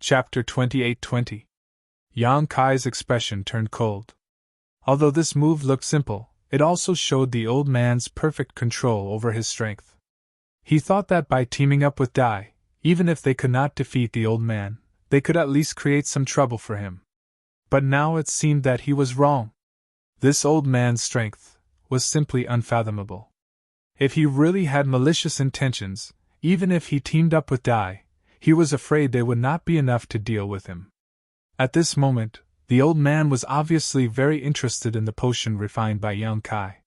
Chapter 28:20. Yang Kai's expression turned cold. Although this move looked simple, it also showed the old man's perfect control over his strength. He thought that by teaming up with Dai, even if they could not defeat the old man, they could at least create some trouble for him. But now it seemed that he was wrong. This old man's strength was simply unfathomable. If he really had malicious intentions, even if he teamed up with Dai, he was afraid they would not be enough to deal with him. At this moment, the old man was obviously very interested in the potion refined by Yang Kai.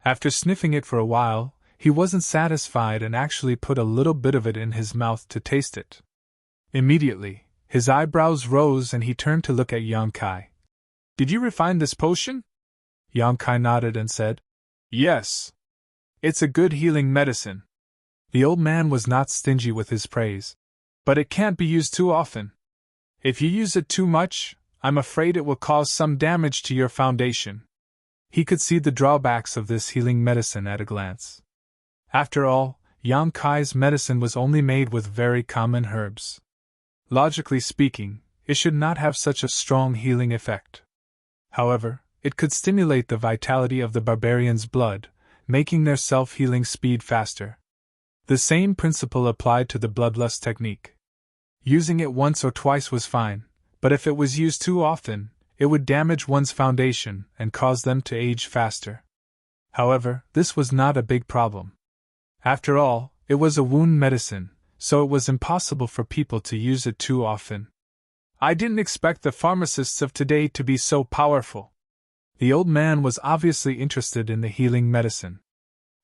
After sniffing it for a while, he wasn't satisfied and actually put a little bit of it in his mouth to taste it. Immediately, his eyebrows rose and he turned to look at Yang Kai. "Did you refine this potion?" Yang Kai nodded and said, "Yes. It's a good healing medicine." The old man was not stingy with his praise. "But it can't be used too often. If you use it too much, I'm afraid it will cause some damage to your foundation." He could see the drawbacks of this healing medicine at a glance. After all, Yang Kai's medicine was only made with very common herbs. Logically speaking, it should not have such a strong healing effect. However, it could stimulate the vitality of the barbarians' blood, making their self-healing speed faster. The same principle applied to the bloodlust technique. Using it once or twice was fine, but if it was used too often, it would damage one's foundation and cause them to age faster. However, this was not a big problem. After all, it was a wound medicine, so it was impossible for people to use it too often. "I didn't expect the pharmacists of today to be so powerful." The old man was obviously interested in the healing medicine.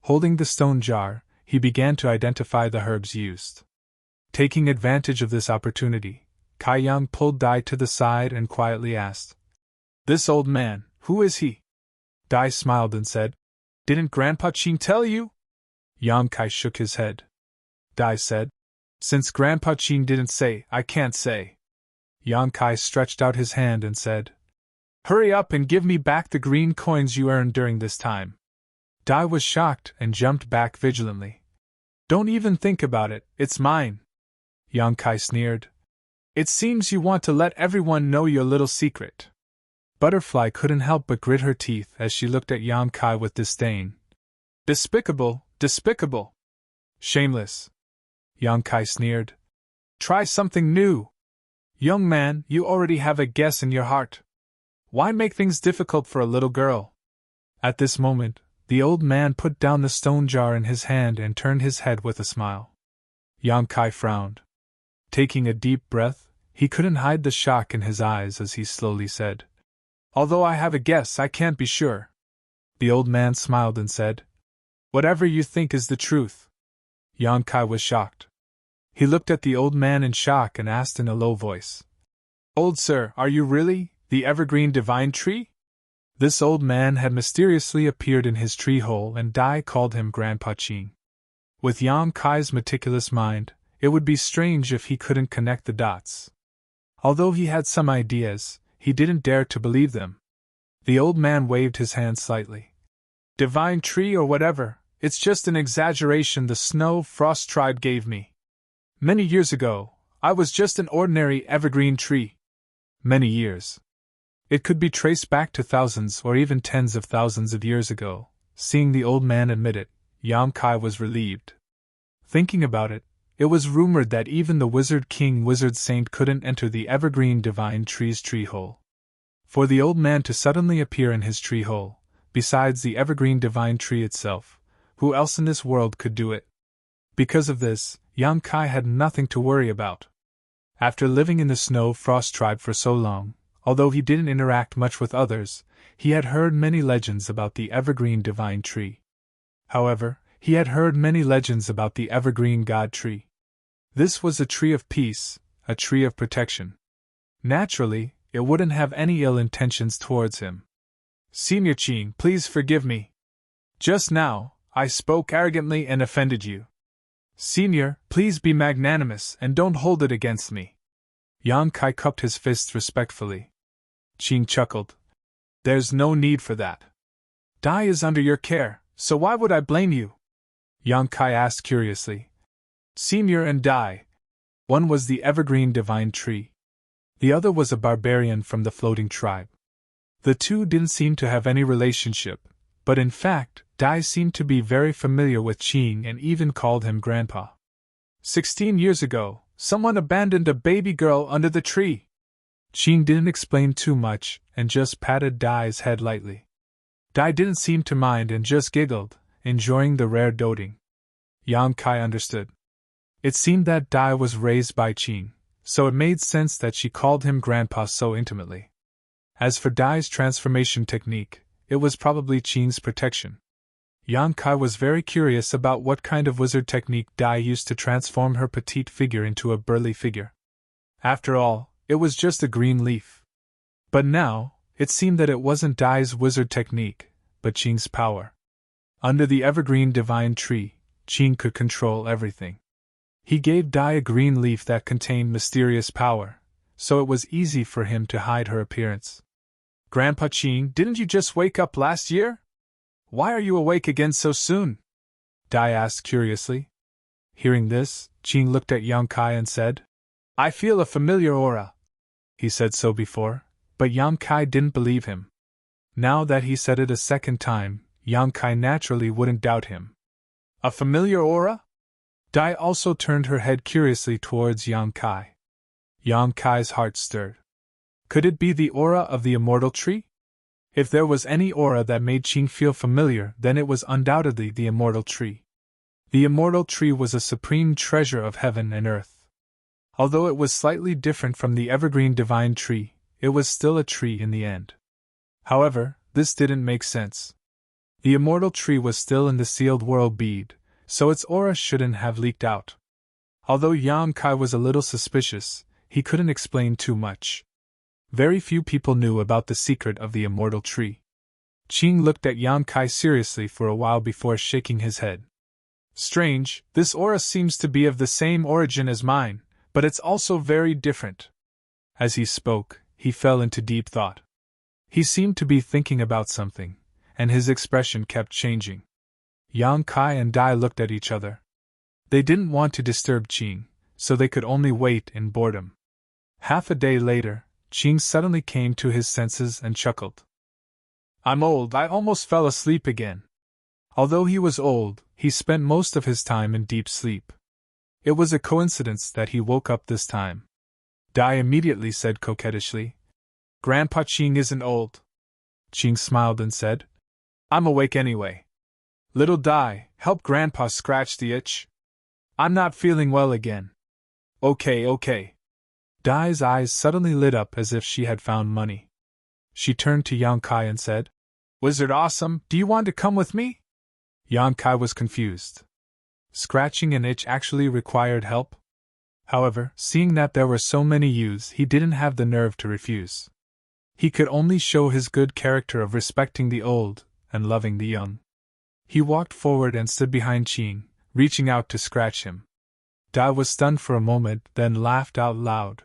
Holding the stone jar, he began to identify the herbs used. Taking advantage of this opportunity, Kai Yang pulled Dai to the side and quietly asked, "This old man, who is he?" Dai smiled and said, "Didn't Grandpa Qing tell you?" Yang Kai shook his head. Dai said, "Since Grandpa Qing didn't say, I can't say." Yang Kai stretched out his hand and said, "Hurry up and give me back the green coins you earned during this time." Dai was shocked and jumped back vigilantly. "Don't even think about it, it's mine." Yang Kai sneered. "It seems you want to let everyone know your little secret." Butterfly couldn't help but grit her teeth as she looked at Yang Kai with disdain. "Despicable, despicable! Shameless!" Yang Kai sneered. "Try something new! Young man, you already have a guess in your heart. Why make things difficult for a little girl?" At this moment, the old man put down the stone jar in his hand and turned his head with a smile. Yang Kai frowned. Taking a deep breath, he couldn't hide the shock in his eyes as he slowly said, "Although I have a guess, I can't be sure." The old man smiled and said, "Whatever you think is the truth." Yang Kai was shocked. He looked at the old man in shock and asked in a low voice, "Old sir, are you really the evergreen divine tree?" This old man had mysteriously appeared in his tree hole and Dai called him Grandpa Qing. With Yang Kai's meticulous mind, it would be strange if he couldn't connect the dots. Although he had some ideas, he didn't dare to believe them. The old man waved his hand slightly. "Divine tree or whatever, it's just an exaggeration the Snow Frost tribe gave me. Many years ago, I was just an ordinary evergreen tree." Many years. It could be traced back to thousands or even tens of thousands of years ago. Seeing the old man admit it, Yang Kai was relieved. Thinking about it, it was rumored that even the Wizard King Wizard Saint couldn't enter the evergreen divine tree's tree hole. For the old man to suddenly appear in his tree hole, besides the evergreen divine tree itself, who else in this world could do it? Because of this, Yang Kai had nothing to worry about. After living in the Snow Frost tribe for so long, although he didn't interact much with others, he had heard many legends about the evergreen divine tree. However, he had heard many legends about the evergreen god tree. This was a tree of peace, a tree of protection. Naturally, it wouldn't have any ill intentions towards him. "Senior Qing, please forgive me. Just now, I spoke arrogantly and offended you. Senior, please be magnanimous and don't hold it against me." Yang Kai cupped his fists respectfully. Qing chuckled. "There's no need for that. Dai is under your care, so why would I blame you?" Yang Kai asked curiously. "Senior and Dai, One was the evergreen divine tree. The other was a barbarian from the floating tribe. The two didn't seem to have any relationship, but in fact, Dai seemed to be very familiar with Qing and even called him Grandpa. 16 years ago, someone abandoned a baby girl under the tree. Qing didn't explain too much and just patted Dai's head lightly. Dai didn't seem to mind and just giggled, enjoying the rare doting. Yang Kai understood. It seemed that Dai was raised by Qing, so it made sense that she called him Grandpa so intimately. As for Dai's transformation technique, it was probably Qing's protection. Yang Kai was very curious about what kind of wizard technique Dai used to transform her petite figure into a burly figure. After all, it was just a green leaf. But now, it seemed that it wasn't Dai's wizard technique, but Qing's power. Under the evergreen divine tree, Qing could control everything. He gave Dai a green leaf that contained mysterious power, so it was easy for him to hide her appearance. Grandpa Qing, didn't you just wake up last year? Why are you awake again so soon? Dai asked curiously. Hearing this, Qing looked at Yang Kai and said, I feel a familiar aura. He said so before, but Yang Kai didn't believe him. Now that he said it a second time, Yang Kai naturally wouldn't doubt him. A familiar aura? Dai also turned her head curiously towards Yang Kai. Yang Kai's heart stirred. Could it be the aura of the immortal tree? If there was any aura that made Qing feel familiar, then it was undoubtedly the immortal tree. The immortal tree was a supreme treasure of heaven and earth. Although it was slightly different from the evergreen divine tree, it was still a tree in the end. However, this didn't make sense. The immortal tree was still in the sealed world bead, so its aura shouldn't have leaked out. Although Yang Kai was a little suspicious, he couldn't explain too much. Very few people knew about the secret of the immortal tree. Qing looked at Yang Kai seriously for a while before shaking his head. Strange, this aura seems to be of the same origin as mine, but it's also very different. As he spoke, he fell into deep thought. He seemed to be thinking about something, and his expression kept changing. Yang Kai and Dai looked at each other. They didn't want to disturb Qing, so they could only wait in boredom. Half a day later, Qing suddenly came to his senses and chuckled. I'm old, I almost fell asleep again. Although he was old, he spent most of his time in deep sleep. It was a coincidence that he woke up this time. Dai immediately said coquettishly, Grandpa Qing isn't old. Qing smiled and said, I'm awake anyway. Little Dai, help Grandpa scratch the itch. I'm not feeling well again. Okay. Dai's eyes suddenly lit up as if she had found money. She turned to Yang Kai and said, Wizard Awesome, do you want to come with me? Yang Kai was confused. Scratching an itch actually required help? However, seeing that there were so many youths, he didn't have the nerve to refuse. He could only show his good character of respecting the old and loving the young. He walked forward and stood behind Qing, reaching out to scratch him. Dai was stunned for a moment, then laughed out loud.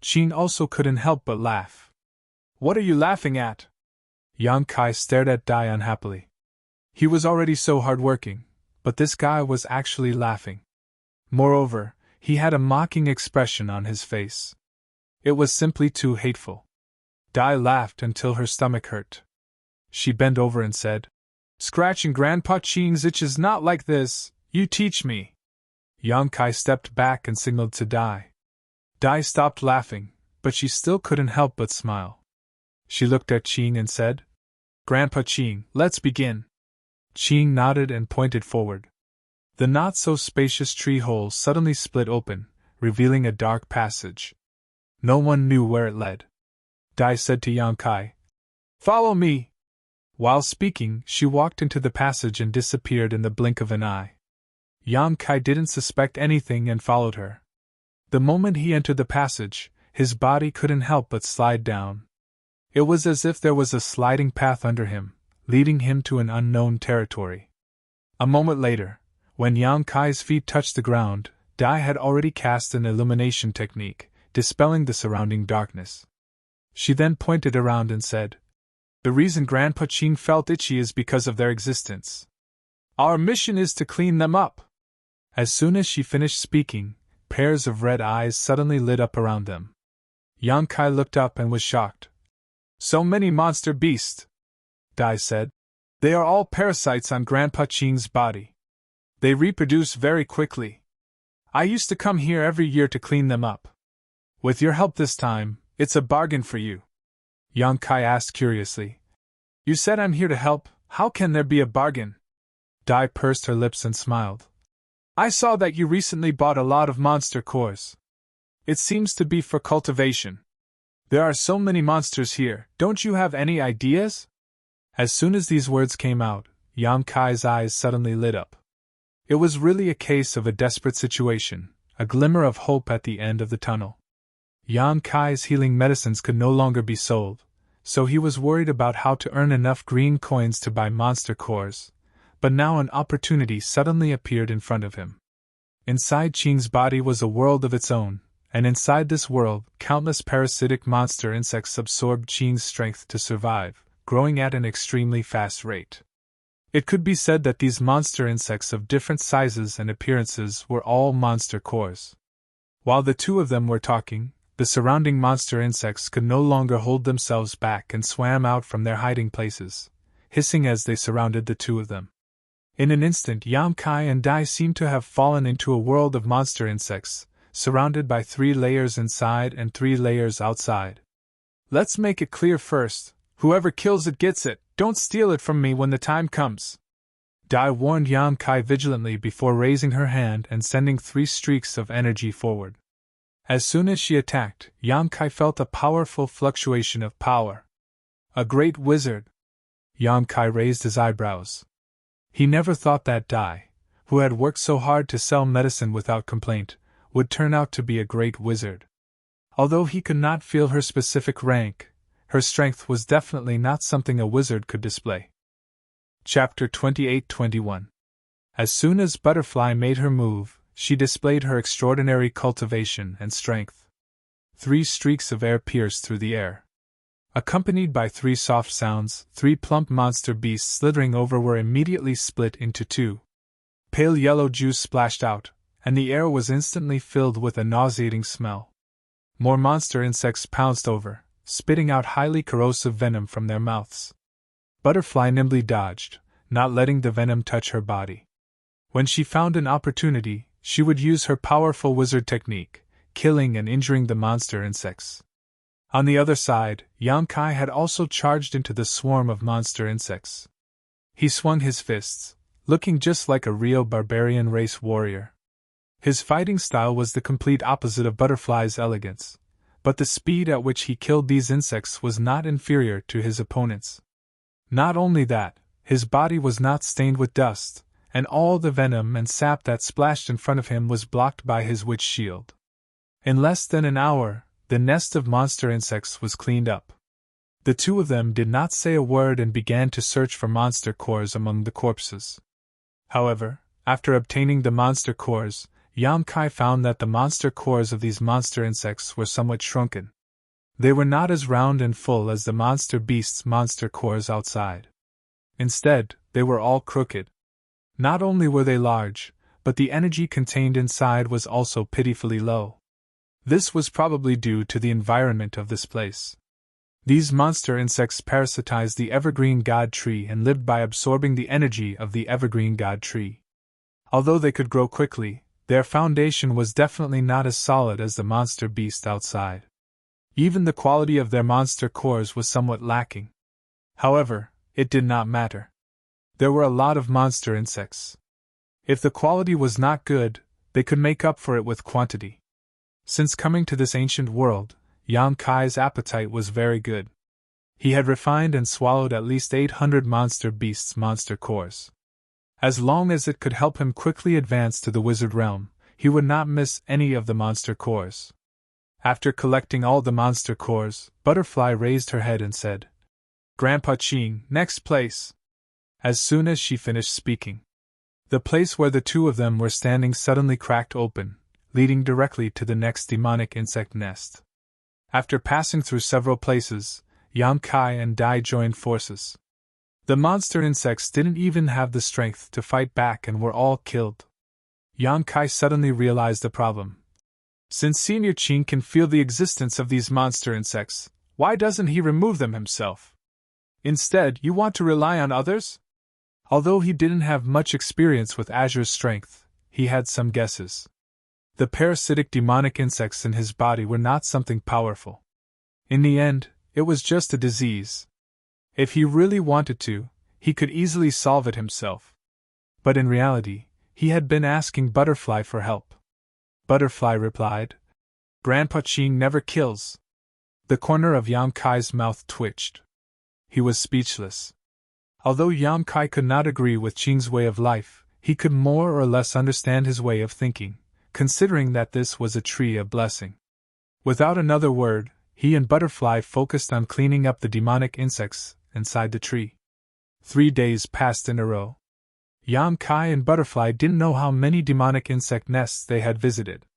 Qing also couldn't help but laugh. What are you laughing at? Yang Kai stared at Dai unhappily. He was already so hardworking, but this guy was actually laughing. Moreover, he had a mocking expression on his face. It was simply too hateful. Dai laughed until her stomach hurt. She bent over and said, Scratching Grandpa Qing's itch is not like this, you teach me. Yang Kai stepped back and signaled to Dai. Dai stopped laughing, but she still couldn't help but smile. She looked at Qing and said, Grandpa Qing, let's begin. Qing nodded and pointed forward. The not-so-spacious tree hole suddenly split open, revealing a dark passage. No one knew where it led. Dai said to Yang Kai, Follow me! While speaking, she walked into the passage and disappeared in the blink of an eye. Yang Kai didn't suspect anything and followed her. The moment he entered the passage, his body couldn't help but slide down. It was as if there was a sliding path under him, leading him to an unknown territory. A moment later, when Yang Kai's feet touched the ground, Dai had already cast an illumination technique, dispelling the surrounding darkness. She then pointed around and said, The reason Grandpa Qing felt itchy is because of their existence. Our mission is to clean them up. As soon as she finished speaking, pairs of red eyes suddenly lit up around them. Yang Kai looked up and was shocked. So many monster beasts, Dai said. They are all parasites on Grandpa Qing's body. They reproduce very quickly. I used to come here every year to clean them up. With your help this time, it's a bargain for you. Yang Kai asked curiously. You said I'm here to help, how can there be a bargain? Dai pursed her lips and smiled. I saw that you recently bought a lot of monster cores. It seems to be for cultivation. There are so many monsters here, don't you have any ideas? As soon as these words came out, Yang Kai's eyes suddenly lit up. It was really a case of a desperate situation, a glimmer of hope at the end of the tunnel. Yang Kai's healing medicines could no longer be sold, so he was worried about how to earn enough green coins to buy monster cores, but now an opportunity suddenly appeared in front of him. Inside Qing's body was a world of its own, and inside this world, countless parasitic monster insects absorbed Qing's strength to survive, growing at an extremely fast rate. It could be said that these monster insects of different sizes and appearances were all monster cores. While the two of them were talking, the surrounding monster insects could no longer hold themselves back and swam out from their hiding places, hissing as they surrounded the two of them. In an instant, Yang Kai and Dai seemed to have fallen into a world of monster insects, surrounded by 3 layers inside and 3 layers outside. Let's make it clear first, whoever kills it gets it, don't steal it from me when the time comes. Dai warned Yang Kai vigilantly before raising her hand and sending 3 streaks of energy forward. As soon as she attacked, Yang Kai felt a powerful fluctuation of power. A great wizard. Yang Kai raised his eyebrows. He never thought that Dai, who had worked so hard to sell medicine without complaint, would turn out to be a great wizard. Although he could not feel her specific rank, her strength was definitely not something a wizard could display. Chapter 28-21. As soon as Butterfly made her move, she displayed her extraordinary cultivation and strength. 3 streaks of air pierced through the air. Accompanied by 3 soft sounds, 3 plump monster beasts slithering over were immediately split into 2. Pale yellow juice splashed out, and the air was instantly filled with a nauseating smell. More monster insects pounced over, spitting out highly corrosive venom from their mouths. Butterfly nimbly dodged, not letting the venom touch her body. When she found an opportunity, she would use her powerful wizard technique, killing and injuring the monster insects. On the other side, Yang Kai had also charged into the swarm of monster insects. He swung his fists, looking just like a real barbarian race warrior. His fighting style was the complete opposite of Butterfly's elegance, but the speed at which he killed these insects was not inferior to his opponent's. Not only that, his body was not stained with dust, and all the venom and sap that splashed in front of him was blocked by his witch shield. In less than an hour, the nest of monster insects was cleaned up. The two of them did not say a word and began to search for monster cores among the corpses. However, after obtaining the monster cores, Yang Kai found that the monster cores of these monster insects were somewhat shrunken. They were not as round and full as the monster beasts' monster cores outside. Instead, they were all crooked. Not only were they large, but the energy contained inside was also pitifully low. This was probably due to the environment of this place. These monster insects parasitized the evergreen god tree and lived by absorbing the energy of the evergreen god tree. Although they could grow quickly, their foundation was definitely not as solid as the monster beast outside. Even the quality of their monster cores was somewhat lacking. However, it did not matter. There were a lot of monster insects. If the quality was not good, they could make up for it with quantity. Since coming to this ancient world, Yang Kai's appetite was very good. He had refined and swallowed at least 800 monster beasts' monster cores. As long as it could help him quickly advance to the wizard realm, he would not miss any of the monster cores. After collecting all the monster cores, Butterfly raised her head and said, "Grandpa Qing, next place." As soon as she finished speaking, the place where the two of them were standing suddenly cracked open, leading directly to the next demonic insect nest. After passing through several places, Yang Kai and Dai joined forces. The monster insects didn't even have the strength to fight back and were all killed. Yang Kai suddenly realized the problem. Since Senior Qing can feel the existence of these monster insects, why doesn't he remove them himself? Instead, you want to rely on others? Although he didn't have much experience with Azure's strength, he had some guesses. The parasitic demonic insects in his body were not something powerful. In the end, it was just a disease. If he really wanted to, he could easily solve it himself. But in reality, he had been asking Butterfly for help. Butterfly replied, "Grandpa Qing never kills." The corner of Yang Kai's mouth twitched. He was speechless. Although Yang Kai could not agree with Qing's way of life, he could more or less understand his way of thinking, considering that this was a tree of blessing. Without another word, he and Butterfly focused on cleaning up the demonic insects inside the tree. 3 days passed in a row. Yang Kai and Butterfly didn't know how many demonic insect nests they had visited.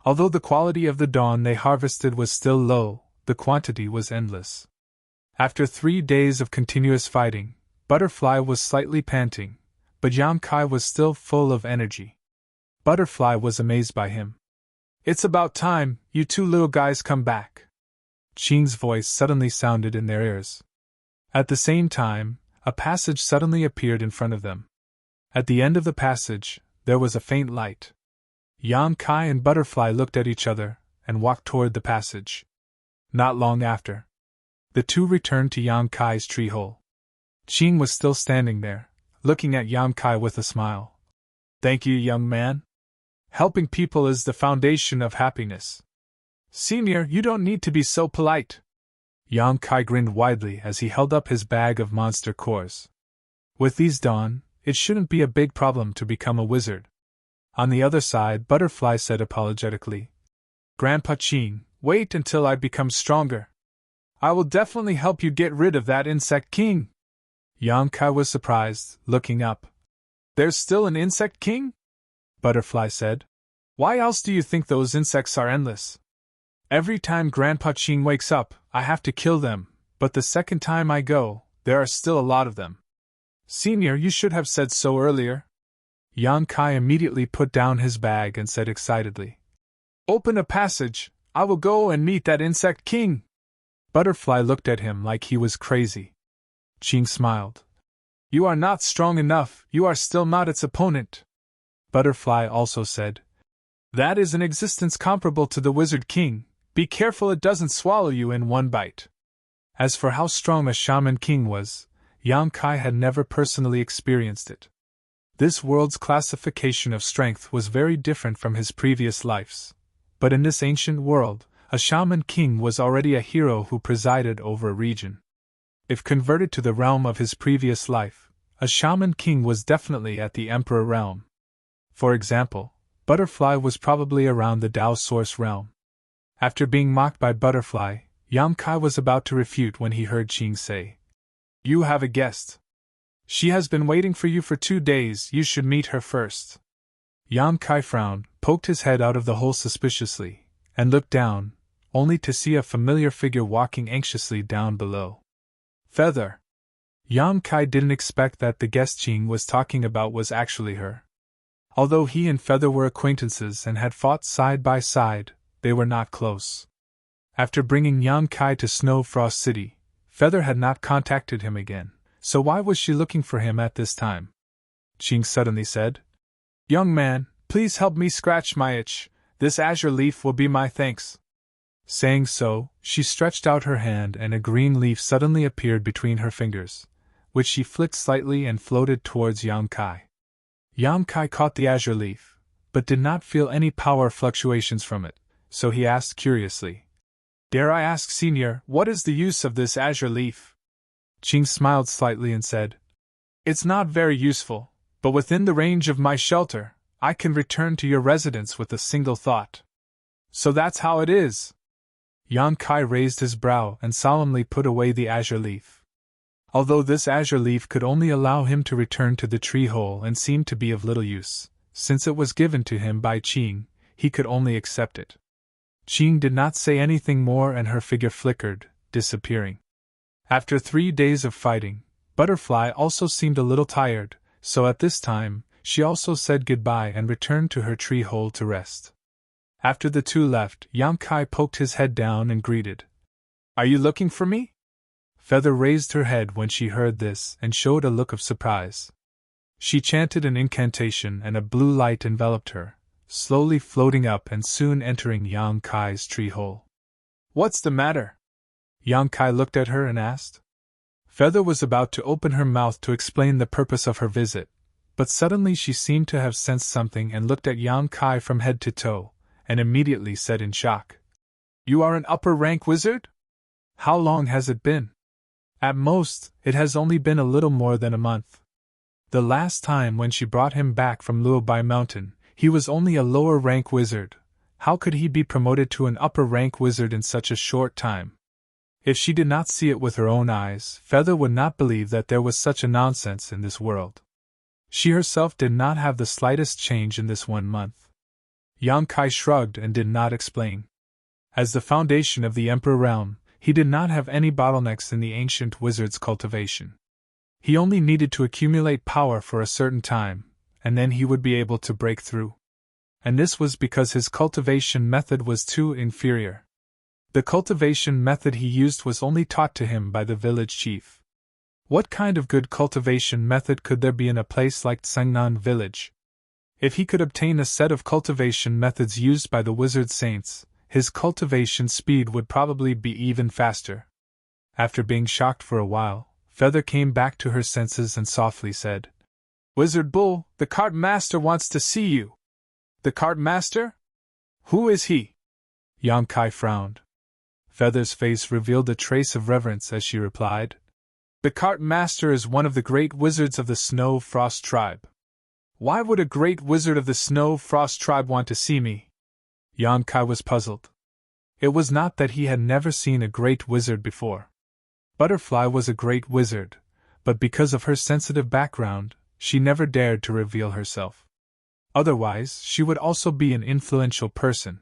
Although the quality of the dawn they harvested was still low, the quantity was endless. After 3 days of continuous fighting, Butterfly was slightly panting, but Yang Kai was still full of energy. Butterfly was amazed by him. "It's about time, you two little guys come back." Qing's voice suddenly sounded in their ears. At the same time, a passage suddenly appeared in front of them. At the end of the passage, there was a faint light. Yang Kai and Butterfly looked at each other and walked toward the passage. Not long after, the two returned to Yang Kai's tree hole. Qing was still standing there, looking at Yang Kai with a smile. "Thank you, young man. Helping people is the foundation of happiness. Senior, you don't need to be so polite." Yang Kai grinned widely as he held up his bag of monster cores. With these done, it shouldn't be a big problem to become a wizard. On the other side, Butterfly said apologetically, "Grandpa Qing, wait until I become stronger. I will definitely help you get rid of that insect king." Yang Kai was surprised, looking up. "There's still an insect king?" Butterfly said. "Why else do you think those insects are endless? Every time Grandpa Qing wakes up, I have to kill them, but the second time I go, there are still a lot of them." "Senior, you should have said so earlier." Yang Kai immediately put down his bag and said excitedly, "Open a passage, I will go and meet that insect king." Butterfly looked at him like he was crazy. Qing smiled. "You are not strong enough, you are still not its opponent." Butterfly also said, "That is an existence comparable to the Wizard King, be careful it doesn't swallow you in one bite." As for how strong a Shaman King was, Yang Kai had never personally experienced it. This world's classification of strength was very different from his previous lives, but in this ancient world, a Shaman King was already a hero who presided over a region. If converted to the realm of his previous life, a Shaman King was definitely at the Emperor realm. For example, Butterfly was probably around the Tao Source realm. After being mocked by Butterfly, Yang Kai was about to refute when he heard Qing say, "You have a guest. She has been waiting for you for 2 days, you should meet her first." Yang Kai frowned, poked his head out of the hole suspiciously, and looked down, only to see a familiar figure walking anxiously down below. Feather. Yang Kai didn't expect that the guest Qing was talking about was actually her. Although he and Feather were acquaintances and had fought side by side, they were not close. After bringing Yang Kai to Snow Frost City, Feather had not contacted him again, so why was she looking for him at this time? Qing suddenly said, "Young man, please help me scratch my itch, this azure leaf will be my thanks." Saying so, she stretched out her hand and a green leaf suddenly appeared between her fingers, which she flicked slightly and floated towards Yang Kai. Yang Kai caught the azure leaf, but did not feel any power fluctuations from it, so he asked curiously, "Dare I ask, Senior, what is the use of this azure leaf?" Qing smiled slightly and said, "It's not very useful, but within the range of my shelter, I can return to your residence with a single thought." "So that's how it is." Yang Kai raised his brow and solemnly put away the azure leaf. Although this azure leaf could only allow him to return to the tree hole and seemed to be of little use, since it was given to him by Qing, he could only accept it. Qing did not say anything more and her figure flickered, disappearing. After 3 days of fighting, Butterfly also seemed a little tired, so at this time, she also said goodbye and returned to her tree hole to rest. After the two left, Yang Kai poked his head down and greeted. Are you looking for me? Feather raised her head when she heard this and showed a look of surprise. She chanted an incantation and a blue light enveloped her, slowly floating up and soon entering Yang Kai's tree hole. What's the matter? Yang Kai looked at her and asked. Feather was about to open her mouth to explain the purpose of her visit, but suddenly she seemed to have sensed something and looked at Yang Kai from head to toe, and immediately said in shock, You are an upper-rank wizard? How long has it been? At most, it has only been a little more than a month. The last time when she brought him back from Luobai Mountain, he was only a lower-rank wizard. How could he be promoted to an upper-rank wizard in such a short time? If she did not see it with her own eyes, Feather would not believe that there was such a nonsense in this world. She herself did not have the slightest change in this 1 month. Yang Kai shrugged and did not explain. As the foundation of the Emperor realm, he did not have any bottlenecks in the ancient wizard's cultivation. He only needed to accumulate power for a certain time, and then he would be able to break through. And this was because his cultivation method was too inferior. The cultivation method he used was only taught to him by the village chief. What kind of good cultivation method could there be in a place like Tsangnan village? If he could obtain a set of cultivation methods used by the wizard saints, his cultivation speed would probably be even faster. After being shocked for a while, Feather came back to her senses and softly said, Wizard Bull, the cart master wants to see you. The cart master? Who is he? Yang Kai frowned. Feather's face revealed a trace of reverence as she replied, The cart master is one of the great wizards of the Snow Frost tribe. Why would a great wizard of the Snow Frost tribe want to see me? Yang Kai was puzzled. It was not that he had never seen a great wizard before. Butterfly was a great wizard, but because of her sensitive background, she never dared to reveal herself. Otherwise, she would also be an influential person.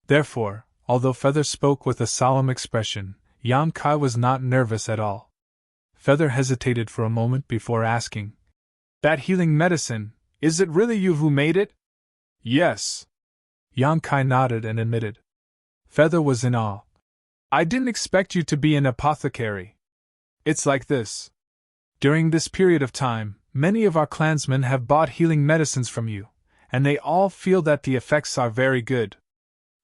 Therefore, although Feather spoke with a solemn expression, Yang Kai was not nervous at all. Feather hesitated for a moment before asking, That healing medicine, is it really you who made it? Yes. Yang Kai nodded and admitted. Feather was in awe. I didn't expect you to be an apothecary. It's like this. During this period of time, many of our clansmen have bought healing medicines from you, and they all feel that the effects are very good.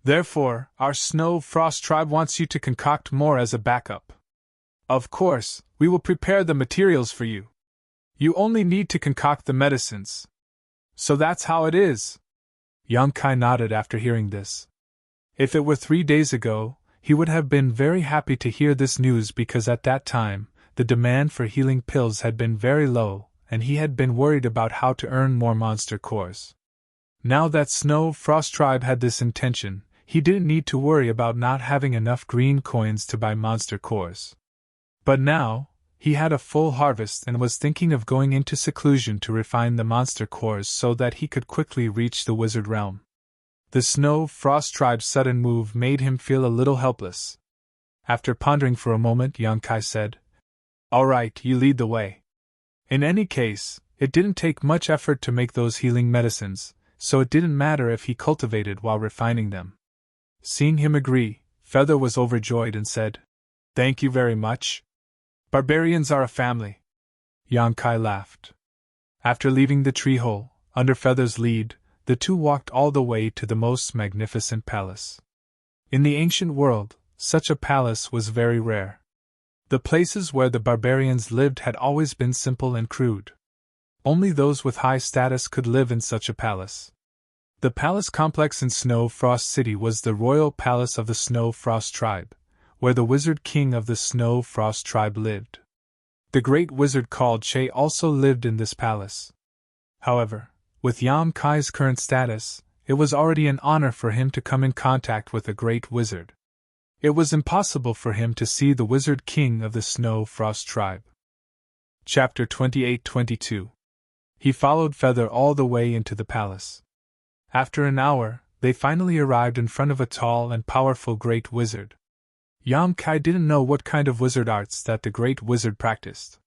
Therefore, our Snow Frost tribe wants you to concoct more as a backup. Of course, we will prepare the materials for you. You only need to concoct the medicines. So that's how it is. Yang Kai nodded after hearing this. If it were 3 days ago, he would have been very happy to hear this news because at that time, the demand for healing pills had been very low, and he had been worried about how to earn more monster cores. Now that Snow Frost tribe had this intention, he didn't need to worry about not having enough green coins to buy monster cores. But now, he had a full harvest and was thinking of going into seclusion to refine the monster cores so that he could quickly reach the wizard realm. The Snow Frost tribe's sudden move made him feel a little helpless. After pondering for a moment, Yang Kai said, All right, you lead the way. In any case, it didn't take much effort to make those healing medicines, so it didn't matter if he cultivated while refining them. Seeing him agree, Feather was overjoyed and said, Thank you very much. Barbarians are a family. Yang Kai laughed. After leaving the tree hole, under Feather's lead, the two walked all the way to the most magnificent palace. In the ancient world, such a palace was very rare. The places where the barbarians lived had always been simple and crude. Only those with high status could live in such a palace. The palace complex in Snow Frost City was the royal palace of the Snow Frost tribe, where the wizard king of the Snow Frost tribe lived. The great wizard called Che also lived in this palace. However, with Yang Kai's current status, it was already an honor for him to come in contact with a great wizard. It was impossible for him to see the wizard king of the Snow Frost tribe. Chapter 28-22. He followed Feather all the way into the palace. After an hour, they finally arrived in front of a tall and powerful great wizard. Yang Kai didn't know what kind of wizard arts that the great wizard practiced.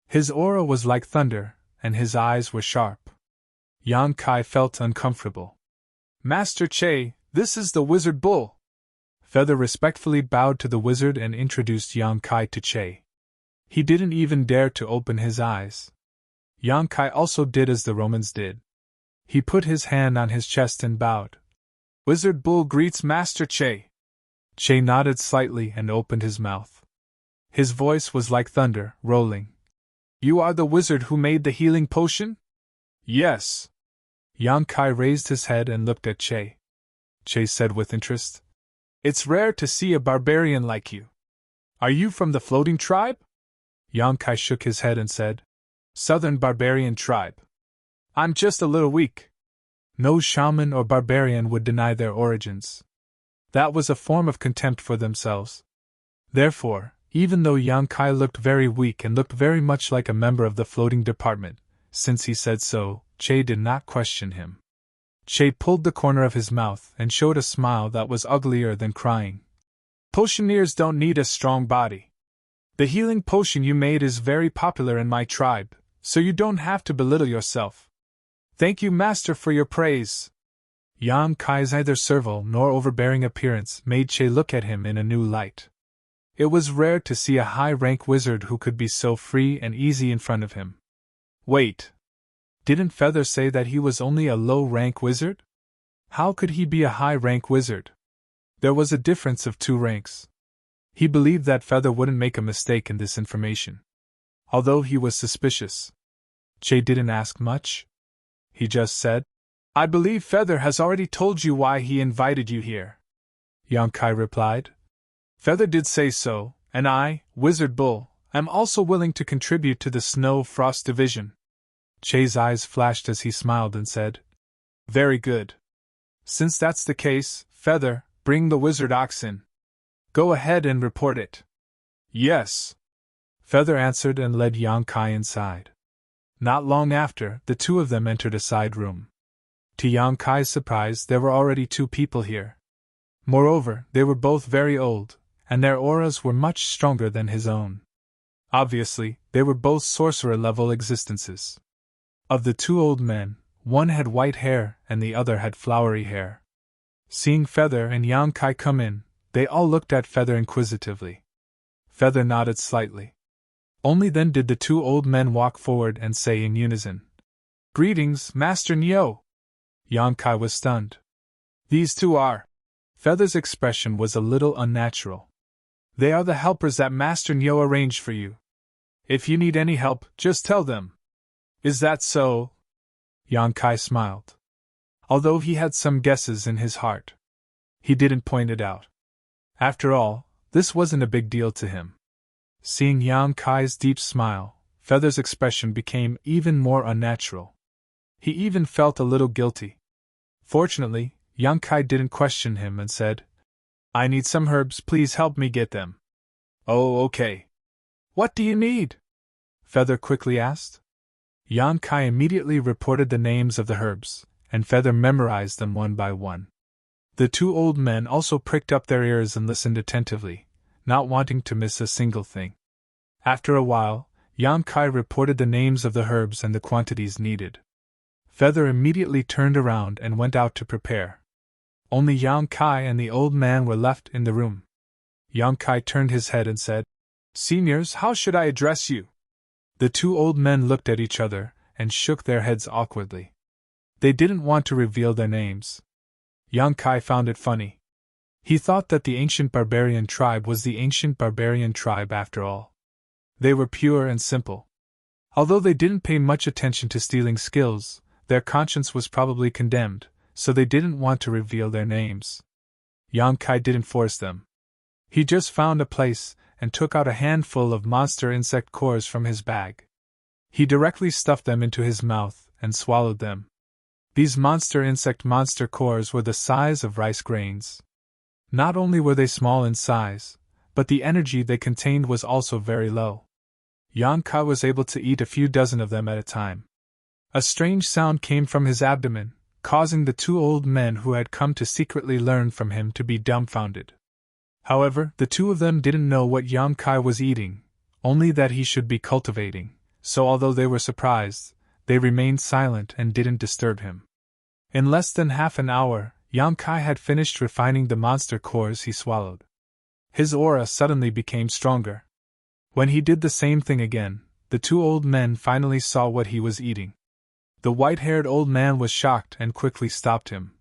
His aura was like thunder, and his eyes were sharp. Yang Kai felt uncomfortable. Master Che, This is the Wizard Bull. Feather respectfully bowed to the wizard and introduced Yang Kai to Che. He didn't even dare to open his eyes. Yang Kai also did as the Romans did. He put his hand on his chest and bowed. Wizard Bull greets Master Che. Che nodded slightly and opened his mouth. His voice was like thunder, rolling. You are the wizard who made the healing potion? Yes. Yang Kai raised his head and looked at Che. Che said with interest, It's rare to see a barbarian like you. Are you from the floating tribe? Yang Kai shook his head and said, Southern barbarian tribe. I'm just a little weak. No shaman or barbarian would deny their origins. That was a form of contempt for themselves. Therefore, even though Yang Kai looked very weak and looked very much like a member of the floating department, since he said so, Che did not question him. Che pulled the corner of his mouth and showed a smile that was uglier than crying. Potioneers don't need a strong body. The healing potion you made is very popular in my tribe, so you don't have to belittle yourself. Thank you, Master, for your praise. Yang Kai's neither servile nor overbearing appearance made Che look at him in a new light. It was rare to see a high-rank wizard who could be so free and easy in front of him. Wait. Didn't Feather say that he was only a low-rank wizard? How could he be a high-rank wizard? There was a difference of 2 ranks. He believed that Feather wouldn't make a mistake in this information. Although he was suspicious. Che didn't ask much. He just said, I believe Feather has already told you why he invited you here. Yang Kai replied. Feather did say so, and I, Wizard Bull, am also willing to contribute to the Snow Frost Division. Che's eyes flashed as he smiled and said, Very good. Since that's the case, Feather, bring the wizard ox in. Go ahead and report it. Yes. Feather answered and led Yang Kai inside. Not long after, the 2 of them entered a side room. To Yang Kai's surprise, there were already 2 people here. Moreover, they were both very old, and their auras were much stronger than his own. Obviously, they were both sorcerer-level existences. Of the 2 old men, one had white hair and the other had flowery hair. Seeing Feather and Yang Kai come in, they all looked at Feather inquisitively. Feather nodded slightly. Only then did the 2 old men walk forward and say in unison, Greetings, Master Nyo. Yang Kai was stunned. These 2 are. Feather's expression was a little unnatural. They are the helpers that Master Nyo arranged for you. If you need any help, just tell them. Is that so? Yang Kai smiled. Although he had some guesses in his heart, he didn't point it out. After all, this wasn't a big deal to him. Seeing Yang Kai's deep smile, Feather's expression became even more unnatural. He even felt a little guilty. Fortunately, Yang Kai didn't question him and said, I need some herbs, please help me get them. Oh, okay. What do you need? Feather quickly asked. Yang Kai immediately reported the names of the herbs, and Feather memorized them one by one. The 2 old men also pricked up their ears and listened attentively, not wanting to miss a single thing. After a while, Yang Kai reported the names of the herbs and the quantities needed. Feather immediately turned around and went out to prepare. Only Yang Kai and the old man were left in the room. Yang Kai turned his head and said, Seniors, how should I address you? The 2 old men looked at each other and shook their heads awkwardly. They didn't want to reveal their names. Yang Kai found it funny. He thought that the ancient barbarian tribe was the ancient barbarian tribe after all. They were pure and simple. Although they didn't pay much attention to stealing skills, their conscience was probably condemned, so they didn't want to reveal their names. Yang Kai didn't force them. He just found a place and took out a handful of monster insect cores from his bag. He directly stuffed them into his mouth and swallowed them. These monster cores were the size of rice grains. Not only were they small in size, but the energy they contained was also very low. Yang Kai was able to eat a few dozen of them at a time. A strange sound came from his abdomen, causing the 2 old men who had come to secretly learn from him to be dumbfounded. However, the 2 of them didn't know what Yang Kai was eating, only that he should be cultivating, so although they were surprised, they remained silent and didn't disturb him. In less than half an hour, Yang Kai had finished refining the monster cores he swallowed. His aura suddenly became stronger. When he did the same thing again, the two old men finally saw what he was eating. The white-haired old man was shocked and quickly stopped him.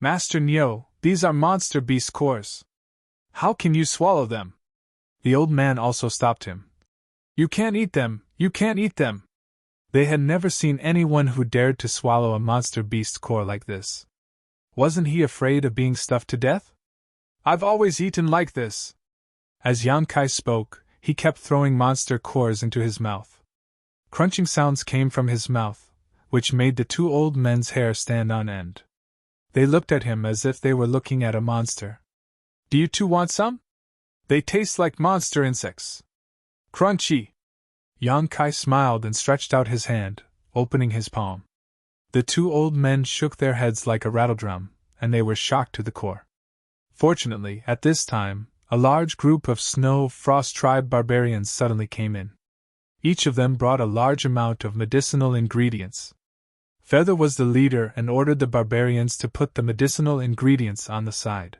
Master Nyo, these are monster beast cores. How can you swallow them? The old man also stopped him. You can't eat them, you can't eat them. They had never seen anyone who dared to swallow a monster beast core like this. Wasn't he afraid of being stuffed to death? I've always eaten like this. As Yang Kai spoke, he kept throwing monster cores into his mouth. Crunching sounds came from his mouth, which made the two old men's hair stand on end. They looked at him as if they were looking at a monster. Do you two want some? They taste like monster insects. Crunchy. Yang Kai smiled and stretched out his hand, opening his palm. The two old men shook their heads like a rattledrum, and they were shocked to the core. Fortunately, at this time, a large group of Snow Frost tribe barbarians suddenly came in. Each of them brought a large amount of medicinal ingredients. Feather was the leader and ordered the barbarians to put the medicinal ingredients on the side.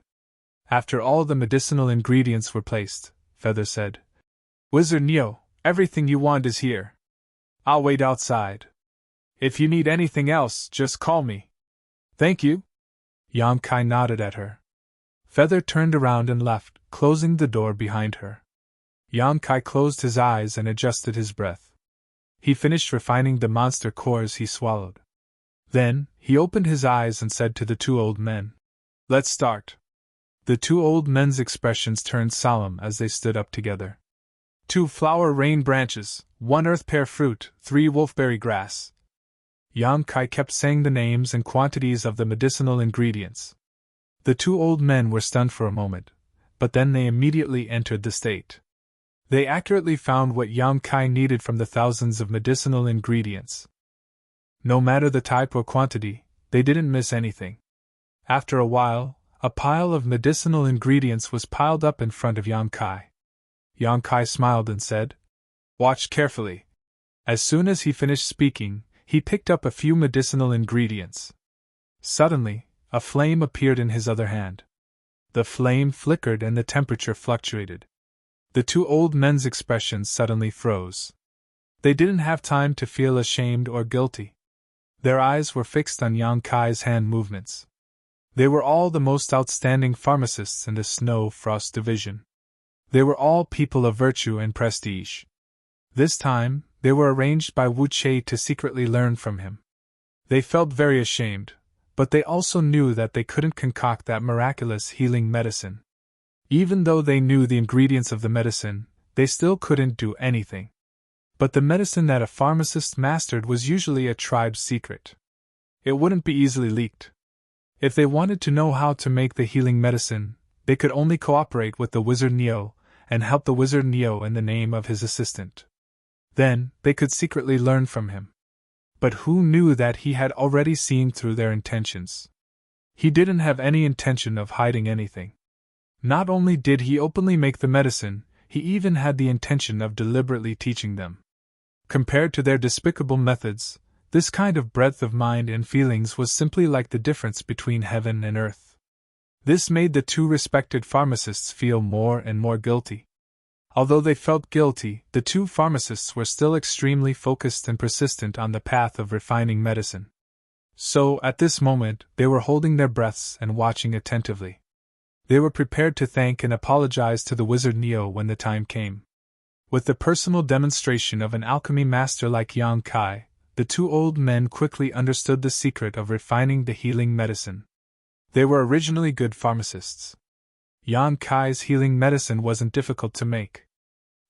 After all the medicinal ingredients were placed, Feather said, Wizard Neo, everything you want is here. I'll wait outside. If you need anything else, just call me. Thank you. Yang Kai nodded at her. Feather turned around and left, closing the door behind her. Yang Kai closed his eyes and adjusted his breath. He finished refining the monster cores he swallowed. Then, he opened his eyes and said to the two old men, Let's start. The two old men's expressions turned solemn as they stood up together. 2 flower rain branches, 1 earth pear fruit, 3 wolfberry grass. Yang Kai kept saying the names and quantities of the medicinal ingredients. The two old men were stunned for a moment, but then they immediately entered the state. They accurately found what Yang Kai needed from the thousands of medicinal ingredients. No matter the type or quantity, they didn't miss anything. After a while, a pile of medicinal ingredients was piled up in front of Yang Kai. Yang Kai smiled and said, Watch carefully. As soon as he finished speaking, he picked up a few medicinal ingredients. Suddenly, a flame appeared in his other hand. The flame flickered and the temperature fluctuated. The two old men's expressions suddenly froze. They didn't have time to feel ashamed or guilty. Their eyes were fixed on Yang Kai's hand movements. They were all the most outstanding pharmacists in the Snow Frost Division. They were all people of virtue and prestige. This time, they were arranged by Wu Che to secretly learn from him. They felt very ashamed, but they also knew that they couldn't concoct that miraculous healing medicine. Even though they knew the ingredients of the medicine, they still couldn't do anything. But the medicine that a pharmacist mastered was usually a tribe's secret. It wouldn't be easily leaked. If they wanted to know how to make the healing medicine, they could only cooperate with the Wizard Neo and help the Wizard Neo in the name of his assistant. Then, they could secretly learn from him. But who knew that he had already seen through their intentions? He didn't have any intention of hiding anything. Not only did he openly make the medicine, he even had the intention of deliberately teaching them. Compared to their despicable methods, this kind of breadth of mind and feelings was simply like the difference between heaven and earth. This made the two respected pharmacists feel more and more guilty. Although they felt guilty, the two pharmacists were still extremely focused and persistent on the path of refining medicine. So, at this moment, they were holding their breaths and watching attentively. They were prepared to thank and apologize to the Wizard Neo when the time came. With the personal demonstration of an alchemy master like Yang Kai, the two old men quickly understood the secret of refining the healing medicine. They were originally good pharmacists. Yang Kai's healing medicine wasn't difficult to make.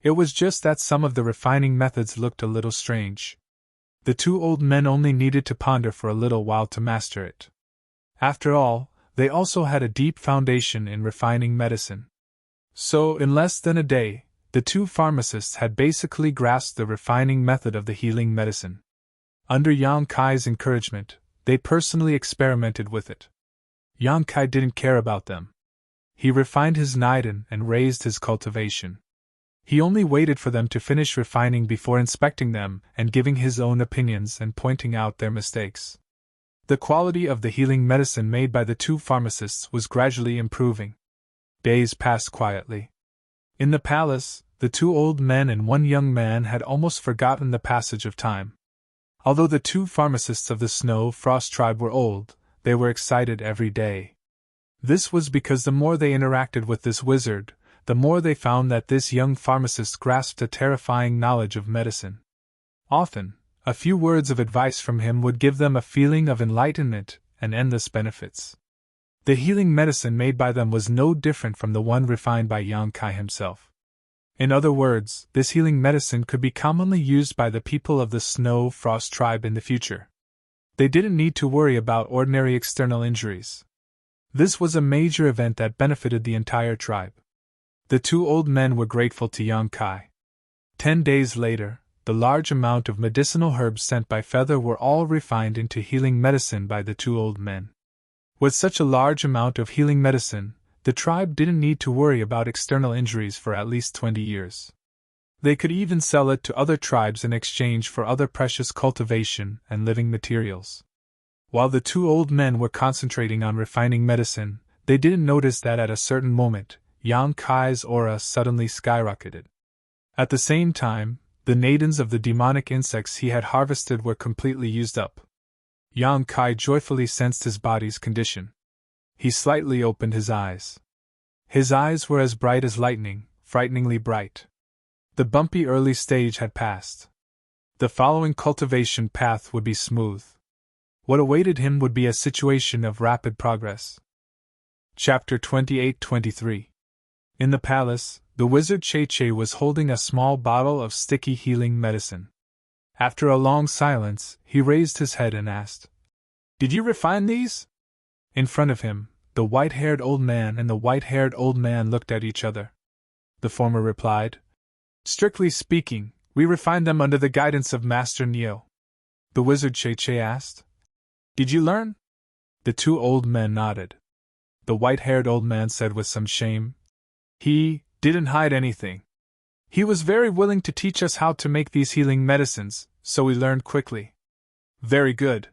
It was just that some of the refining methods looked a little strange. The two old men only needed to ponder for a little while to master it. After all, they also had a deep foundation in refining medicine. So, in less than a day, the two pharmacists had basically grasped the refining method of the healing medicine. Under Yang Kai's encouragement, they personally experimented with it. Yang Kai didn't care about them. He refined his Niden and raised his cultivation. He only waited for them to finish refining before inspecting them and giving his own opinions and pointing out their mistakes. The quality of the healing medicine made by the two pharmacists was gradually improving. Days passed quietly. In the palace, the two old men and one young man had almost forgotten the passage of time. Although the two pharmacists of the Snow Frost tribe were old, they were excited every day. This was because the more they interacted with this wizard, the more they found that this young pharmacist grasped a terrifying knowledge of medicine. Often, a few words of advice from him would give them a feeling of enlightenment and endless benefits. The healing medicine made by them was no different from the one refined by Yang Kai himself. In other words, this healing medicine could be commonly used by the people of the Snow Frost tribe in the future. They didn't need to worry about ordinary external injuries. This was a major event that benefited the entire tribe. The two old men were grateful to Yang Kai. 10 days later, the large amount of medicinal herbs sent by Feather were all refined into healing medicine by the two old men. With such a large amount of healing medicine, the tribe didn't need to worry about external injuries for at least 20 years. They could even sell it to other tribes in exchange for other precious cultivation and living materials. While the two old men were concentrating on refining medicine, they didn't notice that at a certain moment, Yang Kai's aura suddenly skyrocketed. At the same time, the nadins of the demonic insects he had harvested were completely used up. Yang Kai joyfully sensed his body's condition. He slightly opened his eyes. His eyes were as bright as lightning, frighteningly bright. The bumpy early stage had passed. The following cultivation path would be smooth. What awaited him would be a situation of rapid progress. Chapter 28-23. In the palace, the wizard Che was holding a small bottle of sticky healing medicine. After a long silence, he raised his head and asked, "Did you refine these?" In front of him, the white-haired old man and the white-haired old man looked at each other. The former replied, "Strictly speaking, we refined them under the guidance of Master Neo." The wizard Che asked, "Did you learn?" The two old men nodded. The white-haired old man said with some shame, "He didn't hide anything. He was very willing to teach us how to make these healing medicines, so we learned quickly." "Very good."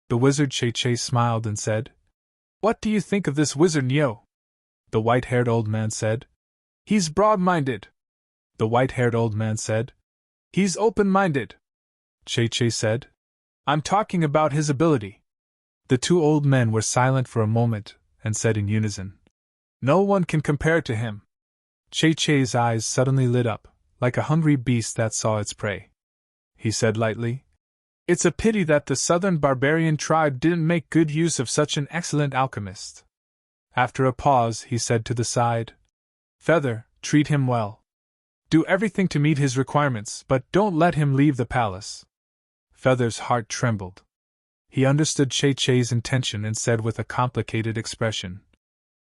The wizard Che smiled and said, "What do you think of this wizard Neo?" The white-haired old man said, "He's broad-minded." The white-haired old man said, "He's open-minded." Che said, "I'm talking about his ability." The two old men were silent for a moment, and said in unison, "No one can compare to him." Che's eyes suddenly lit up, like a hungry beast that saw its prey. He said lightly, "It's a pity that the southern barbarian tribe didn't make good use of such an excellent alchemist." After a pause, he said to the side, "Feather, treat him well. Do everything to meet his requirements, but don't let him leave the palace." Feather's heart trembled. He understood Che's intention and said with a complicated expression,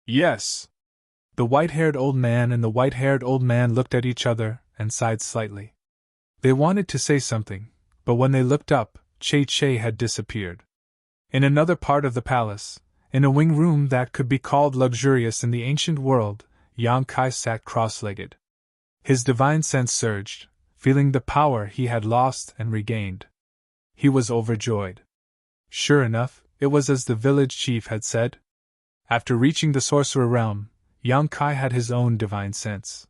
"Yes." The white-haired old man and the white-haired old man looked at each other and sighed slightly. They wanted to say something, but when they looked up, Che had disappeared. In another part of the palace, in a wing room that could be called luxurious in the ancient world, Yang Kai sat cross-legged. His divine sense surged, feeling the power he had lost and regained. He was overjoyed. Sure enough, it was as the village chief had said. After reaching the sorcerer realm, Yang Kai had his own divine sense.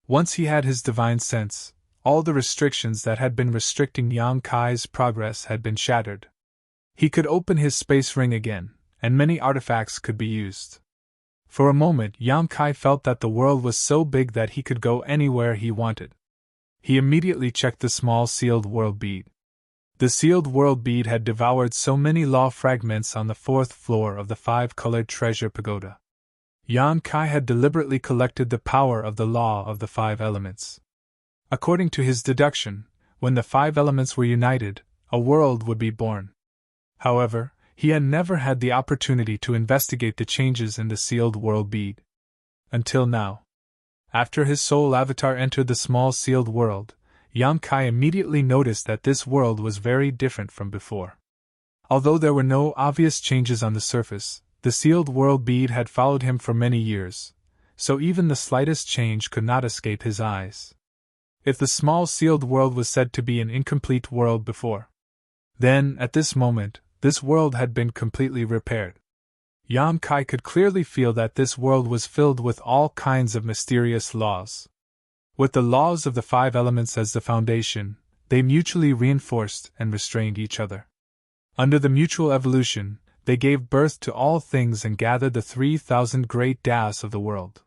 Once he had his divine sense, all the restrictions that had been restricting Yang Kai's progress had been shattered. He could open his space ring again, and many artifacts could be used. For a moment, Yang Kai felt that the world was so big that he could go anywhere he wanted. He immediately checked the small sealed world bead. The sealed world bead had devoured so many law fragments on the 4th floor of the 5-colored treasure pagoda. Yang Kai had deliberately collected the power of the law of the 5 elements. According to his deduction, when the 5 elements were united, a world would be born. However, he had never had the opportunity to investigate the changes in the sealed world bead. Until now. After his soul avatar entered the small sealed world, Yang Kai immediately noticed that this world was very different from before. Although there were no obvious changes on the surface, the sealed world bead had followed him for many years, so even the slightest change could not escape his eyes. If the small sealed world was said to be an incomplete world before, then, at this moment, this world had been completely repaired. Yang Kai could clearly feel that this world was filled with all kinds of mysterious laws. With the laws of the 5 elements as the foundation, they mutually reinforced and restrained each other. Under the mutual evolution, they gave birth to all things and gathered the 3,000 great Taoists of the world.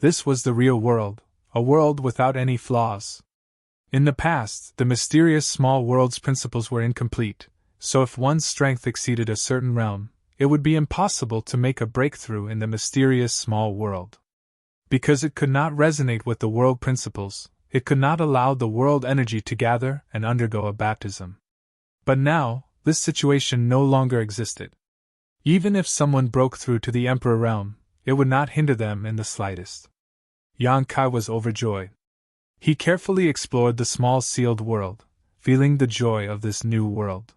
This was the real world, a world without any flaws. In the past, the mysterious small world's principles were incomplete, so if one's strength exceeded a certain realm, it would be impossible to make a breakthrough in the mysterious small world. Because it could not resonate with the world principles, it could not allow the world energy to gather and undergo a baptism. But now, this situation no longer existed. Even if someone broke through to the Emperor realm, it would not hinder them in the slightest. Yang Kai was overjoyed. He carefully explored the small sealed world, feeling the joy of this new world.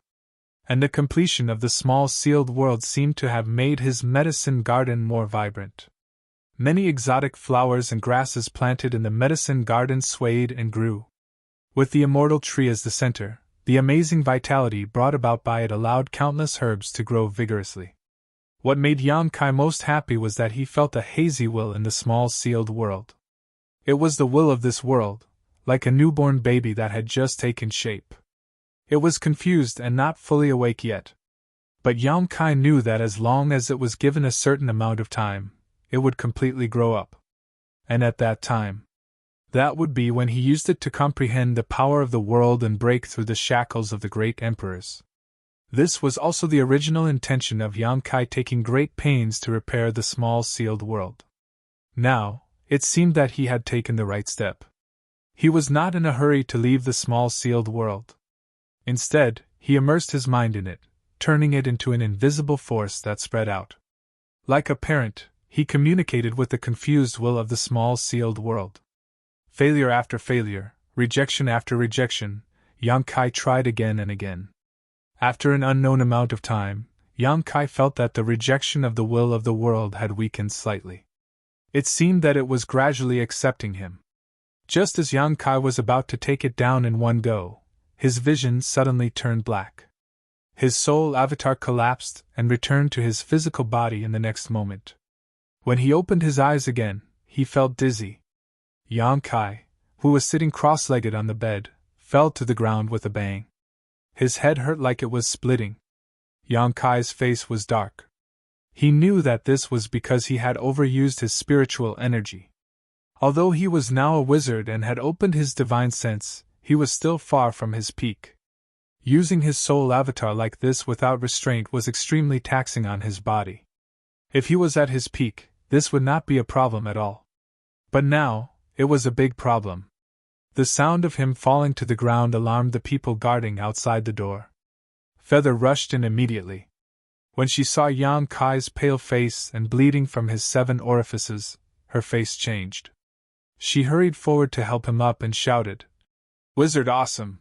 And the completion of the small sealed world seemed to have made his medicine garden more vibrant. Many exotic flowers and grasses planted in the medicine garden swayed and grew. With the immortal tree as the center, the amazing vitality brought about by it allowed countless herbs to grow vigorously. What made Yang Kai most happy was that he felt a hazy will in the small sealed world. It was the will of this world, like a newborn baby that had just taken shape. It was confused and not fully awake yet. But Yang Kai knew that as long as it was given a certain amount of time, it would completely grow up. And at that time, that would be when he used it to comprehend the power of the world and break through the shackles of the great emperors. This was also the original intention of Yang Kai taking great pains to repair the small sealed world. Now, it seemed that he had taken the right step. He was not in a hurry to leave the small sealed world. Instead, he immersed his mind in it, turning it into an invisible force that spread out. Like a parent, he communicated with the confused will of the small sealed world. Failure after failure, rejection after rejection, Yang Kai tried again and again. After an unknown amount of time, Yang Kai felt that the rejection of the will of the world had weakened slightly. It seemed that it was gradually accepting him. Just as Yang Kai was about to take it down in one go, his vision suddenly turned black. His soul avatar collapsed and returned to his physical body in the next moment. When he opened his eyes again, he felt dizzy. Yang Kai, who was sitting cross-legged on the bed, fell to the ground with a bang. His head hurt like it was splitting. Yang Kai's face was dark. He knew that this was because he had overused his spiritual energy. Although he was now a wizard and had opened his divine sense, he was still far from his peak. Using his soul avatar like this without restraint was extremely taxing on his body. If he was at his peak, this would not be a problem at all. But now, it was a big problem. The sound of him falling to the ground alarmed the people guarding outside the door. Feather rushed in immediately. When she saw Yang Kai's pale face and bleeding from his 7 orifices, her face changed. She hurried forward to help him up and shouted, "Wizard Awesome!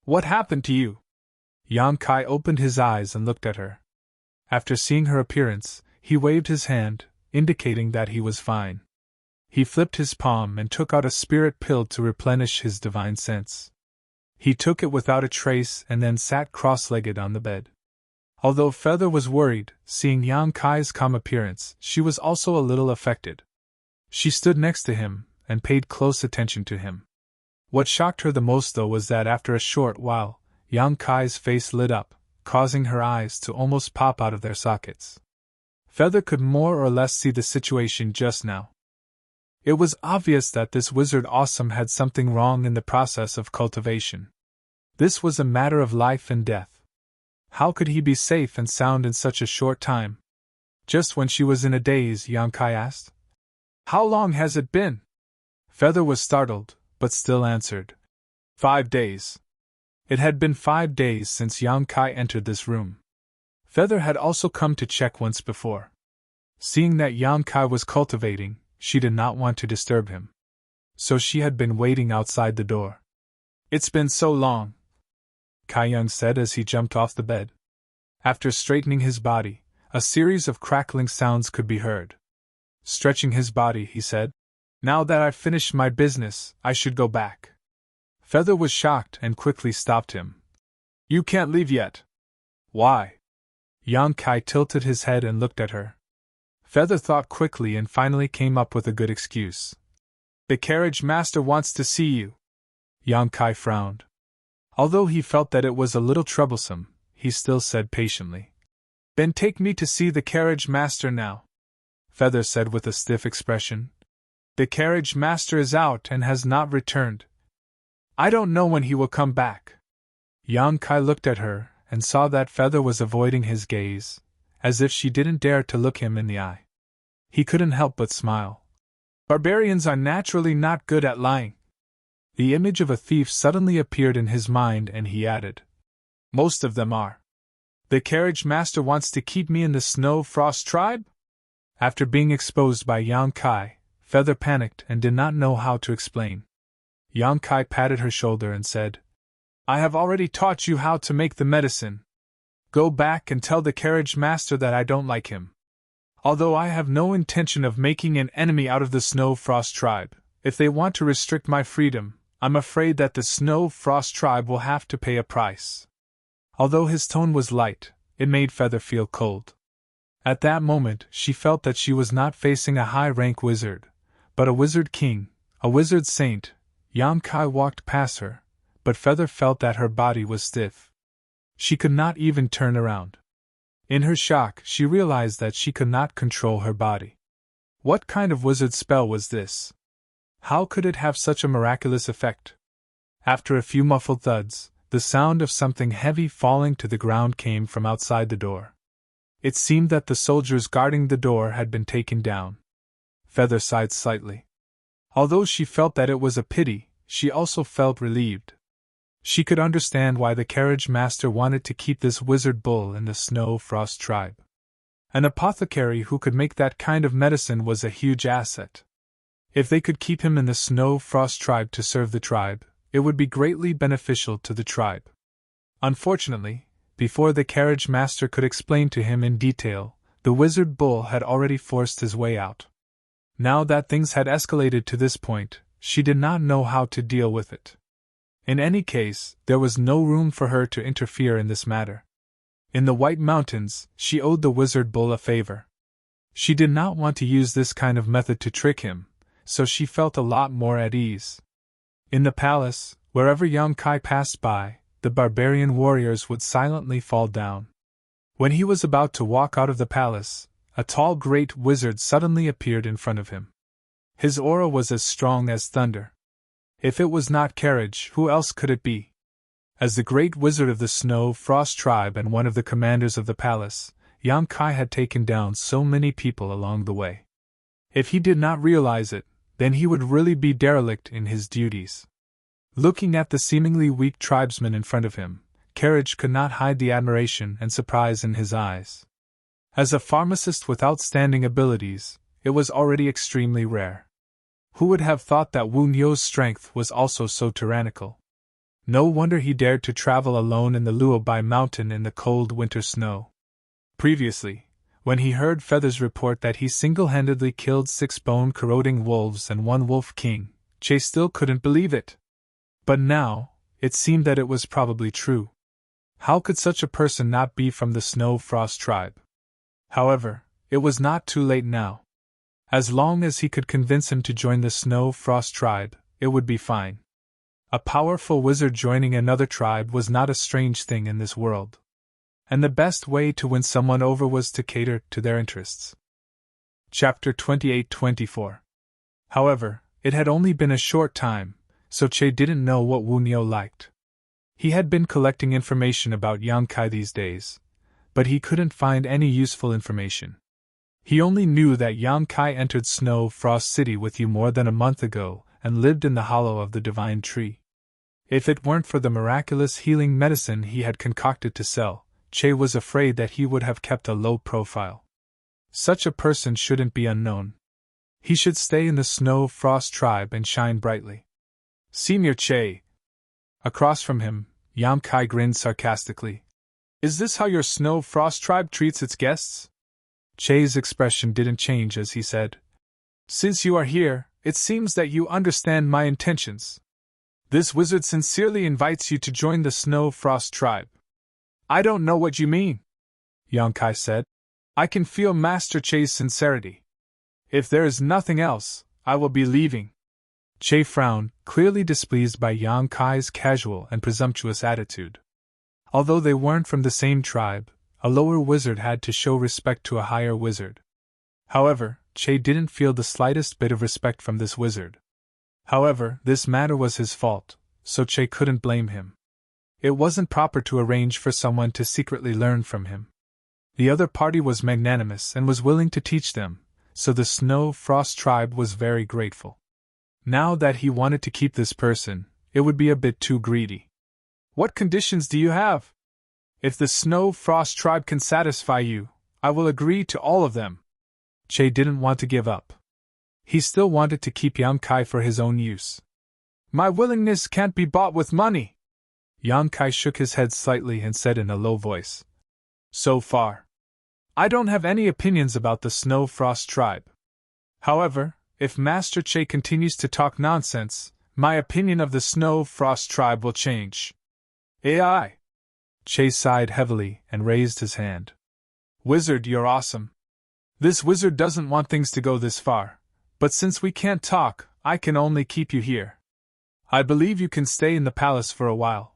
What happened to you?" Yang Kai opened his eyes and looked at her. After seeing her appearance, he waved his hand, indicating that he was fine. He flipped his palm and took out a spirit pill to replenish his divine sense. He took it without a trace and then sat cross-legged on the bed. Although Feather was worried, seeing Yang Kai's calm appearance, she was also a little affected. She stood next to him and paid close attention to him. What shocked her the most though was that after a short while, Yang Kai's face lit up, causing her eyes to almost pop out of their sockets. Feather could more or less see the situation just now. It was obvious that this Wizard Awesome had something wrong in the process of cultivation. This was a matter of life and death. How could he be safe and sound in such a short time? Just when she was in a daze, Yang Kai asked, "How long has it been?" Feather was startled, but still answered, 5 days. It had been 5 days since Yang Kai entered this room. Feather had also come to check once before. Seeing that Yang Kai was cultivating, she did not want to disturb him. So she had been waiting outside the door. "It's been so long," Kai Young said as he jumped off the bed. After straightening his body, a series of crackling sounds could be heard. Stretching his body, he said, "Now that I've finished my business, I should go back." Feather was shocked and quickly stopped him. "You can't leave yet." Why? Yang Kai tilted his head and looked at her. Feather thought quickly and finally came up with a good excuse. The carriage master wants to see you. Yang Kai frowned. Although he felt that it was a little troublesome, he still said patiently, "Then take me to see the carriage master now." Feather said with a stiff expression, "The carriage master is out and has not returned. I don't know when he will come back." Yang Kai looked at her and saw that Feather was avoiding his gaze, as if she didn't dare to look him in the eye. He couldn't help but smile. Barbarians are naturally not good at lying. The image of a thief suddenly appeared in his mind and he added, "Most of them are. The carriage master wants to keep me in the Snow Frost tribe?" After being exposed by Yang Kai, Feather panicked and did not know how to explain. Yang Kai patted her shoulder and said, "I have already taught you how to make the medicine. Go back and tell the carriage master that I don't like him. Although I have no intention of making an enemy out of the Snow Frost tribe, if they want to restrict my freedom, I'm afraid that the Snow Frost tribe will have to pay a price." Although his tone was light, it made Feather feel cold. At that moment, she felt that she was not facing a high-rank wizard, but a wizard king, a wizard saint. Yang Kai walked past her, but Feather felt that her body was stiff. She could not even turn around. In her shock, she realized that she could not control her body. What kind of wizard spell was this? How could it have such a miraculous effect? After a few muffled thuds, the sound of something heavy falling to the ground came from outside the door. It seemed that the soldiers guarding the door had been taken down. Feather sighed slightly. Although she felt that it was a pity, she also felt relieved. She could understand why the carriage master wanted to keep this wizard bull in the Snow Frost tribe. An apothecary who could make that kind of medicine was a huge asset. If they could keep him in the Snow Frost tribe to serve the tribe, it would be greatly beneficial to the tribe. Unfortunately, before the carriage master could explain to him in detail, the wizard bull had already forced his way out. Now that things had escalated to this point, she did not know how to deal with it. In any case, there was no room for her to interfere in this matter. In the White Mountains, she owed the wizard bull a favor. She did not want to use this kind of method to trick him, so she felt a lot more at ease. In the palace, wherever Yang Kai passed by, the barbarian warriors would silently fall down. When he was about to walk out of the palace, a tall great wizard suddenly appeared in front of him. His aura was as strong as thunder. If it was not Carriage, who else could it be? As the great wizard of the Snow Frost tribe and one of the commanders of the palace, Yang Kai had taken down so many people along the way. If he did not realize it, then he would really be derelict in his duties. Looking at the seemingly weak tribesman in front of him, Carriage could not hide the admiration and surprise in his eyes. As a pharmacist with outstanding abilities, it was already extremely rare. Who would have thought that Wu Nyo's strength was also so tyrannical? No wonder he dared to travel alone in the Luobai mountain in the cold winter snow. Previously, when he heard Feather's report that he single-handedly killed 6 bone-corroding wolves and 1 wolf king, Che still couldn't believe it. But now, it seemed that it was probably true. How could such a person not be from the Snow Frost tribe? However, it was not too late now. As long as he could convince him to join the Snow Frost tribe, it would be fine. A powerful wizard joining another tribe was not a strange thing in this world. And the best way to win someone over was to cater to their interests. Chapter 28-24. However, it had only been a short time, so Che didn't know what Wu Nyo liked. He had been collecting information about Yang Kai these days, but he couldn't find any useful information. He only knew that Yang Kai entered Snow Frost City with you more than a month ago and lived in the hollow of the divine tree. If it weren't for the miraculous healing medicine he had concocted to sell, Che was afraid that he would have kept a low profile. Such a person shouldn't be unknown. He should stay in the Snow Frost tribe and shine brightly. Senior Che. Across from him, Yang Kai grinned sarcastically. Is this how your Snow Frost tribe treats its guests? Che's expression didn't change as he said, Since you are here, it seems that you understand my intentions. This wizard sincerely invites you to join the Snow Frost tribe. I don't know what you mean, Yang Kai said. I can feel Master Che's sincerity. If there is nothing else, I will be leaving. Che frowned, clearly displeased by Yang Kai's casual and presumptuous attitude. Although they weren't from the same tribe, a lower wizard had to show respect to a higher wizard. However, Che didn't feel the slightest bit of respect from this wizard. However, this matter was his fault, so Che couldn't blame him. It wasn't proper to arrange for someone to secretly learn from him. The other party was magnanimous and was willing to teach them, so the Snow Frost tribe was very grateful. Now that he wanted to keep this person, it would be a bit too greedy. What conditions do you have? If the Snow Frost tribe can satisfy you, I will agree to all of them. Che didn't want to give up. He still wanted to keep Yang Kai for his own use. My willingness can't be bought with money. Yang Kai shook his head slightly and said in a low voice. So far, I don't have any opinions about the Snow Frost tribe. However, if Master Che continues to talk nonsense, my opinion of the Snow Frost tribe will change. AI. Che sighed heavily and raised his hand. Wizard, you're awesome. This wizard doesn't want things to go this far, but since we can't talk, I can only keep you here. I believe you can stay in the palace for a while.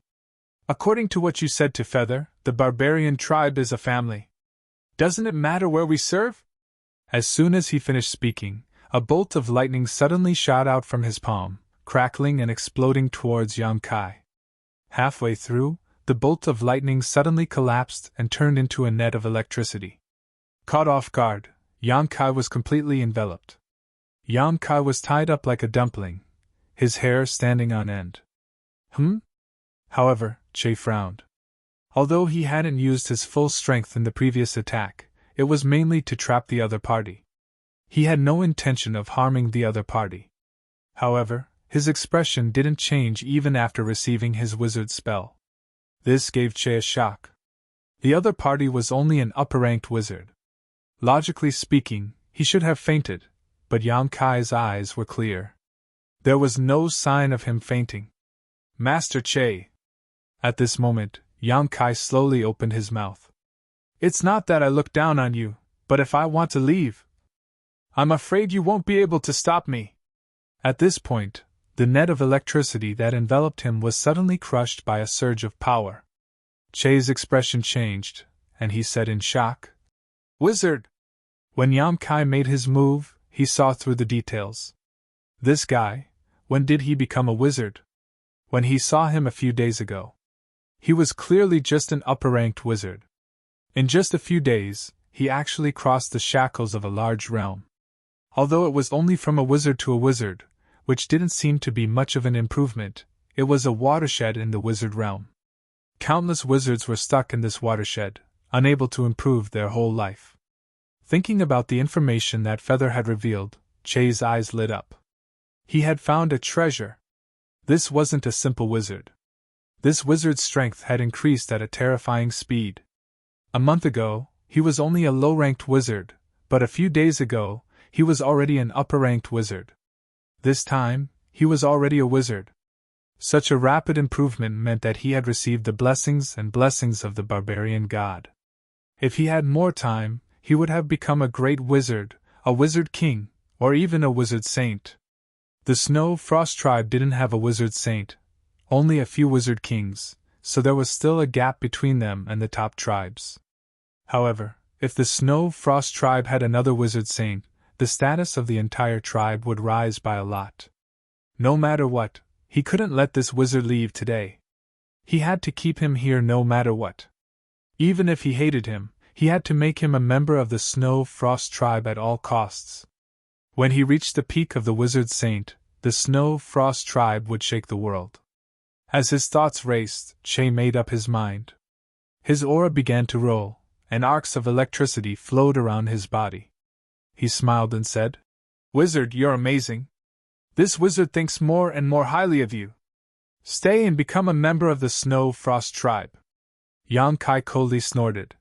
According to what you said to Feather, the barbarian tribe is a family. Doesn't it matter where we serve? As soon as he finished speaking, a bolt of lightning suddenly shot out from his palm, crackling and exploding towards Yang Kai. Halfway through, the bolt of lightning suddenly collapsed and turned into a net of electricity. Caught off guard, Yang Kai was completely enveloped. Yang Kai was tied up like a dumpling, his hair standing on end. However, Che frowned. Although he hadn't used his full strength in the previous attack, it was mainly to trap the other party. He had no intention of harming the other party. However, his expression didn't change even after receiving his wizard spell. This gave Che a shock. The other party was only an upper-ranked wizard. Logically speaking, he should have fainted, but Yang Kai's eyes were clear. There was no sign of him fainting. Master Che. At this moment, Yang Kai slowly opened his mouth. It's not that I look down on you, but if I want to leave, I'm afraid you won't be able to stop me. At this point, the net of electricity that enveloped him was suddenly crushed by a surge of power. Che's expression changed, and he said in shock, Wizard! When Yang Kai made his move, he saw through the details. This guy, when did he become a wizard? When he saw him a few days ago. He was clearly just an upper-ranked wizard. In just a few days, he actually crossed the shackles of a large realm. Although it was only from a wizard to a wizard, which didn't seem to be much of an improvement, it was a watershed in the wizard realm. Countless wizards were stuck in this watershed, unable to improve their whole life. Thinking about the information that Feather had revealed, Che's eyes lit up. He had found a treasure. This wasn't a simple wizard. This wizard's strength had increased at a terrifying speed. A month ago, he was only a low-ranked wizard, but a few days ago, he was already an upper-ranked wizard. This time, he was already a wizard. Such a rapid improvement meant that he had received the blessings of the barbarian god. If he had more time, he would have become a great wizard, a wizard king, or even a wizard saint. The Snow Frost tribe didn't have a wizard saint, only a few wizard kings, so there was still a gap between them and the top tribes. However, if the Snow Frost tribe had another wizard saint, the status of the entire tribe would rise by a lot. No matter what, he couldn't let this wizard leave today. He had to keep him here no matter what. Even if he hated him, he had to make him a member of the Snow Frost tribe at all costs. When he reached the peak of the wizard saint, the Snow Frost tribe would shake the world. As his thoughts raced, Che made up his mind. His aura began to roll, and arcs of electricity flowed around his body. He smiled and said, Wizard, you're amazing. This wizard thinks more and more highly of you. Stay and become a member of the Snow Frost tribe. Yang Kai coldly snorted.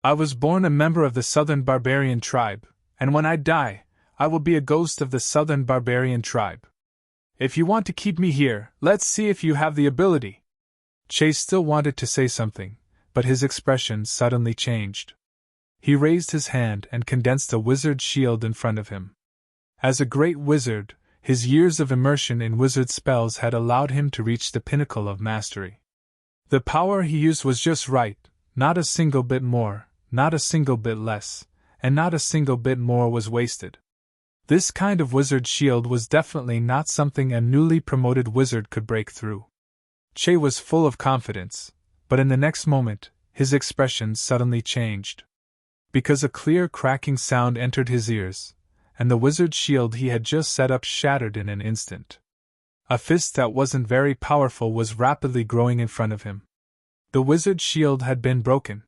I was born a member of the Southern Barbarian tribe, and when I die, I will be a ghost of the Southern Barbarian tribe. If you want to keep me here, let's see if you have the ability. Che still wanted to say something, but his expression suddenly changed. He raised his hand and condensed a wizard's shield in front of him. As a great wizard, his years of immersion in wizard spells had allowed him to reach the pinnacle of mastery. The power he used was just right, not a single bit more, not a single bit less, and not a single bit more was wasted. This kind of wizard shield was definitely not something a newly promoted wizard could break through. Che was full of confidence, but in the next moment, his expression suddenly changed. Because a clear cracking sound entered his ears, and the wizard shield he had just set up shattered in an instant. A fist that wasn't very powerful was rapidly growing in front of him. The wizard shield had been broken.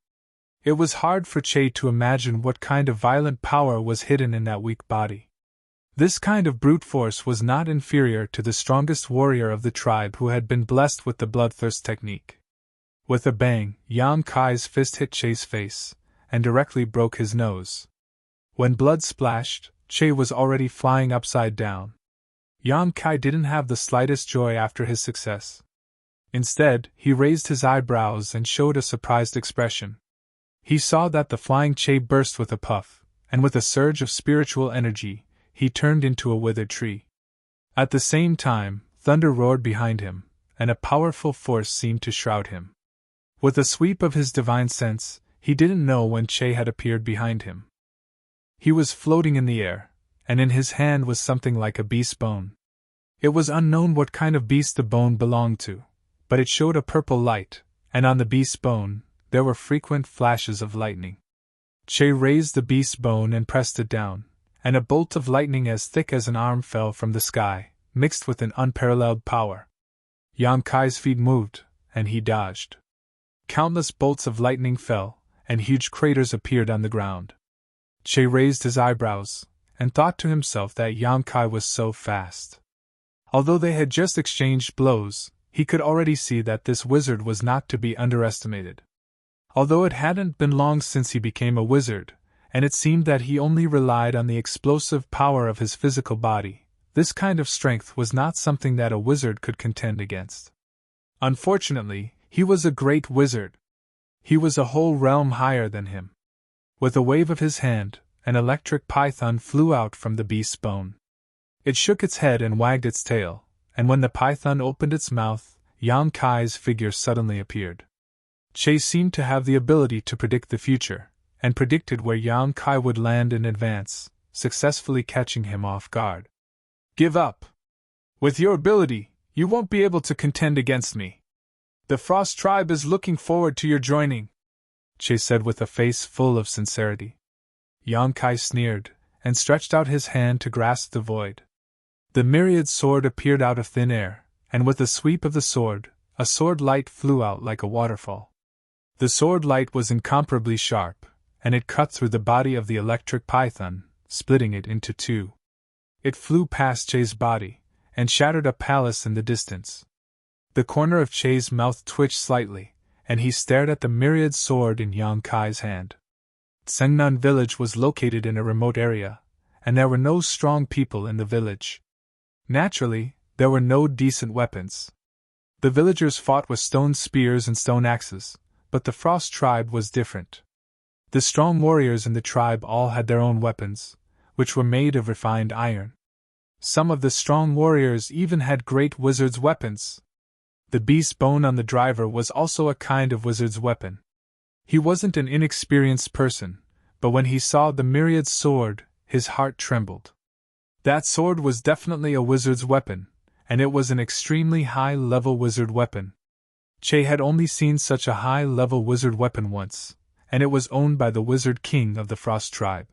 It was hard for Che to imagine what kind of violent power was hidden in that weak body. This kind of brute force was not inferior to the strongest warrior of the tribe who had been blessed with the bloodthirst technique. With a bang, Yan Kai's fist hit Che's face, and directly broke his nose. When blood splashed, Che was already flying upside down. Yan Kai didn't have the slightest joy after his success. Instead, he raised his eyebrows and showed a surprised expression. He saw that the flying Che burst with a puff, and with a surge of spiritual energy, he turned into a withered tree. At the same time, thunder roared behind him, and a powerful force seemed to shroud him. With a sweep of his divine sense, he didn't know when Che had appeared behind him. He was floating in the air, and in his hand was something like a beast's bone. It was unknown what kind of beast the bone belonged to, but it showed a purple light, and on the beast's bone, there were frequent flashes of lightning. Che raised the beast's bone and pressed it down, and a bolt of lightning as thick as an arm fell from the sky, mixed with an unparalleled power. Yan Kai's feet moved, and he dodged. Countless bolts of lightning fell, and huge craters appeared on the ground. Che raised his eyebrows, and thought to himself that Yan Kai was so fast. Although they had just exchanged blows, he could already see that this wizard was not to be underestimated. Although it hadn't been long since he became a wizard, and it seemed that he only relied on the explosive power of his physical body, this kind of strength was not something that a wizard could contend against. Unfortunately, he was a great wizard. He was a whole realm higher than him. With a wave of his hand, an electric python flew out from the beast's bone. It shook its head and wagged its tail, and when the python opened its mouth, Yan Kai's figure suddenly appeared. Che seemed to have the ability to predict the future, and predicted where Yan Kai would land in advance, successfully catching him off guard. "Give up! With your ability, you won't be able to contend against me. The Frost Tribe is looking forward to your joining," Che said with a face full of sincerity. Yan Kai sneered, and stretched out his hand to grasp the void. The myriad sword appeared out of thin air, and with a sweep of the sword, a sword light flew out like a waterfall. The sword light was incomparably sharp, and it cut through the body of the electric python, splitting it into two. It flew past Che's body, and shattered a palace in the distance. The corner of Che's mouth twitched slightly, and he stared at the myriad sword in Yan Kai's hand. Sengnan village was located in a remote area, and there were no strong people in the village. Naturally, there were no decent weapons. The villagers fought with stone spears and stone axes, but the Frost Tribe was different. The strong warriors in the tribe all had their own weapons, which were made of refined iron. Some of the strong warriors even had great wizard's weapons. The beast's bone on the driver was also a kind of wizard's weapon. He wasn't an inexperienced person, but when he saw the myriad sword, his heart trembled. That sword was definitely a wizard's weapon, and it was an extremely high-level wizard weapon. Che had only seen such a high-level wizard weapon once, and it was owned by the Wizard King of the Frost Tribe.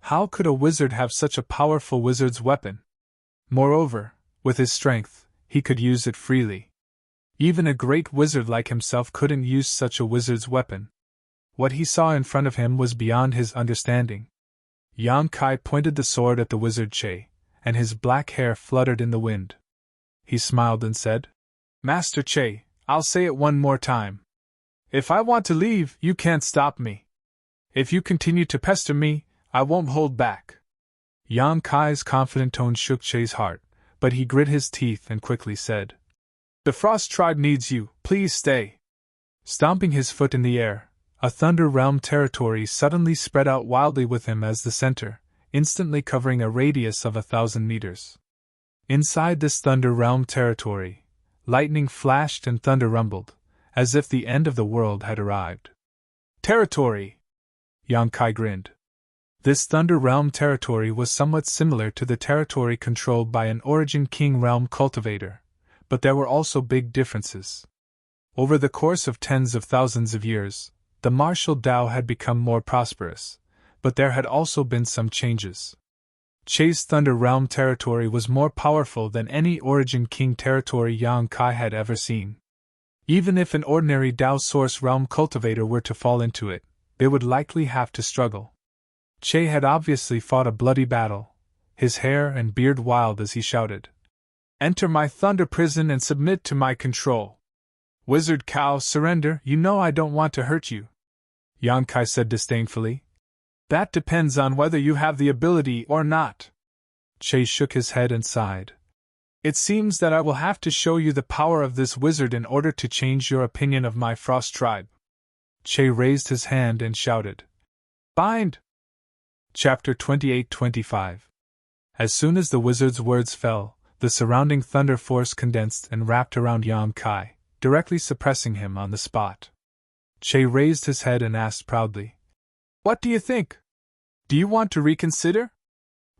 How could a wizard have such a powerful wizard's weapon? Moreover, with his strength, he could use it freely. Even a great wizard like himself couldn't use such a wizard's weapon. What he saw in front of him was beyond his understanding. Yan Kai pointed the sword at the wizard Che, and his black hair fluttered in the wind. He smiled and said, "Master Che, I'll say it one more time. If I want to leave, you can't stop me. If you continue to pester me, I won't hold back." Yan Kai's confident tone shook Che's heart, but he grit his teeth and quickly said, "The Frost Tribe needs you, please stay." Stomping his foot in the air, a Thunder Realm territory suddenly spread out wildly with him as the center, instantly covering a radius of 1,000 meters. Inside this Thunder Realm territory, lightning flashed and thunder rumbled, as if the end of the world had arrived. Territory! Yang Kai grinned. This Thunder Realm territory was somewhat similar to the territory controlled by an Origin King Realm cultivator, but there were also big differences. Over the course of tens of thousands of years, the martial Dao had become more prosperous, but there had also been some changes. Che's Thunder Realm territory was more powerful than any Origin King territory Yang Kai had ever seen. Even if an ordinary Dao Source Realm cultivator were to fall into it, they would likely have to struggle. Che had obviously fought a bloody battle, his hair and beard wild as he shouted, "Enter my Thunder Prison and submit to my control. Wizard Cow, surrender, you know I don't want to hurt you," Yang Kai said disdainfully. "That depends on whether you have the ability or not." Che shook his head and sighed. "It seems that I will have to show you the power of this wizard in order to change your opinion of my Frost tribe." Che raised his hand and shouted, "Bind!" Chapter 28-25. As soon as the wizard's words fell, the surrounding thunder force condensed and wrapped around Yang Kai, directly suppressing him on the spot. Che raised his head and asked proudly, "What do you think? Do you want to reconsider?"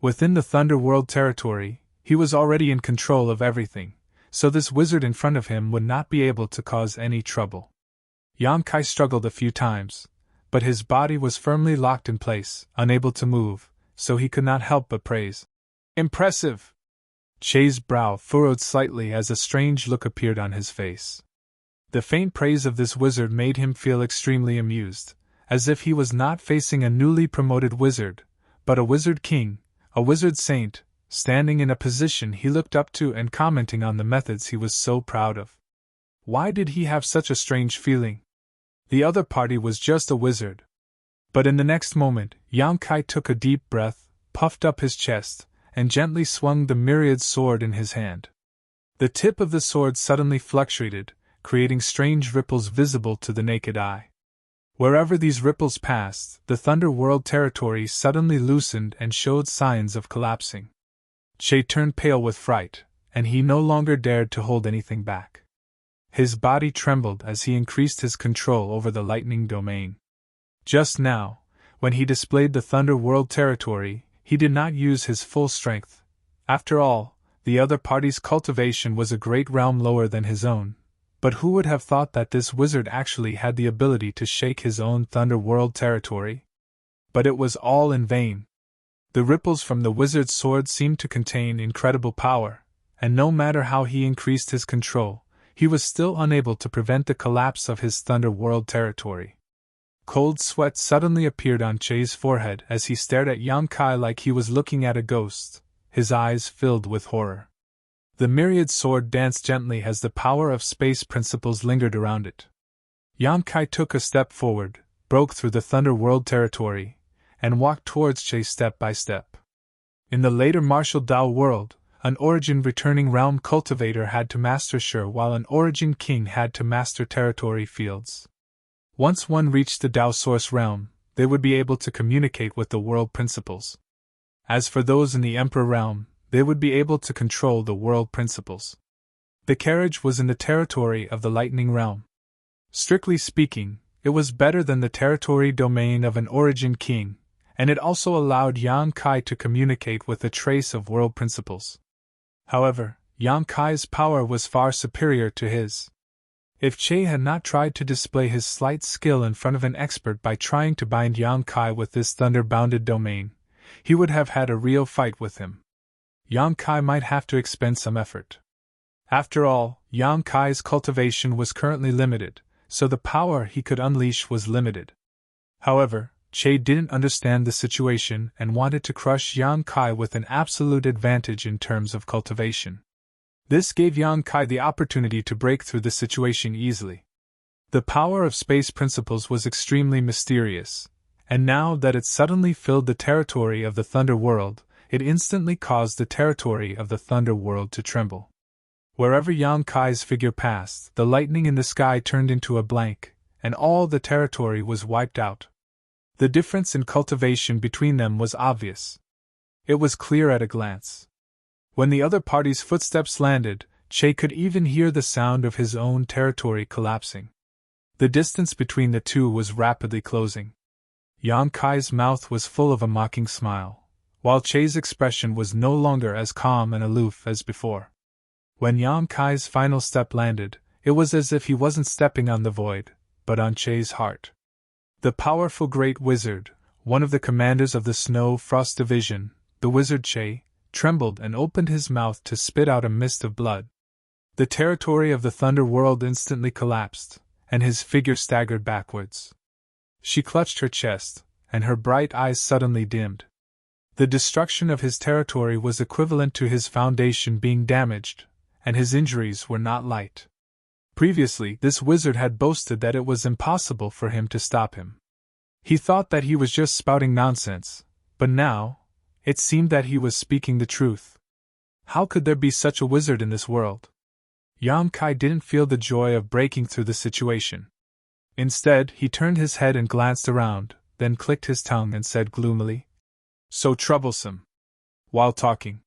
Within the Thunder World territory, he was already in control of everything, so this wizard in front of him would not be able to cause any trouble. Yang Kai struggled a few times, but his body was firmly locked in place, unable to move, so he could not help but praise. "Impressive!" Che's brow furrowed slightly as a strange look appeared on his face. The faint praise of this wizard made him feel extremely amused, as if he was not facing a newly promoted wizard, but a wizard king, a wizard saint, standing in a position he looked up to and commenting on the methods he was so proud of. Why did he have such a strange feeling? The other party was just a wizard. But in the next moment, Yang Kai took a deep breath, puffed up his chest, and gently swung the myriad sword in his hand. The tip of the sword suddenly fluctuated, creating strange ripples visible to the naked eye. Wherever these ripples passed, the Thunder World territory suddenly loosened and showed signs of collapsing. Che turned pale with fright, and he no longer dared to hold anything back. His body trembled as he increased his control over the lightning domain. Just now, when he displayed the Thunder World territory, he did not use his full strength. After all, the other party's cultivation was a great realm lower than his own. But who would have thought that this wizard actually had the ability to shake his own Thunder World territory? But it was all in vain. The ripples from the wizard's sword seemed to contain incredible power, and no matter how he increased his control, he was still unable to prevent the collapse of his Thunder World territory. Cold sweat suddenly appeared on Che's forehead as he stared at Yang Kai like he was looking at a ghost, his eyes filled with horror. The myriad sword danced gently as the power of space principles lingered around it. Yang Kai took a step forward, broke through the Thunder World territory, and walked towards Che step by step. In the later martial Dao world, an Origin returning realm cultivator had to master Shi, while an Origin king had to master territory fields. Once one reached the Dao source realm, they would be able to communicate with the world principles. As for those in the Emperor realm, they would be able to control the world principles. The carriage was in the territory of the Lightning Realm. Strictly speaking, it was better than the territory domain of an Origin king, and it also allowed Yang Kai to communicate with a trace of world principles. However, Yang Kai's power was far superior to his. If Che had not tried to display his slight skill in front of an expert by trying to bind Yang Kai with this thunder-bounded domain, he would have had a real fight with him. Yang Kai might have to expend some effort. After all, Yang Kai's cultivation was currently limited, so the power he could unleash was limited. However, Che didn't understand the situation and wanted to crush Yang Kai with an absolute advantage in terms of cultivation. This gave Yang Kai the opportunity to break through the situation easily. The power of space principles was extremely mysterious, and now that it suddenly filled the territory of the Thunder World, it instantly caused the territory of the Thunder World to tremble. Wherever Yang Kai's figure passed, the lightning in the sky turned into a blank, and all the territory was wiped out. The difference in cultivation between them was obvious. It was clear at a glance. When the other party's footsteps landed, Che could even hear the sound of his own territory collapsing. The distance between the two was rapidly closing. Yang Kai's mouth was full of a mocking smile, while Che's expression was no longer as calm and aloof as before. When Yang Kai's final step landed, it was as if he wasn't stepping on the void, but on Che's heart. The powerful Great Wizard, one of the commanders of the Snow Frost Division, the Wizard Che, trembled and opened his mouth to spit out a mist of blood. The territory of the Thunder World instantly collapsed, and his figure staggered backwards. She clutched her chest, and her bright eyes suddenly dimmed. The destruction of his territory was equivalent to his foundation being damaged, and his injuries were not light. Previously, this wizard had boasted that it was impossible for him to stop him. He thought that he was just spouting nonsense, but now, it seemed that he was speaking the truth. How could there be such a wizard in this world? Yang Kai didn't feel the joy of breaking through the situation. Instead, he turned his head and glanced around, then clicked his tongue and said gloomily, "So troublesome." While talking,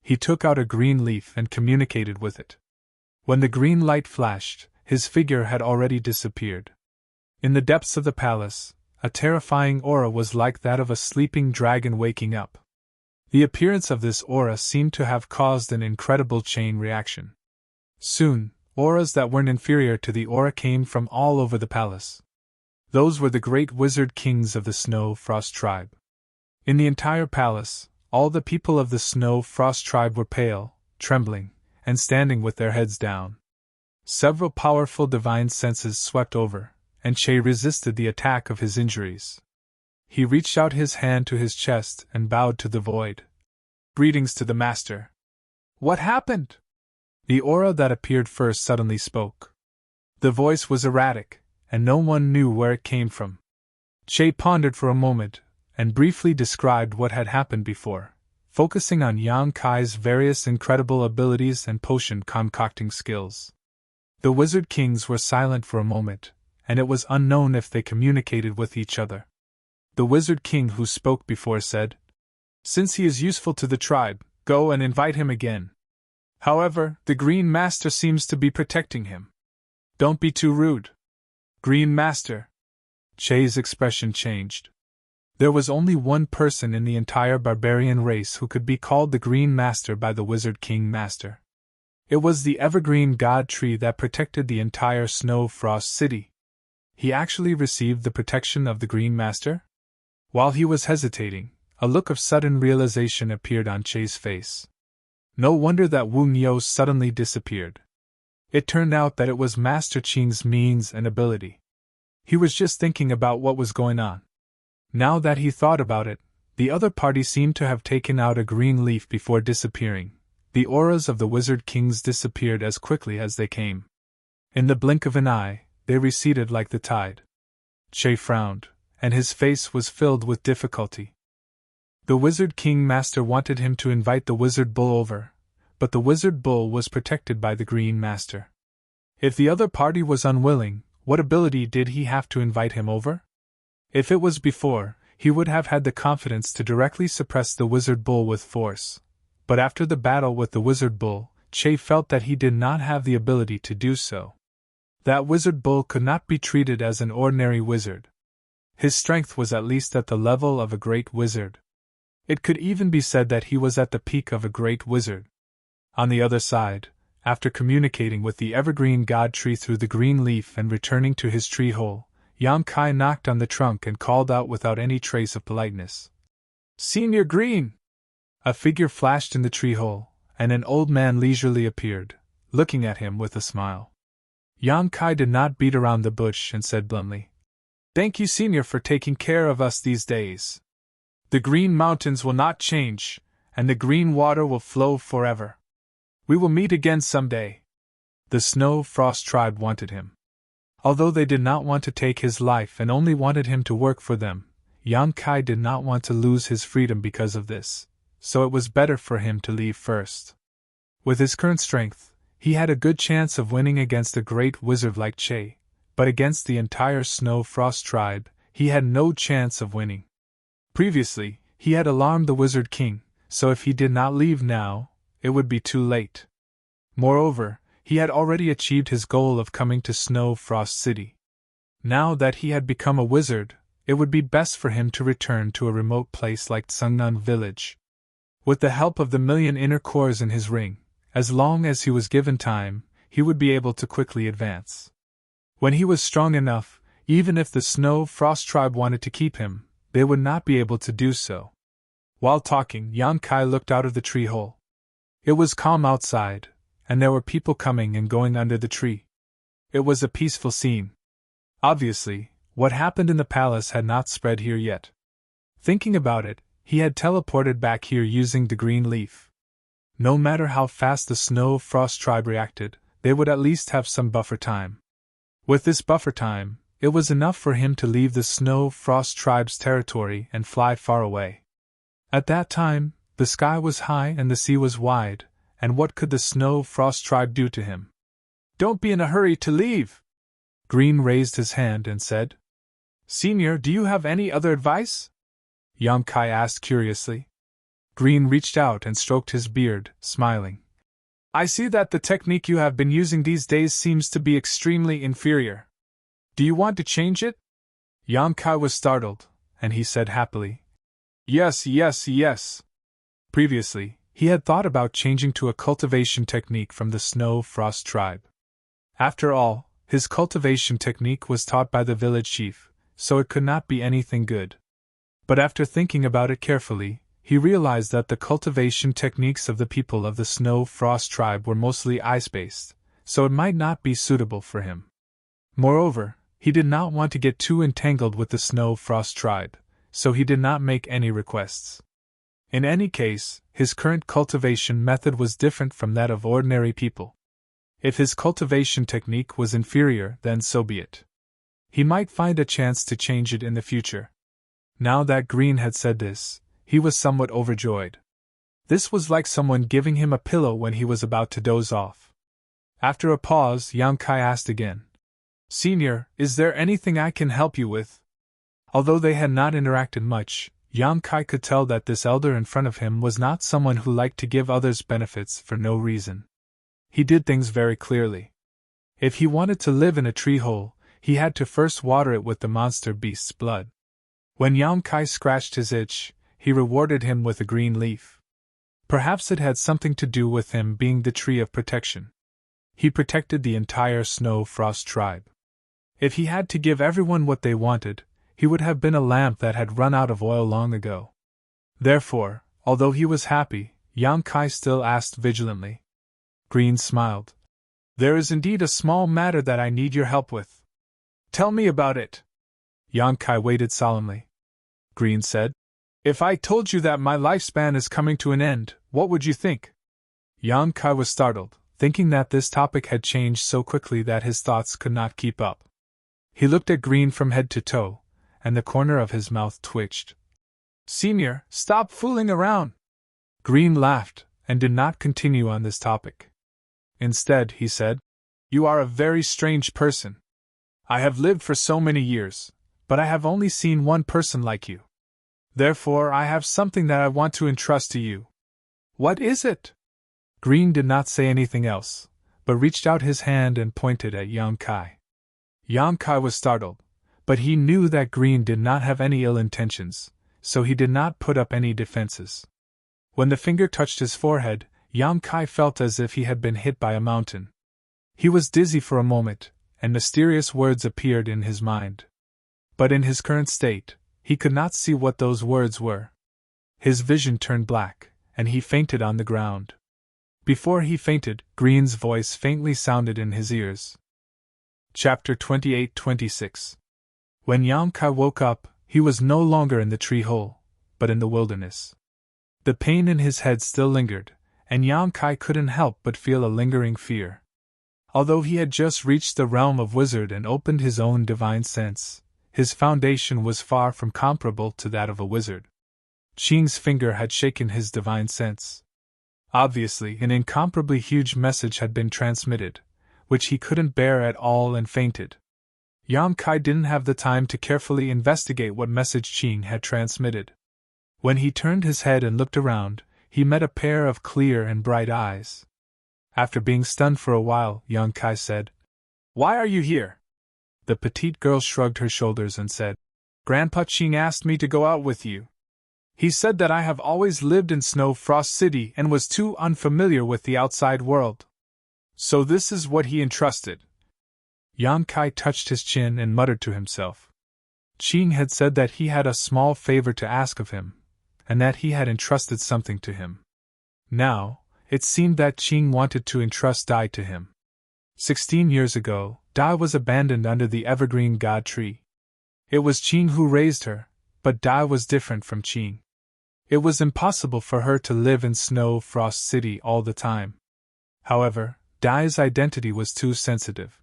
he took out a green leaf and communicated with it. When the green light flashed, his figure had already disappeared. In the depths of the palace, a terrifying aura was like that of a sleeping dragon waking up. The appearance of this aura seemed to have caused an incredible chain reaction. Soon, auras that weren't inferior to the aura came from all over the palace. Those were the great wizard kings of the Snow Frost tribe. In the entire palace, all the people of the Snow Frost tribe were pale, trembling, and standing with their heads down. Several powerful divine senses swept over, and Che resisted the attack of his injuries. He reached out his hand to his chest and bowed to the void. "Greetings to the master." "What happened?" The aura that appeared first suddenly spoke. The voice was erratic, and no one knew where it came from. Che pondered for a moment, and briefly described what had happened before, focusing on Yang Kai's various incredible abilities and potion concocting skills. The Wizard Kings were silent for a moment, and it was unknown if they communicated with each other. The Wizard King who spoke before said, "Since he is useful to the tribe, go and invite him again. However, the Green Master seems to be protecting him. Don't be too rude." "Green Master?" Che's expression changed. There was only one person in the entire barbarian race who could be called the Green Master by the Wizard King Master. It was the evergreen god tree that protected the entire Snow Frost city. He actually received the protection of the Green Master? While he was hesitating, a look of sudden realization appeared on Che's face. No wonder that Wu Niu suddenly disappeared. It turned out that it was Master Qing's means and ability. He was just thinking about what was going on. Now that he thought about it, the other party seemed to have taken out a green leaf before disappearing. The auras of the Wizard Kings disappeared as quickly as they came. In the blink of an eye, they receded like the tide. Che frowned, and his face was filled with difficulty. The Wizard King Master wanted him to invite the Wizard Bull over, but the Wizard Bull was protected by the Green Master. If the other party was unwilling, what ability did he have to invite him over? If it was before, he would have had the confidence to directly suppress the Wizard Bull with force. But after the battle with the Wizard Bull, Che felt that he did not have the ability to do so. That Wizard Bull could not be treated as an ordinary wizard. His strength was at least at the level of a great wizard. It could even be said that he was at the peak of a great wizard. On the other side, after communicating with the evergreen god tree through the green leaf and returning to his tree hole, Yang Kai knocked on the trunk and called out without any trace of politeness, "Senior Green!" A figure flashed in the tree hole, and an old man leisurely appeared, looking at him with a smile. Yang Kai did not beat around the bush and said bluntly, "Thank you, Senior, for taking care of us these days. The Green Mountains will not change, and the green water will flow forever. We will meet again someday." The Snow Frost tribe wanted him. Although they did not want to take his life and only wanted him to work for them, Yang Kai did not want to lose his freedom because of this, so it was better for him to leave first. With his current strength, he had a good chance of winning against a great wizard like Che, but against the entire Snow Frost tribe, he had no chance of winning. Previously, he had alarmed the Wizard King, so if he did not leave now, it would be too late. Moreover, he had already achieved his goal of coming to Snow Frost City. Now that he had become a wizard, it would be best for him to return to a remote place like Tsungnan village. With the help of the million inner cores in his ring, as long as he was given time, he would be able to quickly advance. When he was strong enough, even if the Snow Frost tribe wanted to keep him, they would not be able to do so. While talking, Yang Kai looked out of the tree hole. It was calm outside, and there were people coming and going under the tree. It was a peaceful scene. Obviously, what happened in the palace had not spread here yet. Thinking about it, he had teleported back here using the green leaf. No matter how fast the Snow Frost tribe reacted, they would at least have some buffer time. With this buffer time, it was enough for him to leave the Snow Frost tribe's territory and fly far away. At that time, the sky was high and the sea was wide, and what could the Snow Frost tribe do to him? "Don't be in a hurry to leave!" Green raised his hand and said. "Senior, do you have any other advice?" Yang Kai asked curiously. Green reached out and stroked his beard, smiling. "I see that the technique you have been using these days seems to be extremely inferior. Do you want to change it?" Yang Kai was startled, and he said happily, "Yes, yes, yes." Previously, he had thought about changing to a cultivation technique from the Snow Frost tribe. After all, his cultivation technique was taught by the village chief, so it could not be anything good. But after thinking about it carefully, he realized that the cultivation techniques of the people of the Snow Frost tribe were mostly ice-based, so it might not be suitable for him. Moreover, he did not want to get too entangled with the Snow Frost tribe, so he did not make any requests. In any case, his current cultivation method was different from that of ordinary people. If his cultivation technique was inferior, then so be it. He might find a chance to change it in the future. Now that Green had said this, he was somewhat overjoyed. This was like someone giving him a pillow when he was about to doze off. After a pause, Yang Kai asked again, "Senior, is there anything I can help you with?" Although they had not interacted much, Yang Kai could tell that this elder in front of him was not someone who liked to give others benefits for no reason. He did things very clearly. If he wanted to live in a tree hole, he had to first water it with the monster beast's blood. When Yang Kai scratched his itch, he rewarded him with a green leaf. Perhaps it had something to do with him being the tree of protection. He protected the entire Snow Frost tribe. If he had to give everyone what they wanted, he would have been a lamp that had run out of oil long ago. Therefore, although he was happy, Yang Kai still asked vigilantly. Green smiled. "There is indeed a small matter that I need your help with. Tell me about it." Yang Kai waited solemnly. Green said, "If I told you that my lifespan is coming to an end, what would you think?" Yang Kai was startled, thinking that this topic had changed so quickly that his thoughts could not keep up. He looked at Green from head to toe, and the corner of his mouth twitched. "Senior, stop fooling around!" Green laughed, and did not continue on this topic. Instead, he said, "You are a very strange person. I have lived for so many years, but I have only seen one person like you. Therefore, I have something that I want to entrust to you." "What is it?" Green did not say anything else, but reached out his hand and pointed at Yang Kai. Yang Kai was startled, but he knew that Green did not have any ill intentions, so he did not put up any defenses. When the finger touched his forehead, Yang Kai felt as if he had been hit by a mountain. He was dizzy for a moment, and mysterious words appeared in his mind. But in his current state, he could not see what those words were. His vision turned black, and he fainted on the ground. Before he fainted, Green's voice faintly sounded in his ears. Chapter 28-26. When Yang Kai woke up, he was no longer in the tree hole, but in the wilderness. The pain in his head still lingered, and Yang Kai couldn't help but feel a lingering fear. Although he had just reached the realm of wizard and opened his own divine sense, his foundation was far from comparable to that of a wizard. Qing's finger had shaken his divine sense. Obviously, an incomparably huge message had been transmitted, which he couldn't bear at all and fainted. Yang Kai didn't have the time to carefully investigate what message Qing had transmitted. When he turned his head and looked around, he met a pair of clear and bright eyes. After being stunned for a while, Yang Kai said, "Why are you here?" The petite girl shrugged her shoulders and said, "Grandpa Qing asked me to go out with you. He said that I have always lived in Snow Frost City and was too unfamiliar with the outside world. So this is what he entrusted." Yang Kai touched his chin and muttered to himself. Qing had said that he had a small favor to ask of him, and that he had entrusted something to him. Now, it seemed that Qing wanted to entrust Dai to him. 16 years ago, Dai was abandoned under the evergreen god tree. It was Qing who raised her, but Dai was different from Qing. It was impossible for her to live in Snow Frost City all the time. However, Dai's identity was too sensitive.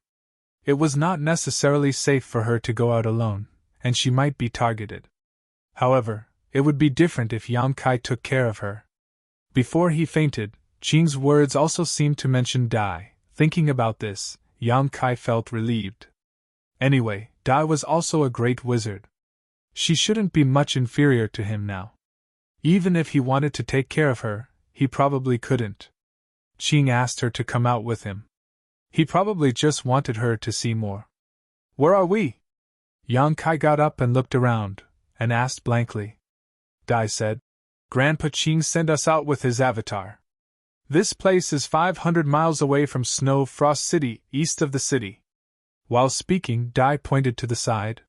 It was not necessarily safe for her to go out alone, and she might be targeted. However, it would be different if Yang Kai took care of her. Before he fainted, Qing's words also seemed to mention Dai. Thinking about this, Yang Kai felt relieved. Anyway, Dai was also a great wizard. She shouldn't be much inferior to him now. Even if he wanted to take care of her, he probably couldn't. Qing asked her to come out with him. He probably just wanted her to see more. "Where are we?" Yang Kai got up and looked around, and asked blankly. Dai said, "Grandpa Qing sent us out with his avatar. This place is 500 miles away from Snow Frost City, east of the city." While speaking, Dai pointed to the side.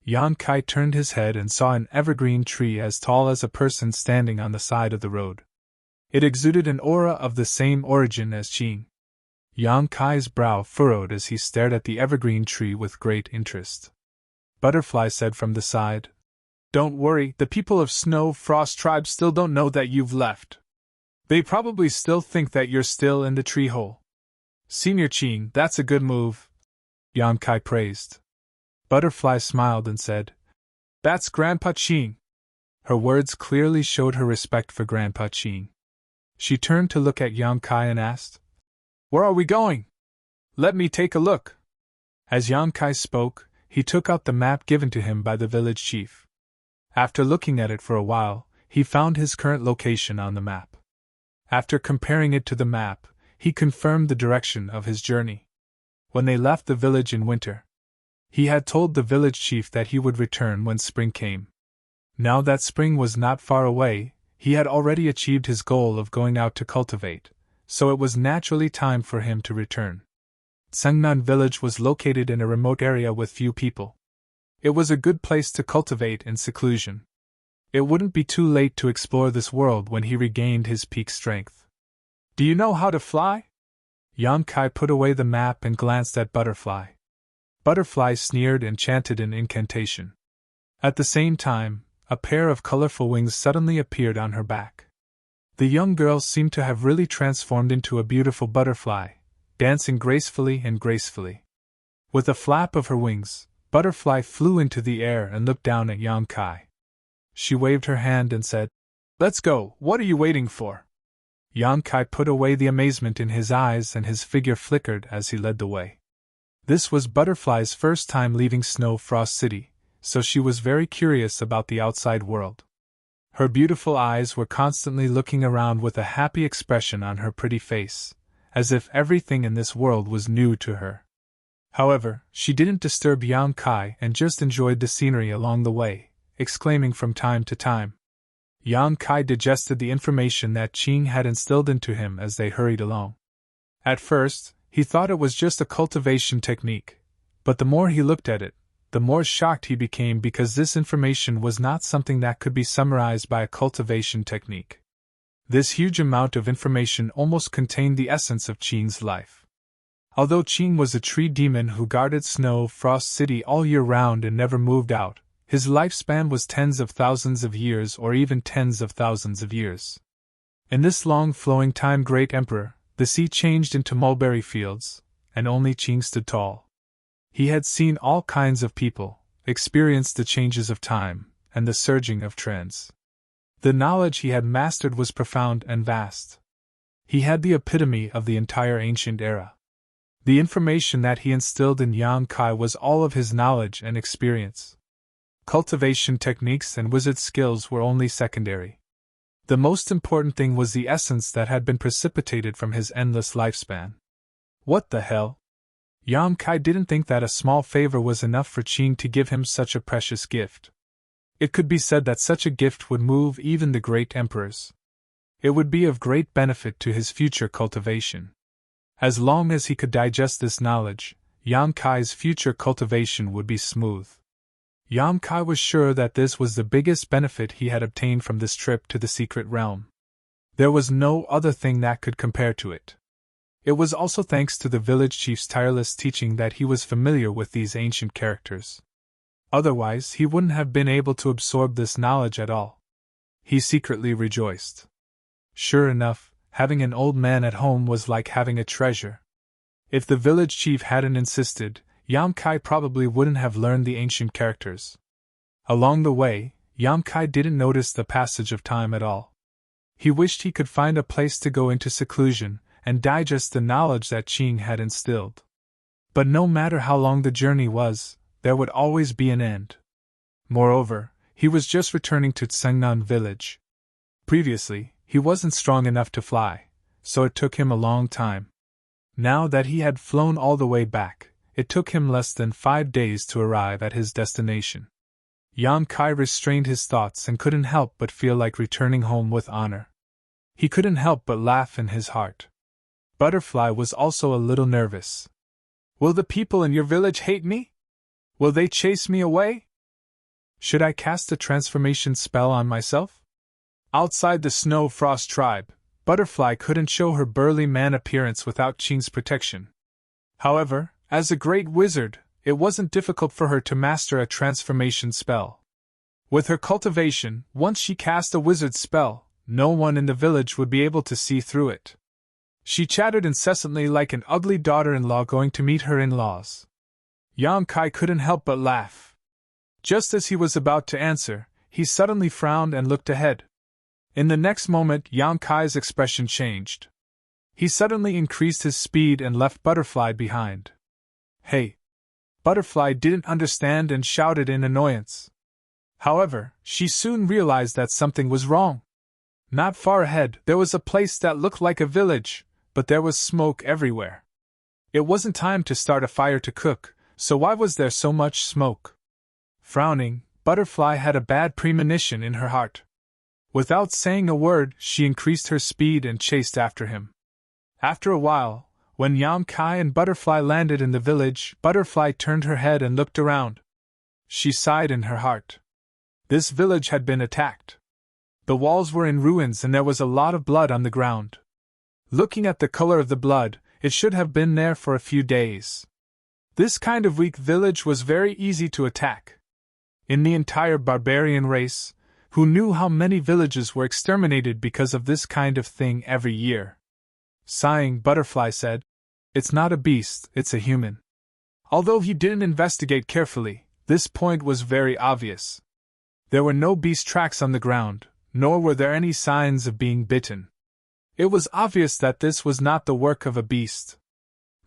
Yang Kai turned his head and saw an evergreen tree as tall as a person standing on the side of the road. It exuded an aura of the same origin as Qing. Yang Kai's brow furrowed as he stared at the evergreen tree with great interest. Butterfly said from the side, "Don't worry, the people of Snow Frost Tribe still don't know that you've left. They probably still think that you're still in the tree hole." "Senior Qing, that's a good move," Yang Kai praised. Butterfly smiled and said, "That's Grandpa Qing." Her words clearly showed her respect for Grandpa Qing. She turned to look at Yang Kai and asked, "Where are we going? Let me take a look." As Yang Kai spoke, he took out the map given to him by the village chief. After looking at it for a while, he found his current location on the map. After comparing it to the map, he confirmed the direction of his journey. When they left the village in winter, he had told the village chief that he would return when spring came. Now that spring was not far away, he had already achieved his goal of going out to cultivate, so it was naturally time for him to return. Sengnan village was located in a remote area with few people. It was a good place to cultivate in seclusion. It wouldn't be too late to explore this world when he regained his peak strength. "Do you know how to fly?" Yang Kai put away the map and glanced at Butterfly. Butterfly sneered and chanted an incantation. At the same time, a pair of colorful wings suddenly appeared on her back. The young girl seemed to have really transformed into a beautiful butterfly, dancing gracefully and gracefully. With a flap of her wings, Butterfly flew into the air and looked down at Yang Kai. She waved her hand and said, "Let's go, what are you waiting for?" Yang Kai put away the amazement in his eyes and his figure flickered as he led the way. This was Butterfly's first time leaving Snow Frost City, so she was very curious about the outside world. Her beautiful eyes were constantly looking around with a happy expression on her pretty face, as if everything in this world was new to her. However, she didn't disturb Yang Kai and just enjoyed the scenery along the way, exclaiming from time to time. Yang Kai digested the information that Qing had instilled into him as they hurried along. At first, he thought it was just a cultivation technique, but the more he looked at it, the more shocked he became because this information was not something that could be summarized by a cultivation technique. This huge amount of information almost contained the essence of Qing's life. Although Qing was a tree demon who guarded Snow Frost City all year round and never moved out, his lifespan was tens of thousands of years or even tens of thousands of years. In this long flowing time, Great Emperor, the sea changed into mulberry fields, and only Qing stood tall. He had seen all kinds of people, experienced the changes of time, and the surging of trends. The knowledge he had mastered was profound and vast. He had the epitome of the entire ancient era. The information that he instilled in Yang Kai was all of his knowledge and experience. Cultivation techniques and wizard skills were only secondary. The most important thing was the essence that had been precipitated from his endless lifespan. What the hell? Yang Kai didn't think that a small favor was enough for Qing to give him such a precious gift. It could be said that such a gift would move even the great emperors. It would be of great benefit to his future cultivation. As long as he could digest this knowledge, Yang Kai's future cultivation would be smooth. Yang Kai was sure that this was the biggest benefit he had obtained from this trip to the secret realm. There was no other thing that could compare to it. It was also thanks to the village chief's tireless teaching that he was familiar with these ancient characters. Otherwise, he wouldn't have been able to absorb this knowledge at all. He secretly rejoiced. Sure enough, having an old man at home was like having a treasure. If the village chief hadn't insisted, Yang Kai probably wouldn't have learned the ancient characters. Along the way, Yang Kai didn't notice the passage of time at all. He wished he could find a place to go into seclusion and digest the knowledge that Qing had instilled. But no matter how long the journey was, there would always be an end. Moreover, he was just returning to Tsengnan village. Previously, he wasn't strong enough to fly, so it took him a long time. Now that he had flown all the way back, it took him less than 5 days to arrive at his destination. Yang Kai restrained his thoughts and couldn't help but feel like returning home with honor. He couldn't help but laugh in his heart. Butterfly was also a little nervous. Will the people in your village hate me? Will they chase me away? Should I cast a transformation spell on myself? Outside the Snow Frost tribe, Butterfly couldn't show her burly man appearance without Qing's protection. However, as a great wizard, it wasn't difficult for her to master a transformation spell. With her cultivation, once she cast a wizard spell, no one in the village would be able to see through it. She chattered incessantly like an ugly daughter-in-law going to meet her in-laws. Yang Kai couldn't help but laugh. Just as he was about to answer, he suddenly frowned and looked ahead. In the next moment, Yang Kai's expression changed. He suddenly increased his speed and left Butterfly behind. Hey! Butterfly didn't understand and shouted in annoyance. However, she soon realized that something was wrong. Not far ahead, there was a place that looked like a village, but there was smoke everywhere. It wasn't time to start a fire to cook, so why was there so much smoke? Frowning, Butterfly had a bad premonition in her heart. Without saying a word, she increased her speed and chased after him. After a while, when Yang Kai and Butterfly landed in the village, Butterfly turned her head and looked around. She sighed in her heart. This village had been attacked. The walls were in ruins and there was a lot of blood on the ground. Looking at the color of the blood, it should have been there for a few days. This kind of weak village was very easy to attack. In the entire barbarian race, who knew how many villages were exterminated because of this kind of thing every year? Sighing, Butterfly said, "It's not a beast, it's a human." Although he didn't investigate carefully, this point was very obvious. There were no beast tracks on the ground, nor were there any signs of being bitten. It was obvious that this was not the work of a beast.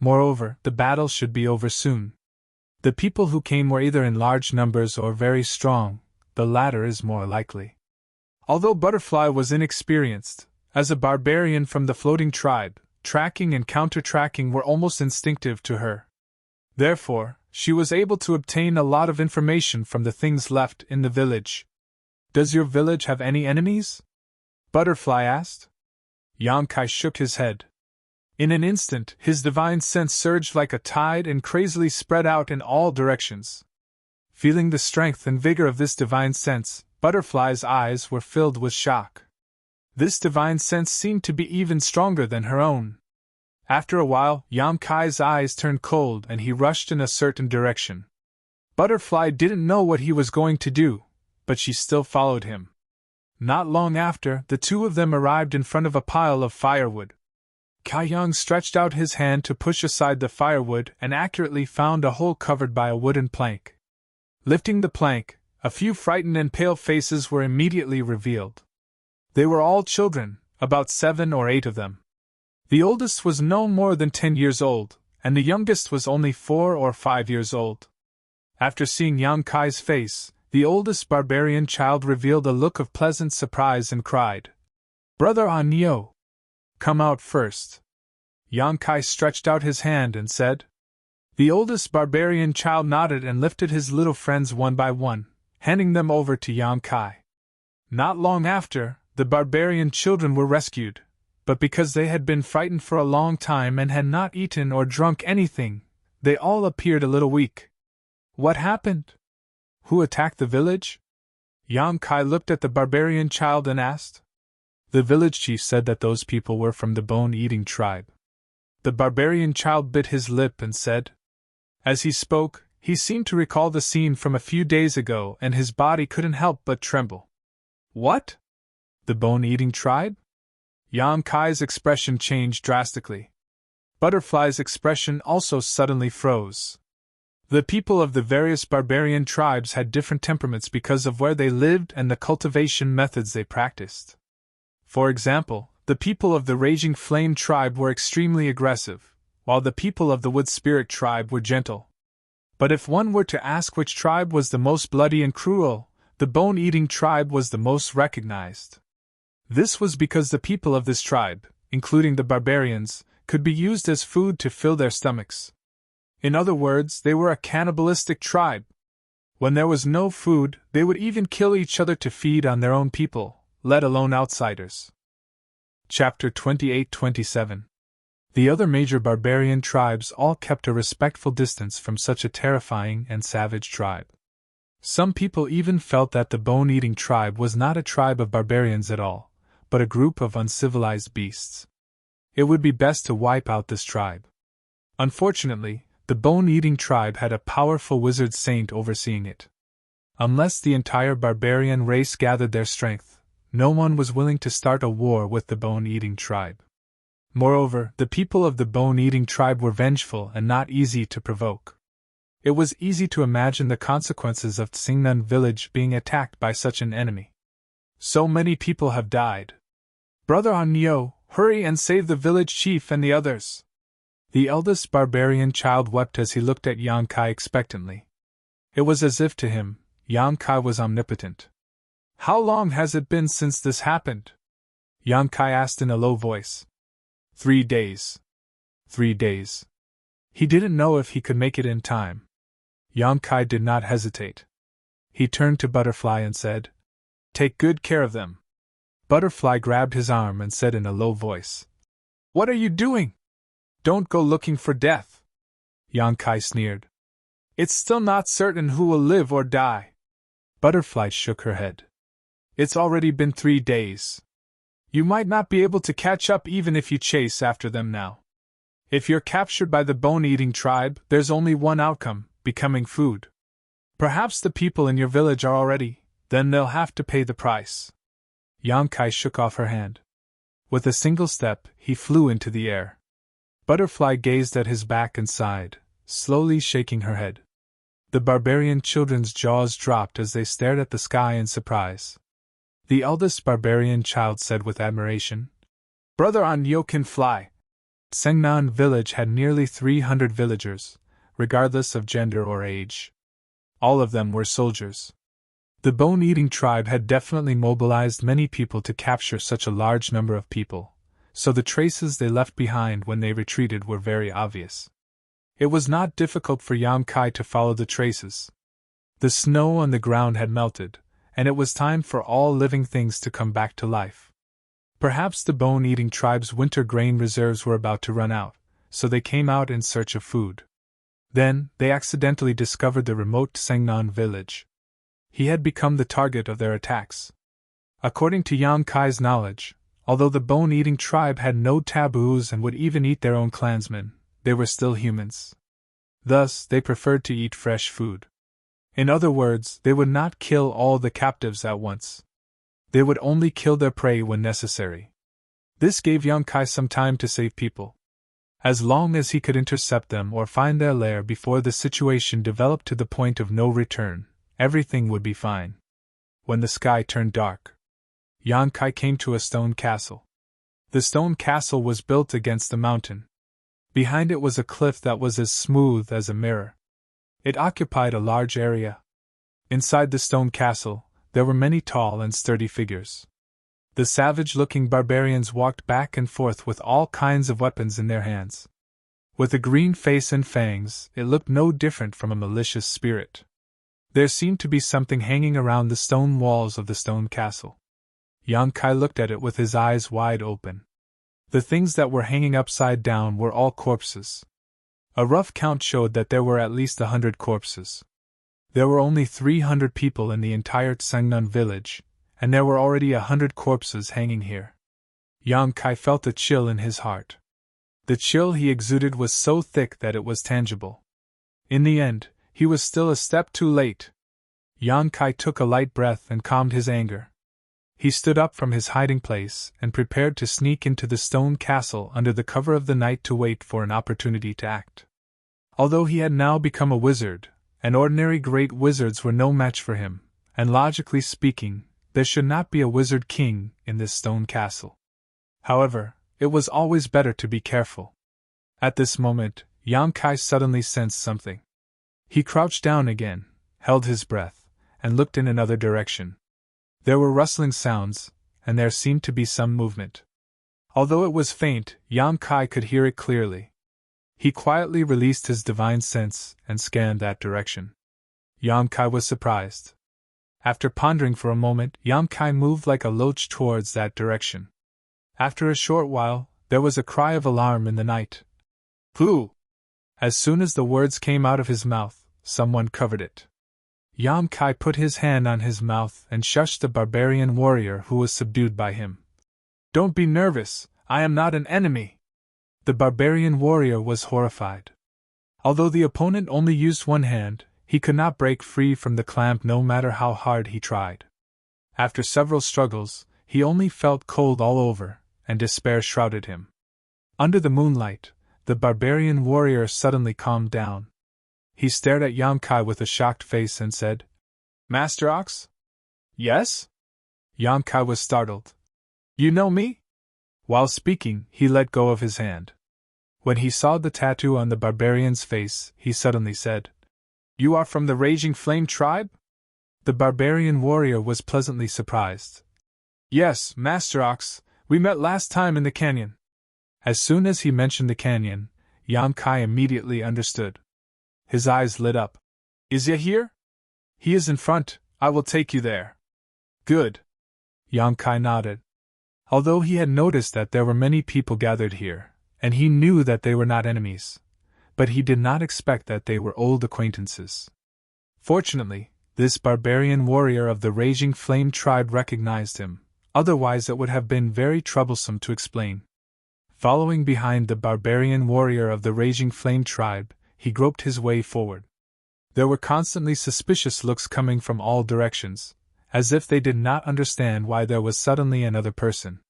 Moreover, the battle should be over soon. The people who came were either in large numbers or very strong, the latter is more likely. Although Butterfly was inexperienced, as a barbarian from the floating tribe, tracking and counter-tracking were almost instinctive to her. Therefore, she was able to obtain a lot of information from the things left in the village. "Does your village have any enemies?" Butterfly asked. Yang Kai shook his head. In an instant, his divine sense surged like a tide and crazily spread out in all directions. Feeling the strength and vigor of this divine sense, Butterfly's eyes were filled with shock. This divine sense seemed to be even stronger than her own. After a while, Yang Kai's eyes turned cold and he rushed in a certain direction. Butterfly didn't know what he was going to do, but she still followed him. Not long after, the two of them arrived in front of a pile of firewood. Kai Yang stretched out his hand to push aside the firewood and accurately found a hole covered by a wooden plank. Lifting the plank, a few frightened and pale faces were immediately revealed. They were all children, about 7 or 8 of them. The oldest was no more than 10 years old, and the youngest was only 4 or 5 years old. After seeing Yang Kai's face, the oldest barbarian child revealed a look of pleasant surprise and cried, "Brother Anyo, come out first." Yang Kai stretched out his hand and said. The oldest barbarian child nodded and lifted his little friends one by one, handing them over to Yang Kai. Not long after, the barbarian children were rescued, but because they had been frightened for a long time and had not eaten or drunk anything, they all appeared a little weak. What happened? Who attacked the village? Yang Kai looked at the barbarian child and asked. The village chief said that those people were from the bone-eating tribe. The barbarian child bit his lip and said. As he spoke, he seemed to recall the scene from a few days ago and his body couldn't help but tremble. What? The bone-eating tribe? Yang Kai's expression changed drastically. Butterfly's expression also suddenly froze. The people of the various barbarian tribes had different temperaments because of where they lived and the cultivation methods they practiced. For example, the people of the Raging Flame tribe were extremely aggressive, while the people of the Wood Spirit tribe were gentle. But if one were to ask which tribe was the most bloody and cruel, the bone-eating tribe was the most recognized. This was because the people of this tribe, including the barbarians, could be used as food to fill their stomachs. In other words, they were a cannibalistic tribe. When there was no food, they would even kill each other to feed on their own people, let alone outsiders. Chapter 28-27. The other major barbarian tribes all kept a respectful distance from such a terrifying and savage tribe. Some people even felt that the bone-eating tribe was not a tribe of barbarians at all, but a group of uncivilized beasts. It would be best to wipe out this tribe. Unfortunately, the bone-eating tribe had a powerful wizard saint overseeing it. Unless the entire barbarian race gathered their strength, no one was willing to start a war with the bone-eating tribe. Moreover, the people of the bone-eating tribe were vengeful and not easy to provoke. It was easy to imagine the consequences of Tsingnan village being attacked by such an enemy. So many people have died. Brother Anyo, hurry and save the village chief and the others. The eldest barbarian child wept as he looked at Yang Kai expectantly. It was as if to him, Yang Kai was omnipotent. How long has it been since this happened? Yang Kai asked in a low voice. 3 days. 3 days. He didn't know if he could make it in time. Yang Kai did not hesitate. He turned to Butterfly and said, Take good care of them. Butterfly grabbed his arm and said in a low voice, What are you doing? Don't go looking for death. Yang Kai sneered. It's still not certain who will live or die. Butterfly shook her head. It's already been 3 days. You might not be able to catch up even if you chase after them now. If you're captured by the bone-eating tribe, there's only one outcome, becoming food. Perhaps the people in your village are already, then they'll have to pay the price. Yang Kai shook off her hand. With a single step, he flew into the air. Butterfly gazed at his back and sighed, slowly shaking her head. The barbarian children's jaws dropped as they stared at the sky in surprise. The eldest barbarian child said with admiration, Brother Anyo can fly. Tsingnan village had nearly 300 villagers, regardless of gender or age. All of them were soldiers. The bone-eating tribe had definitely mobilized many people to capture such a large number of people, so the traces they left behind when they retreated were very obvious. It was not difficult for Yang Kai to follow the traces. The snow on the ground had melted, and it was time for all living things to come back to life. Perhaps the bone-eating tribe's winter grain reserves were about to run out, so they came out in search of food. Then, they accidentally discovered the remote Tsingnan village. He had become the target of their attacks. According to Yang Kai's knowledge, although the bone-eating tribe had no taboos and would even eat their own clansmen, they were still humans. Thus, they preferred to eat fresh food. In other words, they would not kill all the captives at once. They would only kill their prey when necessary. This gave Yang Kai some time to save people. As long as he could intercept them or find their lair before the situation developed to the point of no return, everything would be fine. When the sky turned dark, Yang Kai came to a stone castle. The stone castle was built against the mountain. Behind it was a cliff that was as smooth as a mirror. It occupied a large area. Inside the stone castle, there were many tall and sturdy figures. The savage-looking barbarians walked back and forth with all kinds of weapons in their hands. With a green face and fangs, it looked no different from a malicious spirit. There seemed to be something hanging around the stone walls of the stone castle. Yang Kai looked at it with his eyes wide open. The things that were hanging upside down were all corpses. A rough count showed that there were at least 100 corpses. There were only 300 people in the entire Tsangnan village, and there were already 100 corpses hanging here. Yang Kai felt a chill in his heart. The chill he exuded was so thick that it was tangible. In the end, he was still a step too late. Yang Kai took a light breath and calmed his anger. He stood up from his hiding place and prepared to sneak into the stone castle under the cover of the night to wait for an opportunity to act. Although he had now become a wizard, and ordinary great wizards were no match for him, and logically speaking, there should not be a wizard king in this stone castle. However, it was always better to be careful. At this moment, Yang Kai suddenly sensed something. He crouched down again, held his breath, and looked in another direction. There were rustling sounds, and there seemed to be some movement. Although it was faint, Yang Kai could hear it clearly. He quietly released his divine sense and scanned that direction. Yang Kai was surprised. After pondering for a moment, Yang Kai moved like a loach towards that direction. After a short while, there was a cry of alarm in the night. Who? As soon as the words came out of his mouth, someone covered it. Yang Kai put his hand on his mouth and shushed the barbarian warrior who was subdued by him. Don't be nervous, I am not an enemy. The barbarian warrior was horrified. Although the opponent only used one hand, he could not break free from the clamp no matter how hard he tried. After several struggles, he only felt cold all over, and despair shrouded him. Under the moonlight, the barbarian warrior suddenly calmed down. He stared at Yang Kai with a shocked face and said, Master Ox? Yes? Yang Kai was startled. You know me? While speaking, he let go of his hand. When he saw the tattoo on the barbarian's face, he suddenly said, You are from the Raging Flame tribe? The barbarian warrior was pleasantly surprised. Yes, Master Ox, we met last time in the canyon. As soon as he mentioned the canyon, Yang Kai immediately understood. His eyes lit up. Is he here? He is in front, I will take you there. Good. Yang Kai nodded. Although he had noticed that there were many people gathered here, and he knew that they were not enemies, but he did not expect that they were old acquaintances. Fortunately, this barbarian warrior of the Raging Flame tribe recognized him, otherwise it would have been very troublesome to explain. Following behind the barbarian warrior of the Raging Flame tribe, he groped his way forward. There were constantly suspicious looks coming from all directions, as if they did not understand why there was suddenly another person.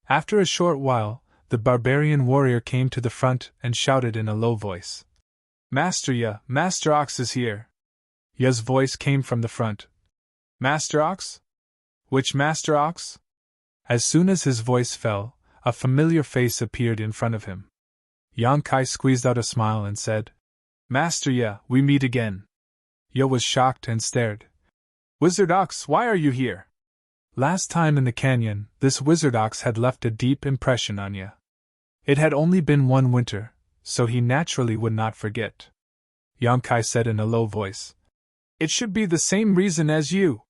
After a short while, the barbarian warrior came to the front and shouted in a low voice. Master Ox is here. Ya's voice came from the front. Master Ox? Which Master Ox? As soon as his voice fell, a familiar face appeared in front of him. Yang Kai squeezed out a smile and said, Master Ya, we meet again. Ya was shocked and stared. Wizard Ox, why are you here? Last time in the canyon, this Wizard Ox had left a deep impression on Ya. It had only been one winter, so he naturally would not forget. Yang Kai said in a low voice. It should be the same reason as you.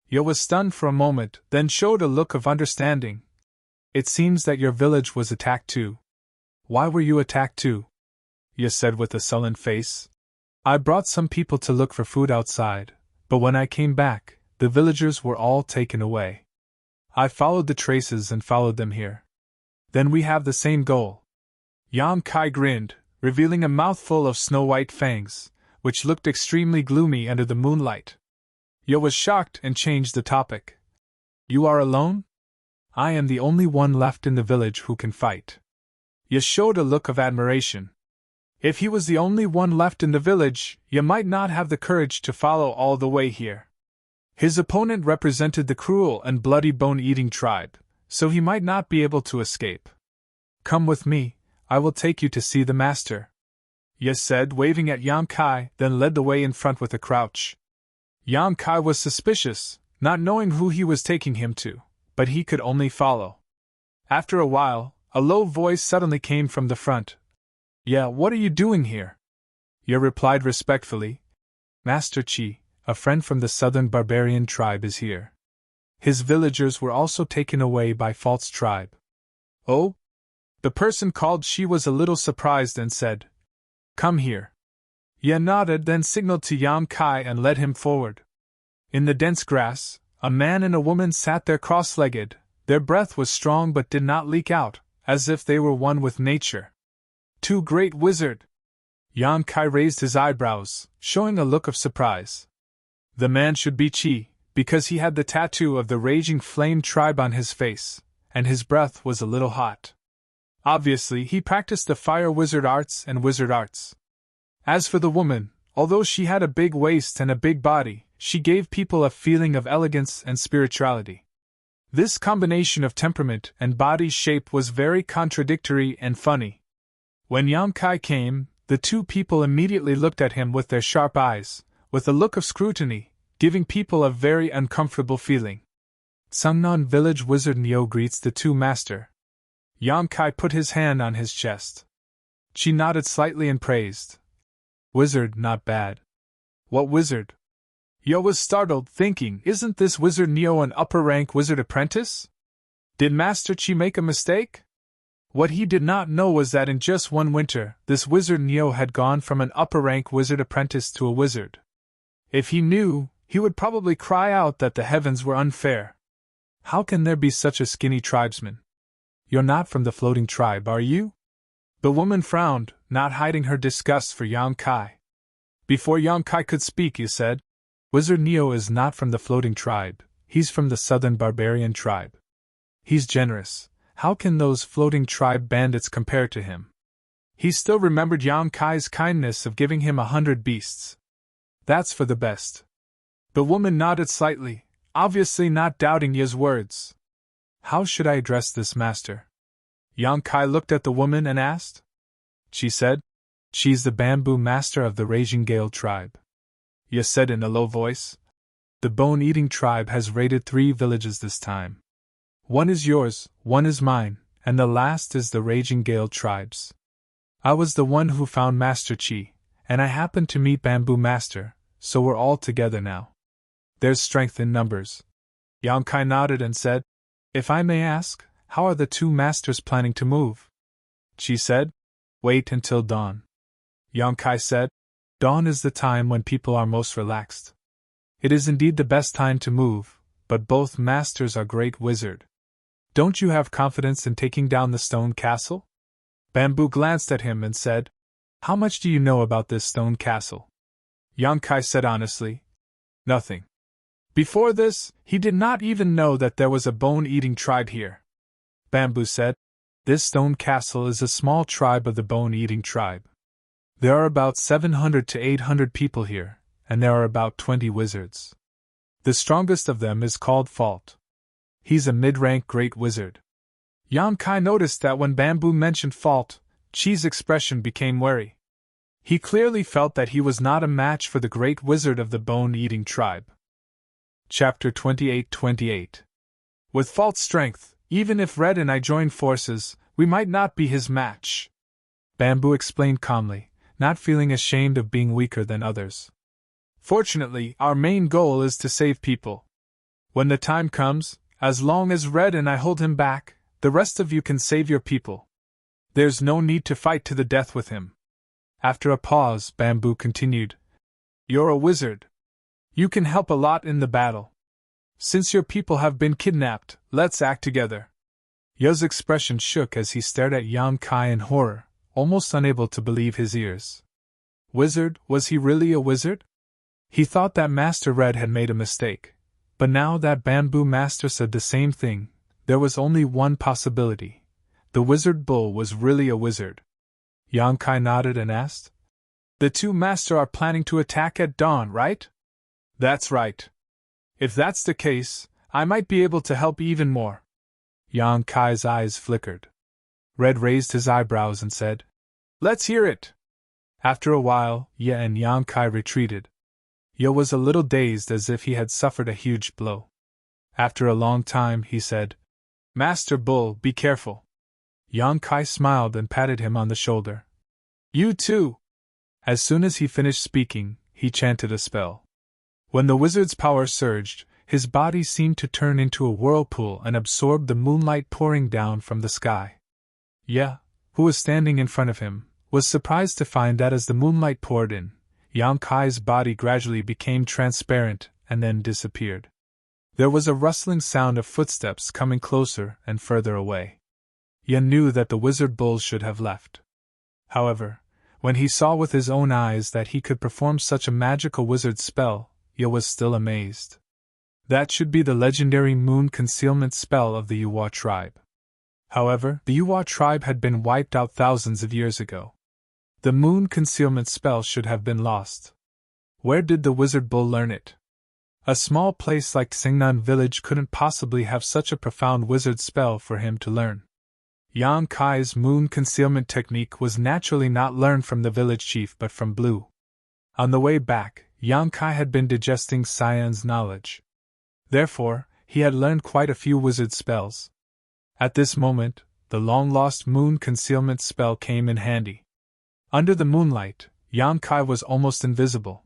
Ya was stunned for a moment, then showed a look of understanding. It seems that your village was attacked too. Why were you attacked too? Ya said with a sullen face. I brought some people to look for food outside, but when I came back, the villagers were all taken away. I followed the traces and followed them here. Then we have the same goal. Yang Kai grinned, revealing a mouthful of snow-white fangs, which looked extremely gloomy under the moonlight. Ya was shocked and changed the topic. You are alone? I am the only one left in the village who can fight. Ya showed a look of admiration. If he was the only one left in the village, you might not have the courage to follow all the way here. His opponent represented the cruel and bloody bone-eating tribe, so he might not be able to escape. Come with me, I will take you to see the master. Ye said, waving at Yang Kai, then led the way in front with a crouch. Yang Kai was suspicious, not knowing who he was taking him to, but he could only follow. After a while, a low voice suddenly came from the front. Yeah, what are you doing here? Ye replied respectfully. Master Chi, a friend from the southern barbarian tribe, is here. His villagers were also taken away by Fault's tribe. Oh? The person called Chi was a little surprised and said, Come here. Ye nodded, then signaled to Yang Kai and led him forward. In the dense grass, a man and a woman sat there cross-legged. Their breath was strong but did not leak out, as if they were one with nature. Two great wizard! Yang Kai raised his eyebrows, showing a look of surprise. The man should be Chi, because he had the tattoo of the Raging Flame tribe on his face, and his breath was a little hot. Obviously, he practiced the fire wizard arts and wizard arts. As for the woman, although she had a big waist and a big body, she gave people a feeling of elegance and spirituality. This combination of temperament and body shape was very contradictory and funny. When Yang Kai came, the two people immediately looked at him with their sharp eyes, with a look of scrutiny, giving people a very uncomfortable feeling. Sungnon Village Wizard Neo greets the two master. Yang Kai put his hand on his chest. She nodded slightly and praised. Wizard, not bad. What wizard? Yo was startled, thinking, isn't this Wizard Neo an upper-rank wizard apprentice? Did Master Chi make a mistake? What he did not know was that in just one winter, this Wizard Neo had gone from an upper-rank wizard apprentice to a wizard. If he knew, he would probably cry out that the heavens were unfair. How can there be such a skinny tribesman? You're not from the floating tribe, are you? The woman frowned, not hiding her disgust for Yang Kai. Before Yang Kai could speak, he said, Wizard Neo is not from the floating tribe, he's from the southern barbarian tribe. He's generous. How can those floating tribe bandits compare to him? He still remembered Yang Kai's kindness of giving him 100 beasts. That's for the best. The woman nodded slightly, obviously not doubting Ye's words. How should I address this master? Yang Kai looked at the woman and asked. She said, She's the bamboo master of the Raging Gale tribe. Ye said in a low voice. The bone-eating tribe has raided 3 villages this time. One is yours, one is mine, and the last is the Raging Gale tribe's. I was the one who found Master Chi, and I happened to meet Bamboo Master, so we're all together now. There's strength in numbers. Yang Kai nodded and said, If I may ask, how are the 2 masters planning to move? She said, Wait until dawn. Yang Kai said, Dawn is the time when people are most relaxed. It is indeed the best time to move, but both masters are great wizard. Don't you have confidence in taking down the stone castle? Bamboo glanced at him and said, How much do you know about this stone castle? Yang Kai said honestly, Nothing. Before this, he did not even know that there was a bone-eating tribe here. Bamboo said, This stone castle is a small tribe of the bone-eating tribe. There are about 700 to 800 people here, and there are about 20 wizards. The strongest of them is called Fault. He's a mid-rank great wizard. Yang Kai noticed that when Bamboo mentioned Fault, Chi's expression became wary. He clearly felt that he was not a match for the great wizard of the bone-eating tribe. Chapter 28:28. With Fault's strength, even if Red and I join forces, we might not be his match. Bamboo explained calmly, not feeling ashamed of being weaker than others. Fortunately, our main goal is to save people. When the time comes, as long as Red and I hold him back, the rest of you can save your people. There's no need to fight to the death with him. After a pause, Bamboo continued, You're a wizard. You can help a lot in the battle. Since your people have been kidnapped, let's act together. Ye's expression shook as he stared at Yang Kai in horror, almost unable to believe his ears. Wizard, was he really a wizard? He thought that Master Red had made a mistake, but now that Bamboo Master said the same thing, there was only one possibility. The Wizard Bull was really a wizard. Yang Kai nodded and asked, The 2 Master are planning to attack at dawn, right? That's right. If that's the case, I might be able to help even more. Yang Kai's eyes flickered. Red raised his eyebrows and said, "Let's hear it!" After a while, Ye and Yang Kai retreated. Ye was a little dazed as if he had suffered a huge blow. After a long time, he said, "Master Bull, be careful." Yang Kai smiled and patted him on the shoulder. "You too!" As soon as he finished speaking, he chanted a spell. When the wizard's power surged, his body seemed to turn into a whirlpool and absorb the moonlight pouring down from the sky. Ye, who was standing in front of him, was surprised to find that as the moonlight poured in, Yang Kai's body gradually became transparent and then disappeared. There was a rustling sound of footsteps coming closer and further away. Ye knew that the wizard bull should have left. However, when he saw with his own eyes that he could perform such a magical wizard spell, Ye was still amazed. That should be the legendary moon concealment spell of the Yuwa tribe. However, the Yuwa tribe had been wiped out thousands of years ago. The moon concealment spell should have been lost. Where did the wizard bull learn it? A small place like Xingnan village couldn't possibly have such a profound wizard spell for him to learn. Yang Kai's moon concealment technique was naturally not learned from the village chief but from Blue. On the way back, Yang Kai had been digesting Cyan's knowledge. Therefore, he had learned quite a few wizard spells. At this moment, the long-lost moon concealment spell came in handy. Under the moonlight, Yang Kai was almost invisible.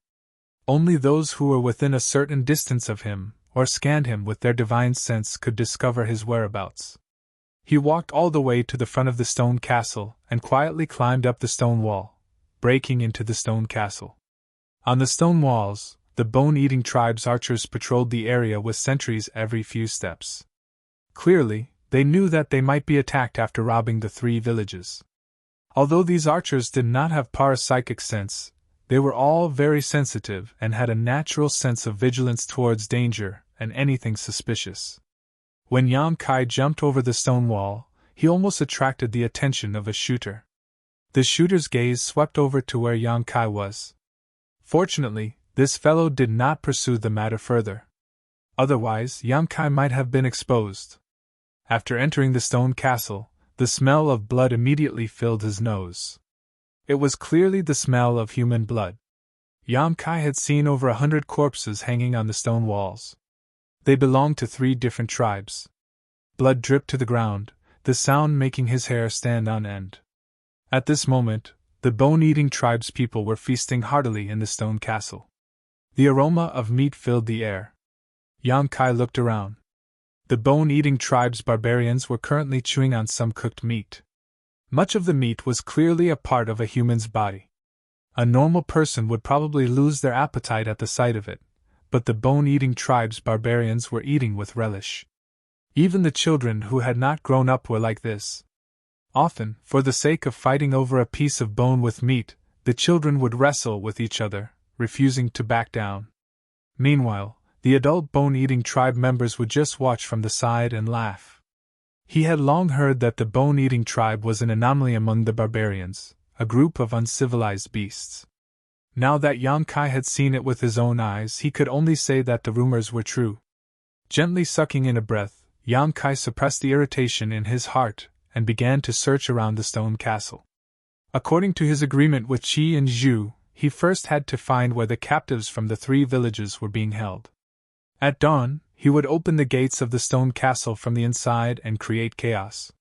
Only those who were within a certain distance of him, or scanned him with their divine sense, could discover his whereabouts. He walked all the way to the front of the stone castle and quietly climbed up the stone wall, breaking into the stone castle. On the stone walls, the bone-eating tribe's archers patrolled the area with sentries every few steps. Clearly, they knew that they might be attacked after robbing the 3 villages. Although these archers did not have parapsychic sense, they were all very sensitive and had a natural sense of vigilance towards danger and anything suspicious. When Yang Kai jumped over the stone wall, he almost attracted the attention of a shooter. The shooter's gaze swept over to where Yang Kai was. Fortunately, this fellow did not pursue the matter further. Otherwise, Yang Kai might have been exposed. After entering the stone castle, the smell of blood immediately filled his nose. It was clearly the smell of human blood. Yang Kai had seen over 100 corpses hanging on the stone walls. They belonged to 3 different tribes. Blood dripped to the ground, the sound making his hair stand on end. At this moment, the bone-eating tribe's people were feasting heartily in the stone castle. The aroma of meat filled the air. Yang Kai looked around. The bone-eating tribe's barbarians were currently chewing on some cooked meat. Much of the meat was clearly a part of a human's body. A normal person would probably lose their appetite at the sight of it, but the bone-eating tribe's barbarians were eating with relish. Even the children who had not grown up were like this. Often, for the sake of fighting over a piece of bone with meat, the children would wrestle with each other, refusing to back down. Meanwhile, the adult bone-eating tribe members would just watch from the side and laugh. He had long heard that the bone-eating tribe was an anomaly among the barbarians, a group of uncivilized beasts. Now that Yang Kai had seen it with his own eyes, he could only say that the rumors were true. Gently sucking in a breath, Yang Kai suppressed the irritation in his heart and began to search around the stone castle. According to his agreement with Qi and Zhu, he first had to find where the captives from the 3 villages were being held. At dawn, he would open the gates of the stone castle from the inside and create chaos.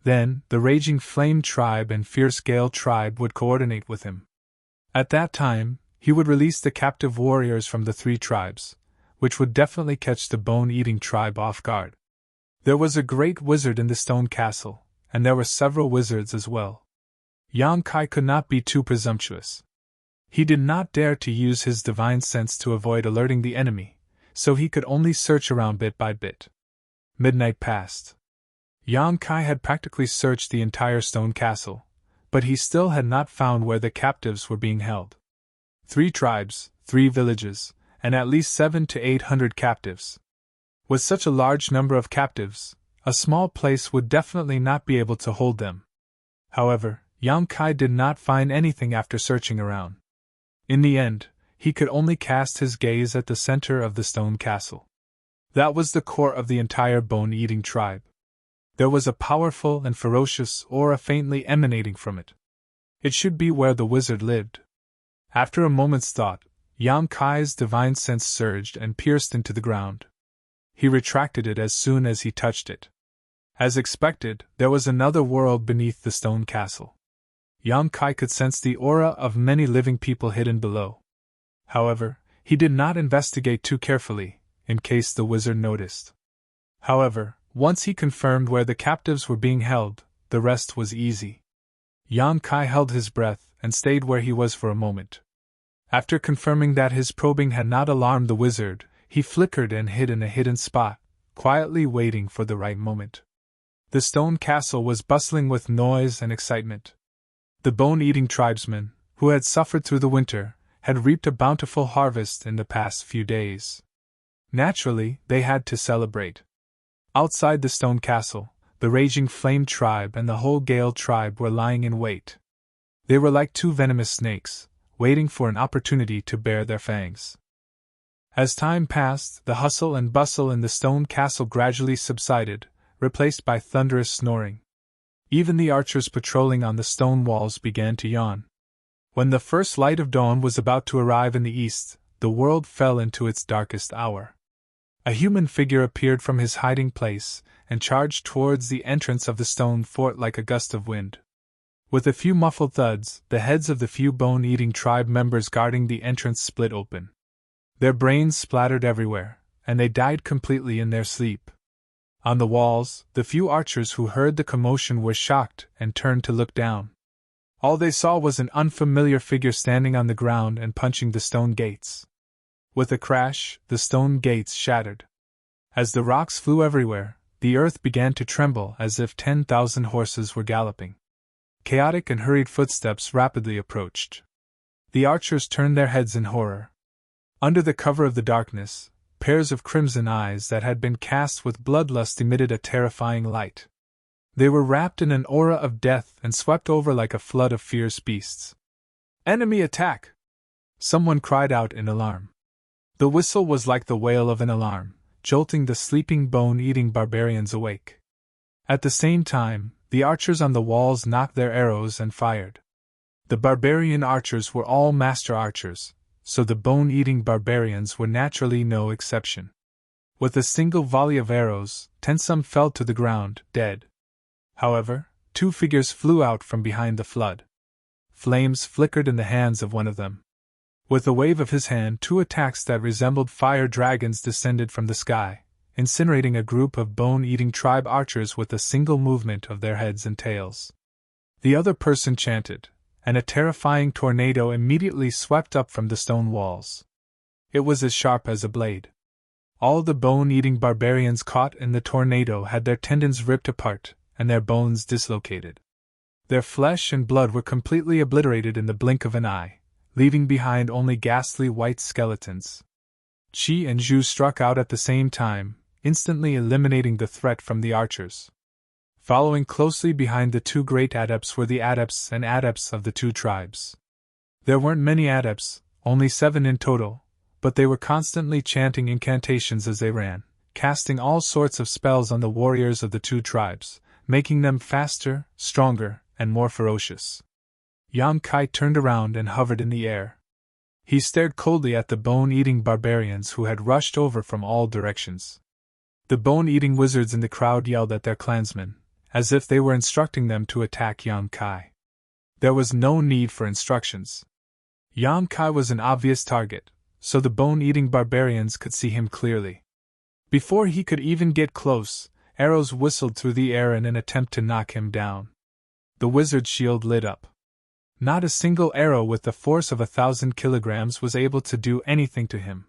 Then, the Raging Flame tribe and Fierce Gale tribe would coordinate with him. At that time, he would release the captive warriors from the 3 tribes, which would definitely catch the bone-eating tribe off guard. There was a great wizard in the stone castle, and there were several wizards as well. Yang Kai could not be too presumptuous. He did not dare to use his divine sense to avoid alerting the enemy, so he could only search around bit by bit. Midnight passed. Yang Kai had practically searched the entire stone castle, but he still had not found where the captives were being held. 3 tribes, 3 villages, and at least 700 to 800 captives. With such a large number of captives, a small place would definitely not be able to hold them. However, Yang Kai did not find anything after searching around. In the end, he could only cast his gaze at the center of the stone castle. That was the core of the entire bone-eating tribe. There was a powerful and ferocious aura faintly emanating from it. It should be where the wizard lived. After a moment's thought, Yang Kai's divine sense surged and pierced into the ground. He retracted it as soon as he touched it. As expected, there was another world beneath the stone castle. Yang Kai could sense the aura of many living people hidden below. However, he did not investigate too carefully, in case the wizard noticed. However, once he confirmed where the captives were being held, the rest was easy. Yang Kai held his breath and stayed where he was for a moment. After confirming that his probing had not alarmed the wizard, he flickered and hid in a hidden spot, quietly waiting for the right moment. The stone castle was bustling with noise and excitement. The bone-eating tribesmen, who had suffered through the winter, had reaped a bountiful harvest in the past few days. Naturally, they had to celebrate. Outside the stone castle, the raging flame tribe and the whole Gale tribe were lying in wait. They were like two venomous snakes, waiting for an opportunity to bare their fangs. As time passed, the hustle and bustle in the stone castle gradually subsided, replaced by thunderous snoring. Even the archers patrolling on the stone walls began to yawn. When the first light of dawn was about to arrive in the east, the world fell into its darkest hour. A human figure appeared from his hiding place and charged towards the entrance of the stone fort like a gust of wind. With a few muffled thuds, the heads of the few bone-eating tribe members guarding the entrance split open. Their brains splattered everywhere, and they died completely in their sleep. On the walls, the few archers who heard the commotion were shocked and turned to look down. All they saw was an unfamiliar figure standing on the ground and punching the stone gates. With a crash, the stone gates shattered. As the rocks flew everywhere, the earth began to tremble as if 10,000 horses were galloping. Chaotic and hurried footsteps rapidly approached. The archers turned their heads in horror. Under the cover of the darkness, pairs of crimson eyes that had been cast with bloodlust emitted a terrifying light. They were wrapped in an aura of death and swept over like a flood of fierce beasts. "Enemy attack!" Someone cried out in alarm. The whistle was like the wail of an alarm, jolting the sleeping bone-eating barbarians awake. At the same time, the archers on the walls knocked their arrows and fired. The barbarian archers were all master archers, so the bone-eating barbarians were naturally no exception. With a single volley of arrows, 10 some fell to the ground, dead. However, 2 figures flew out from behind the flood. Flames flickered in the hands of one of them. With a wave of his hand, 2 attacks that resembled fire dragons descended from the sky, incinerating a group of bone-eating tribe archers with a single movement of their heads and tails. The other person chanted, and a terrifying tornado immediately swept up from the stone walls. It was as sharp as a blade. All the bone-eating barbarians caught in the tornado had their tendons ripped apart, and their bones dislocated. Their flesh and blood were completely obliterated in the blink of an eye, leaving behind only ghastly white skeletons. Qi and Zhu struck out at the same time, instantly eliminating the threat from the archers. Following closely behind the 2 great adepts were the adepts and adepts of the 2 tribes. There weren't many adepts, only 7 in total, but they were constantly chanting incantations as they ran, casting all sorts of spells on the warriors of the 2 tribes, making them faster, stronger, and more ferocious. Yang Kai turned around and hovered in the air. He stared coldly at the bone-eating barbarians who had rushed over from all directions. The bone-eating wizards in the crowd yelled at their clansmen, as if they were instructing them to attack Yang Kai. There was no need for instructions. Yang Kai was an obvious target, so the bone-eating barbarians could see him clearly. Before he could even get close, arrows whistled through the air in an attempt to knock him down. The wizard's shield lit up. Not a single arrow with the force of 1,000 kilograms was able to do anything to him.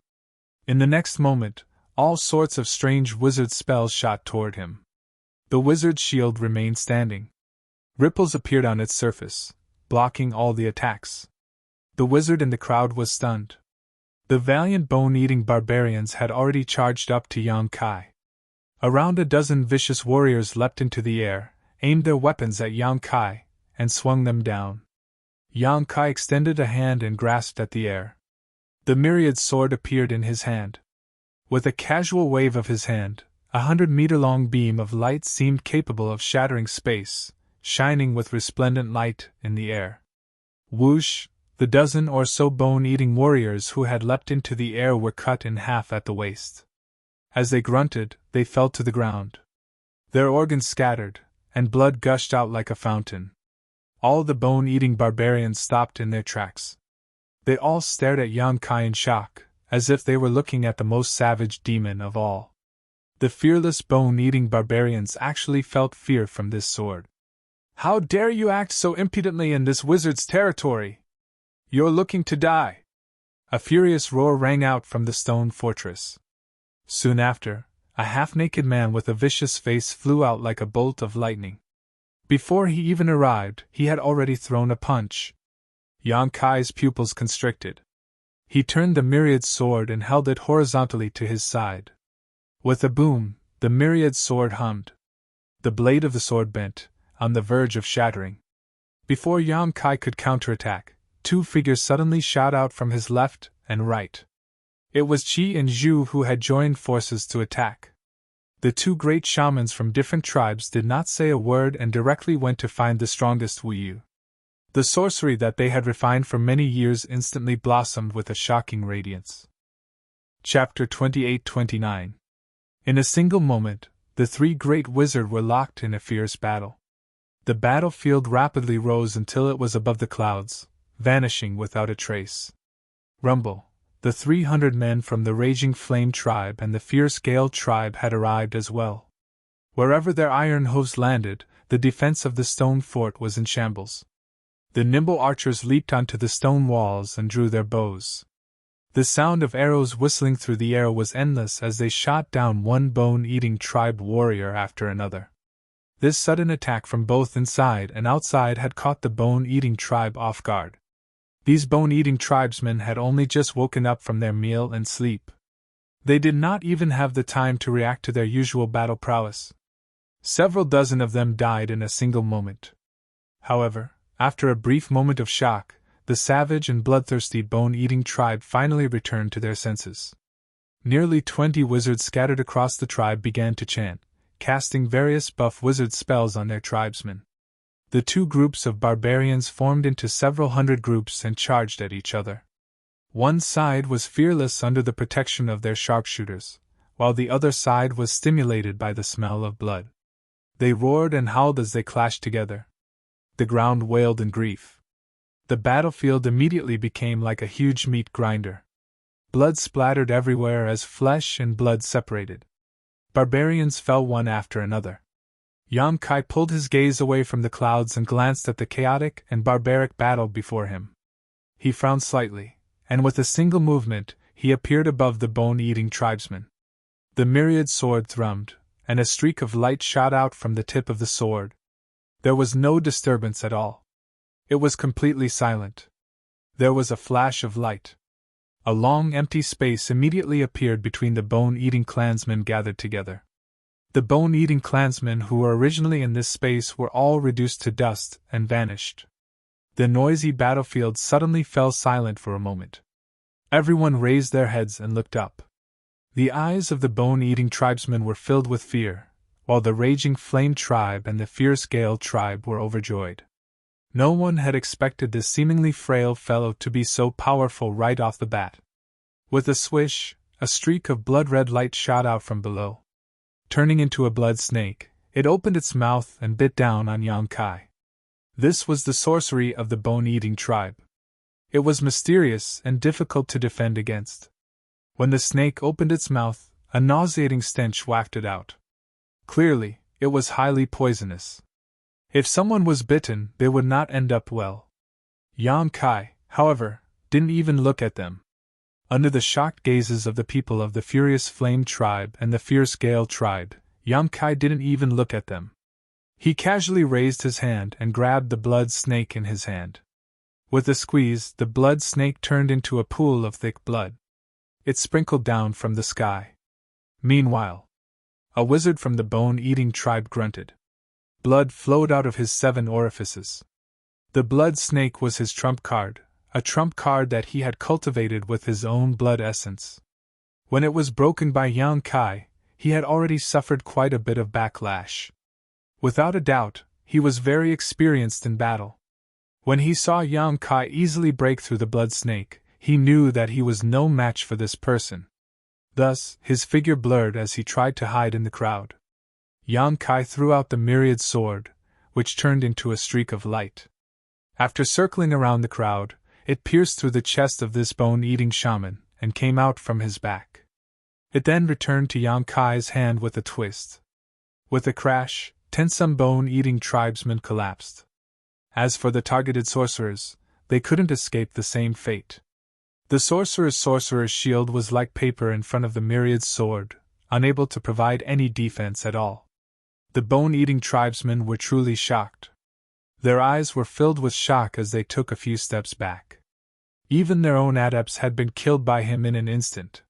In the next moment, all sorts of strange wizard spells shot toward him. The wizard's shield remained standing. Ripples appeared on its surface, blocking all the attacks. The wizard in the crowd was stunned. The valiant bone-eating barbarians had already charged up to Yang Kai. Around a dozen vicious warriors leapt into the air, aimed their weapons at Yang Kai, and swung them down. Yang Kai extended a hand and grasped at the air. The myriad sword appeared in his hand. With a casual wave of his hand, 100-meter-long beam of light seemed capable of shattering space, shining with resplendent light in the air. Whoosh! The dozen or so bone-eating warriors who had leapt into the air were cut in half at the waist. As they grunted, they fell to the ground. Their organs scattered, and blood gushed out like a fountain. All the bone-eating barbarians stopped in their tracks. They all stared at Yang Kai in shock, as if they were looking at the most savage demon of all. The fearless bone-eating barbarians actually felt fear from this sword. "How dare you act so impudently in this wizard's territory? You're looking to die!" A furious roar rang out from the stone fortress. Soon after, a half-naked man with a vicious face flew out like a bolt of lightning. Before he even arrived, he had already thrown a punch. Yang Kai's pupils constricted. He turned the myriad sword and held it horizontally to his side. With a boom, the myriad sword hummed. The blade of the sword bent, on the verge of shattering. Before Yang Kai could counterattack, two figures suddenly shot out from his left and right. It was Qi and Zhu who had joined forces to attack. The two great shamans from different tribes did not say a word and directly went to find the strongest Wu Yu. The sorcery that they had refined for many years instantly blossomed with a shocking radiance. Chapter 28-29. In a single moment, the three great wizards were locked in a fierce battle. The battlefield rapidly rose until it was above the clouds, vanishing without a trace. Rumble! The 300 men from the Raging Flame tribe and the Fierce Gale tribe had arrived as well. Wherever their iron hooves landed, the defense of the stone fort was in shambles. The nimble archers leaped onto the stone walls and drew their bows. The sound of arrows whistling through the air was endless as they shot down one bone-eating tribe warrior after another. This sudden attack from both inside and outside had caught the bone-eating tribe off guard. These bone-eating tribesmen had only just woken up from their meal and sleep. They did not even have the time to react to their usual battle prowess. Several dozen of them died in a single moment. However, after a brief moment of shock, the savage and bloodthirsty bone-eating tribe finally returned to their senses. Nearly 20 wizards scattered across the tribe began to chant, casting various buff wizard spells on their tribesmen. The two groups of barbarians formed into several hundred groups and charged at each other. One side was fearless under the protection of their sharpshooters, while the other side was stimulated by the smell of blood. They roared and howled as they clashed together. The ground wailed in grief. The battlefield immediately became like a huge meat grinder. Blood splattered everywhere as flesh and blood separated. Barbarians fell one after another. Yang Kai pulled his gaze away from the clouds and glanced at the chaotic and barbaric battle before him. He frowned slightly, and with a single movement, he appeared above the bone-eating tribesmen. The myriad sword thrummed, and a streak of light shot out from the tip of the sword. There was no disturbance at all. It was completely silent. There was a flash of light. A long empty space immediately appeared between the bone-eating clansmen gathered together. The bone-eating clansmen who were originally in this space were all reduced to dust and vanished. The noisy battlefield suddenly fell silent for a moment. Everyone raised their heads and looked up. The eyes of the bone-eating tribesmen were filled with fear, while the Raging Flame tribe and the Fierce Gale tribe were overjoyed. No one had expected this seemingly frail fellow to be so powerful right off the bat. With a swish, a streak of blood-red light shot out from below. Turning into a blood snake, it opened its mouth and bit down on Yang Kai. This was the sorcery of the bone-eating tribe. It was mysterious and difficult to defend against. When the snake opened its mouth, a nauseating stench wafted out. Clearly, it was highly poisonous. If someone was bitten, they would not end up well. Yang Kai, however, didn't even look at them. Under the shocked gazes of the people of the Furious Flame tribe and the Fierce Gale tribe, Yang Kai didn't even look at them. He casually raised his hand and grabbed the blood snake in his hand. With a squeeze, the blood snake turned into a pool of thick blood. It sprinkled down from the sky. Meanwhile, a wizard from the bone-eating tribe grunted. Blood flowed out of his 7 orifices. The blood snake was his trump card, a trump card that he had cultivated with his own blood essence. When it was broken by Yang Kai, he had already suffered quite a bit of backlash. Without a doubt, he was very experienced in battle. When he saw Yang Kai easily break through the blood snake, he knew that he was no match for this person. Thus, his figure blurred as he tried to hide in the crowd. Yang Kai threw out the myriad sword, which turned into a streak of light. After circling around the crowd, it pierced through the chest of this bone-eating shaman, and came out from his back. It then returned to Yang Kai's hand with a twist. With a crash, 10 some bone-eating tribesmen collapsed. As for the targeted sorcerers, they couldn't escape the same fate. The sorcerer's shield was like paper in front of the myriad's sword, unable to provide any defense at all. The bone-eating tribesmen were truly shocked. Their eyes were filled with shock as they took a few steps back. Even their own adepts had been killed by him in an instant.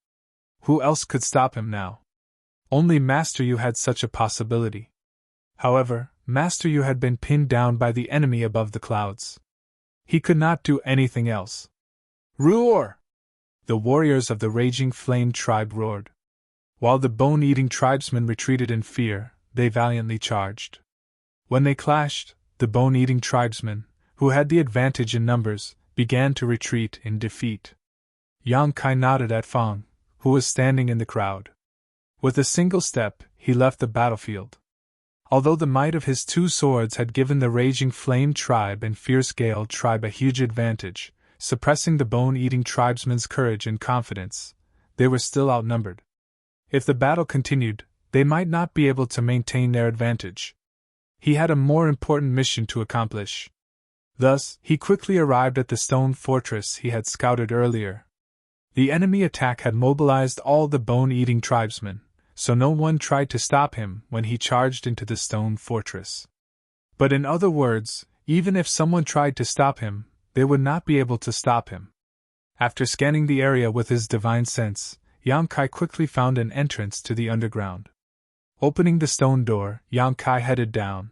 Who else could stop him now? Only Master Yu had such a possibility. However, Master Yu had been pinned down by the enemy above the clouds. He could not do anything else. Roar! The warriors of the Raging Flame tribe roared. While the bone-eating tribesmen retreated in fear, they valiantly charged. When they clashed, the bone-eating tribesmen, who had the advantage in numbers, began to retreat in defeat. Yang Kai nodded at Fang, who was standing in the crowd. With a single step, he left the battlefield. Although the might of his 2 swords had given the Raging Flame tribe and Fierce Gale tribe a huge advantage, suppressing the bone-eating tribesmen's courage and confidence, they were still outnumbered. If the battle continued, they might not be able to maintain their advantage. He had a more important mission to accomplish. Thus, he quickly arrived at the stone fortress he had scouted earlier. The enemy attack had mobilized all the bone-eating tribesmen, so no one tried to stop him when he charged into the stone fortress. But in other words, even if someone tried to stop him, they would not be able to stop him. After scanning the area with his divine sense, Yang Kai quickly found an entrance to the underground. Opening the stone door, Yang Kai headed down.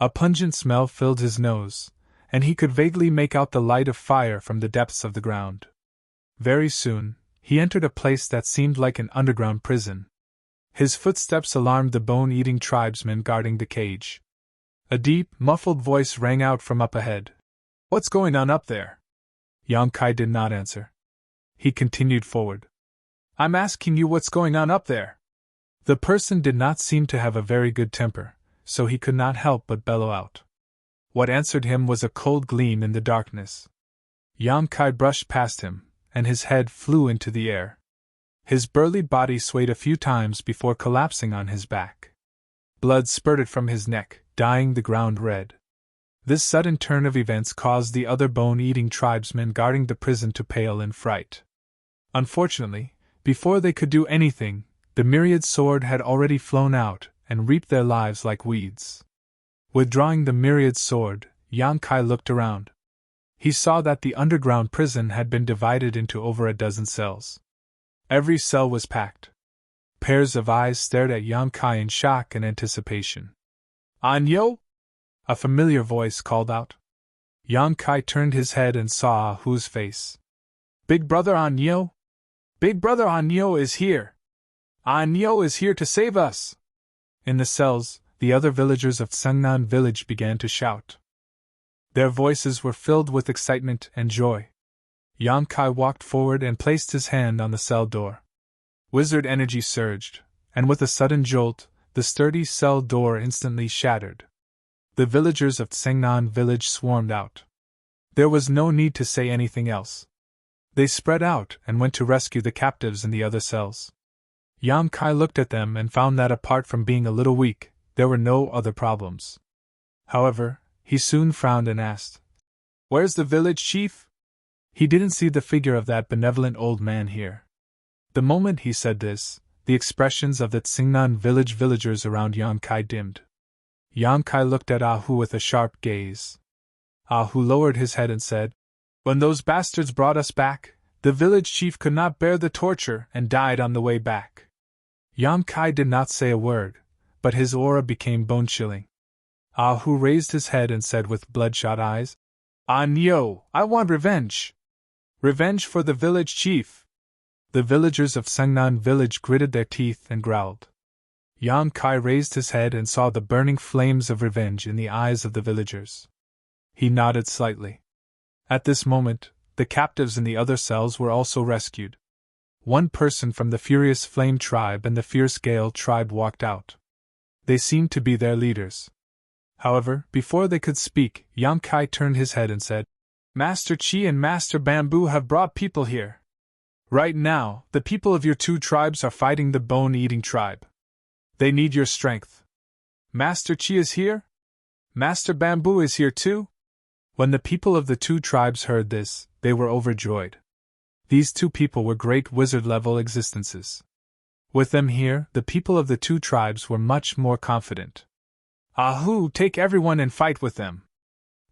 A pungent smell filled his nose, and he could vaguely make out the light of fire from the depths of the ground. Very soon, he entered a place that seemed like an underground prison. His footsteps alarmed the bone-eating tribesmen guarding the cage. A deep, muffled voice rang out from up ahead. "What's going on up there?" Yang Kai did not answer. He continued forward. "I'm asking you what's going on up there." The person did not seem to have a very good temper, so he could not help but bellow out. What answered him was a cold gleam in the darkness. Yang Kai brushed past him, and his head flew into the air. His burly body swayed a few times before collapsing on his back. Blood spurted from his neck, dyeing the ground red. This sudden turn of events caused the other bone-eating tribesmen guarding the prison to pale in fright. Unfortunately, before they could do anything, the myriad sword had already flown out and reaped their lives like weeds. Withdrawing the myriad sword, Yang Kai looked around. He saw that the underground prison had been divided into over a dozen cells. Every cell was packed. Pairs of eyes stared at Yang Kai in shock and anticipation. "Anyo?" A familiar voice called out. Yang Kai turned his head and saw Ahu's face. "Big Brother Anyo? Big Brother Anyo is here! Anyo is here to save us!" In the cells, the other villagers of Sungnan village began to shout. Their voices were filled with excitement and joy. Yang Kai walked forward and placed his hand on the cell door. Wizard energy surged, and with a sudden jolt, the sturdy cell door instantly shattered. The villagers of Sungnan village swarmed out. There was no need to say anything else. They spread out and went to rescue the captives in the other cells. Yang Kai looked at them and found that apart from being a little weak, there were no other problems. However, he soon frowned and asked, "Where's the village chief?" He didn't see the figure of that benevolent old man here. The moment he said this, the expressions of the Sungnan village villagers around Yang Kai dimmed. Yang Kai looked at Ahu with a sharp gaze. Ahu lowered his head and said, "When those bastards brought us back, the village chief could not bear the torture and died on the way back." Yang Kai did not say a word, but his aura became bone-chilling. Ahu raised his head and said with bloodshot eyes, "Anyo, I want revenge! Revenge for the village chief!" The villagers of Sungnan village gritted their teeth and growled. Yan Kai raised his head and saw the burning flames of revenge in the eyes of the villagers. He nodded slightly. At this moment, the captives in the other cells were also rescued. One person from the Furious Flame tribe and the Fierce Gale tribe walked out. They seemed to be their leaders. However, before they could speak, Yan Kai turned his head and said, "Master Chi and Master Bamboo have brought people here. Right now, the people of your two tribes are fighting the bone-eating tribe. They need your strength. Master Chi is here? Master Bamboo is here too?" When the people of the two tribes heard this, they were overjoyed. These two people were great wizard-level existences. With them here, the people of the two tribes were much more confident. "Ahu, take everyone and fight with them.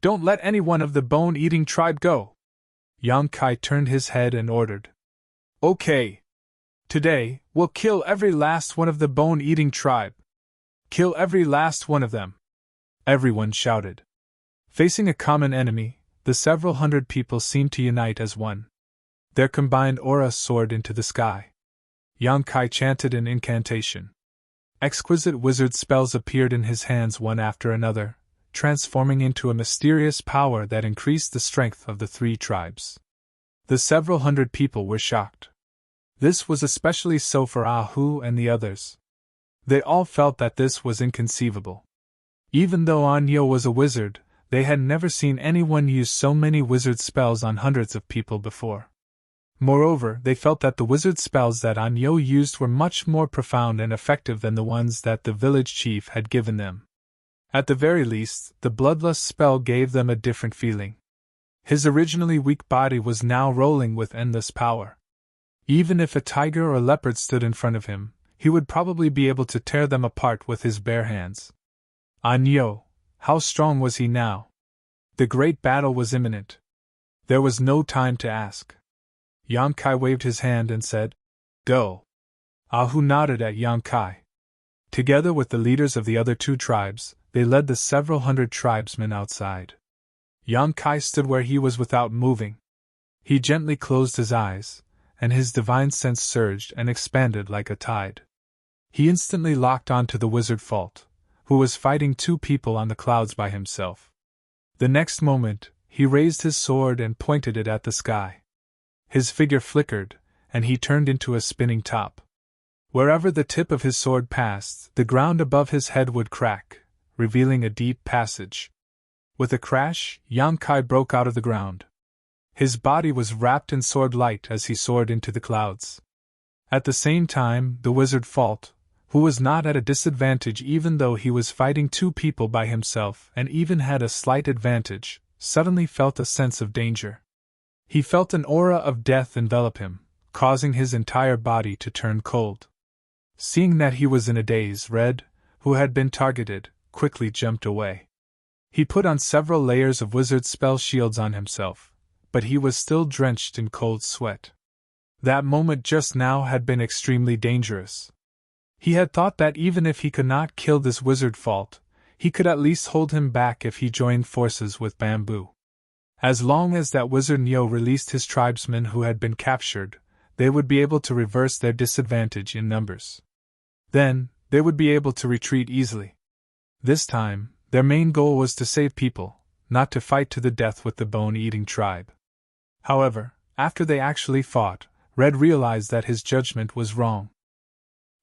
Don't let anyone of the bone-eating tribe go." Yan Kai turned his head and ordered. "Okay. Today, we'll kill every last one of the bone-eating tribe. Kill every last one of them." Everyone shouted. Facing a common enemy, the several hundred people seemed to unite as one. Their combined aura soared into the sky. Yan Kai chanted an incantation. Exquisite wizard spells appeared in his hands one after another, transforming into a mysterious power that increased the strength of the three tribes. The several hundred people were shocked. This was especially so for Ahu and the others. They all felt that this was inconceivable. Even though Anyo was a wizard, they had never seen anyone use so many wizard spells on hundreds of people before. Moreover, they felt that the wizard spells that Anyo used were much more profound and effective than the ones that the village chief had given them. At the very least, the bloodlust spell gave them a different feeling. His originally weak body was now rolling with endless power. Even if a tiger or leopard stood in front of him, he would probably be able to tear them apart with his bare hands. Anyo, how strong was he now? The great battle was imminent. There was no time to ask. Yan Kai waved his hand and said, "Go." Ahu nodded at Yan Kai. Together with the leaders of the other two tribes, they led the several hundred tribesmen outside. Yan Kai stood where he was without moving. He gently closed his eyes, and his divine sense surged and expanded like a tide. He instantly locked onto the wizard Fault, who was fighting two people on the clouds by himself. The next moment, he raised his sword and pointed it at the sky. His figure flickered, and he turned into a spinning top. Wherever the tip of his sword passed, the ground above his head would crack, revealing a deep passage. With a crash, Yan Kai broke out of the ground. His body was wrapped in sword light as he soared into the clouds. At the same time, the wizard Fault, who was not at a disadvantage even though he was fighting two people by himself and even had a slight advantage, suddenly felt a sense of danger. He felt an aura of death envelop him, causing his entire body to turn cold. Seeing that he was in a daze, Red, who had been targeted, quickly jumped away. He put on several layers of wizard spell shields on himself, but he was still drenched in cold sweat. That moment just now had been extremely dangerous. He had thought that even if he could not kill this wizard Fault, he could at least hold him back if he joined forces with Bamboo. As long as that wizard Nyo released his tribesmen who had been captured, they would be able to reverse their disadvantage in numbers. Then, they would be able to retreat easily. This time, their main goal was to save people, not to fight to the death with the bone-eating tribe. However, after they actually fought, Red realized that his judgment was wrong.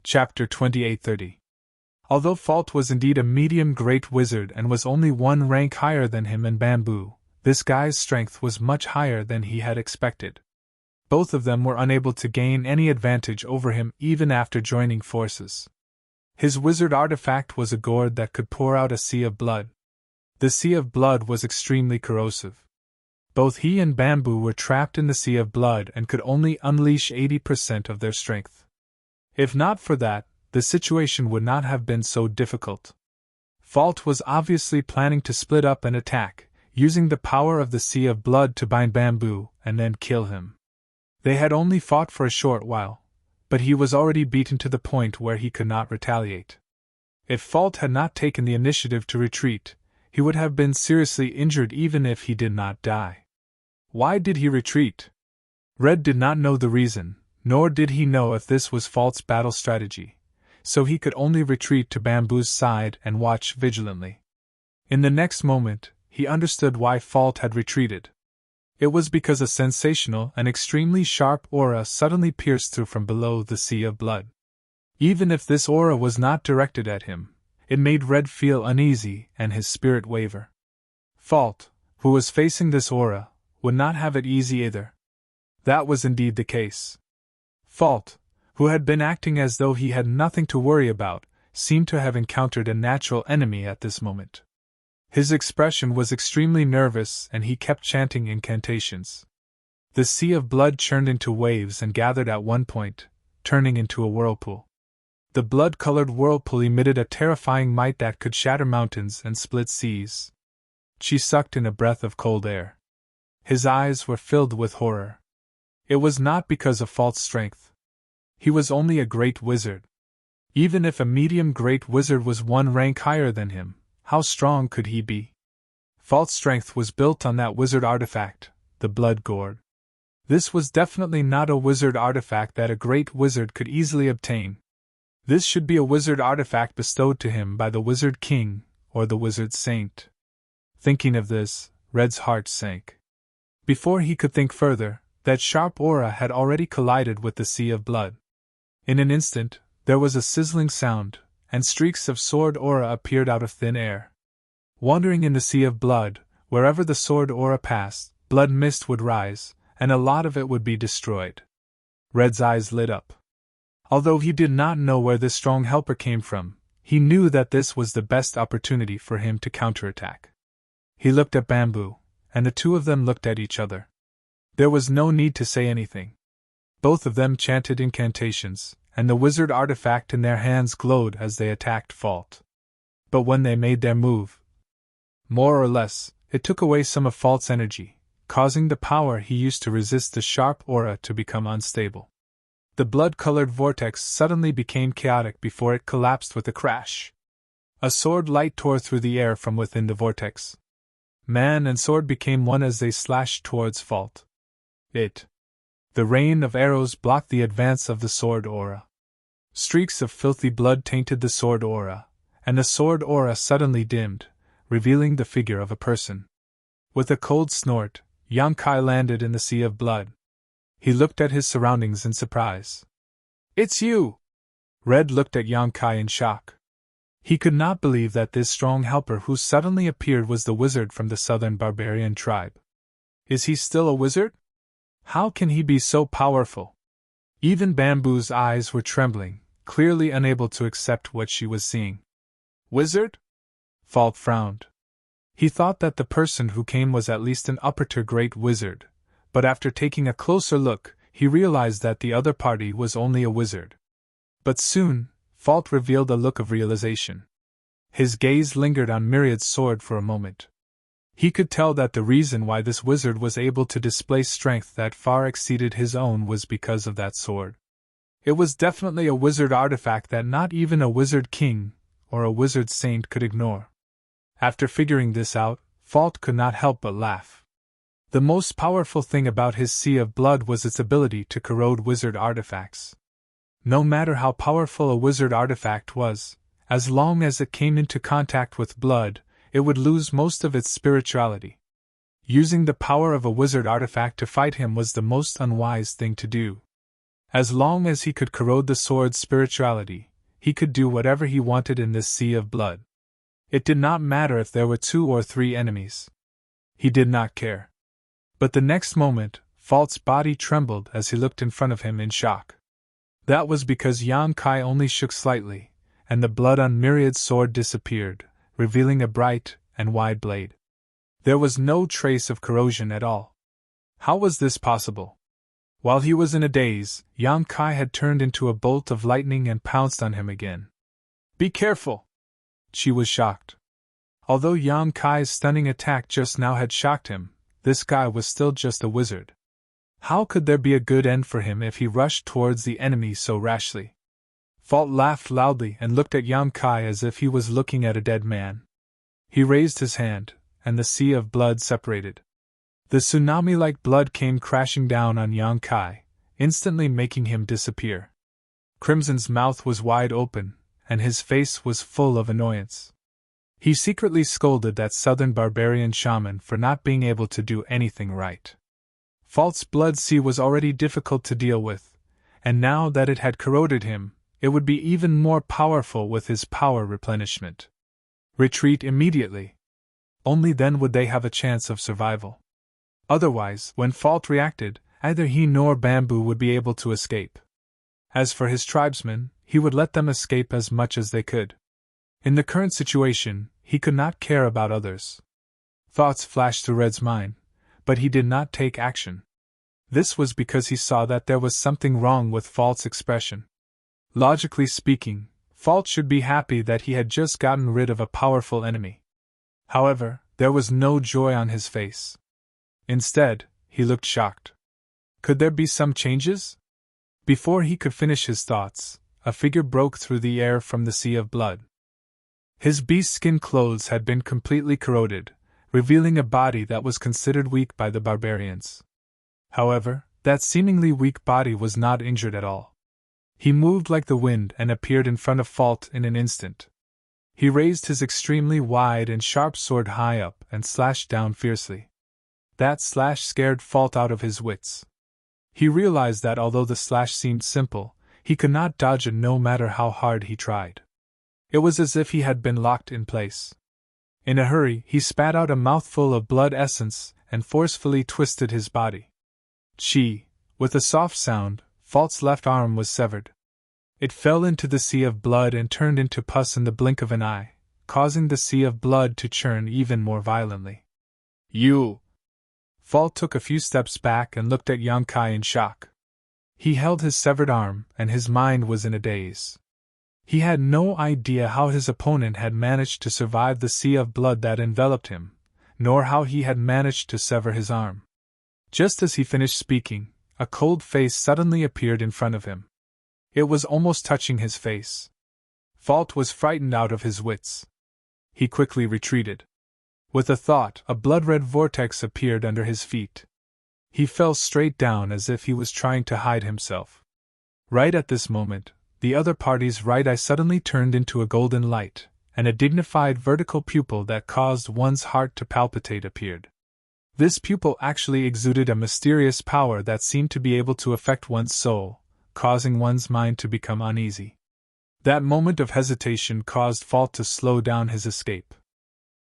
Chapter 28:30. Although Fault was indeed a medium great wizard and was only one rank higher than him and Bamboo, this guy's strength was much higher than he had expected. Both of them were unable to gain any advantage over him even after joining forces. His wizard artifact was a gourd that could pour out a sea of blood. The sea of blood was extremely corrosive. Both he and Bamboo were trapped in the sea of blood and could only unleash 80% of their strength. If not for that, the situation would not have been so difficult. Fault was obviously planning to split up and attack, using the power of the sea of blood to bind Bamboo and then kill him. They had only fought for a short while, but he was already beaten to the point where he could not retaliate. If Fault had not taken the initiative to retreat, he would have been seriously injured even if he did not die. Why did he retreat? Red did not know the reason, nor did he know if this was Fault's battle strategy, so he could only retreat to Bamboo's side and watch vigilantly. In the next moment, he understood why Fault had retreated. It was because a sensational and extremely sharp aura suddenly pierced through from below the sea of blood. Even if this aura was not directed at him, it made Red feel uneasy and his spirit waver. Fault, who was facing this aura, would not have it easy either. That was indeed the case. Fault, who had been acting as though he had nothing to worry about, seemed to have encountered a natural enemy at this moment. His expression was extremely nervous and he kept chanting incantations. The sea of blood churned into waves and gathered at one point, turning into a whirlpool. The blood-colored whirlpool emitted a terrifying might that could shatter mountains and split seas. She sucked in a breath of cold air. His eyes were filled with horror. It was not because of Fault's strength. He was only a great wizard. Even if a medium great wizard was one rank higher than him, how strong could he be? Fault's strength was built on that wizard artifact, the blood gourd. This was definitely not a wizard artifact that a great wizard could easily obtain. This should be a wizard artifact bestowed to him by the Wizard King, or the Wizard Saint. Thinking of this, Red's heart sank. Before he could think further, that sharp aura had already collided with the sea of blood. In an instant, there was a sizzling sound, and streaks of sword aura appeared out of thin air. Wandering in the sea of blood, wherever the sword aura passed, blood mist would rise, and a lot of it would be destroyed. Red's eyes lit up. Although he did not know where this strong helper came from, he knew that this was the best opportunity for him to counterattack. He looked at Bamboo, and the two of them looked at each other. There was no need to say anything. Both of them chanted incantations, and the wizard artifact in their hands glowed as they attacked Fault. But when they made their move, more or less, it took away some of Fault's energy, causing the power he used to resist the sharp aura to become unstable. The blood-colored vortex suddenly became chaotic before it collapsed with a crash. A sword light tore through the air from within the vortex. Man and sword became one as they slashed towards Fault. The rain of arrows blocked the advance of the sword aura. Streaks of filthy blood tainted the sword aura, and the sword aura suddenly dimmed, revealing the figure of a person. With a cold snort, Yang Kai landed in the sea of blood. He looked at his surroundings in surprise. "It's you!" Red looked at Yang Kai in shock. He could not believe that this strong helper who suddenly appeared was the wizard from the southern barbarian tribe. Is he still a wizard? How can he be so powerful? Even Bamboo's eyes were trembling, clearly unable to accept what she was seeing. Wizard? Fault frowned. He thought that the person who came was at least an upper-tier great wizard, but after taking a closer look, he realized that the other party was only a wizard. But soon, Fault revealed a look of realization. His gaze lingered on Myriad's sword for a moment. He could tell that the reason why this wizard was able to display strength that far exceeded his own was because of that sword. It was definitely a wizard artifact that not even a wizard king or a wizard saint could ignore. After figuring this out, Fault could not help but laugh. The most powerful thing about his sea of blood was its ability to corrode wizard artifacts. No matter how powerful a wizard artifact was, as long as it came into contact with blood, it would lose most of its spirituality. Using the power of a wizard artifact to fight him was the most unwise thing to do. As long as he could corrode the sword's spirituality, he could do whatever he wanted in this sea of blood. It did not matter if there were 2 or 3 enemies. He did not care. But the next moment, Fault's body trembled as he looked in front of him in shock. That was because Yang Kai only shook slightly, and the blood on Myriad's sword disappeared, revealing a bright and wide blade. There was no trace of corrosion at all. How was this possible? While he was in a daze, Yang Kai had turned into a bolt of lightning and pounced on him again. "Be careful!" She was shocked. Although Yang Kai's stunning attack just now had shocked him, this guy was still just a wizard. How could there be a good end for him if he rushed towards the enemy so rashly? Fault laughed loudly and looked at Yang Kai as if he was looking at a dead man. He raised his hand, and the sea of blood separated. The tsunami-like blood came crashing down on Yang Kai, instantly making him disappear. Crimson's mouth was wide open, and his face was full of annoyance. He secretly scolded that southern barbarian shaman for not being able to do anything right. False blood sea was already difficult to deal with, and now that it had corroded him, it would be even more powerful with his power replenishment. Retreat immediately. Only then would they have a chance of survival. Otherwise, when Fault reacted, either he nor Bamboo would be able to escape. As for his tribesmen, he would let them escape as much as they could. In the current situation, he could not care about others. Thoughts flashed through Red's mind, but he did not take action. This was because he saw that there was something wrong with Fault's expression. Logically speaking, Fault should be happy that he had just gotten rid of a powerful enemy. However, there was no joy on his face. Instead, he looked shocked. Could there be some changes? Before he could finish his thoughts, a figure broke through the air from the sea of blood. His beast-skin clothes had been completely corroded, revealing a body that was considered weak by the barbarians. However, that seemingly weak body was not injured at all. He moved like the wind and appeared in front of Fault in an instant. He raised his extremely wide and sharp sword high up and slashed down fiercely. That slash scared Fault out of his wits. He realized that although the slash seemed simple, he could not dodge it no matter how hard he tried. It was as if he had been locked in place. In a hurry, he spat out a mouthful of blood essence and forcefully twisted his body. With a soft sound, Fault's left arm was severed. It fell into the sea of blood and turned into pus in the blink of an eye, causing the sea of blood to churn even more violently. You! Fault took a few steps back and looked at Yonkai in shock. He held his severed arm, and his mind was in a daze. He had no idea how his opponent had managed to survive the sea of blood that enveloped him, nor how he had managed to sever his arm. Just as he finished speaking, a cold face suddenly appeared in front of him. It was almost touching his face. Fault was frightened out of his wits. He quickly retreated. With a thought, a blood-red vortex appeared under his feet. He fell straight down as if he was trying to hide himself. Right at this moment, the other party's right eye suddenly turned into a golden light, and a dignified vertical pupil that caused one's heart to palpitate appeared. This pupil actually exuded a mysterious power that seemed to be able to affect one's soul, causing one's mind to become uneasy. That moment of hesitation caused Fault to slow down his escape.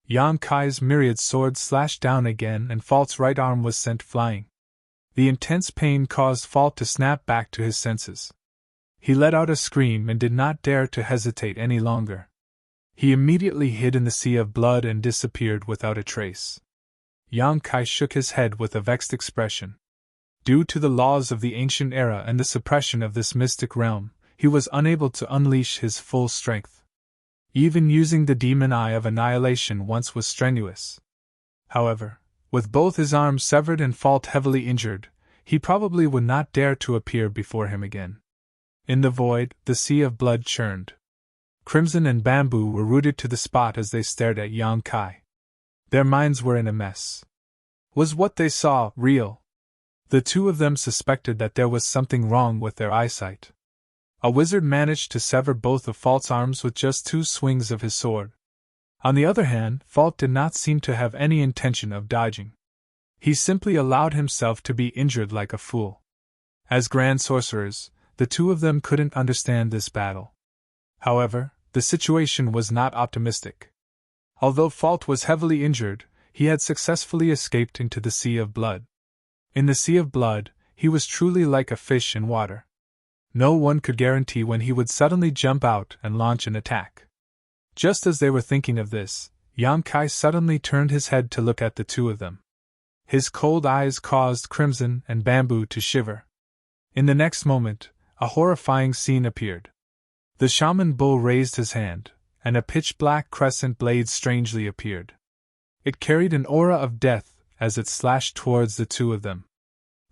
Yonkai's myriad sword slashed down again and Fault's right arm was sent flying. The intense pain caused Fault to snap back to his senses. He let out a scream and did not dare to hesitate any longer. He immediately hid in the sea of blood and disappeared without a trace. Yonkai shook his head with a vexed expression. Due to the laws of the ancient era and the suppression of this mystic realm, he was unable to unleash his full strength. Even using the demon eye of annihilation once was strenuous. However, with both his arms severed and Fault heavily injured, he probably would not dare to appear before him again. In the void, the sea of blood churned. Crimson and Bamboo were rooted to the spot as they stared at Yonkai. Their minds were in a mess. Was what they saw real? The two of them suspected that there was something wrong with their eyesight. A wizard managed to sever both of Fault's arms with just 2 swings of his sword. On the other hand, Fault did not seem to have any intention of dodging. He simply allowed himself to be injured like a fool. As grand sorcerers, the two of them couldn't understand this battle. However, the situation was not optimistic. Although Fault was heavily injured, he had successfully escaped into the sea of blood. In the sea of blood, he was truly like a fish in water. No one could guarantee when he would suddenly jump out and launch an attack. Just as they were thinking of this, Yonkai suddenly turned his head to look at the two of them. His cold eyes caused Crimson and Bamboo to shiver. In the next moment, a horrifying scene appeared. The shaman bull raised his hand, and a pitch-black crescent blade strangely appeared. It carried an aura of death as it slashed towards the two of them.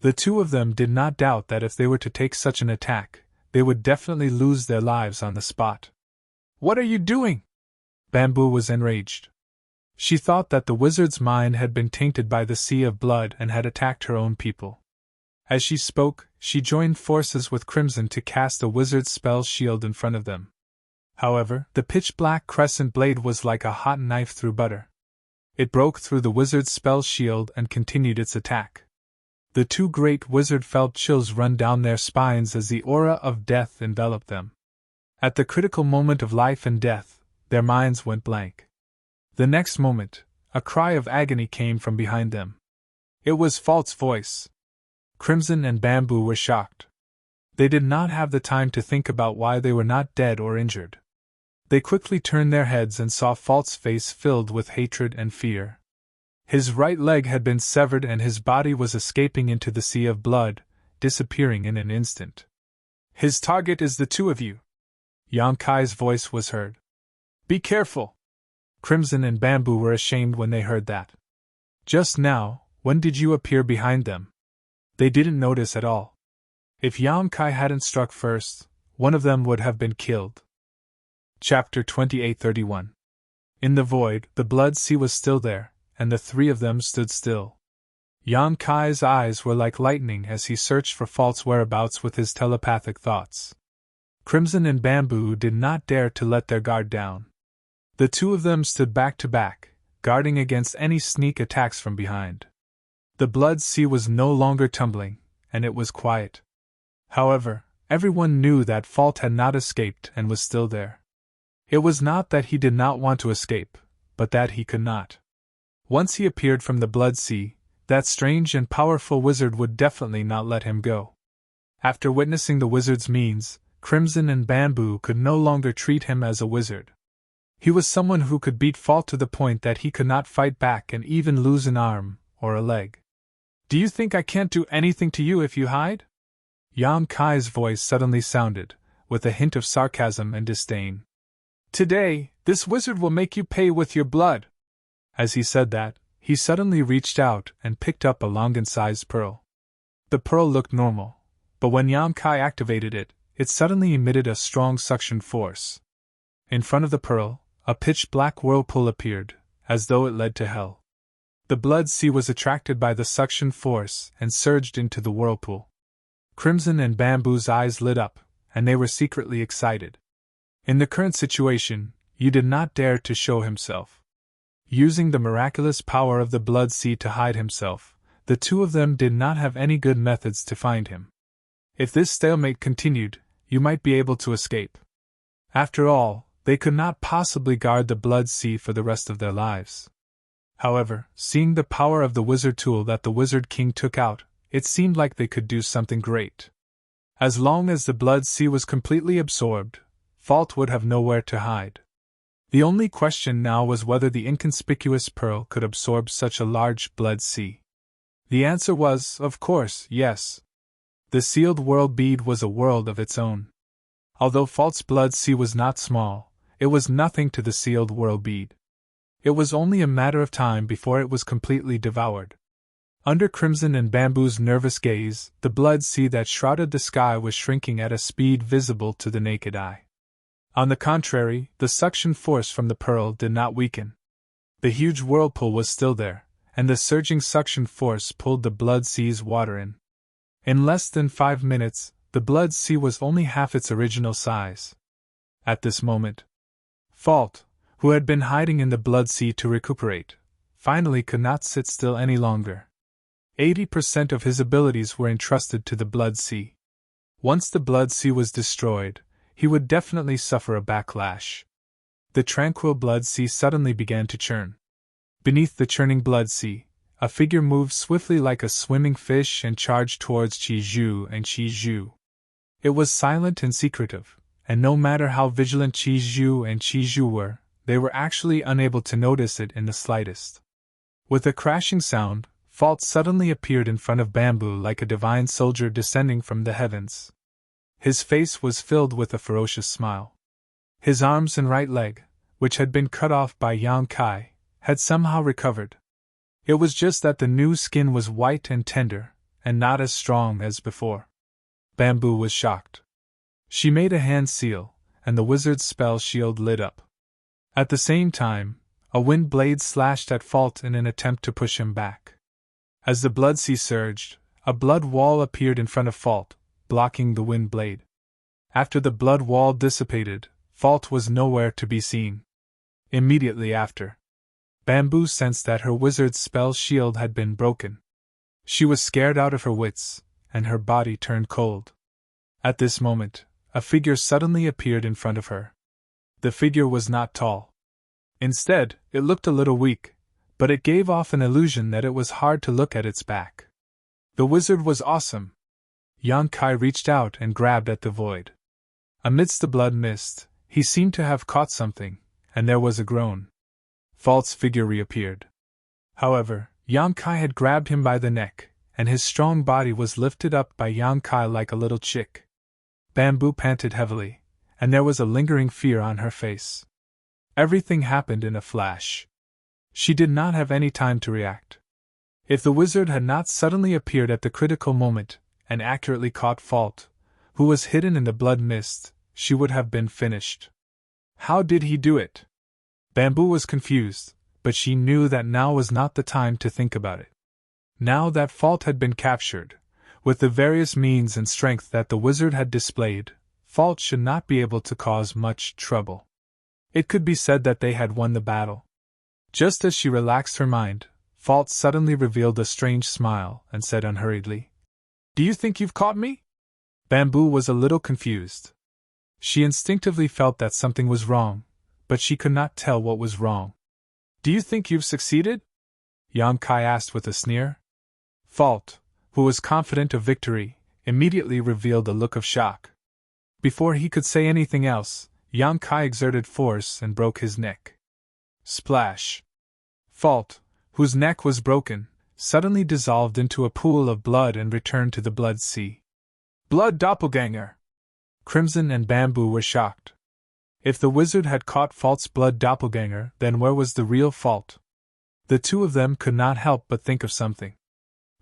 The two of them did not doubt that if they were to take such an attack, they would definitely lose their lives on the spot. "What are you doing?" Bamboo was enraged. She thought that the wizard's mind had been tainted by the sea of blood and had attacked her own people. As she spoke, she joined forces with Crimson to cast a wizard's spell shield in front of them. However, the pitch-black crescent blade was like a hot knife through butter. It broke through the wizard's spell shield and continued its attack. The two great wizards felt chills run down their spines as the aura of death enveloped them. At the critical moment of life and death, their minds went blank. The next moment, a cry of agony came from behind them. It was Falt's voice. Crimson and Bamboo were shocked. They did not have the time to think about why they were not dead or injured. They quickly turned their heads and saw Falt's face filled with hatred and fear. His right leg had been severed and his body was escaping into the sea of blood, disappearing in an instant. "His target is the two of you," Yang Kai's voice was heard. "Be careful." Crimson and Bamboo were ashamed when they heard that. Just now, when did you appear behind them? They didn't notice at all. If Yang Kai hadn't struck first, one of them would have been killed. Chapter 28:31. In the void, the blood sea was still there, and the three of them stood still. Yang Kai's eyes were like lightning as he searched for Falt's whereabouts with his telepathic thoughts. Crimson and Bamboo did not dare to let their guard down. The two of them stood back to back, guarding against any sneak attacks from behind. The blood sea was no longer tumbling, and it was quiet. However, everyone knew that Falt had not escaped and was still there. It was not that he did not want to escape, but that he could not. Once he appeared from the blood sea, that strange and powerful wizard would definitely not let him go. After witnessing the wizard's means, Crimson and Bamboo could no longer treat him as a wizard. He was someone who could beat Falt to the point that he could not fight back and even lose an arm or a leg. "Do you think I can't do anything to you if you hide?" Yang Kai's voice suddenly sounded, with a hint of sarcasm and disdain. "Today, this wizard will make you pay with your blood." As he said that, he suddenly reached out and picked up a Longan-sized pearl. The pearl looked normal, but when Yang Kai activated it, it suddenly emitted a strong suction force. In front of the pearl, a pitch-black whirlpool appeared, as though it led to hell. The blood sea was attracted by the suction force and surged into the whirlpool. Crimson and Bamboo's eyes lit up, and they were secretly excited. In the current situation, Yu did not dare to show himself. Using the miraculous power of the blood sea to hide himself, the two of them did not have any good methods to find him. If this stalemate continued, Yu might be able to escape. After all, they could not possibly guard the blood sea for the rest of their lives. However, seeing the power of the wizard tool that the Wizard King took out, it seemed like they could do something great. As long as the blood sea was completely absorbed, Falt would have nowhere to hide. The only question now was whether the inconspicuous pearl could absorb such a large blood sea. The answer was, of course, yes. The sealed world bead was a world of its own. Although Falt's blood sea was not small, it was nothing to the sealed world bead. It was only a matter of time before it was completely devoured. Under Crimson and Bamboo's nervous gaze, the blood sea that shrouded the sky was shrinking at a speed visible to the naked eye. On the contrary, the suction force from the pearl did not weaken. The huge whirlpool was still there, and the surging suction force pulled the blood sea's water in. In less than 5 minutes, the blood sea was only half its original size. At this moment, Falt, who had been hiding in the blood sea to recuperate, finally could not sit still any longer. 80% of his abilities were entrusted to the blood sea. Once the blood sea was destroyed, he would definitely suffer a backlash. The tranquil blood sea suddenly began to churn. Beneath the churning blood sea, a figure moved swiftly like a swimming fish and charged towards Qizhu and Qizhu. It was silent and secretive, and no matter how vigilant Qizhu and Qizhu were, they were actually unable to notice it in the slightest. With a crashing sound, Falt suddenly appeared in front of Bamboo like a divine soldier descending from the heavens. His face was filled with a ferocious smile. His arms and right leg, which had been cut off by Yang Kai, had somehow recovered. It was just that the new skin was white and tender, and not as strong as before. Bamboo was shocked. She made a hand seal, and the wizard's spell shield lit up. At the same time, a wind blade slashed at Falt in an attempt to push him back. As the blood sea surged, A blood wall appeared in front of Fault, blocking the wind blade. After the blood wall dissipated, Fault was nowhere to be seen. Immediately after, Bamboo sensed that her wizard's spell shield had been broken. She was scared out of her wits, and her body turned cold. At this moment, a figure suddenly appeared in front of her. The figure was not tall. Instead, it looked a little weak, but it gave off an illusion that it was hard to look at its back. The wizard was awesome. Yang Kai reached out and grabbed at the void. Amidst the blood mist, he seemed to have caught something, and there was a groan. Fault's figure reappeared. However, Yang Kai had grabbed him by the neck, and his strong body was lifted up by Yang Kai like a little chick. Bamboo panted heavily, and there was a lingering fear on her face. Everything happened in a flash. She did not have any time to react. If the wizard had not suddenly appeared at the critical moment and accurately caught Fault, who was hidden in the blood mist, she would have been finished. How did he do it? Bamboo was confused, but she knew that now was not the time to think about it. Now that Fault had been captured, with the various means and strength that the wizard had displayed, Fault should not be able to cause much trouble. It could be said that they had won the battle. Just as she relaxed her mind, Fault suddenly revealed a strange smile and said unhurriedly, "Do you think you've caught me?" Bamboo was a little confused. She instinctively felt that something was wrong, but she could not tell what was wrong. "Do you think you've succeeded?" Yang Kai asked with a sneer. Fault, who was confident of victory, immediately revealed a look of shock. Before he could say anything else, Yang Kai exerted force and broke his neck. Splash! Fault, whose neck was broken, suddenly dissolved into a pool of blood and returned to the blood sea. Blood doppelganger! Crimson and Bamboo were shocked. If the wizard had caught Fault's blood doppelganger, then where was the real Fault? The two of them could not help but think of something.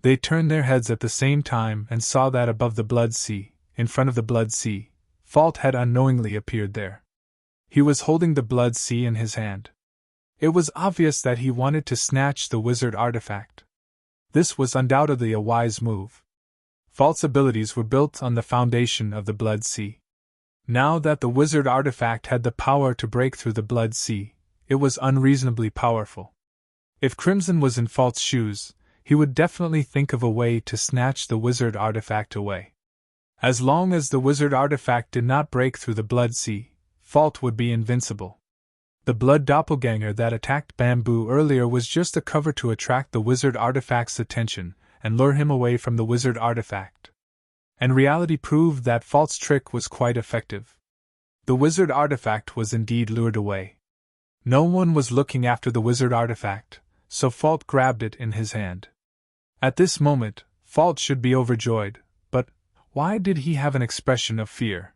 They turned their heads at the same time and saw that above the blood sea, in front of the blood sea, Fault had unknowingly appeared there. He was holding the blood sea in his hand. It was obvious that he wanted to snatch the wizard artifact. This was undoubtedly a wise move. Fault's abilities were built on the foundation of the blood sea. Now that the wizard artifact had the power to break through the blood sea, it was unreasonably powerful. If Crimson was in Fault's shoes, he would definitely think of a way to snatch the wizard artifact away. As long as the wizard artifact did not break through the blood sea, Fault would be invincible. The blood doppelganger that attacked Bamboo earlier was just a cover to attract the wizard artifact's attention and lure him away from the wizard artifact. And reality proved that Fault's trick was quite effective. The wizard artifact was indeed lured away. No one was looking after the wizard artifact, so Fault grabbed it in his hand. At this moment, Fault should be overjoyed, but why did he have an expression of fear?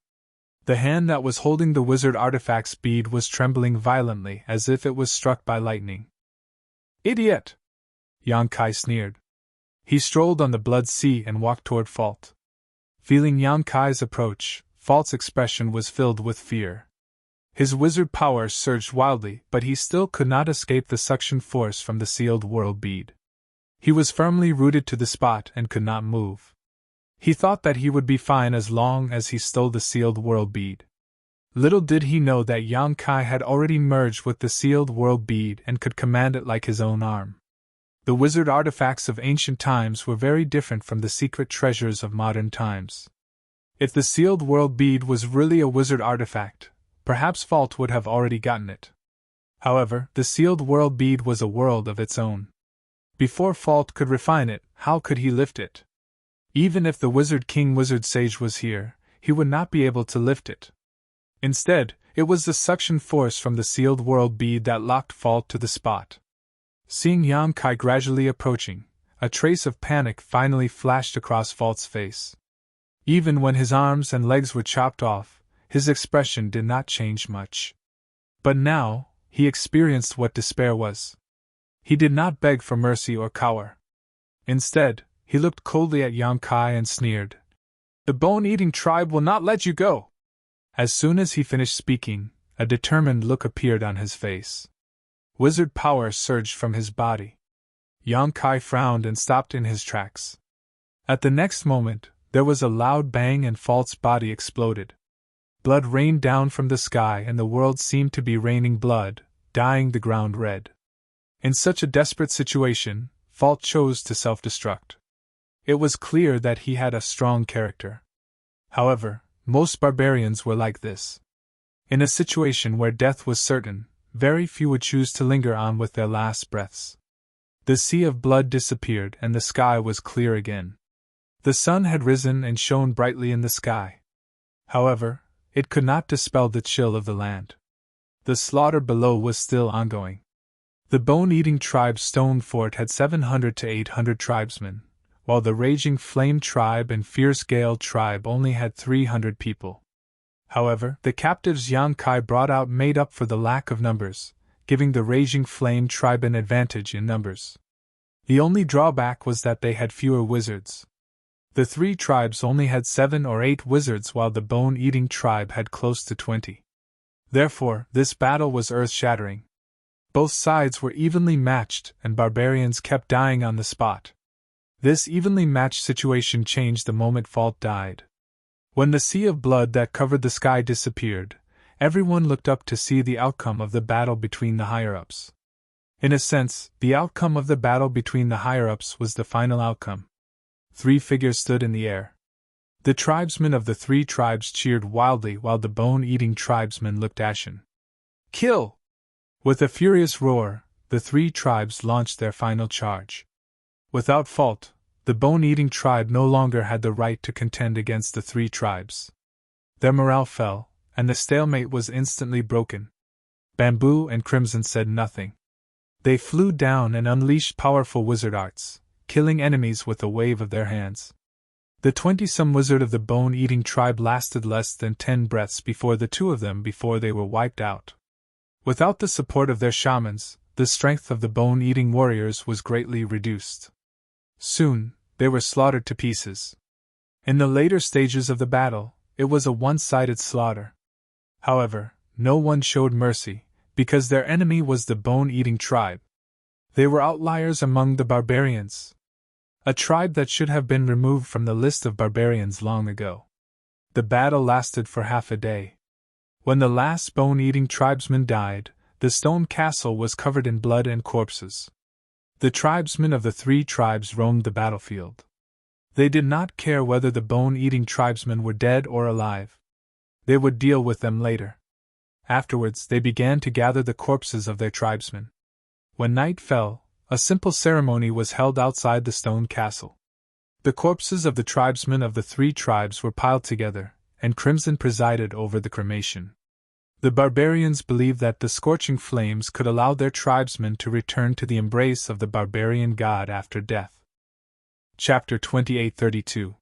The hand that was holding the wizard artifact's bead was trembling violently as if it was struck by lightning. "Idiot!" Yang Kai sneered. He strolled on the blood sea and walked toward Fault. Feeling Yang Kai's approach, Fault's expression was filled with fear. His wizard powers surged wildly, but he still could not escape the suction force from the sealed world bead. He was firmly rooted to the spot and could not move. He thought that he would be fine as long as he stole the sealed world bead. Little did he know that Yang Kai had already merged with the sealed world bead and could command it like his own arm. The wizard artifacts of ancient times were very different from the secret treasures of modern times. If the sealed world bead was really a wizard artifact, perhaps Fault would have already gotten it. However, the sealed world bead was a world of its own. Before Fault could refine it, how could he lift it? Even if the Wizard King Wizard Sage was here, he would not be able to lift it. Instead, it was the suction force from the sealed world bead that locked Fault to the spot. Seeing Yang Kai gradually approaching, a trace of panic finally flashed across Fault's face. Even when his arms and legs were chopped off, his expression did not change much. But now, he experienced what despair was. He did not beg for mercy or cower. Instead, he looked coldly at Yang Kai and sneered. "The bone-eating tribe will not let you go!" As soon as he finished speaking, a determined look appeared on his face. Wizard power surged from his body. Yang Kai frowned and stopped in his tracks. At the next moment, there was a loud bang and Falt's body exploded. Blood rained down from the sky and the world seemed to be raining blood, dyeing the ground red. In such a desperate situation, Falt chose to self-destruct. It was clear that he had a strong character. However, most barbarians were like this. In a situation where death was certain, very few would choose to linger on with their last breaths. The sea of blood disappeared and the sky was clear again. The sun had risen and shone brightly in the sky. However, it could not dispel the chill of the land. The slaughter below was still ongoing. The bone-eating tribe Stone Fort had 700 to 800 tribesmen, while the Raging Flame tribe and Fierce Gale tribe only had 300 people. However, the captives Yang Kai brought out made up for the lack of numbers, giving the Raging Flame tribe an advantage in numbers. The only drawback was that they had fewer wizards. The three tribes only had 7 or 8 wizards while the bone-eating tribe had close to 20. Therefore, this battle was earth-shattering. Both sides were evenly matched and barbarians kept dying on the spot. This evenly matched situation changed the moment Falt died. When the sea of blood that covered the sky disappeared, everyone looked up to see the outcome of the battle between the higher-ups. In a sense, the outcome of the battle between the higher-ups was the final outcome. 3 figures stood in the air. The tribesmen of the 3 tribes cheered wildly while the bone-eating tribesmen looked ashen. Kill! With a furious roar, the 3 tribes launched their final charge. Without Falt, the bone-eating tribe no longer had the right to contend against the 3 tribes. Their morale fell, and the stalemate was instantly broken. Bamboo and Crimson said nothing. They flew down and unleashed powerful wizard arts, killing enemies with a wave of their hands. The 20-some wizard of the bone-eating tribe lasted less than 10 breaths before the 2 of them before they were wiped out. Without the support of their shamans, the strength of the bone-eating warriors was greatly reduced. Soon, they were slaughtered to pieces. In the later stages of the battle, it was a one-sided slaughter. However, no one showed mercy, because their enemy was the bone-eating tribe. They were outliers among the barbarians. A tribe that should have been removed from the list of barbarians long ago. The battle lasted for half a day. When the last bone-eating tribesman died, the stone castle was covered in blood and corpses. The tribesmen of the 3 tribes roamed the battlefield. They did not care whether the bone-eating tribesmen were dead or alive. They would deal with them later. Afterwards, they began to gather the corpses of their tribesmen. When night fell, a simple ceremony was held outside the stone castle. The corpses of the tribesmen of the 3 tribes were piled together, and Crimson presided over the cremation. The barbarians believed that the scorching flames could allow their tribesmen to return to the embrace of the barbarian god after death. Chapter 2832.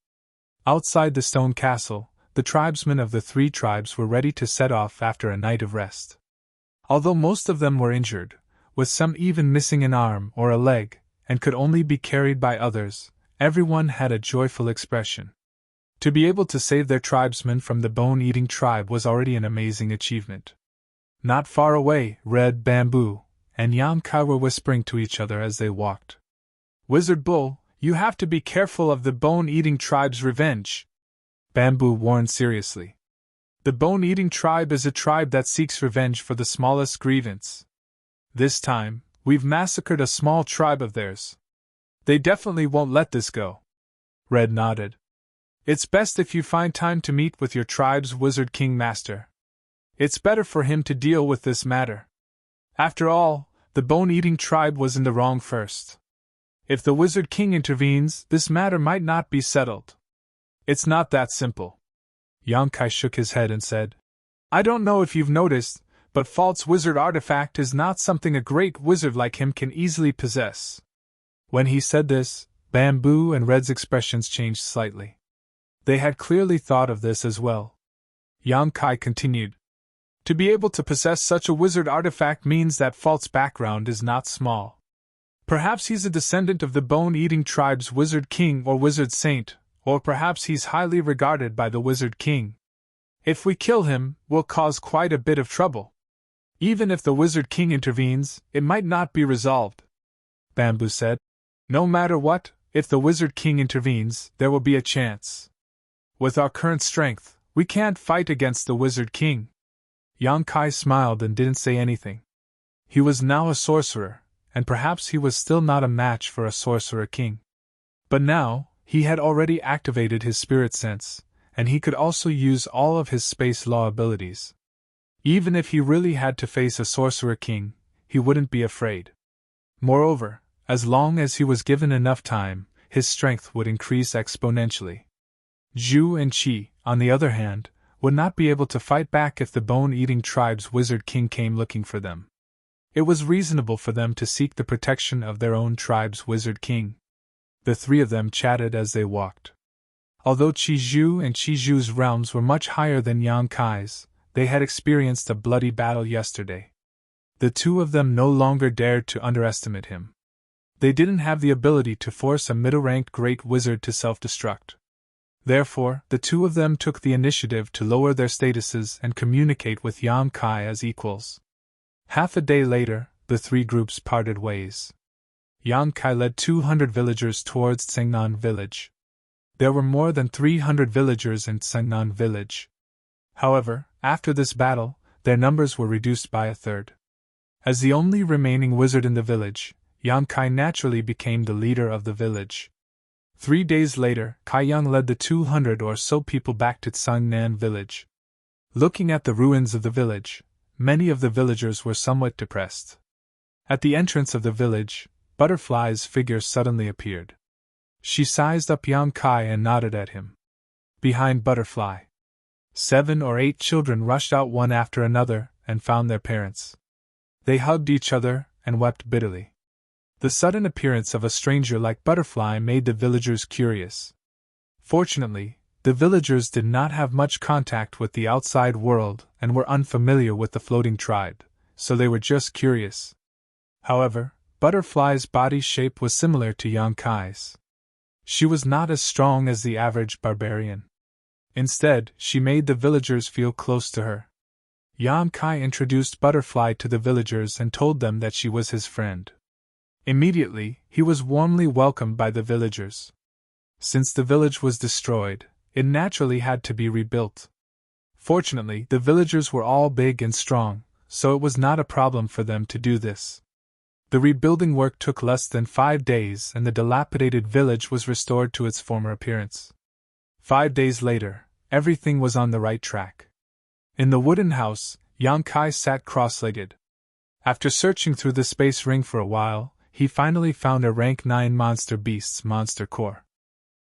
Outside the stone castle, the tribesmen of the 3 tribes were ready to set off after a night of rest. Although most of them were injured, with some even missing an arm or a leg, and could only be carried by others, everyone had a joyful expression. To be able to save their tribesmen from the bone-eating tribe was already an amazing achievement. Not far away, Red Bamboo and Yang Kai were whispering to each other as they walked. "Wizard Bull, you have to be careful of the bone-eating tribe's revenge," Bamboo warned seriously. "The bone-eating tribe is a tribe that seeks revenge for the smallest grievance. This time, we've massacred a small tribe of theirs. They definitely won't let this go." Red nodded. "It's best if you find time to meet with your tribe's Wizard King Master. It's better for him to deal with this matter. After all, the bone-eating tribe was in the wrong first. If the Wizard King intervenes, this matter might not be settled. It's not that simple." Yang Kai shook his head and said, "I don't know if you've noticed, but Falt's wizard artifact is not something a great wizard like him can easily possess." When he said this, Bamboo and Red's expressions changed slightly. They had clearly thought of this as well. Yang Kai continued, "To be able to possess such a wizard artifact means that Falt's background is not small. Perhaps he's a descendant of the bone-eating tribe's wizard king or wizard saint, or perhaps he's highly regarded by the wizard king. If we kill him, we'll cause quite a bit of trouble. Even if the wizard king intervenes, it might not be resolved," Bamboo said. "No matter what, If the Wizard King intervenes, there will be a chance. With our current strength, we can't fight against the Wizard King. Yang Kai smiled and didn't say anything. He was now a sorcerer, and perhaps he was still not a match for a sorcerer king. But now, he had already activated his spirit sense, and he could also use all of his space law abilities. Even if he really had to face a sorcerer king, he wouldn't be afraid. Moreover, as long as he was given enough time, his strength would increase exponentially. Zhu and Qi, on the other hand, would not be able to fight back if the bone-eating tribe's Wizard King came looking for them. It was reasonable for them to seek the protection of their own tribe's Wizard King. The three of them chatted as they walked. Although Qi Zhu and Qi Zhu's realms were much higher than Yang Kai's, they had experienced a bloody battle yesterday. The two of them no longer dared to underestimate him. They didn't have the ability to force a middle-ranked great wizard to self-destruct. Therefore, the two of them took the initiative to lower their statuses and communicate with Yang Kai as equals. Half a day later, the three groups parted ways. Yang Kai led 200 villagers towards Tsengnan village. There were more than 300 villagers in Tsengnan village. However, after this battle, their numbers were reduced by a third. As the only remaining wizard in the village, Yang Kai naturally became the leader of the village. 3 days later, Kai Yang led the 200 or so people back to Tsengnan village. Looking at the ruins of the village, many of the villagers were somewhat depressed. At the entrance of the village, Butterfly's figure suddenly appeared. She sized up Yang Kai and nodded at him. Behind Butterfly, 7 or 8 children rushed out one after another and found their parents. They hugged each other and wept bitterly. The sudden appearance of a stranger like Butterfly made the villagers curious. Fortunately, the villagers did not have much contact with the outside world and were unfamiliar with the floating tribe, so they were just curious. However, Butterfly's body shape was similar to Yang Kai's. She was not as strong as the average barbarian. Instead, she made the villagers feel close to her. Yang Kai introduced Butterfly to the villagers and told them that she was his friend. Immediately, he was warmly welcomed by the villagers. Since the village was destroyed, it naturally had to be rebuilt. Fortunately, the villagers were all big and strong, so it was not a problem for them to do this. The rebuilding work took less than 5 days and the dilapidated village was restored to its former appearance. 5 days later, everything was on the right track. In the wooden house, Yang Kai sat cross-legged. After searching through the space ring for a while, he finally found a rank 9 Monster Beast's Monster Core.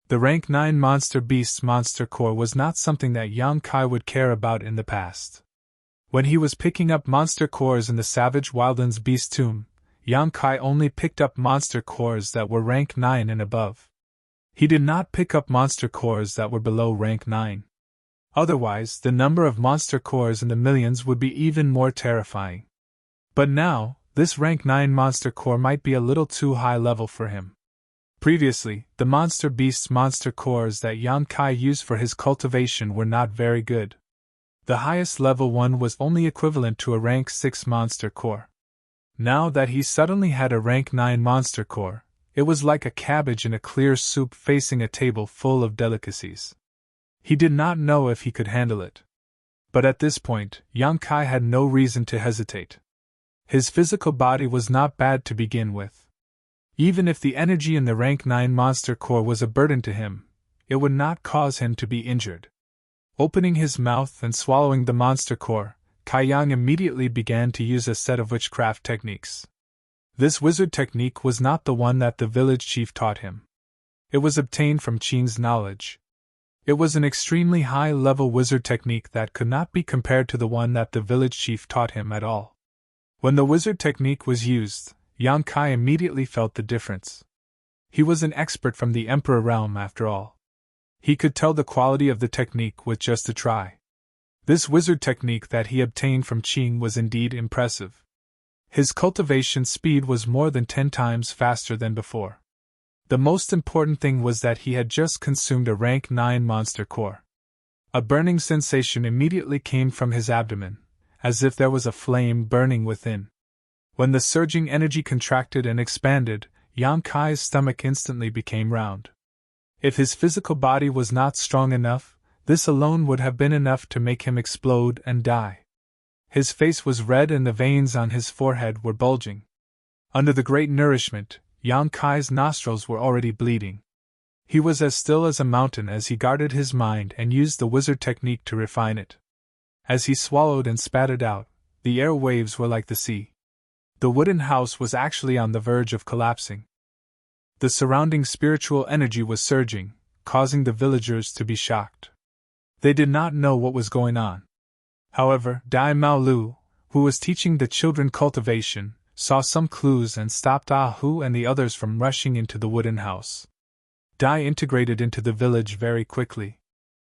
The rank 9 Monster Beast's Monster Core was not something that Yang Kai would care about in the past. When he was picking up Monster Cores in the Savage Wildlands Beast Tomb, Yang Kai only picked up Monster Cores that were rank 9 and above. He did not pick up Monster Cores that were below rank 9. Otherwise, the number of Monster Cores in the millions would be even more terrifying. But now, this rank 9 Monster Core might be a little too high level for him. Previously, the Monster Beast's Monster Cores that Yang Kai used for his cultivation were not very good. The highest level one was only equivalent to a rank 6 Monster Core. Now that he suddenly had a rank 9 Monster Core, it was like a cabbage in a clear soup facing a table full of delicacies. He did not know if he could handle it. But at this point, Yang Kai had no reason to hesitate. His physical body was not bad to begin with. Even if the energy in the rank 9 Monster Core was a burden to him, it would not cause him to be injured. Opening his mouth and swallowing the Monster Core, Kai Yang immediately began to use a set of witchcraft techniques. This wizard technique was not the one that the village chief taught him. It was obtained from Qing's knowledge. It was an extremely high-level wizard technique that could not be compared to the one that the village chief taught him at all. When the wizard technique was used, Yang Kai immediately felt the difference. He was an expert from the Emperor realm after all. He could tell the quality of the technique with just a try. This wizard technique that he obtained from Qing was indeed impressive. His cultivation speed was more than 10 times faster than before. The most important thing was that he had just consumed a rank 9 Monster Core. A burning sensation immediately came from his abdomen, as if there was a flame burning within. When the surging energy contracted and expanded, Yang Kai's stomach instantly became round. If his physical body was not strong enough, this alone would have been enough to make him explode and die. His face was red and the veins on his forehead were bulging. Under the great nourishment, Yang Kai's nostrils were already bleeding. He was as still as a mountain as he guarded his mind and used the wizard technique to refine it. As he swallowed and spat it out, the air waves were like the sea. The wooden house was actually on the verge of collapsing. The surrounding spiritual energy was surging, causing the villagers to be shocked. They did not know what was going on. However, Dai Mao Lu, who was teaching the children cultivation, saw some clues and stopped Ah Hu and the others from rushing into the wooden house. Dai integrated into the village very quickly.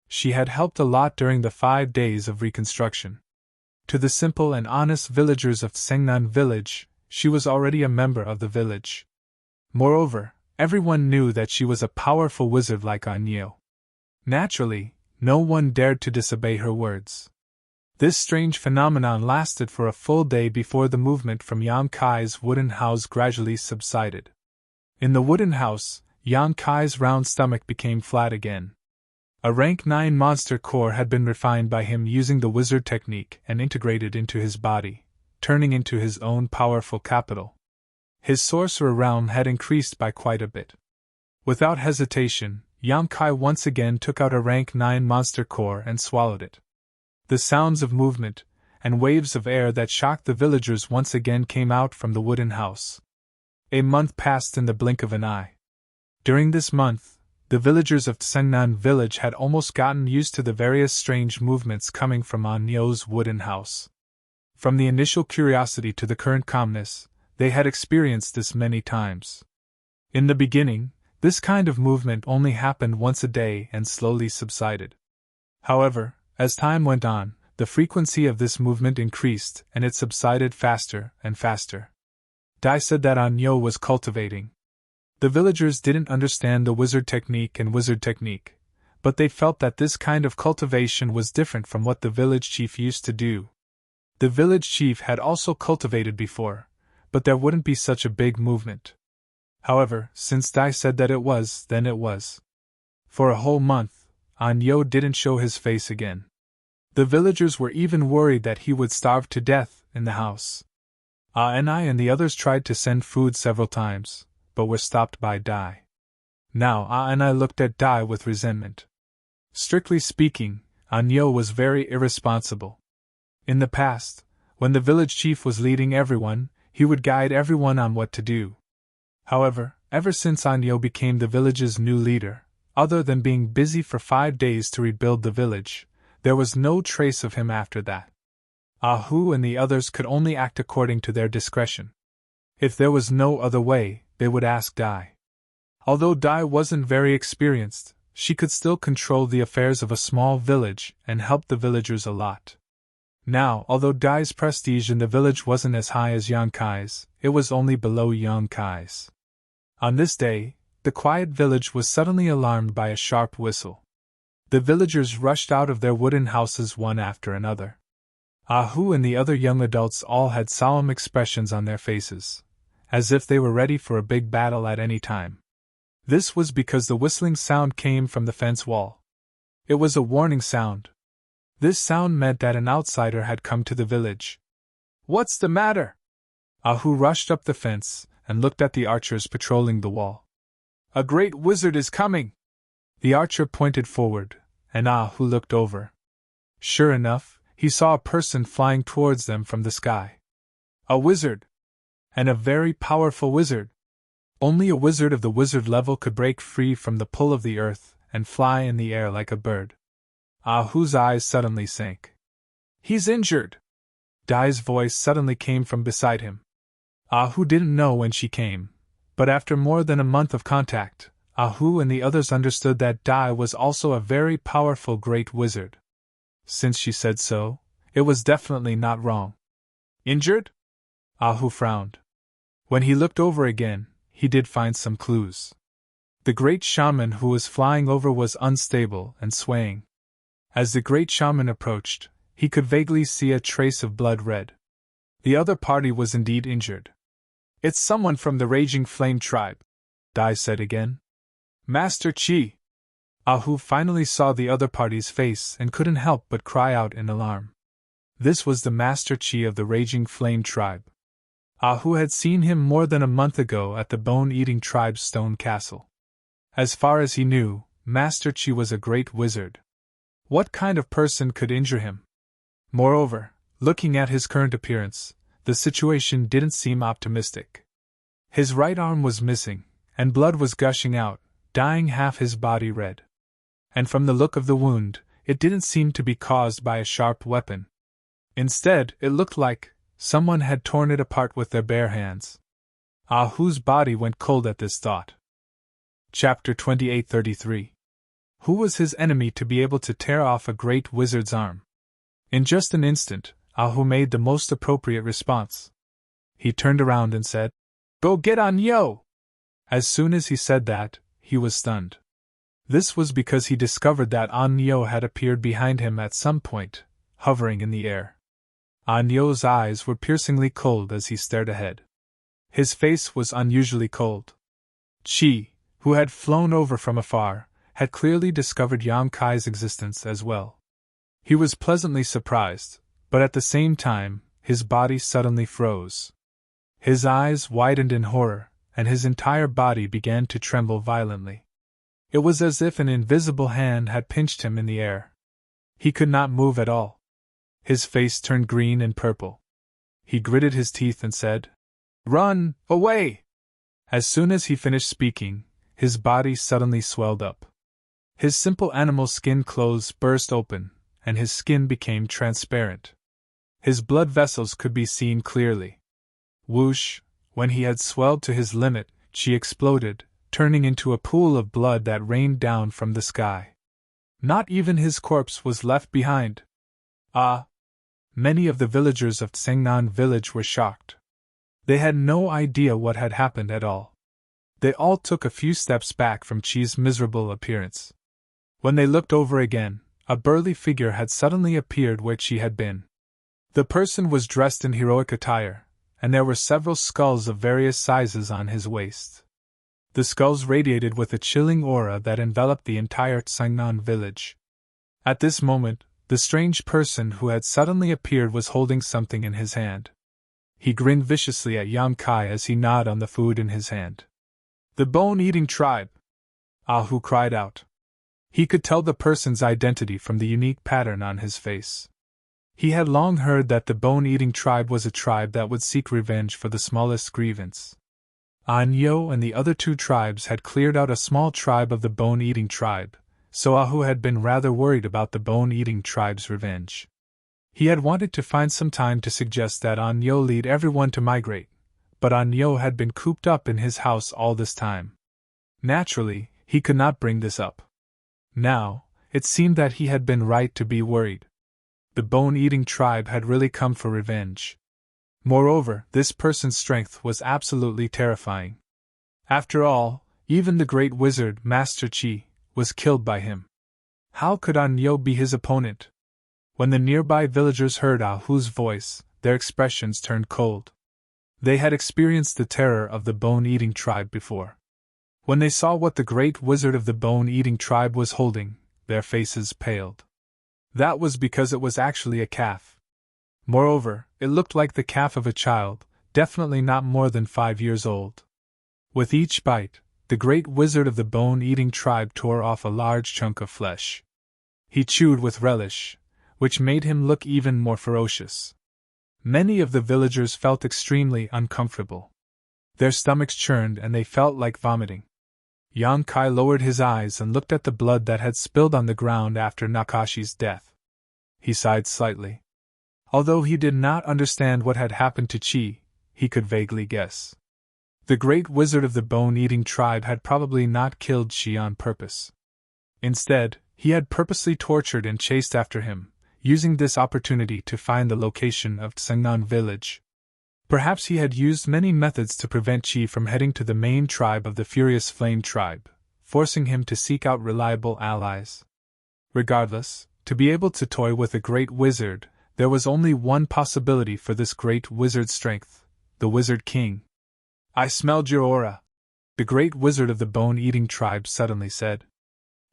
She had helped a lot during the 5 days of reconstruction. To the simple and honest villagers of Sengnan village, she was already a member of the village. Moreover, everyone knew that she was a powerful wizard like Anyo. Naturally, no one dared to disobey her words. This strange phenomenon lasted for a full day before the movement from Yang Kai's wooden house gradually subsided. In the wooden house, Yang Kai's round stomach became flat again. A rank 9 monster core had been refined by him using the wizard technique and integrated into his body, turning into his own powerful capital. His sorcerer realm had increased by quite a bit. Without hesitation, Yang Kai once again took out a rank 9 monster core and swallowed it. The sounds of movement and waves of air that shocked the villagers once again came out from the wooden house. A month passed in the blink of an eye. During this month, the villagers of Sengnan village had almost gotten used to the various strange movements coming from Anyo's wooden house. From the initial curiosity to the current calmness, they had experienced this many times. In the beginning, this kind of movement only happened once a day and slowly subsided. However, as time went on, the frequency of this movement increased and it subsided faster and faster. Dai said that Anyo was cultivating. The villagers didn't understand the wizard technique and wizard technique, but they felt that this kind of cultivation was different from what the village chief used to do. The village chief had also cultivated before, but there wouldn't be such a big movement. However, since Dai said that it was, then it was. For a whole month, Anyo didn't show his face again. The villagers were even worried that he would starve to death in the house. I and the others tried to send food several times, but were stopped by Dai. Now I looked at Dai with resentment. Strictly speaking, Anyo was very irresponsible. In the past, when the village chief was leading everyone, he would guide everyone on what to do. However, ever since Anyo became the village's new leader, other than being busy for 5 days to rebuild the village, there was no trace of him after that. Ah Hu and the others could only act according to their discretion. If there was no other way, they would ask Dai. Although Dai wasn't very experienced, she could still control the affairs of a small village and help the villagers a lot. Now, although Dai's prestige in the village wasn't as high as Yang Kai's, it was only below Yang Kai's. On this day, the quiet village was suddenly alarmed by a sharp whistle. The villagers rushed out of their wooden houses one after another. Ah Hu and the other young adults all had solemn expressions on their faces, as if they were ready for a big battle at any time. This was because the whistling sound came from the fence wall. It was a warning sound. This sound meant that an outsider had come to the village. "What's the matter?" Ah Hu rushed up the fence and looked at the archers patrolling the wall. "A great wizard is coming!" The archer pointed forward, and Ah Hu looked over. Sure enough, he saw a person flying towards them from the sky. A wizard! And a very powerful wizard! Only a wizard of the wizard level could break free from the pull of the earth and fly in the air like a bird. Ah Hu's eyes suddenly sank. "He's injured!" Dai's voice suddenly came from beside him. Ah Hu didn't know when she came, but after more than a month of contact, Ah Hu and the others understood that Dai was also a very powerful great wizard. Since she said so, it was definitely not wrong. "Injured?" Ah Hu frowned. When he looked over again, he did find some clues. The great shaman who was flying over was unstable and swaying. As the great shaman approached, he could vaguely see a trace of blood red. The other party was indeed injured. It's someone from the Raging Flame tribe, Dai said again. Master Qi. Ahu finally saw the other party's face and couldn't help but cry out in alarm. This was the Master Qi of the Raging Flame tribe. Ahu had seen him more than a month ago at the Bone-Eating tribe's stone castle. As far as he knew, Master Qi was a great wizard. What kind of person could injure him? Moreover, looking at his current appearance, the situation didn't seem optimistic. His right arm was missing, and blood was gushing out, dyeing half his body red. And from the look of the wound, it didn't seem to be caused by a sharp weapon. Instead, it looked like someone had torn it apart with their bare hands. Ahu's body went cold at this thought. Chapter 28:33. Who was his enemy to be able to tear off a great wizard's arm? In just an instant, Ahu made the most appropriate response. He turned around and said, "Go get on yo!" As soon as he said that, he was stunned. This was because he discovered that An-Yo had appeared behind him at some point, hovering in the air. An-Yo's eyes were piercingly cold as he stared ahead. His face was unusually cold. Qi, who had flown over from afar, had clearly discovered Yang Kai's existence as well. He was pleasantly surprised, but at the same time, his body suddenly froze. His eyes widened in horror, and his entire body began to tremble violently. It was as if an invisible hand had pinched him in the air. He could not move at all. His face turned green and purple. He gritted his teeth and said, "Run away!" As soon as he finished speaking, his body suddenly swelled up. His simple animal skin clothes burst open, and his skin became transparent. His blood vessels could be seen clearly. Whoosh! When he had swelled to his limit, Qi exploded, turning into a pool of blood that rained down from the sky. Not even his corpse was left behind. Ah! Many of the villagers of Tsengnan village were shocked. They had no idea what had happened at all. They all took a few steps back from Qi's miserable appearance. When they looked over again, a burly figure had suddenly appeared where Qi had been. The person was dressed in heroic attire, and there were several skulls of various sizes on his waist. The skulls radiated with a chilling aura that enveloped the entire Tsengnan village. At this moment, the strange person who had suddenly appeared was holding something in his hand. He grinned viciously at Yang Kai as he gnawed on the food in his hand. "The Bone-Eating tribe!" Ahu cried out. He could tell the person's identity from the unique pattern on his face. He had long heard that the Bone-Eating tribe was a tribe that would seek revenge for the smallest grievance. An-Yo and the other two tribes had cleared out a small tribe of the Bone-Eating tribe, so Ahu had been rather worried about the Bone-Eating tribe's revenge. He had wanted to find some time to suggest that An-Yo lead everyone to migrate, but An-Yo had been cooped up in his house all this time. Naturally, he could not bring this up. Now, it seemed that he had been right to be worried. The Bone-Eating tribe had really come for revenge. Moreover, this person's strength was absolutely terrifying. After all, even the great wizard, Master Qi, was killed by him. How could An-Yo be his opponent? When the nearby villagers heard Ahu's voice, their expressions turned cold. They had experienced the terror of the Bone-Eating tribe before. When they saw what the great wizard of the Bone-Eating tribe was holding, their faces paled. That was because it was actually a calf. Moreover, it looked like the calf of a child, definitely not more than 5 years old. With each bite, the great wizard of the Bone-Eating tribe tore off a large chunk of flesh. He chewed with relish, which made him look even more ferocious. Many of the villagers felt extremely uncomfortable. Their stomachs churned and they felt like vomiting. Yang Kai lowered his eyes and looked at the blood that had spilled on the ground after Nakashi's death. He sighed slightly. Although he did not understand what had happened to Qi, he could vaguely guess. The great wizard of the Bone-Eating tribe had probably not killed Qi on purpose. Instead, he had purposely tortured and chased after him, using this opportunity to find the location of Tsengnan village. Perhaps he had used many methods to prevent Qi from heading to the main tribe of the Furious Flame tribe, forcing him to seek out reliable allies. Regardless, to be able to toy with a great wizard, there was only one possibility for this great wizard's strength: the Wizard King. I smelled your aura, the great wizard of the bone-eating tribe suddenly said.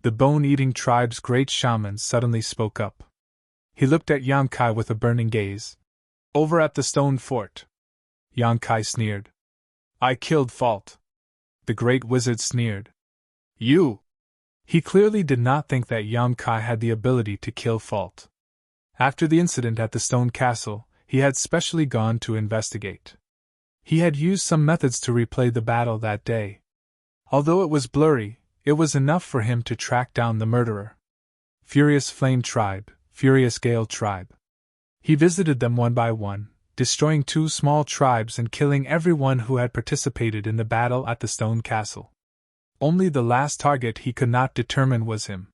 The bone-eating tribe's great shaman suddenly spoke up. He looked at Yang Kai with a burning gaze. Over at the stone fort. Yang Kai sneered. I killed Fault. The great wizard sneered. You! He clearly did not think that Yang Kai had the ability to kill Fault. After the incident at the stone castle, he had specially gone to investigate. He had used some methods to replay the battle that day. Although it was blurry, it was enough for him to track down the murderer. Furious Flame Tribe, Furious Gale Tribe. He visited them one by one, destroying 2 small tribes and killing everyone who had participated in the battle at the stone castle. Only the last target he could not determine was him.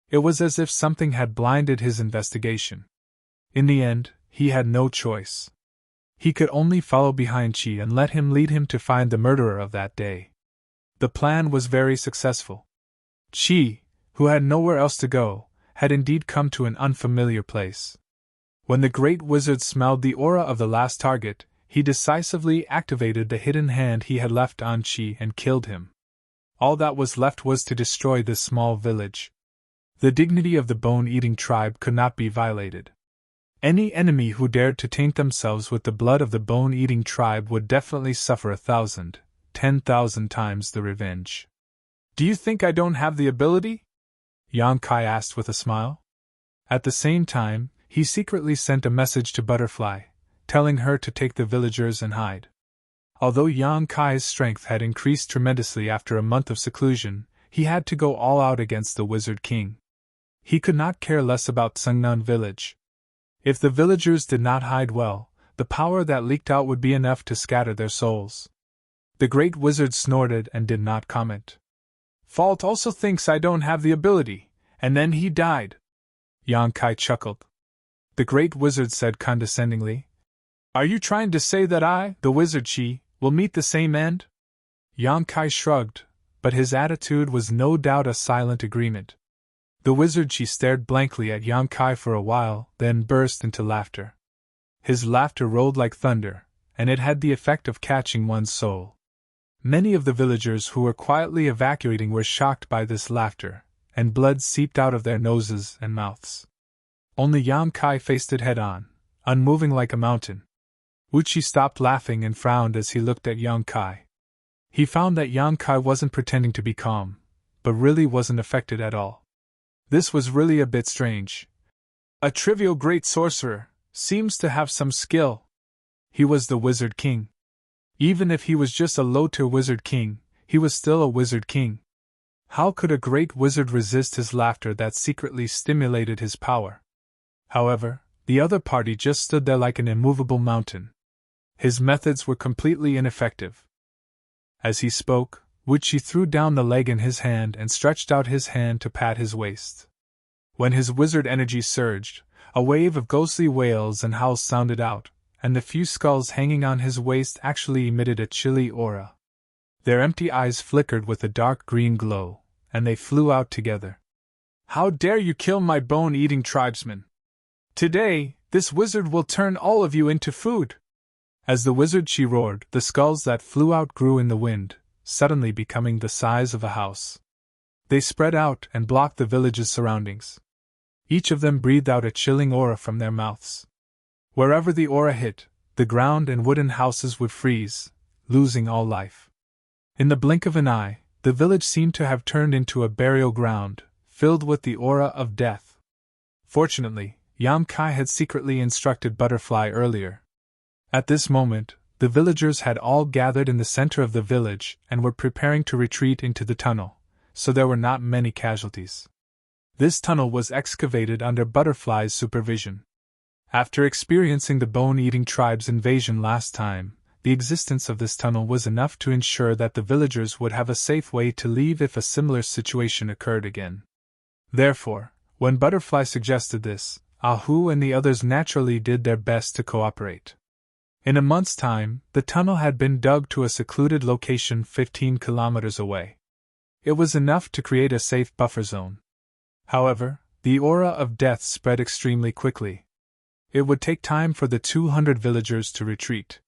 It was as if something had blinded his investigation. In the end, he had no choice. He could only follow behind Qi and let him lead him to find the murderer of that day. The plan was very successful. Qi, who had nowhere else to go, had indeed come to an unfamiliar place. When the great wizard smelled the aura of the last target, he decisively activated the hidden hand he had left on Qi and killed him. All that was left was to destroy this small village. The dignity of the bone-eating tribe could not be violated. Any enemy who dared to taint themselves with the blood of the bone-eating tribe would definitely suffer 1,000, 10,000 times the revenge. Do you think I don't have the ability? Yang Kai asked with a smile. At the same time, he secretly sent a message to Butterfly, telling her to take the villagers and hide. Although Yang Kai's strength had increased tremendously after a month of seclusion, he had to go all out against the Wizard King. He could not care less about Sungnan village. If the villagers did not hide well, the power that leaked out would be enough to scatter their souls. The great wizard snorted and did not comment. Fault also thinks I don't have the ability, and then he died. Yang Kai chuckled. The great wizard said condescendingly, Are you trying to say that I, the wizard Qi, will meet the same end? Yang Kai shrugged, but his attitude was no doubt a silent agreement. The wizard Qi stared blankly at Yang Kai for a while, then burst into laughter. His laughter rolled like thunder, and it had the effect of catching one's soul. Many of the villagers who were quietly evacuating were shocked by this laughter, and blood seeped out of their noses and mouths. Only Yang Kai faced it head-on, unmoving like a mountain. Wuchi stopped laughing and frowned as he looked at Yang Kai. He found that Yang Kai wasn't pretending to be calm, but really wasn't affected at all. This was really a bit strange. A trivial great sorcerer seems to have some skill. He was the Wizard King. Even if he was just a low-tier Wizard King, he was still a Wizard King. How could a great wizard resist his laughter that secretly stimulated his power? However, the other party just stood there like an immovable mountain. His methods were completely ineffective. As he spoke, Wuchi threw down the leg in his hand and stretched out his hand to pat his waist. When his wizard energy surged, a wave of ghostly wails and howls sounded out, and the few skulls hanging on his waist actually emitted a chilly aura. Their empty eyes flickered with a dark green glow, and they flew out together. How dare you kill my bone-eating tribesmen! Today, this wizard will turn all of you into food! As the wizard Qi roared, the skulls that flew out grew in the wind, suddenly becoming the size of a house. They spread out and blocked the village's surroundings. Each of them breathed out a chilling aura from their mouths. Wherever the aura hit, the ground and wooden houses would freeze, losing all life. In the blink of an eye, the village seemed to have turned into a burial ground, filled with the aura of death. Fortunately, Yang Kai had secretly instructed Butterfly earlier. At this moment, the villagers had all gathered in the center of the village and were preparing to retreat into the tunnel, so there were not many casualties. This tunnel was excavated under Butterfly's supervision. After experiencing the bone-eating tribe's invasion last time, the existence of this tunnel was enough to ensure that the villagers would have a safe way to leave if a similar situation occurred again. Therefore, when Butterfly suggested this, Ahu and the others naturally did their best to cooperate. In a month's time, the tunnel had been dug to a secluded location 15 kilometers away. It was enough to create a safe buffer zone. However, the aura of death spread extremely quickly. It would take time for the 200 villagers to retreat.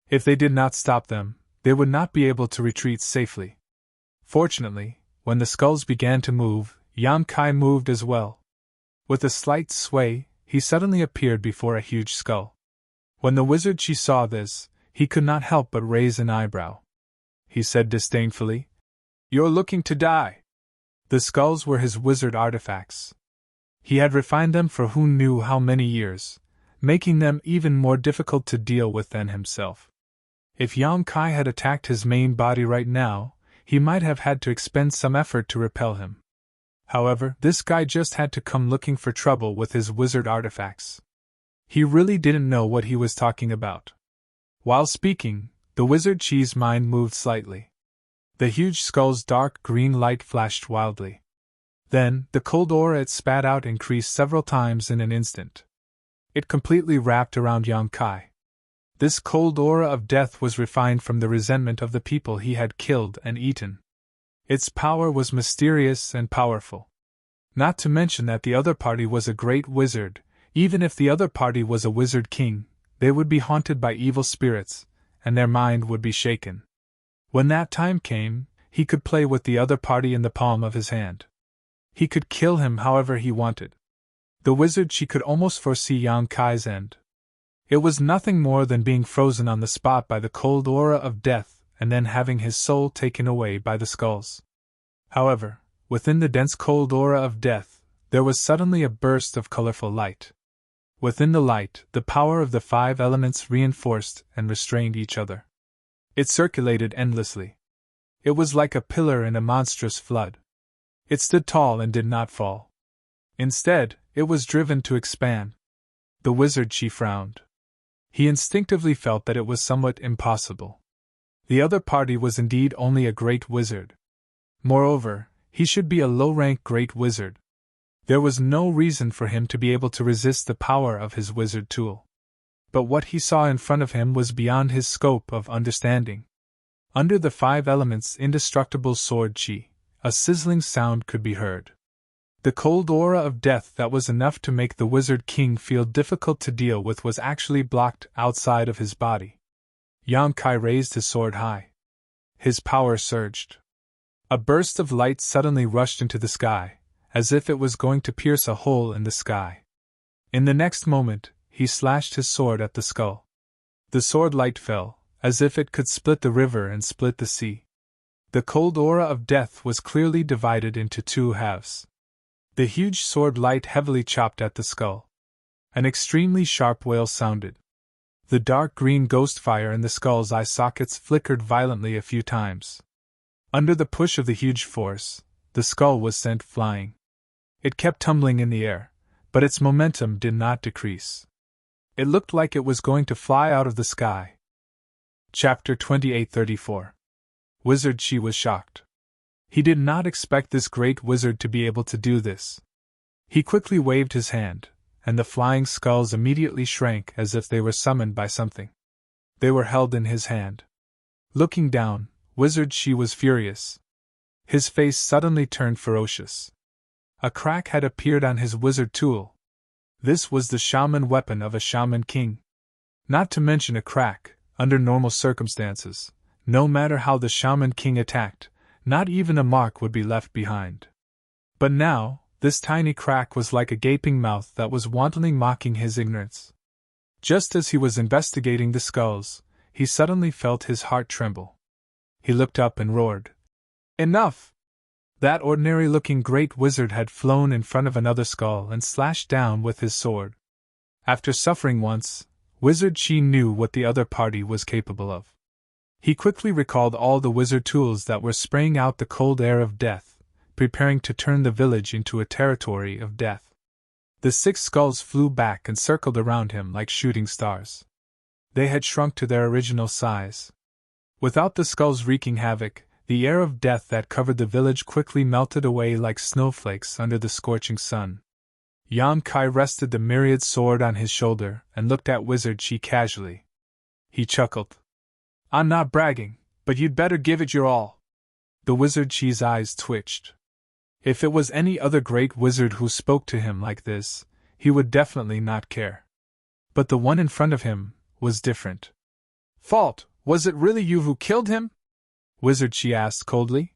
If they did not stop them, they would not be able to retreat safely. Fortunately, when the skulls began to move, Yan Kai moved as well. With a slight sway, he suddenly appeared before a huge skull. When the wizard Qi saw this, he could not help but raise an eyebrow. He said disdainfully, "You're looking to die." The skulls were his wizard artifacts. He had refined them for who knew how many years, making them even more difficult to deal with than himself. If Yang Kai had attacked his main body right now, he might have had to expend some effort to repel him. However, this guy just had to come looking for trouble with his wizard artifacts. He really didn't know what he was talking about. While speaking, the wizard Qi's mind moved slightly. The huge skull's dark green light flashed wildly. Then, the cold aura it spat out increased several times in an instant. It completely wrapped around Yang Kai. This cold aura of death was refined from the resentment of the people he had killed and eaten. Its power was mysterious and powerful. Not to mention that the other party was a great wizard. Even if the other party was a wizard king, they would be haunted by evil spirits, and their mind would be shaken. When that time came, he could play with the other party in the palm of his hand. He could kill him however he wanted. The wizard Qi could almost foresee Yang Kai's end. It was nothing more than being frozen on the spot by the cold aura of death and then having his soul taken away by the skulls. However, within the dense cold aura of death, there was suddenly a burst of colorful light. Within the light, the power of the 5 elements reinforced and restrained each other. It circulated endlessly. It was like a pillar in a monstrous flood. It stood tall and did not fall. Instead, it was driven to expand. The wizard Qi frowned. He instinctively felt that it was somewhat impossible. The other party was indeed only a great wizard. Moreover, he should be a low-rank great wizard. There was no reason for him to be able to resist the power of his wizard tool. But what he saw in front of him was beyond his scope of understanding. Under the 5 elements' indestructible sword Qi, a sizzling sound could be heard. The cold aura of death that was enough to make the wizard king feel difficult to deal with was actually blocked outside of his body. Yang Kai raised his sword high. His power surged. A burst of light suddenly rushed into the sky, as if it was going to pierce a hole in the sky. In the next moment, he slashed his sword at the skull. The sword light fell, as if it could split the river and split the sea. The cold aura of death was clearly divided into 2 halves. The huge sword light heavily chopped at the skull. An extremely sharp wail sounded. The dark green ghost fire in the skull's eye sockets flickered violently a few times. Under the push of the huge force, the skull was sent flying. It kept tumbling in the air, but its momentum did not decrease. It looked like it was going to fly out of the sky. Chapter 2834. Wizard Qi was shocked. He did not expect this great wizard to be able to do this. He quickly waved his hand, and the flying skulls immediately shrank as if they were summoned by something. They were held in his hand. Looking down, Wizard Qi was furious. His face suddenly turned ferocious. A crack had appeared on his wizard tool. This was the shaman weapon of a shaman king. Not to mention a crack, under normal circumstances, no matter how the shaman king attacked, not even a mark would be left behind. But now, this tiny crack was like a gaping mouth that was wantonly mocking his ignorance. Just as he was investigating the skulls, he suddenly felt his heart tremble. He looked up and roared, "Enough!" That ordinary-looking great wizard had flown in front of another skull and slashed down with his sword. After suffering once, Wizard Qi knew what the other party was capable of. He quickly recalled all the wizard tools that were spraying out the cold air of death, preparing to turn the village into a territory of death. The 6 skulls flew back and circled around him like shooting stars. They had shrunk to their original size. Without the skulls wreaking havoc, the air of death that covered the village quickly melted away like snowflakes under the scorching sun. Yan Kai rested the myriad sword on his shoulder and looked at Wizard Qi casually. He chuckled. "I'm not bragging, but you'd better give it your all." The Wizard Qi's eyes twitched. If it was any other great wizard who spoke to him like this, he would definitely not care. But the one in front of him was different. "Fault, Was it really you who killed him? Wizard, she asked coldly.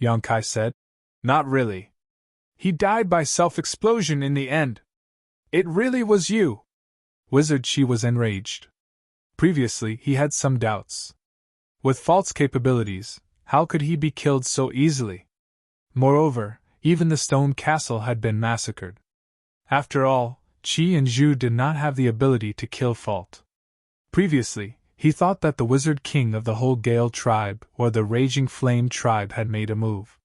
Yonkai said, Not really. He died by self-explosion in the end. It really was you. Wizard, she was enraged. Previously, he had some doubts. With false capabilities, how could he be killed so easily? Moreover, even the stone castle had been massacred. After all, Qi and Zhu did not have the ability to kill Fault. Previously, he thought that the Wizard King of the whole Gale tribe or the Raging Flame tribe had made a move.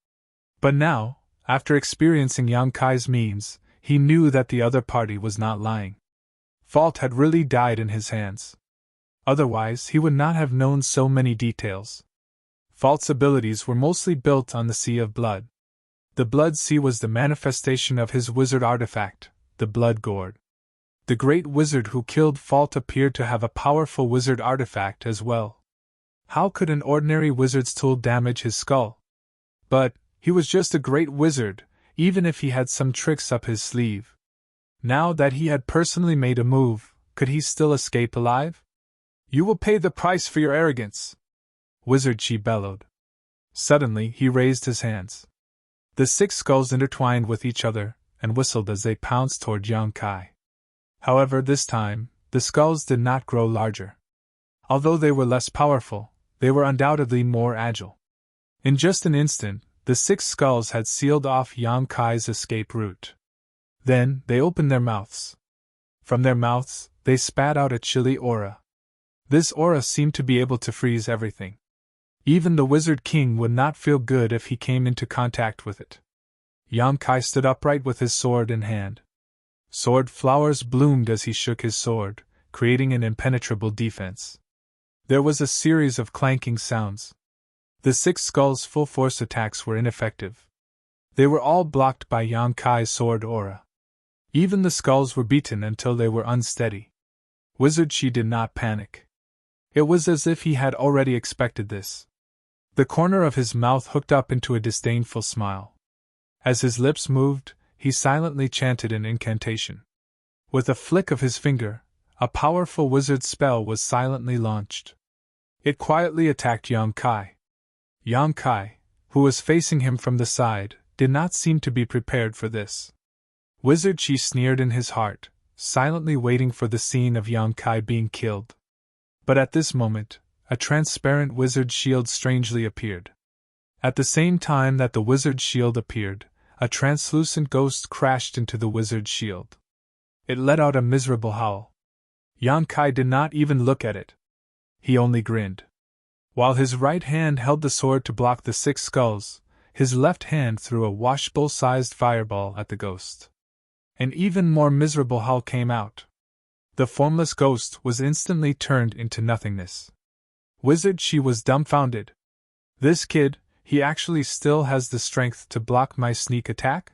But now, after experiencing Yonkai's means, he knew that the other party was not lying. Fault had really died in his hands. Otherwise, he would not have known so many details. Fault's abilities were mostly built on the Sea of Blood. The Blood Sea was the manifestation of his wizard artifact, the Blood Gourd. The great wizard who killed Fault appeared to have a powerful wizard artifact as well. How could an ordinary wizard's tool damage his skull? But he was just a great wizard, even if he had some tricks up his sleeve. Now that he had personally made a move, could he still escape alive? You will pay the price for your arrogance, Wizard Qi bellowed. Suddenly he raised his hands. The 6 skulls intertwined with each other and whistled as they pounced toward Yonkai. However, this time, the skulls did not grow larger. Although they were less powerful, they were undoubtedly more agile. In just an instant, the 6 skulls had sealed off Yonkai's escape route. Then, they opened their mouths. From their mouths, they spat out a chilly aura. This aura seemed to be able to freeze everything. Even the Wizard King would not feel good if he came into contact with it. Yonkai stood upright with his sword in hand. Sword flowers bloomed as he shook his sword, creating an impenetrable defense. There was a series of clanking sounds. The 6 skulls' full-force attacks were ineffective. They were all blocked by Yonkai's sword aura. Even the skulls were beaten until they were unsteady. Wizard Qi did not panic. It was as if he had already expected this. The corner of his mouth hooked up into a disdainful smile. As his lips moved, he silently chanted an incantation. With a flick of his finger, a powerful wizard spell was silently launched. It quietly attacked Yonkai. Yonkai, who was facing him from the side, did not seem to be prepared for this. Wizard Qi sneered in his heart, silently waiting for the scene of Yonkai being killed. But at this moment, a transparent wizard shield strangely appeared. At the same time that the wizard shield appeared, a translucent ghost crashed into the wizard shield. It let out a miserable howl. Yonkai did not even look at it. He only grinned. While his right hand held the sword to block the 6 skulls, his left hand threw a washbowl-sized fireball at the ghost. An even more miserable howl came out. The formless ghost was instantly turned into nothingness. Wizard Qi was dumbfounded. This kid, he actually still has the strength to block my sneak attack?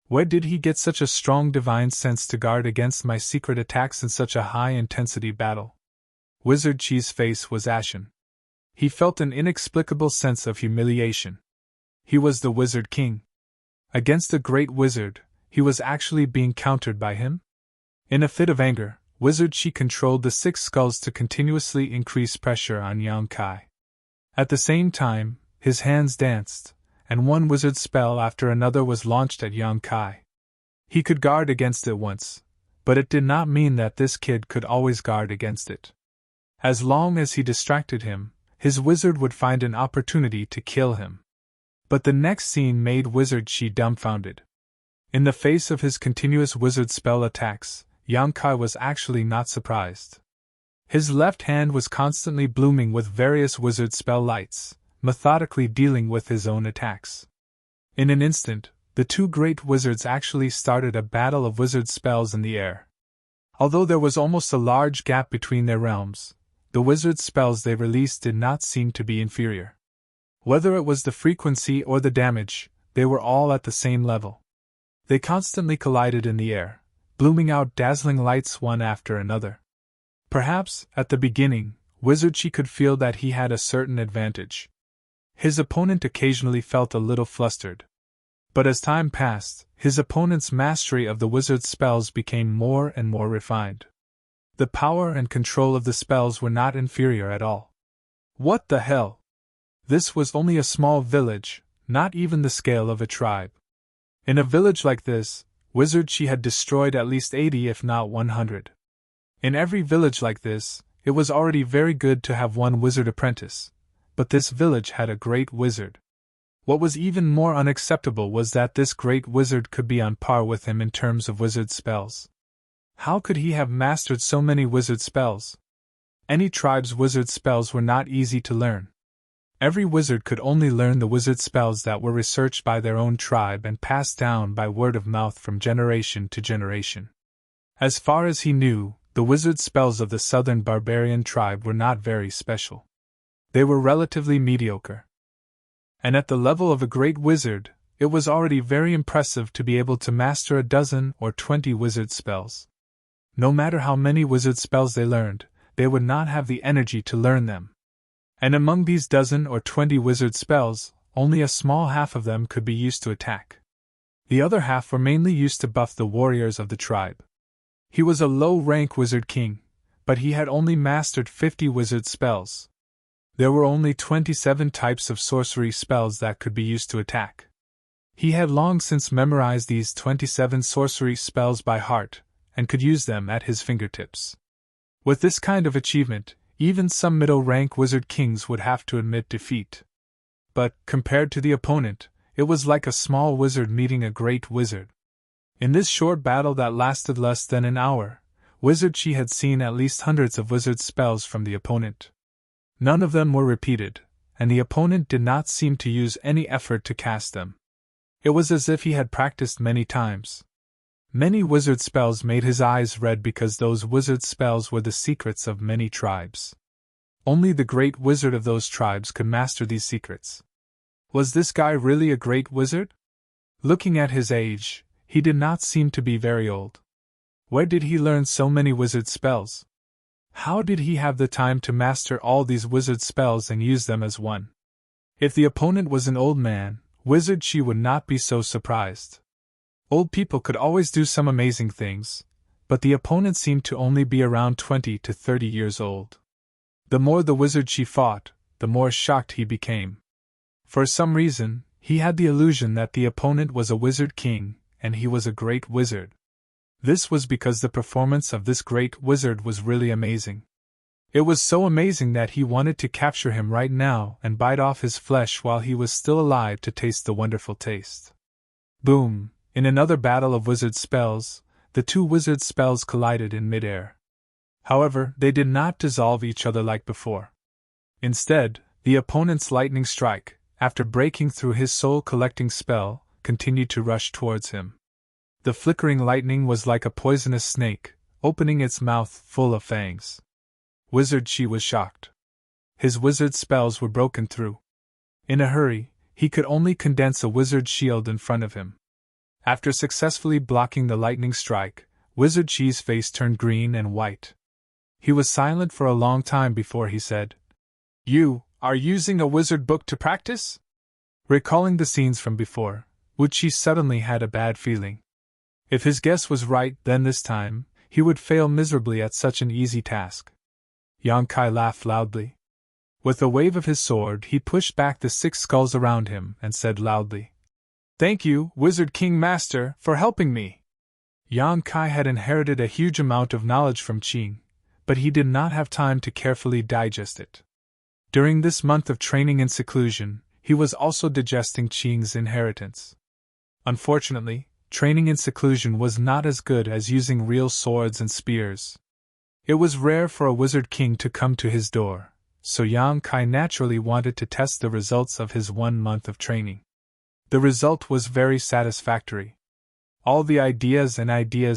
Where did he get such a strong divine sense to guard against my secret attacks in such a high-intensity battle? Wizard Qi's face was ashen. He felt an inexplicable sense of humiliation. He was the Wizard King. Against a great wizard, he was actually being countered by him? In a fit of anger, Wizard Qi controlled the 6 skulls to continuously increase pressure on Yonkai. At the same time, his hands danced, and one wizard spell after another was launched at Yonkai. He could guard against it once, but it did not mean that this kid could always guard against it. As long as he distracted him, his wizard would find an opportunity to kill him. But the next scene made Wizard Qi dumbfounded. In the face of his continuous wizard spell attacks, Yonkai was actually not surprised. His left hand was constantly blooming with various wizard spell lights, methodically dealing with his own attacks. In an instant, the 2 great wizards actually started a battle of wizard spells in the air. Although there was almost a large gap between their realms, the wizard spells they released did not seem to be inferior. Whether it was the frequency or the damage, they were all at the same level. They constantly collided in the air, blooming out dazzling lights one after another. Perhaps, at the beginning, Wizard Qi could feel that he had a certain advantage. His opponent occasionally felt a little flustered. But as time passed, his opponent's mastery of the wizard's spells became more and more refined. The power and control of the spells were not inferior at all. What the hell? This was only a small village, not even the scale of a tribe. In a village like this, Wizard Chi had destroyed at least 80 if not 100. In every village like this, it was already very good to have one wizard apprentice, but this village had a great wizard. What was even more unacceptable was that this great wizard could be on par with him in terms of wizard spells. How could he have mastered so many wizard spells? Any tribe's wizard spells were not easy to learn. Every wizard could only learn the wizard spells that were researched by their own tribe and passed down by word of mouth from generation to generation. As far as he knew, the wizard spells of the southern barbarian tribe were not very special. They were relatively mediocre. And at the level of a great wizard, it was already very impressive to be able to master a dozen or 20 wizard spells. No matter how many wizard spells they learned, they would not have the energy to learn them. And among these dozen or 20 wizard spells, only a small half of them could be used to attack. The other half were mainly used to buff the warriors of the tribe. He was a low-rank wizard king, but he had only mastered 50 wizard spells. There were only 27 types of sorcery spells that could be used to attack. He had long since memorized these 27 sorcery spells by heart, and could use them at his fingertips. With this kind of achievement, even some middle-rank wizard kings would have to admit defeat. But, compared to the opponent, it was like a small wizard meeting a great wizard. In this short battle that lasted less than an hour, Wizard Chi had seen at least hundreds of wizard spells from the opponent. None of them were repeated, and the opponent did not seem to use any effort to cast them. It was as if he had practiced many times. Many wizard spells made his eyes red because those wizard spells were the secrets of many tribes. Only the great wizard of those tribes could master these secrets. Was this guy really a great wizard? Looking at his age, he did not seem to be very old. Where did he learn so many wizard spells? How did he have the time to master all these wizard spells and use them as one? If the opponent was an old man, Wizard Chi would not be so surprised. Old people could always do some amazing things, but the opponent seemed to only be around 20 to 30 years old. The more the Wizard Chi fought, the more shocked he became. For some reason, he had the illusion that the opponent was a wizard king, and he was a great wizard. This was because the performance of this great wizard was really amazing. It was so amazing that he wanted to capture him right now and bite off his flesh while he was still alive to taste the wonderful taste. Boom! In another battle of wizard spells, the two wizard spells collided in midair. However, they did not dissolve each other like before. Instead, the opponent's lightning strike, after breaking through his soul-collecting spell, continued to rush towards him. The flickering lightning was like a poisonous snake, opening its mouth full of fangs. Wizard Chi was shocked. His wizard spells were broken through. In a hurry, he could only condense a wizard shield in front of him. After successfully blocking the lightning strike, Wizard Chi's face turned green and white. He was silent for a long time before he said, "You are using a wizard book to practice?" Recalling the scenes from before, Wu Chi suddenly had a bad feeling. If his guess was right, then this time, he would fail miserably at such an easy task. Yang Kai laughed loudly. With a wave of his sword, he pushed back the 6 skulls around him and said loudly, "Thank you, Wizard King Master, for helping me." Yang Kai had inherited a huge amount of knowledge from Qing, but he did not have time to carefully digest it. During this month of training in seclusion, he was also digesting Qing's inheritance. Unfortunately, training in seclusion was not as good as using real swords and spears. It was rare for a wizard king to come to his door, so Yang Kai naturally wanted to test the results of his 1 month of training. The result was very satisfactory. All the ideas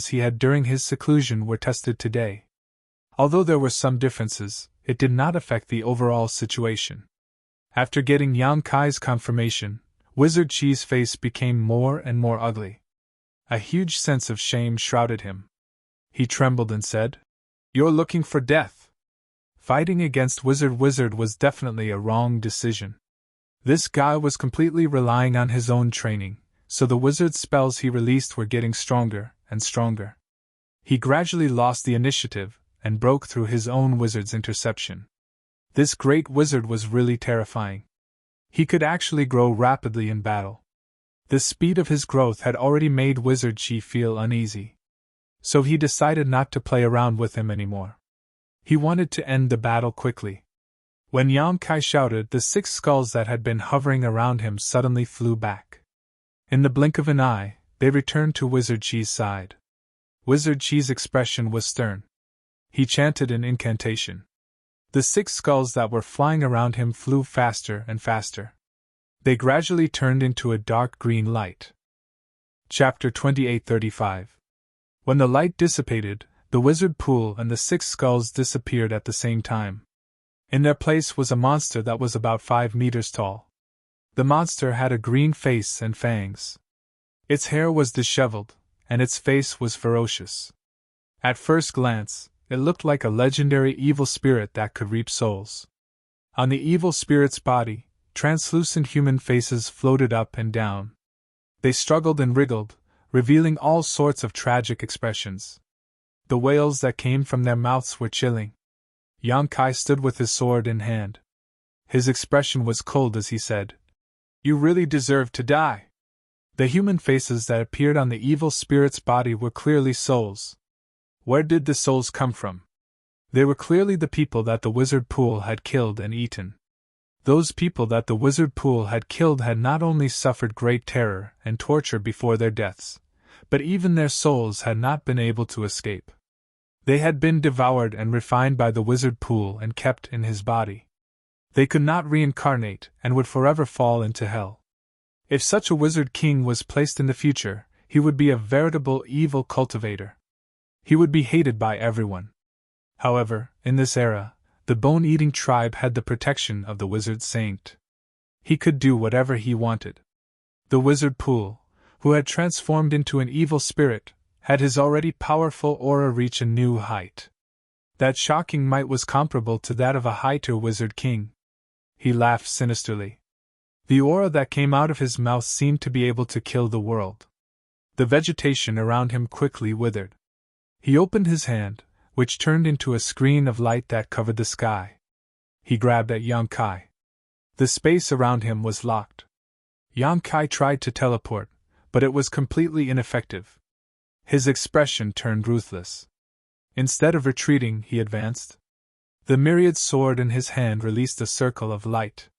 he had during his seclusion were tested today. Although there were some differences, it did not affect the overall situation. After getting Yang Kai's confirmation, Wizard Chi's face became more and more ugly. A huge sense of shame shrouded him. He trembled and said, "You're looking for death." Fighting against Wizard was definitely a wrong decision. This guy was completely relying on his own training, so the wizard spells he released were getting stronger and stronger. He gradually lost the initiative and broke through his own wizard's interception. This great wizard was really terrifying. He could actually grow rapidly in battle. The speed of his growth had already made Wizard Chi feel uneasy. So he decided not to play around with him anymore. He wanted to end the battle quickly. When Yang Kai shouted, the 6 skulls that had been hovering around him suddenly flew back. In the blink of an eye, they returned to Wizard Chi's side. Wizard Chi's expression was stern. He chanted an incantation. The 6 skulls that were flying around him flew faster and faster. They gradually turned into a dark green light. Chapter 28:35. When the light dissipated, the wizard pool and the 6 skulls disappeared at the same time. In their place was a monster that was about 5 meters tall. The monster had a green face and fangs. Its hair was disheveled, and its face was ferocious. At first glance, it looked like a legendary evil spirit that could reap souls. On the evil spirit's body, translucent human faces floated up and down. They struggled and wriggled, revealing all sorts of tragic expressions. The wails that came from their mouths were chilling. Yang Kai stood with his sword in hand. His expression was cold as he said, "You really deserve to die." The human faces that appeared on the evil spirit's body were clearly souls. Where did the souls come from? They were clearly the people that the wizard pool had killed and eaten. Those people that the wizard pool had killed had not only suffered great terror and torture before their deaths, but even their souls had not been able to escape. They had been devoured and refined by the wizard pool and kept in his body. They could not reincarnate and would forever fall into hell. If such a wizard king was placed in the future, he would be a veritable evil cultivator. He would be hated by everyone. However, in this era, the bone-eating tribe had the protection of the wizard saint. He could do whatever he wanted. The wizard pool, who had transformed into an evil spirit, had his already powerful aura reach a new height. That shocking might was comparable to that of a higher wizard king. He laughed sinisterly. The aura that came out of his mouth seemed to be able to kill the world. The vegetation around him quickly withered. He opened his hand, which turned into a screen of light that covered the sky. He grabbed at Yang Kai. The space around him was locked. Yang Kai tried to teleport, but it was completely ineffective. His expression turned ruthless. Instead of retreating, he advanced. The myriad sword in his hand released a circle of light.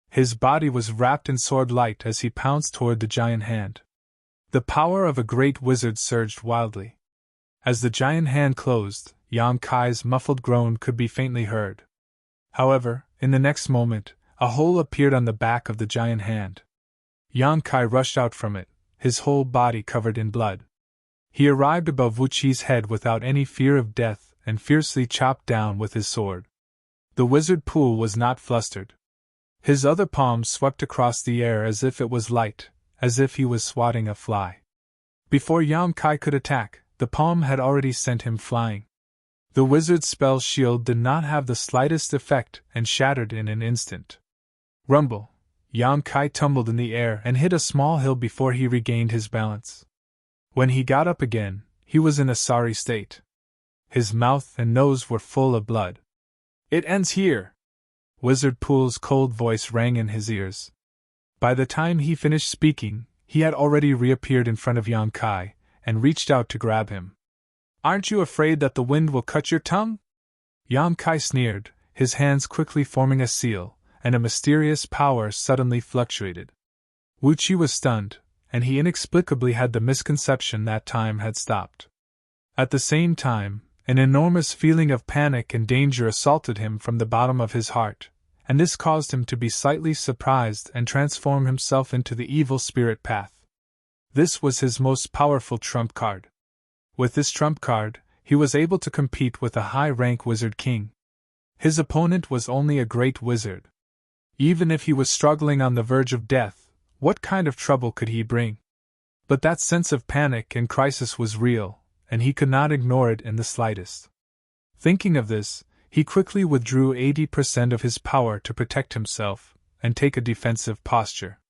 His body was wrapped in sword light as he pounced toward the giant hand. The power of a great wizard surged wildly. As the giant hand closed, Yang Kai's muffled groan could be faintly heard. However, in the next moment, a hole appeared on the back of the giant hand. Yang Kai rushed out from it, his whole body covered in blood. He arrived above Wu Chi's head without any fear of death and fiercely chopped down with his sword. The wizard pool was not flustered. His other palm swept across the air as if it was light, as if he was swatting a fly. Before Yang Kai could attack, the palm had already sent him flying. The wizard's spell shield did not have the slightest effect and shattered in an instant. Rumble! Yang Kai tumbled in the air and hit a small hill before he regained his balance. When he got up again, he was in a sorry state. His mouth and nose were full of blood. "It ends here!" Wizard Pool's cold voice rang in his ears. By the time he finished speaking, he had already reappeared in front of Yang Kai and reached out to grab him. "Aren't you afraid that the wind will cut your tongue?" Yang Kai sneered, his hands quickly forming a seal, and a mysterious power suddenly fluctuated. Wu Chi was stunned, and he inexplicably had the misconception that time had stopped. At the same time, an enormous feeling of panic and danger assaulted him from the bottom of his heart, and this caused him to be slightly surprised and transform himself into the evil spirit path. This was his most powerful trump card. With this trump card, he was able to compete with a high-rank wizard king. His opponent was only a great wizard. Even if he was struggling on the verge of death, what kind of trouble could he bring? But that sense of panic and crisis was real, and he could not ignore it in the slightest. Thinking of this, he quickly withdrew 80% of his power to protect himself and take a defensive posture.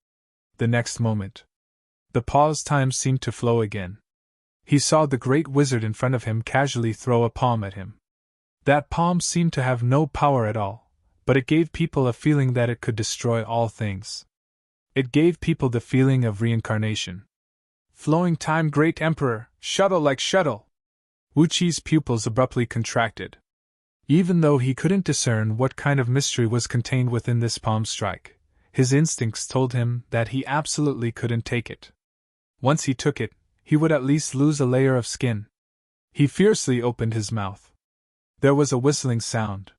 The next moment, the pause time seemed to flow again. He saw the great wizard in front of him casually throw a palm at him. That palm seemed to have no power at all, but it gave people a feeling that it could destroy all things. It gave people the feeling of reincarnation. Flowing time, great emperor, shuttle like shuttle. Wu Qi's pupils abruptly contracted. Even though he couldn't discern what kind of mystery was contained within this palm strike, his instincts told him that he absolutely couldn't take it. Once he took it, he would at least lose a layer of skin. He fiercely opened his mouth. There was a whistling sound.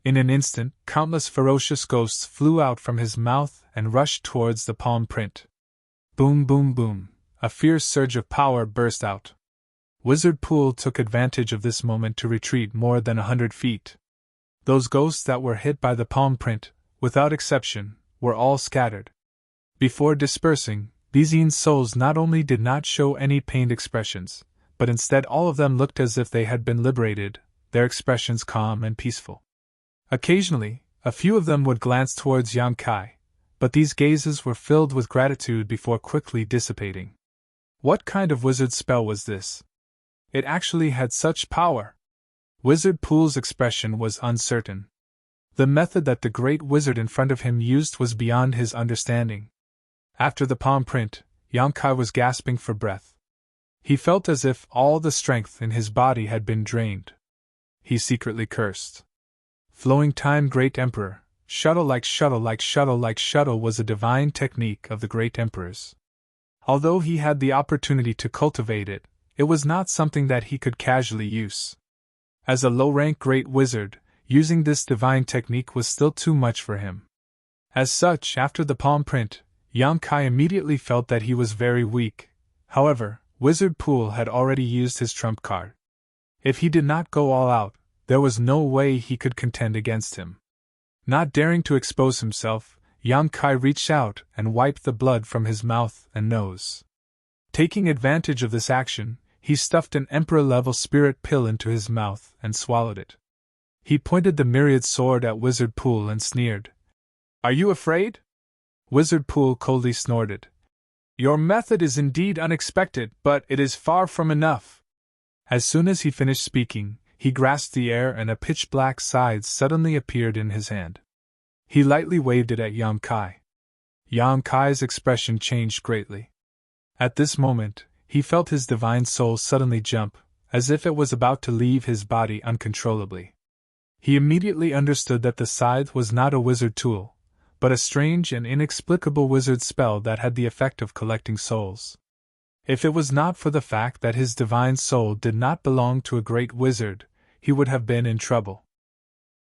In an instant, countless ferocious ghosts flew out from his mouth and rushed towards the palm print. Boom, boom, boom. A fierce surge of power burst out. Wizard Pool took advantage of this moment to retreat more than 100 feet. Those ghosts that were hit by the palm print, without exception, were all scattered. Before dispersing, these Yin souls not only did not show any pained expressions, but instead all of them looked as if they had been liberated, their expressions calm and peaceful. Occasionally, a few of them would glance towards Yang Kai, but these gazes were filled with gratitude before quickly dissipating. What kind of wizard spell was this? It actually had such power. Wizard Pool's expression was uncertain. The method that the great wizard in front of him used was beyond his understanding. After the palm print, Yang Kai was gasping for breath. He felt as if all the strength in his body had been drained. He secretly cursed. Flowing time, great emperor, shuttle like shuttle like shuttle like shuttle was a divine technique of the great emperors. Although he had the opportunity to cultivate it, it was not something that he could casually use. As a low-rank great wizard, using this divine technique was still too much for him. As such, after the palm print, Yang Kai immediately felt that he was very weak. However, Wizard Pool had already used his trump card. If he did not go all out, there was no way he could contend against him. Not daring to expose himself, Yang Kai reached out and wiped the blood from his mouth and nose. Taking advantage of this action, he stuffed an emperor-level spirit pill into his mouth and swallowed it. He pointed the myriad sword at Wizard Pool and sneered. "Are you afraid?" Wizard Pool coldly snorted. "Your method is indeed unexpected, but it is far from enough." As soon as he finished speaking, he grasped the air and a pitch-black scythe suddenly appeared in his hand. He lightly waved it at Yang Kai. Yang Kai's expression changed greatly. At this moment, he felt his divine soul suddenly jump, as if it was about to leave his body uncontrollably. He immediately understood that the scythe was not a wizard tool, but a strange and inexplicable wizard spell that had the effect of collecting souls. If it was not for the fact that his divine soul did not belong to a great wizard, he would have been in trouble.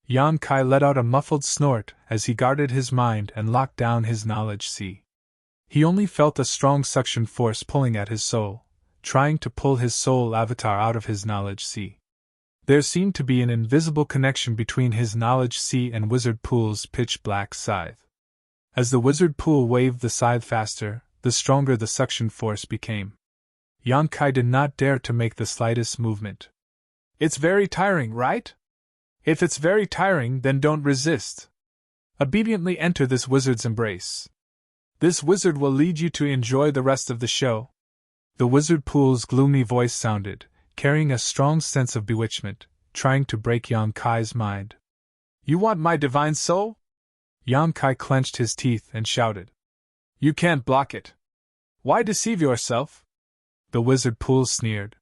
Yang Kai let out a muffled snort as he guarded his mind and locked down his knowledge sea. He only felt a strong suction force pulling at his soul, trying to pull his soul avatar out of his knowledge sea. There seemed to be an invisible connection between his knowledge sea and Wizard Pool's pitch-black scythe. As the Wizard Pool waved the scythe faster, the stronger the suction force became. Yang Kai did not dare to make the slightest movement. "It's very tiring, right? If it's very tiring, then don't resist. Obediently enter this wizard's embrace. This wizard will lead you to enjoy the rest of the show." The Wizard Pool's gloomy voice sounded, carrying a strong sense of bewitchment, trying to break Yang Kai's mind. "You want my divine soul?" Yang Kai clenched his teeth and shouted. "You can't block it. Why deceive yourself?" The Wizard Pool sneered.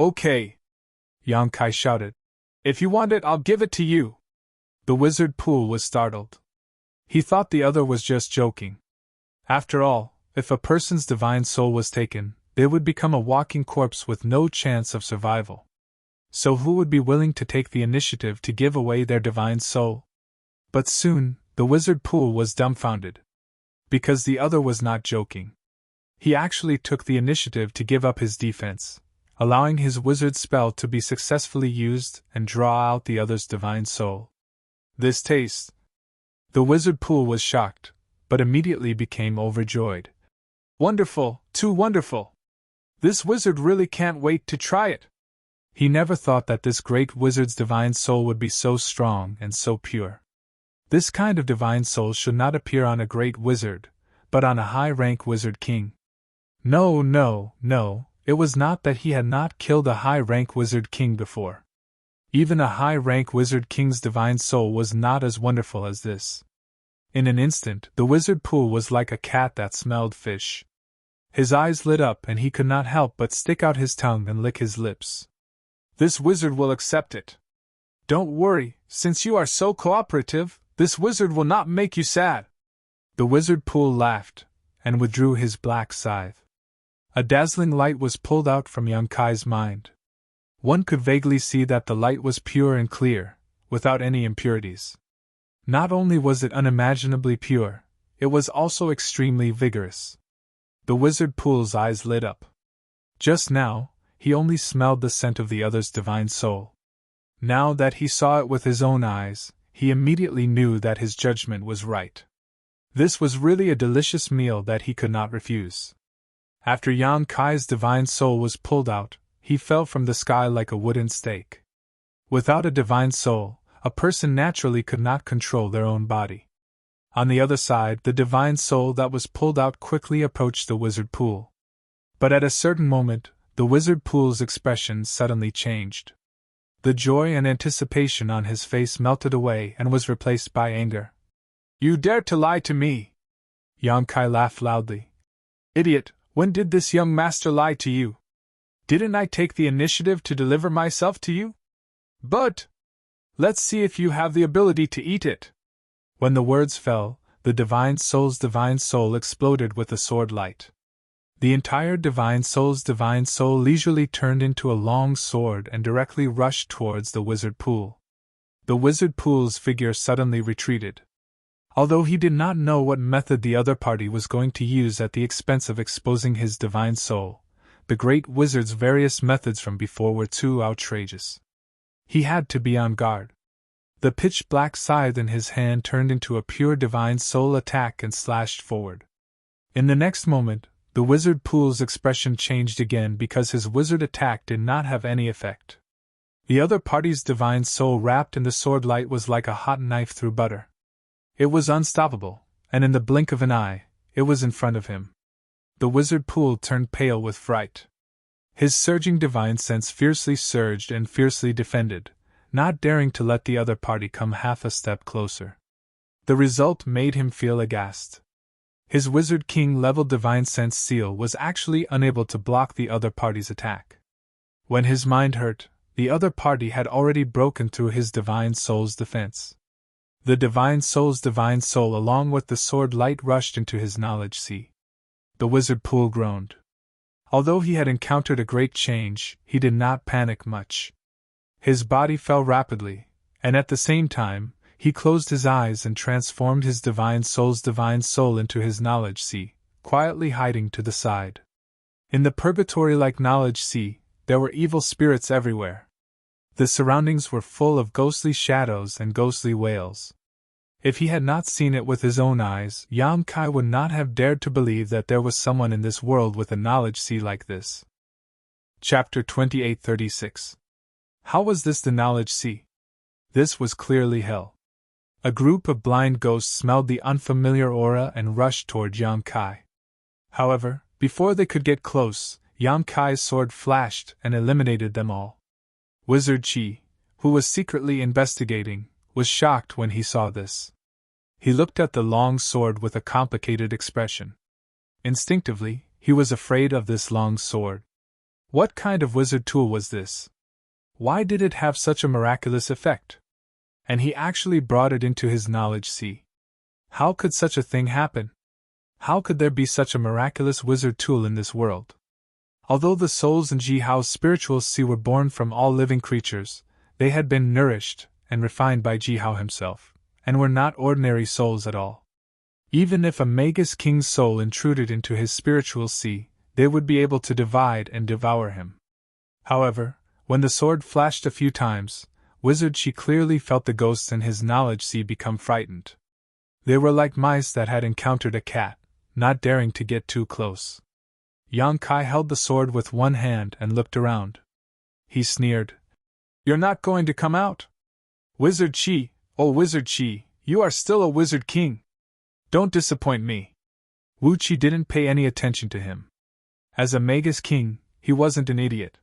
"Okay," Yang Kai shouted. "If you want it, I'll give it to you." The Wizard Pool was startled. He thought the other was just joking. After all, if a person's divine soul was taken, they would become a walking corpse with no chance of survival. So who would be willing to take the initiative to give away their divine soul? But soon, the Wizard Pool was dumbfounded. Because the other was not joking. He actually took the initiative to give up his defense, allowing his wizard spell to be successfully used and draw out the other's divine soul. This taste. The Wizard Pool was shocked, but immediately became overjoyed. "Wonderful, too wonderful! This wizard really can't wait to try it." He never thought that this great wizard's divine soul would be so strong and so pure. This kind of divine soul should not appear on a great wizard, but on a high-rank wizard king. No, no, no, it was not that he had not killed a high-rank wizard king before. Even a high-rank wizard king's divine soul was not as wonderful as this. In an instant, the wizard pool was like a cat that smelled fish. His eyes lit up and he could not help but stick out his tongue and lick his lips. This wizard will accept it. Don't worry, since you are so cooperative, this wizard will not make you sad. The wizard pool laughed, and withdrew his black scythe. A dazzling light was pulled out from young Kai's mind. One could vaguely see that the light was pure and clear, without any impurities. Not only was it unimaginably pure, it was also extremely vigorous. The wizard pool's eyes lit up. Just now, he only smelled the scent of the other's divine soul. Now that he saw it with his own eyes, he immediately knew that his judgment was right. This was really a delicious meal that he could not refuse. After Yang Kai's divine soul was pulled out, he fell from the sky like a wooden stake. Without a divine soul, a person naturally could not control their own body. On the other side, the divine soul that was pulled out quickly approached the wizard pool. But at a certain moment, the wizard pool's expression suddenly changed. The joy and anticipation on his face melted away and was replaced by anger. You dare to lie to me! Yang Kai laughed loudly. Idiot, when did this young master lie to you? Didn't I take the initiative to deliver myself to you? But let's see if you have the ability to eat it. When the words fell, the divine soul's divine soul exploded with a sword light. The entire divine soul's divine soul leisurely turned into a long sword and directly rushed towards the wizard pool. The wizard pool's figure suddenly retreated. Although he did not know what method the other party was going to use at the expense of exposing his divine soul, the great wizard's various methods from before were too outrageous. He had to be on guard. The pitch-black scythe in his hand turned into a pure divine soul attack and slashed forward. In the next moment, the wizard pool's expression changed again because his wizard attack did not have any effect. The other party's divine soul wrapped in the sword light was like a hot knife through butter. It was unstoppable, and in the blink of an eye, it was in front of him. The wizard pool turned pale with fright. His surging divine sense fiercely surged and fiercely defended, not daring to let the other party come half a step closer. The result made him feel aghast. His wizard king-level divine sense seal was actually unable to block the other party's attack. When his mind hurt, the other party had already broken through his divine soul's defense. The divine soul's divine soul along with the sword light rushed into his knowledge sea. The wizard pool groaned. Although he had encountered a great change, he did not panic much. His body fell rapidly, and at the same time, he closed his eyes and transformed his divine soul into his knowledge sea, quietly hiding to the side. In the purgatory-like knowledge sea, there were evil spirits everywhere. The surroundings were full of ghostly shadows and ghostly wails. If he had not seen it with his own eyes, Yang Kai would not have dared to believe that there was someone in this world with a knowledge sea like this. Chapter 2836. How was this the knowledge sea? This was clearly hell. A group of blind ghosts smelled the unfamiliar aura and rushed toward Yang Kai. However, before they could get close, Yang Kai's sword flashed and eliminated them all. Wizard Qi, who was secretly investigating, was shocked when he saw this. He looked at the long sword with a complicated expression. Instinctively, he was afraid of this long sword. What kind of wizard tool was this? Why did it have such a miraculous effect? And he actually brought it into his knowledge sea. How could such a thing happen? How could there be such a miraculous wizard tool in this world? Although the souls in Jihao's spiritual sea were born from all living creatures, they had been nourished and refined by Jihao himself, and were not ordinary souls at all. Even if a Magus King's soul intruded into his spiritual sea, they would be able to divide and devour him. However, when the sword flashed a few times, Wizard Qi clearly felt the ghosts in his knowledge sea become frightened. They were like mice that had encountered a cat, not daring to get too close. Yang Kai held the sword with one hand and looked around. He sneered. You're not going to come out? Wizard Qi, oh Wizard Qi, you are still a wizard king. Don't disappoint me. Wu Qi didn't pay any attention to him. As a Magus king, he wasn't an idiot.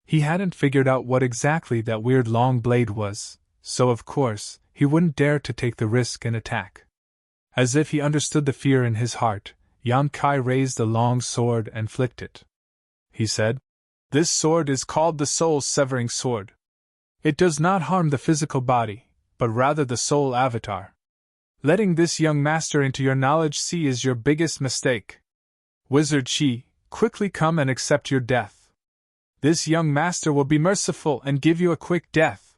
He hadn't figured out what exactly that weird long blade was, so of course, he wouldn't dare to take the risk and attack. As if he understood the fear in his heart, Yan Kai raised a long sword and flicked it. He said, "This sword is called the soul-severing sword. It does not harm the physical body, but rather the soul avatar. Letting this young master into your knowledge sea is your biggest mistake. Wizard Shi, quickly come and accept your death. This young master will be merciful and give you a quick death.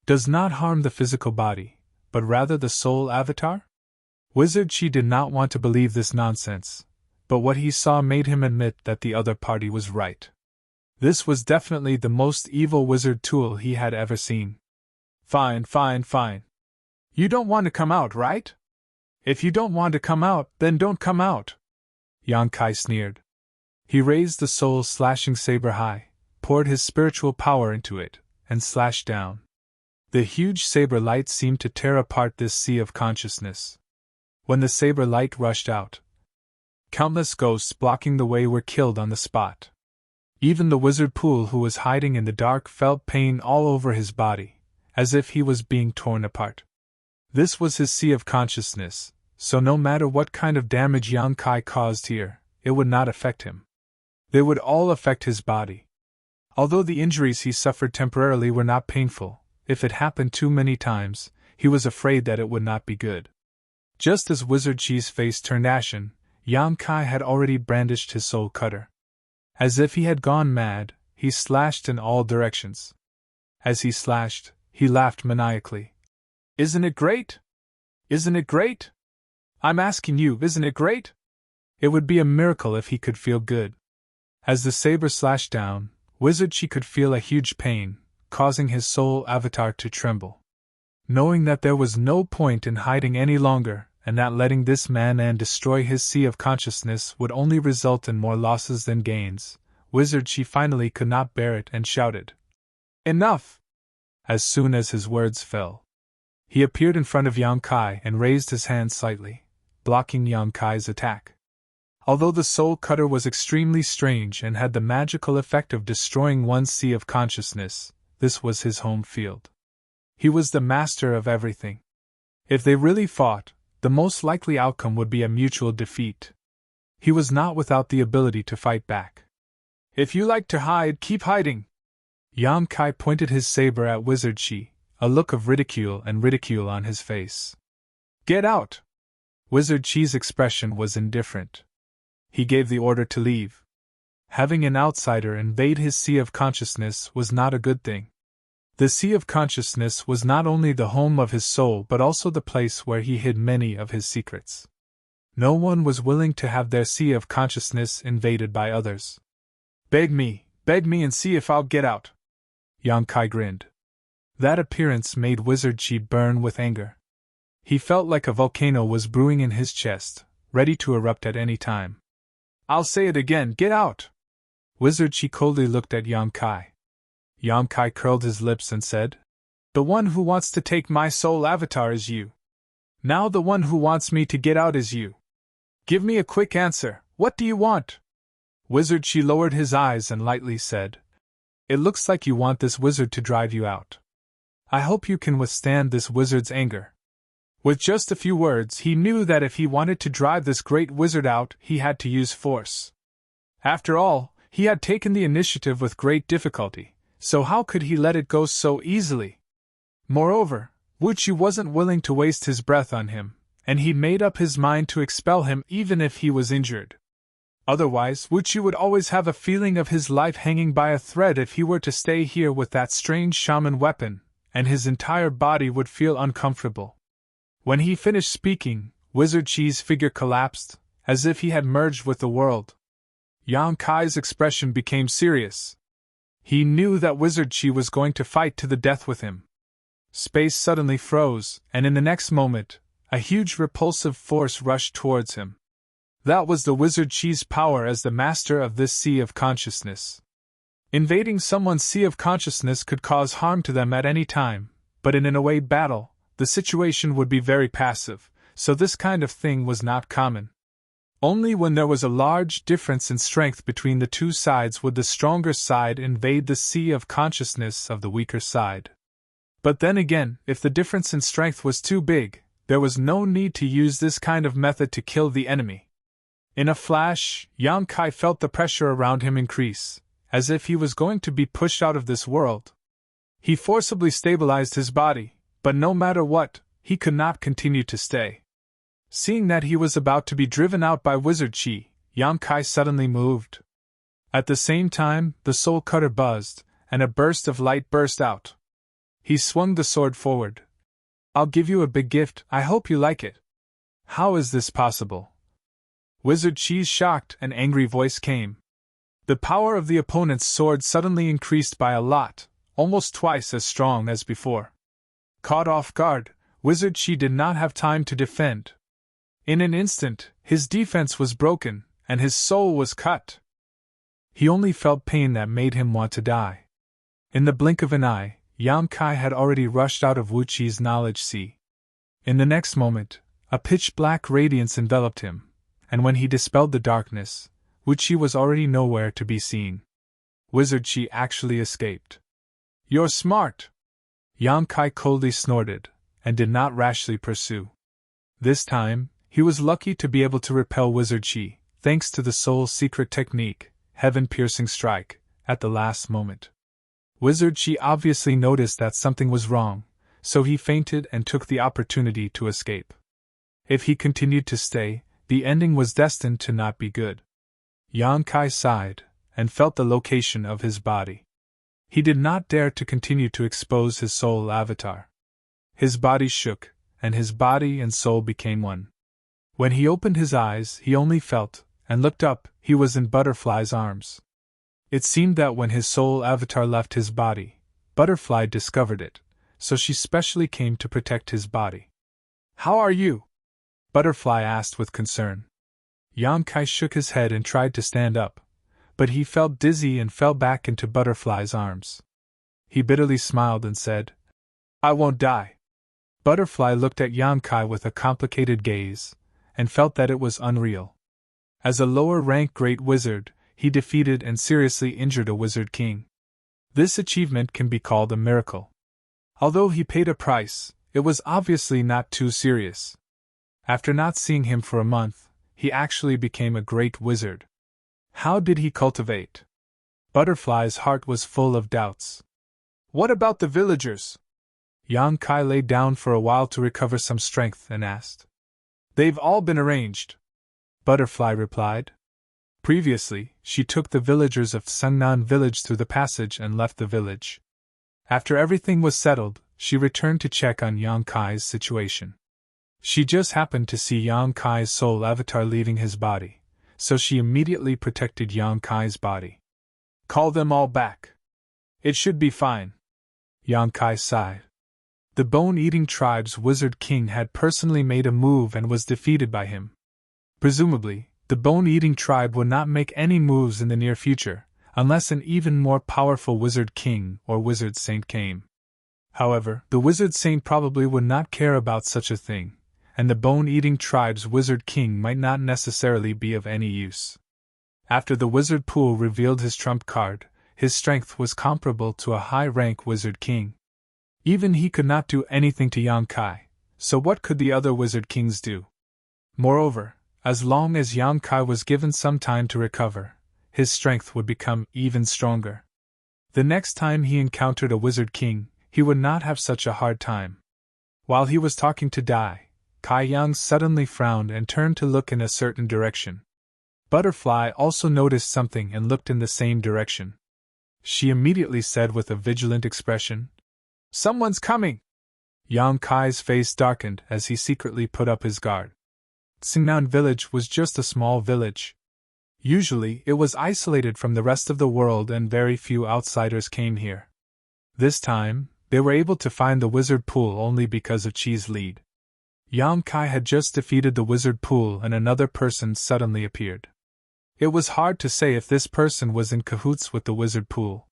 Does not harm the physical body, but rather the soul avatar?" Wizard Shi did not want to believe this nonsense, but what he saw made him admit that the other party was right. This was definitely the most evil wizard tool he had ever seen. Fine. You don't want to come out, right? If you don't want to come out, then don't come out. Yan Kai sneered. He raised the soul-slashing saber high, poured his spiritual power into it, and slashed down. The huge saber light seemed to tear apart this sea of consciousness. When the saber light rushed out, countless ghosts blocking the way were killed on the spot. Even the wizard Pool, who was hiding in the dark, felt pain all over his body, as if he was being torn apart. This was his sea of consciousness, so no matter what kind of damage Yan Kai caused here, it would not affect him. They would all affect his body. Although the injuries he suffered temporarily were not painful, if it happened too many times, he was afraid that it would not be good. Just as Wizard Chi's face turned ashen, Yan Kai had already brandished his soul cutter. As if he had gone mad, he slashed in all directions. As he slashed, he laughed maniacally. Isn't it great? Isn't it great? I'm asking you, isn't it great? It would be a miracle if he could feel good. As the saber slashed down, Wizard Chi could feel a huge pain, causing his soul avatar to tremble. Knowing that there was no point in hiding any longer, and that letting this man destroy his sea of consciousness would only result in more losses than gains, Wizard Chi finally could not bear it and shouted, "Enough!" As soon as his words fell, he appeared in front of Yan Kai and raised his hand slightly, blocking Yan Kai's attack. Although the soul cutter was extremely strange and had the magical effect of destroying one's sea of consciousness, this was his home field. He was the master of everything. If they really fought, the most likely outcome would be a mutual defeat. He was not without the ability to fight back. If you like to hide, keep hiding. Yan Kai pointed his saber at Wizard Chi, a look of ridicule on his face. Get out! Wizard Chi's expression was indifferent. He gave the order to leave. Having an outsider invade his sea of consciousness was not a good thing. The sea of consciousness was not only the home of his soul but also the place where he hid many of his secrets. No one was willing to have their sea of consciousness invaded by others. Beg me and see if I'll get out. Yan Kai grinned. That appearance made Wizard Chi burn with anger. He felt like a volcano was brewing in his chest, ready to erupt at any time. I'll say it again, get out! Wizard Chi coldly looked at Yan Kai. Yan Kai curled his lips and said, The one who wants to take my soul avatar is you. Now the one who wants me to get out is you. Give me a quick answer, what do you want? Wizard Chi lowered his eyes and lightly said, It looks like you want this wizard to drive you out. I hope you can withstand this wizard's anger. With just a few words, he knew that if he wanted to drive this great wizard out, he had to use force. After all, he had taken the initiative with great difficulty, so how could he let it go so easily? Moreover, Wu Chi wasn't willing to waste his breath on him, and he made up his mind to expel him even if he was injured. Otherwise, Wu Chi would always have a feeling of his life hanging by a thread if he were to stay here with that strange shaman weapon, and his entire body would feel uncomfortable. When he finished speaking, Wizard Chi's figure collapsed, as if he had merged with the world. Yan Kai's expression became serious. He knew that Wizard Chi was going to fight to the death with him. Space suddenly froze, and in the next moment, a huge repulsive force rushed towards him. That was the Wizard Chi's power as the master of this sea of consciousness. Invading someone's sea of consciousness could cause harm to them at any time, but in an away battle, the situation would be very passive, so this kind of thing was not common. Only when there was a large difference in strength between the two sides would the stronger side invade the sea of consciousness of the weaker side. But then again, if the difference in strength was too big, there was no need to use this kind of method to kill the enemy. In a flash, Yang Kai felt the pressure around him increase, as if he was going to be pushed out of this world. He forcibly stabilized his body, but no matter what, he could not continue to stay. Seeing that he was about to be driven out by wizard Qi, Yang Kai suddenly moved. At the same time, the soul cutter buzzed, and a burst of light burst out. He swung the sword forward. "I'll give you a big gift, I hope you like it." "How is this possible?" Wizard Qi's shocked and angry voice came. The power of the opponent's sword suddenly increased by a lot, almost twice as strong as before. Caught off guard, Wizard Qi did not have time to defend. In an instant, his defense was broken, and his soul was cut. He only felt pain that made him want to die. In the blink of an eye, Yang Kai had already rushed out of Wu Qi's knowledge sea. In the next moment, a pitch-black radiance enveloped him, and when he dispelled the darkness, Wu Qi was already nowhere to be seen. Wizard Qi actually escaped. "You're smart!" Yang Kai coldly snorted, and did not rashly pursue. This time, he was lucky to be able to repel Wizard Qi, thanks to the soul's secret technique, heaven-piercing strike, at the last moment. Wizard Qi obviously noticed that something was wrong, so he feinted and took the opportunity to escape. If he continued to stay, the ending was destined to not be good. Yang Kai sighed, and felt the location of his body. He did not dare to continue to expose his soul avatar. His body shook, and his body and soul became one. When he opened his eyes, he only felt, and looked up, he was in Butterfly's arms. It seemed that when his soul avatar left his body, Butterfly discovered it, so she specially came to protect his body. "How are you?" Butterfly asked with concern. Yang Kai shook his head and tried to stand up, but he felt dizzy and fell back into Butterfly's arms. He bitterly smiled and said, "I won't die." Butterfly looked at Yang Kai with a complicated gaze, and felt that it was unreal. As a lower-rank great wizard, he defeated and seriously injured a wizard king. This achievement can be called a miracle. Although he paid a price, it was obviously not too serious. After not seeing him for a month, he actually became a great wizard. How did he cultivate? Butterfly's heart was full of doubts. "What about the villagers?" Yang Kai lay down for a while to recover some strength and asked. "They've all been arranged," Butterfly replied. Previously, she took the villagers of Sungnan village through the passage and left the village. After everything was settled, she returned to check on Yang Kai's situation. She just happened to see Yang Kai's soul avatar leaving his body, so she immediately protected Yang Kai's body. "Call them all back. It should be fine." Yang Kai sighed. The bone-eating tribe's wizard king had personally made a move and was defeated by him. Presumably, the bone-eating tribe would not make any moves in the near future, unless an even more powerful wizard king or wizard saint came. However, the wizard saint probably would not care about such a thing, and the bone-eating tribe's wizard king might not necessarily be of any use. After the wizard pool revealed his trump card, his strength was comparable to a high-rank wizard king. Even he could not do anything to Yang Kai, so what could the other wizard kings do? Moreover, as long as Yang Kai was given some time to recover, his strength would become even stronger. The next time he encountered a wizard king, he would not have such a hard time. While he was talking to Dai, Kai Yang suddenly frowned and turned to look in a certain direction. Butterfly also noticed something and looked in the same direction. She immediately said with a vigilant expression, "Someone's coming!" Yang Kai's face darkened as he secretly put up his guard. Singnan village was just a small village. Usually, it was isolated from the rest of the world and very few outsiders came here. This time, they were able to find the wizard pool only because of Qi's lead. Yang Kai had just defeated the wizard pool and another person suddenly appeared. It was hard to say if this person was in cahoots with the wizard pool.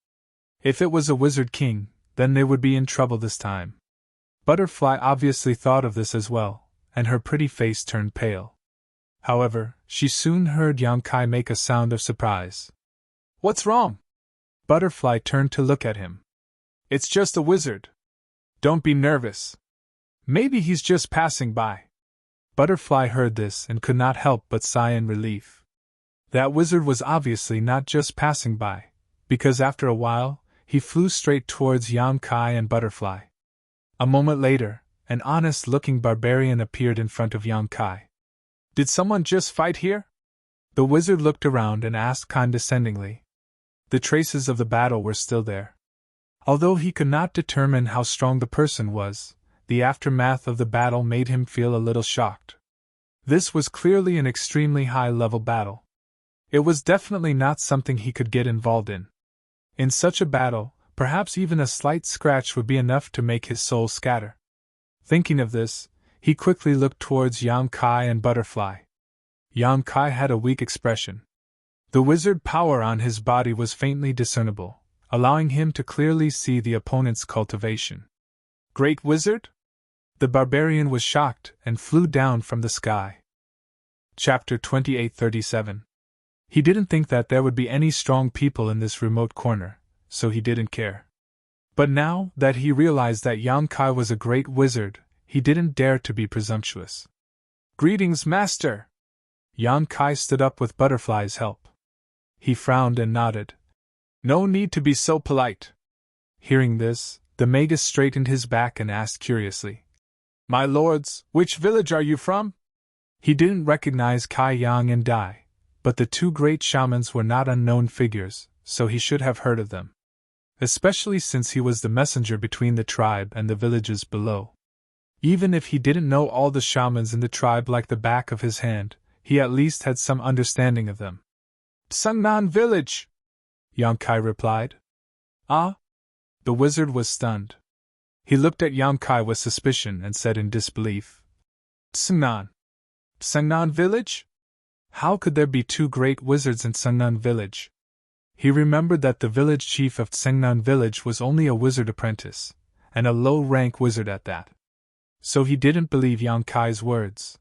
If it was a wizard king, then they would be in trouble this time. Butterfly obviously thought of this as well, and her pretty face turned pale. However, she soon heard Yang Kai make a sound of surprise. "What's wrong?" Butterfly turned to look at him. "It's just a wizard. Don't be nervous. Maybe he's just passing by." Butterfly heard this and could not help but sigh in relief. That wizard was obviously not just passing by, because after a while, he flew straight towards Yang Kai and Butterfly. A moment later, an honest-looking barbarian appeared in front of Yang Kai. "Did someone just fight here?" The wizard looked around and asked condescendingly. The traces of the battle were still there. Although he could not determine how strong the person was, the aftermath of the battle made him feel a little shocked. This was clearly an extremely high-level battle. It was definitely not something he could get involved in. In such a battle, perhaps even a slight scratch would be enough to make his soul scatter. Thinking of this, he quickly looked towards Yang Kai and Butterfly. Yang Kai had a weak expression. The wizard power on his body was faintly discernible, allowing him to clearly see the opponent's cultivation. "Great wizard?" The barbarian was shocked and flew down from the sky. Chapter 2837. He didn't think that there would be any strong people in this remote corner, so he didn't care. But now that he realized that Yang Kai was a great wizard, he didn't dare to be presumptuous. "Greetings, master!" Yang Kai stood up with Butterfly's help. He frowned and nodded. "No need to be so polite." Hearing this, the magus straightened his back and asked curiously, "My lords, which village are you from?" He didn't recognize Kai Yang and Dai, but the two great shamans were not unknown figures, so he should have heard of them. Especially since he was the messenger between the tribe and the villages below. Even if he didn't know all the shamans in the tribe like the back of his hand, he at least had some understanding of them. "Sungnan village," Yang Kai replied. "Ah?" The wizard was stunned. He looked at Yang Kai with suspicion and said in disbelief, "Sungnan? Sungnan village? How could there be two great wizards in Sungnan village?" He remembered that the village chief of Sungnan village was only a wizard apprentice, and a low-rank wizard at that. So he didn't believe Yang Kai's words.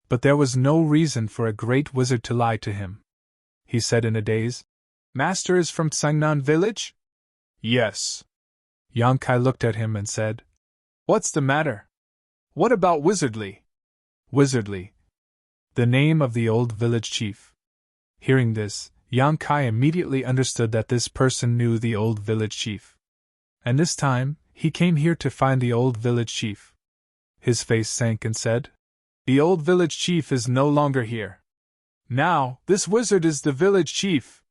But there was no reason for a great wizard to lie to him. He said in a daze, "Master is from Sungnan village?" "Yes." Yang Kai looked at him and said, "What's the matter? What about Wizardly?" "Wizardly." The name of the old village chief. Hearing this, Yang Kai immediately understood that this person knew the old village chief. And this time, he came here to find the old village chief. His face sank and said, "The old village chief is no longer here. Now, this wizard is the village chief.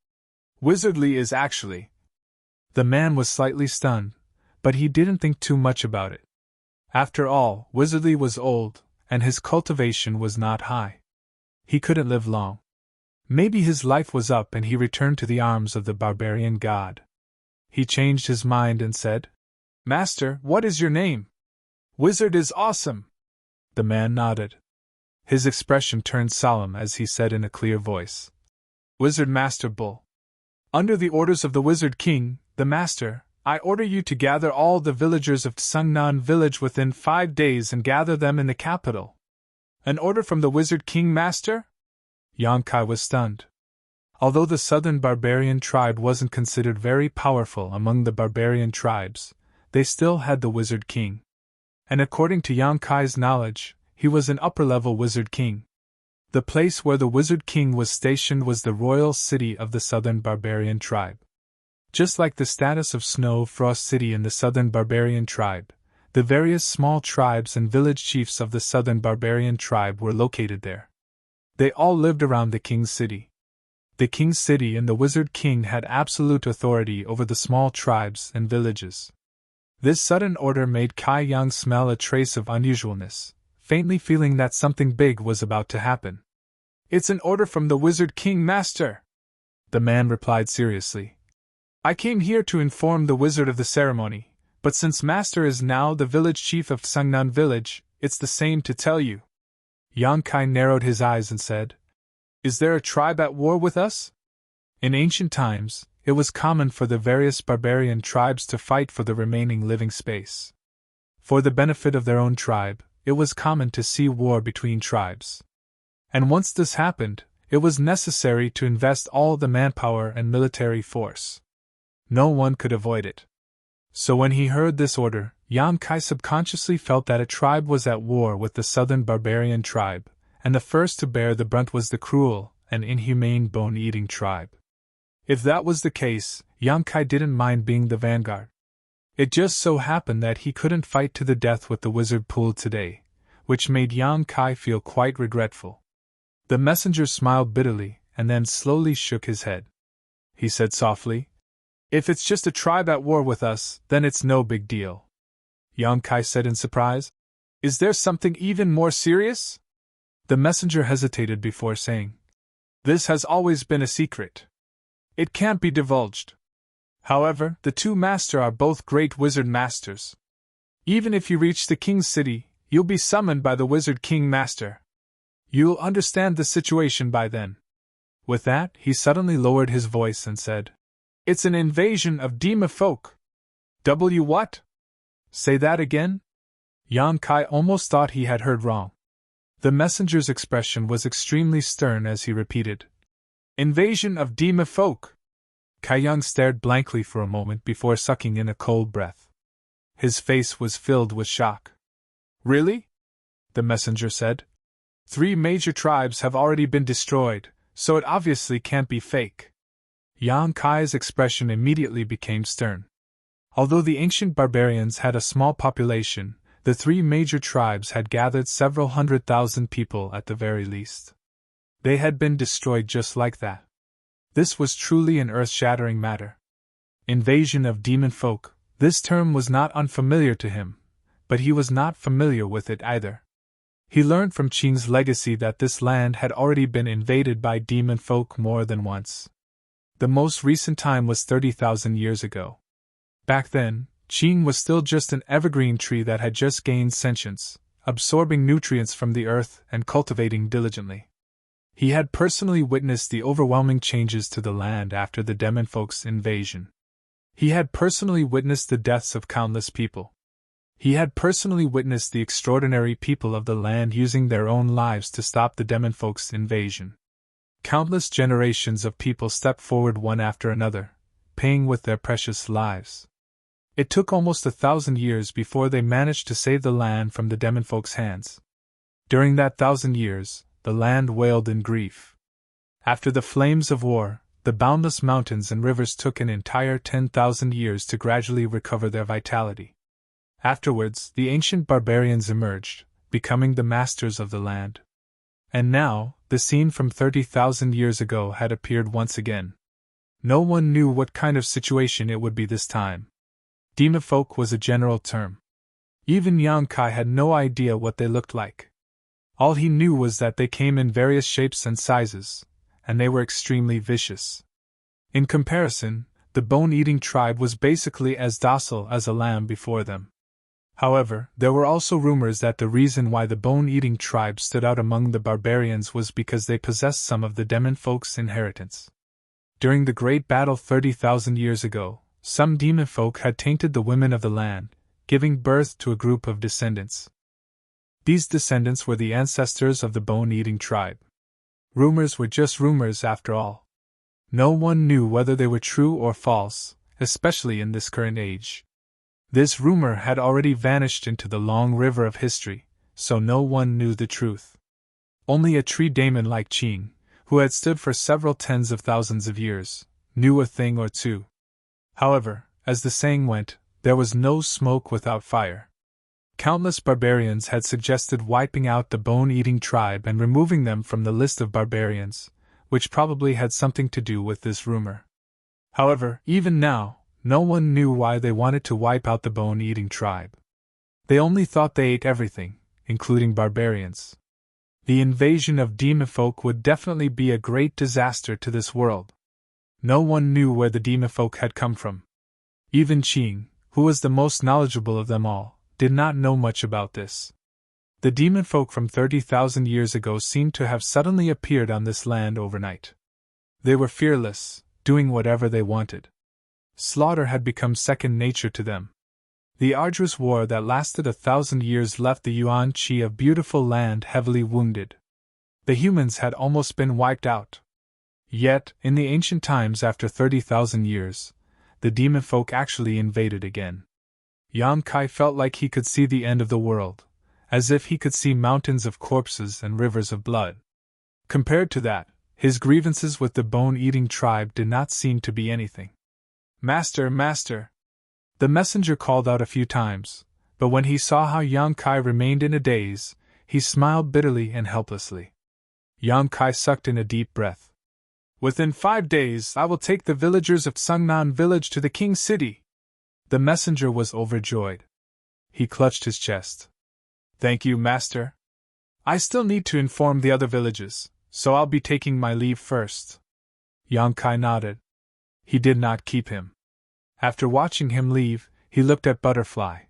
Wizardly is actually." The man was slightly stunned, but he didn't think too much about it. After all, Wizardly was old, and his cultivation was not high. He couldn't live long. Maybe his life was up and he returned to the arms of the barbarian god. He changed his mind and said, "Master, what is your name?" "Wizard is awesome." The man nodded. His expression turned solemn as he said in a clear voice, "Wizard Master Bull. Under the orders of the Wizard King, the Master, I order you to gather all the villagers of Sungnan village within 5 days and gather them in the capital." "An order from the Wizard King, Master?" Yang Kai was stunned. Although the southern barbarian tribe wasn't considered very powerful among the barbarian tribes, they still had the Wizard King. And according to Yang Kai's knowledge, he was an upper-level Wizard King. The place where the Wizard King was stationed was the royal city of the southern barbarian tribe. Just like the status of Snow Frost City in the southern barbarian tribe, the various small tribes and village chiefs of the southern barbarian tribe were located there. They all lived around the king's city. The king's city and the Wizard King had absolute authority over the small tribes and villages. This sudden order made Kai Yang smell a trace of unusualness, faintly feeling that something big was about to happen. "It's an order from the Wizard King, Master," the man replied seriously. "I came here to inform the wizard of the ceremony, but since Master is now the village chief of Sungnan village, it's the same to tell you." Yang Kai narrowed his eyes and said, "Is there a tribe at war with us?" In ancient times, it was common for the various barbarian tribes to fight for the remaining living space. For the benefit of their own tribe, it was common to see war between tribes. And once this happened, it was necessary to invest all the manpower and military force. No one could avoid it. So when he heard this order, Yan Kai subconsciously felt that a tribe was at war with the southern barbarian tribe, and the first to bear the brunt was the cruel and inhumane bone-eating tribe. If that was the case, Yan Kai didn't mind being the vanguard. It just so happened that he couldn't fight to the death with the wizard pool today, which made Yan Kai feel quite regretful. The messenger smiled bitterly and then slowly shook his head. He said softly, "If it's just a tribe at war with us, then it's no big deal." Yan Kai said in surprise, "Is there something even more serious?" The messenger hesitated before saying, "This has always been a secret. It can't be divulged. However, the two masters are both great wizard masters. Even if you reach the king's city, you'll be summoned by the wizard king master. You'll understand the situation by then." With that, he suddenly lowered his voice and said, "It's an invasion of demon folk." What? Say that again? Yan Kai almost thought he had heard wrong. The messenger's expression was extremely stern as he repeated, "Invasion of demon folk." Kai Yang stared blankly for a moment before sucking in a cold breath. His face was filled with shock. "Really?" the messenger said. "3 major tribes have already been destroyed, so it obviously can't be fake." Yan Kai's expression immediately became stern. Although the ancient barbarians had a small population, the 3 major tribes had gathered several 100,000 people at the very least. They had been destroyed just like that. This was truly an earth-shattering matter. Invasion of demon folk, this term was not unfamiliar to him, but he was not familiar with it either. He learned from Qing's legacy that this land had already been invaded by demon folk more than once. The most recent time was 30,000 years ago. Back then, Qing was still just an evergreen tree that had just gained sentience, absorbing nutrients from the earth and cultivating diligently. He had personally witnessed the overwhelming changes to the land after the demon folk's invasion. He had personally witnessed the deaths of countless people. He had personally witnessed the extraordinary people of the land using their own lives to stop the demon folk's invasion. Countless generations of people stepped forward one after another, paying with their precious lives. It took almost 1,000 years before they managed to save the land from the demon folk's hands. During that 1,000 years, the land wailed in grief. After the flames of war, the boundless mountains and rivers took an entire 10,000 years to gradually recover their vitality. Afterwards, the ancient barbarians emerged, becoming the masters of the land. And now, the scene from 30,000 years ago had appeared once again. No one knew what kind of situation it would be this time. Demon folk was a general term. Even Yan Kai had no idea what they looked like. All he knew was that they came in various shapes and sizes, and they were extremely vicious. In comparison, the bone-eating tribe was basically as docile as a lamb before them. However, there were also rumors that the reason why the bone-eating tribe stood out among the barbarians was because they possessed some of the demon folk's inheritance. During the great battle 30,000 years ago, some demon folk had tainted the women of the land, giving birth to a group of descendants. These descendants were the ancestors of the bone-eating tribe. Rumors were just rumors after all. No one knew whether they were true or false, especially in this current age. This rumor had already vanished into the long river of history, so no one knew the truth. Only a tree daemon like Qing, who had stood for several tens of thousands of years, knew a thing or two. However, as the saying went, there was no smoke without fire. Countless barbarians had suggested wiping out the bone-eating tribe and removing them from the list of barbarians, which probably had something to do with this rumor. However, even now, no one knew why they wanted to wipe out the bone-eating tribe. They only thought they ate everything, including barbarians. The invasion of demon folk would definitely be a great disaster to this world. No one knew where the demon folk had come from. Even Qing, who was the most knowledgeable of them all, did not know much about this. The demon folk from 30,000 years ago seemed to have suddenly appeared on this land overnight. They were fearless, doing whatever they wanted. Slaughter had become second nature to them. The arduous war that lasted 1,000 years left the Yuan Qi of beautiful land heavily wounded. The humans had almost been wiped out. Yet, in the ancient times after 30,000 years, the demon folk actually invaded again. Yang Kai felt like he could see the end of the world, as if he could see mountains of corpses and rivers of blood. Compared to that, his grievances with the bone-eating tribe did not seem to be anything. Master, master! The messenger called out a few times, but when he saw how Yang Kai remained in a daze, he smiled bitterly and helplessly. Yang Kai sucked in a deep breath. Within 5 days, I will take the villagers of Sungnan village to the king's city. The messenger was overjoyed. He clutched his chest. Thank you, master. I still need to inform the other villages, so I'll be taking my leave first. Yang Kai nodded. He did not keep him. After watching him leave, he looked at Butterfly.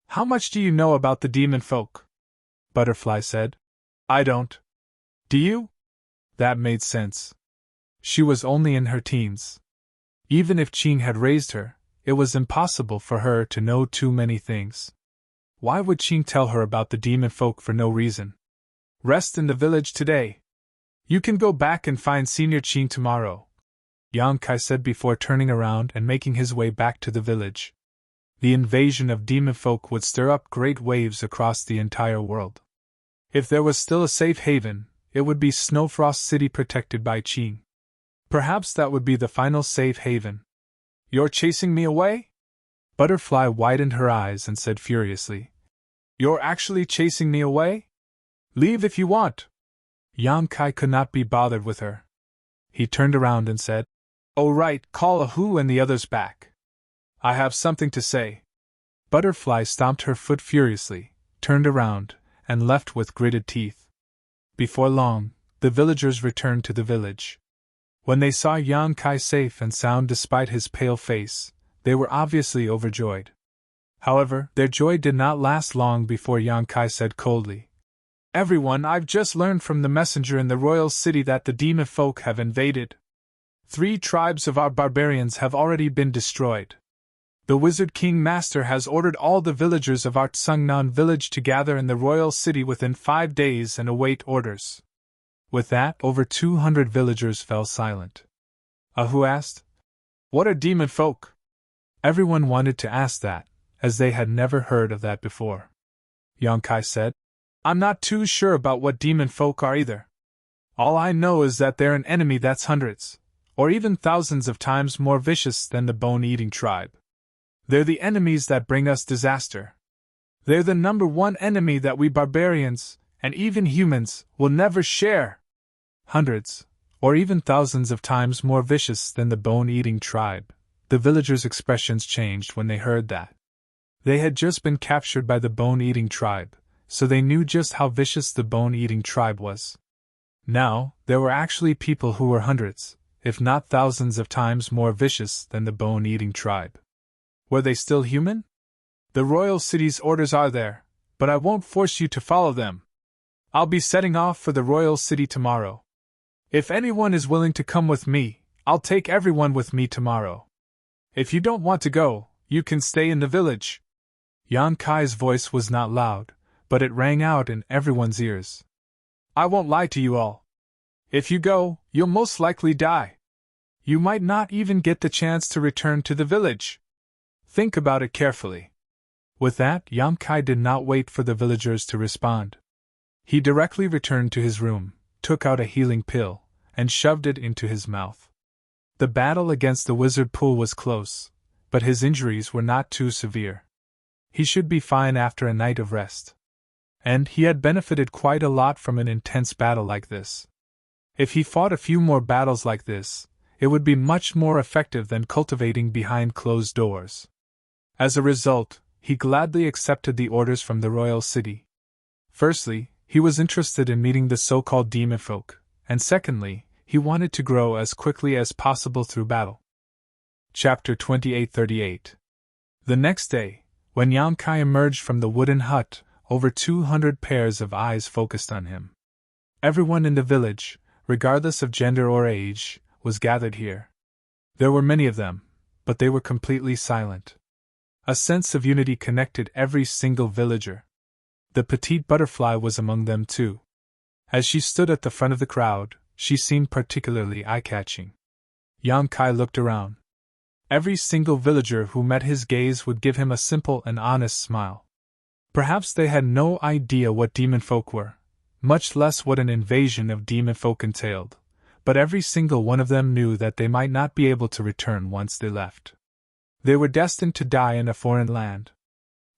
How much do you know about the demon folk? Butterfly said. I don't. Do you? That made sense. She was only in her teens. Even if Qing had raised her, it was impossible for her to know too many things. Why would Qing tell her about the demon folk for no reason? Rest in the village today. You can go back and find Senior Qing tomorrow, Yang Kai said before turning around and making his way back to the village. The invasion of demon folk would stir up great waves across the entire world. If there was still a safe haven, it would be Snowfrost City protected by Qing. Perhaps that would be the final safe haven. You're chasing me away? Butterfly widened her eyes and said furiously. You're actually chasing me away? Leave if you want. Yang Kai could not be bothered with her. He turned around and said, Oh right, call Ahu and the others back. I have something to say. Butterfly stomped her foot furiously, turned around, and left with gritted teeth. Before long, the villagers returned to the village. When they saw Yang Kai safe and sound despite his pale face, they were obviously overjoyed. However, their joy did not last long before Yang Kai said coldly, Everyone, I've just learned from the messenger in the royal city that the demon folk have invaded. 3 tribes of our barbarians have already been destroyed. The Wizard King Master has ordered all the villagers of our Sungnan village to gather in the royal city within 5 days and await orders. With that, over 200 villagers fell silent. Ahu asked, What are demon folk? Everyone wanted to ask that, as they had never heard of that before. Yang Kai said, I'm not too sure about what demon folk are either. All I know is that they're an enemy that's hundreds, or even thousands of times more vicious than the bone-eating tribe. They're the enemies that bring us disaster. They're the number one enemy that we barbarians, and even humans, will never share. Hundreds, or even thousands of times more vicious than the bone-eating tribe. The villagers' expressions changed when they heard that. They had just been captured by the bone-eating tribe, so they knew just how vicious the bone-eating tribe was. Now, there were actually people who were hundreds, if not thousands of times more vicious than the bone-eating tribe. Were they still human? The royal city's orders are there, but I won't force you to follow them. I'll be setting off for the royal city tomorrow. If anyone is willing to come with me, I'll take everyone with me tomorrow. If you don't want to go, you can stay in the village. Yang Kai's voice was not loud, but it rang out in everyone's ears. I won't lie to you all. If you go, you'll most likely die. You might not even get the chance to return to the village. Think about it carefully. With that, Yang Kai did not wait for the villagers to respond. He directly returned to his room, took out a healing pill, and shoved it into his mouth. The battle against the wizard pool was close, but his injuries were not too severe. He should be fine after a night of rest. And he had benefited quite a lot from an intense battle like this. If he fought a few more battles like this, it would be much more effective than cultivating behind closed doors. As a result, he gladly accepted the orders from the royal city. Firstly, he was interested in meeting the so-called demon folk, and secondly, he wanted to grow as quickly as possible through battle. Chapter 2838. The next day, when Yang Kai emerged from the wooden hut, over 200 pairs of eyes focused on him. Everyone in the village, regardless of gender or age, was gathered here. There were many of them, but they were completely silent. A sense of unity connected every single villager. The petite butterfly was among them too. As she stood at the front of the crowd, she seemed particularly eye-catching. Yang Kai looked around. Every single villager who met his gaze would give him a simple and honest smile. Perhaps they had no idea what demon folk were, much less what an invasion of demon folk entailed, but every single one of them knew that they might not be able to return once they left. They were destined to die in a foreign land.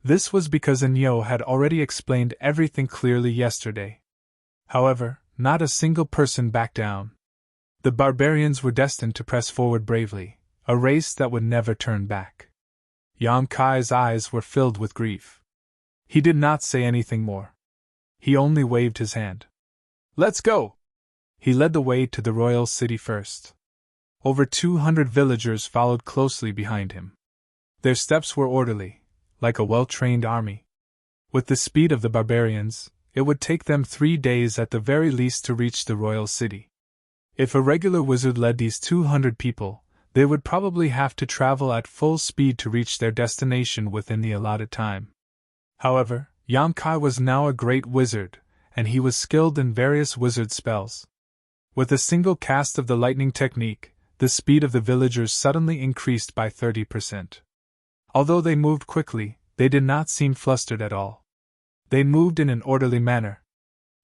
This was because Enyo had already explained everything clearly yesterday. However, not a single person backed down. The barbarians were destined to press forward bravely, a race that would never turn back. Yang Kai's eyes were filled with grief. He did not say anything more. He only waved his hand. "Let's go!" He led the way to the royal city first. Over 200 villagers followed closely behind him. Their steps were orderly, like a well-trained army. With the speed of the barbarians, it would take them 3 days at the very least to reach the royal city. If a regular wizard led these 200 people, they would probably have to travel at full speed to reach their destination within the allotted time. However, Yang Kai was now a great wizard, and he was skilled in various wizard spells. With a single cast of the lightning technique, the speed of the villagers suddenly increased by 30%. Although they moved quickly, they did not seem flustered at all. They moved in an orderly manner.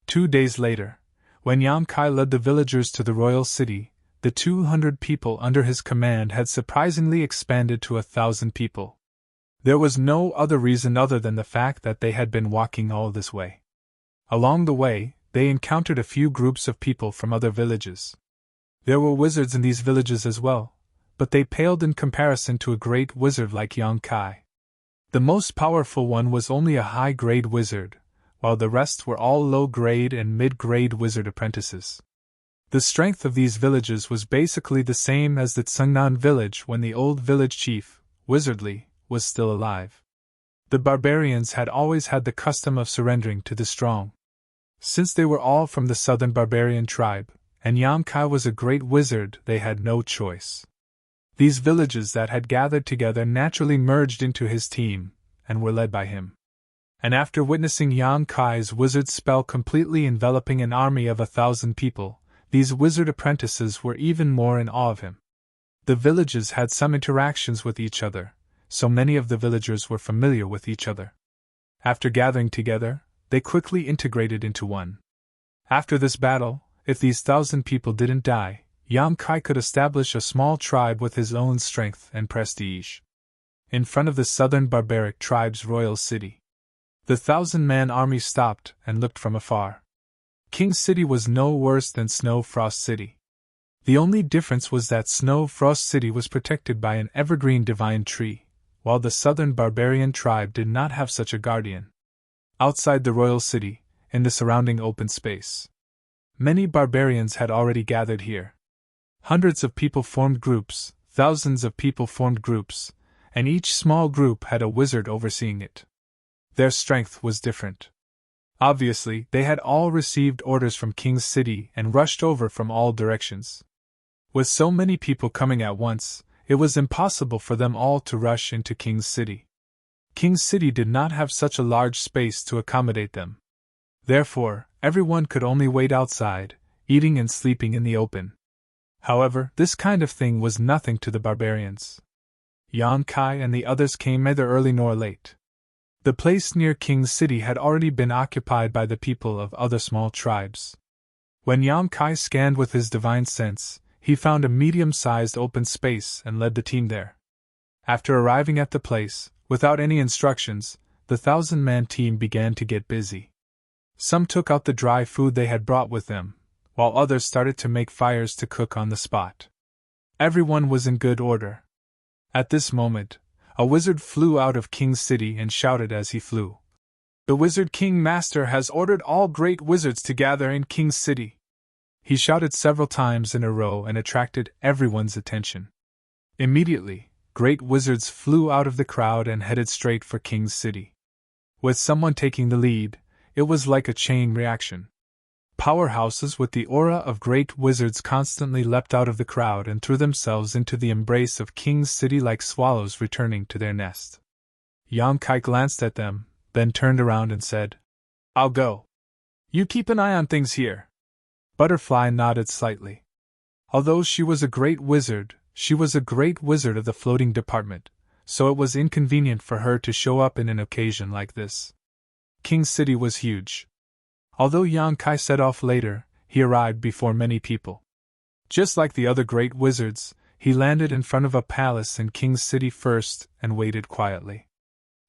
2 days later, when Yang Kai led the villagers to the royal city, the 200 people under his command had surprisingly expanded to 1,000 people. There was no other reason other than the fact that they had been walking all this way. Along the way, they encountered a few groups of people from other villages. There were wizards in these villages as well, but they paled in comparison to a great wizard like Yang Kai. The most powerful one was only a high-grade wizard, while the rest were all low-grade and mid-grade wizard apprentices. The strength of these villages was basically the same as the Tsungnan village when the old village chief, Wizardly, was still alive. The barbarians had always had the custom of surrendering to the strong. Since they were all from the southern barbarian tribe, and Yang Kai was a great wizard, they had no choice. These villages that had gathered together naturally merged into his team, and were led by him. And after witnessing Yang Kai's wizard spell completely enveloping an army of 1,000 people, these wizard apprentices were even more in awe of him. The villages had some interactions with each other, so many of the villagers were familiar with each other. After gathering together, they quickly integrated into one. After this battle, if these 1,000 people didn't die, Yang Kai could establish a small tribe with his own strength and prestige. In front of the southern barbaric tribe's royal city, the 1,000-man army stopped and looked from afar. King City was no worse than Snow Frost City. The only difference was that Snow Frost City was protected by an evergreen divine tree, while the southern barbarian tribe did not have such a guardian. Outside the royal city, in the surrounding open space, many barbarians had already gathered here. Hundreds of people formed groups, thousands of people formed groups, and each small group had a wizard overseeing it. Their strength was different. Obviously, they had all received orders from King's City and rushed over from all directions. With so many people coming at once, it was impossible for them all to rush into King's City. King's City did not have such a large space to accommodate them. Therefore, everyone could only wait outside, eating and sleeping in the open. However, this kind of thing was nothing to the barbarians. Yang Kai and the others came neither early nor late. The place near King's City had already been occupied by the people of other small tribes. When Yang Kai scanned with his divine sense, he found a medium-sized open space and led the team there. After arriving at the place, without any instructions, the 1,000-man team began to get busy. Some took out the dry food they had brought with them, while others started to make fires to cook on the spot. Everyone was in good order. At this moment, a wizard flew out of King's City and shouted as he flew. "The Wizard King Master has ordered all great wizards to gather in King's City." He shouted several times in a row and attracted everyone's attention. Immediately, great wizards flew out of the crowd and headed straight for King's City. With someone taking the lead, it was like a chain reaction. Powerhouses with the aura of great wizards constantly leapt out of the crowd and threw themselves into the embrace of King's City like swallows returning to their nest. Yang Kai glanced at them, then turned around and said, "I'll go." You keep an eye on things here. Butterfly nodded slightly. Although she was a great wizard, she was a great wizard of the floating department, so it was inconvenient for her to show up in an occasion like this. King's City was huge. Although Yang Kai set off later, he arrived before many people. Just like the other great wizards, he landed in front of a palace in King's City first and waited quietly.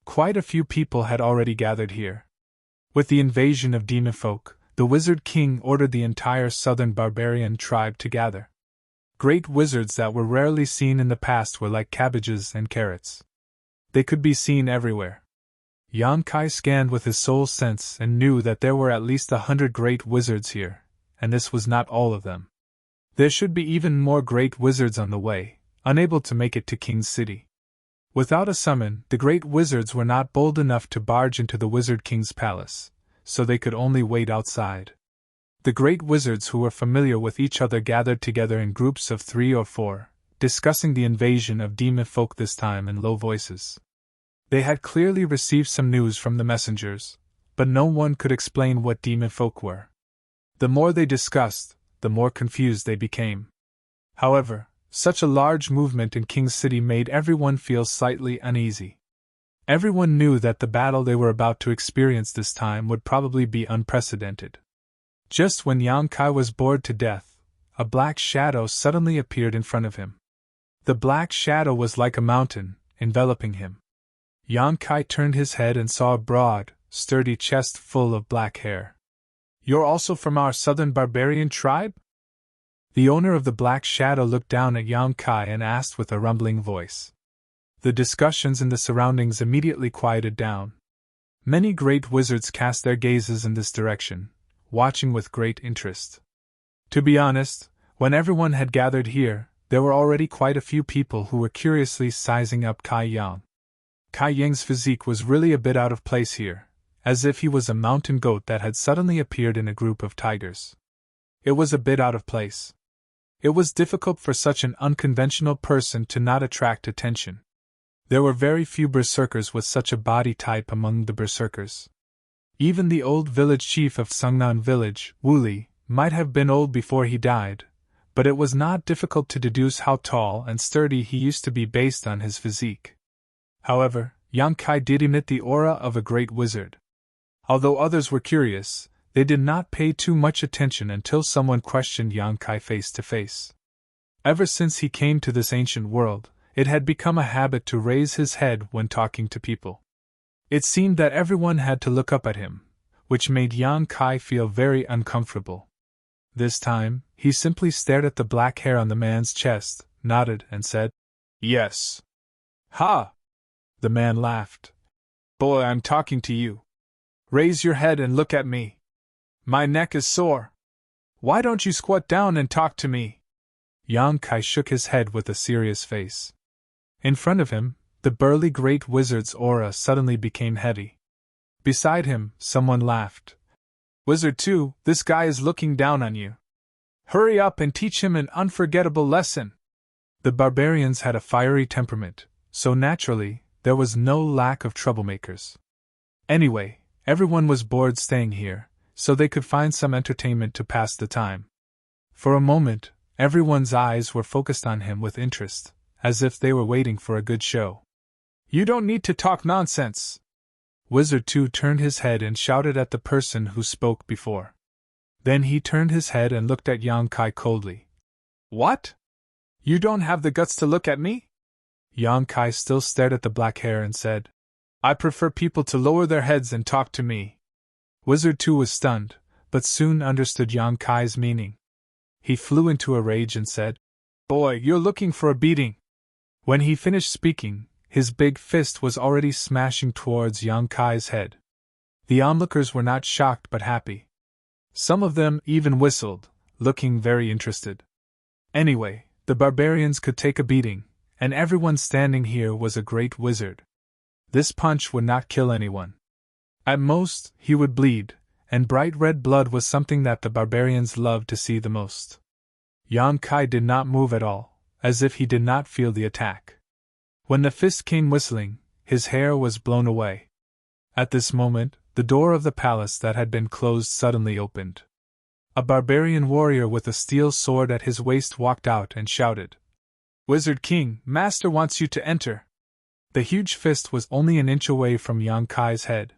Quite a few people had already gathered here. With the invasion of demon folk, the Wizard King ordered the entire southern barbarian tribe to gather. Great wizards that were rarely seen in the past were like cabbages and carrots. They could be seen everywhere. Yang Kai scanned with his soul sense and knew that there were at least 100 great wizards here, and this was not all of them. There should be even more great wizards on the way, unable to make it to King's City. Without a summon, the great wizards were not bold enough to barge into the Wizard King's palace, so they could only wait outside. The great wizards who were familiar with each other gathered together in groups of 3 or 4, discussing the invasion of demon folk this time in low voices. They had clearly received some news from the messengers, but no one could explain what demon folk were. The more they discussed, the more confused they became. However, such a large movement in King's City made everyone feel slightly uneasy. Everyone knew that the battle they were about to experience this time would probably be unprecedented. Just when Yang Kai was bored to death, a black shadow suddenly appeared in front of him. The black shadow was like a mountain, enveloping him. Yang Kai turned his head and saw a broad, sturdy chest full of black hair. You're also from our southern barbarian tribe? The owner of the black shadow looked down at Yang Kai and asked with a rumbling voice. The discussions in the surroundings immediately quieted down. Many great wizards cast their gazes in this direction, watching with great interest. To be honest, when everyone had gathered here, there were already quite a few people who were curiously sizing up Kai Yang. Kai Yang's physique was really a bit out of place here, as if he was a mountain goat that had suddenly appeared in a group of tigers. It was a bit out of place. It was difficult for such an unconventional person to not attract attention. There were very few berserkers with such a body type among the berserkers. Even the old village chief of Sungnan village, Wu Li, might have been old before he died, but it was not difficult to deduce how tall and sturdy he used to be based on his physique. However, Yang Kai did emit the aura of a great wizard. Although others were curious, they did not pay too much attention until someone questioned Yang Kai face to face. Ever since he came to this ancient world, it had become a habit to raise his head when talking to people. It seemed that everyone had to look up at him, which made Yang Kai feel very uncomfortable. This time, he simply stared at the black hair on the man's chest, nodded, and said, "Yes." "Ha!" The man laughed. "Boy, I'm talking to you. Raise your head and look at me. My neck is sore. Why don't you squat down and talk to me?" Yang Kai shook his head with a serious face. In front of him, the burly great wizard's aura suddenly became heavy. Beside him, someone laughed. "Wizard 2, this guy is looking down on you. Hurry up and teach him an unforgettable lesson." The barbarians had a fiery temperament, so naturally, there was no lack of troublemakers. Anyway, everyone was bored staying here, so they could find some entertainment to pass the time. For a moment, everyone's eyes were focused on him with interest, as if they were waiting for a good show. "You don't need to talk nonsense." Wizard 2 turned his head and shouted at the person who spoke before. Then he turned his head and looked at Yang Kai coldly. "What? You don't have the guts to look at me?" Yang Kai still stared at the black hair and said, "I prefer people to lower their heads and talk to me." Wizard 2 was stunned, but soon understood Yang Kai's meaning. He flew into a rage and said, "Boy, you're looking for a beating." When he finished speaking, his big fist was already smashing towards Yang Kai's head. The onlookers were not shocked but happy. Some of them even whistled, looking very interested. Anyway, the barbarians could take a beating, and everyone standing here was a great wizard. This punch would not kill anyone. At most, he would bleed, and bright red blood was something that the barbarians loved to see the most. Yang Kai did not move at all, as if he did not feel the attack. When the fist came whistling, his hair was blown away. At this moment, the door of the palace that had been closed suddenly opened. A barbarian warrior with a steel sword at his waist walked out and shouted, "Wizard King, Master wants you to enter." The huge fist was only an inch away from Yang Kai's head.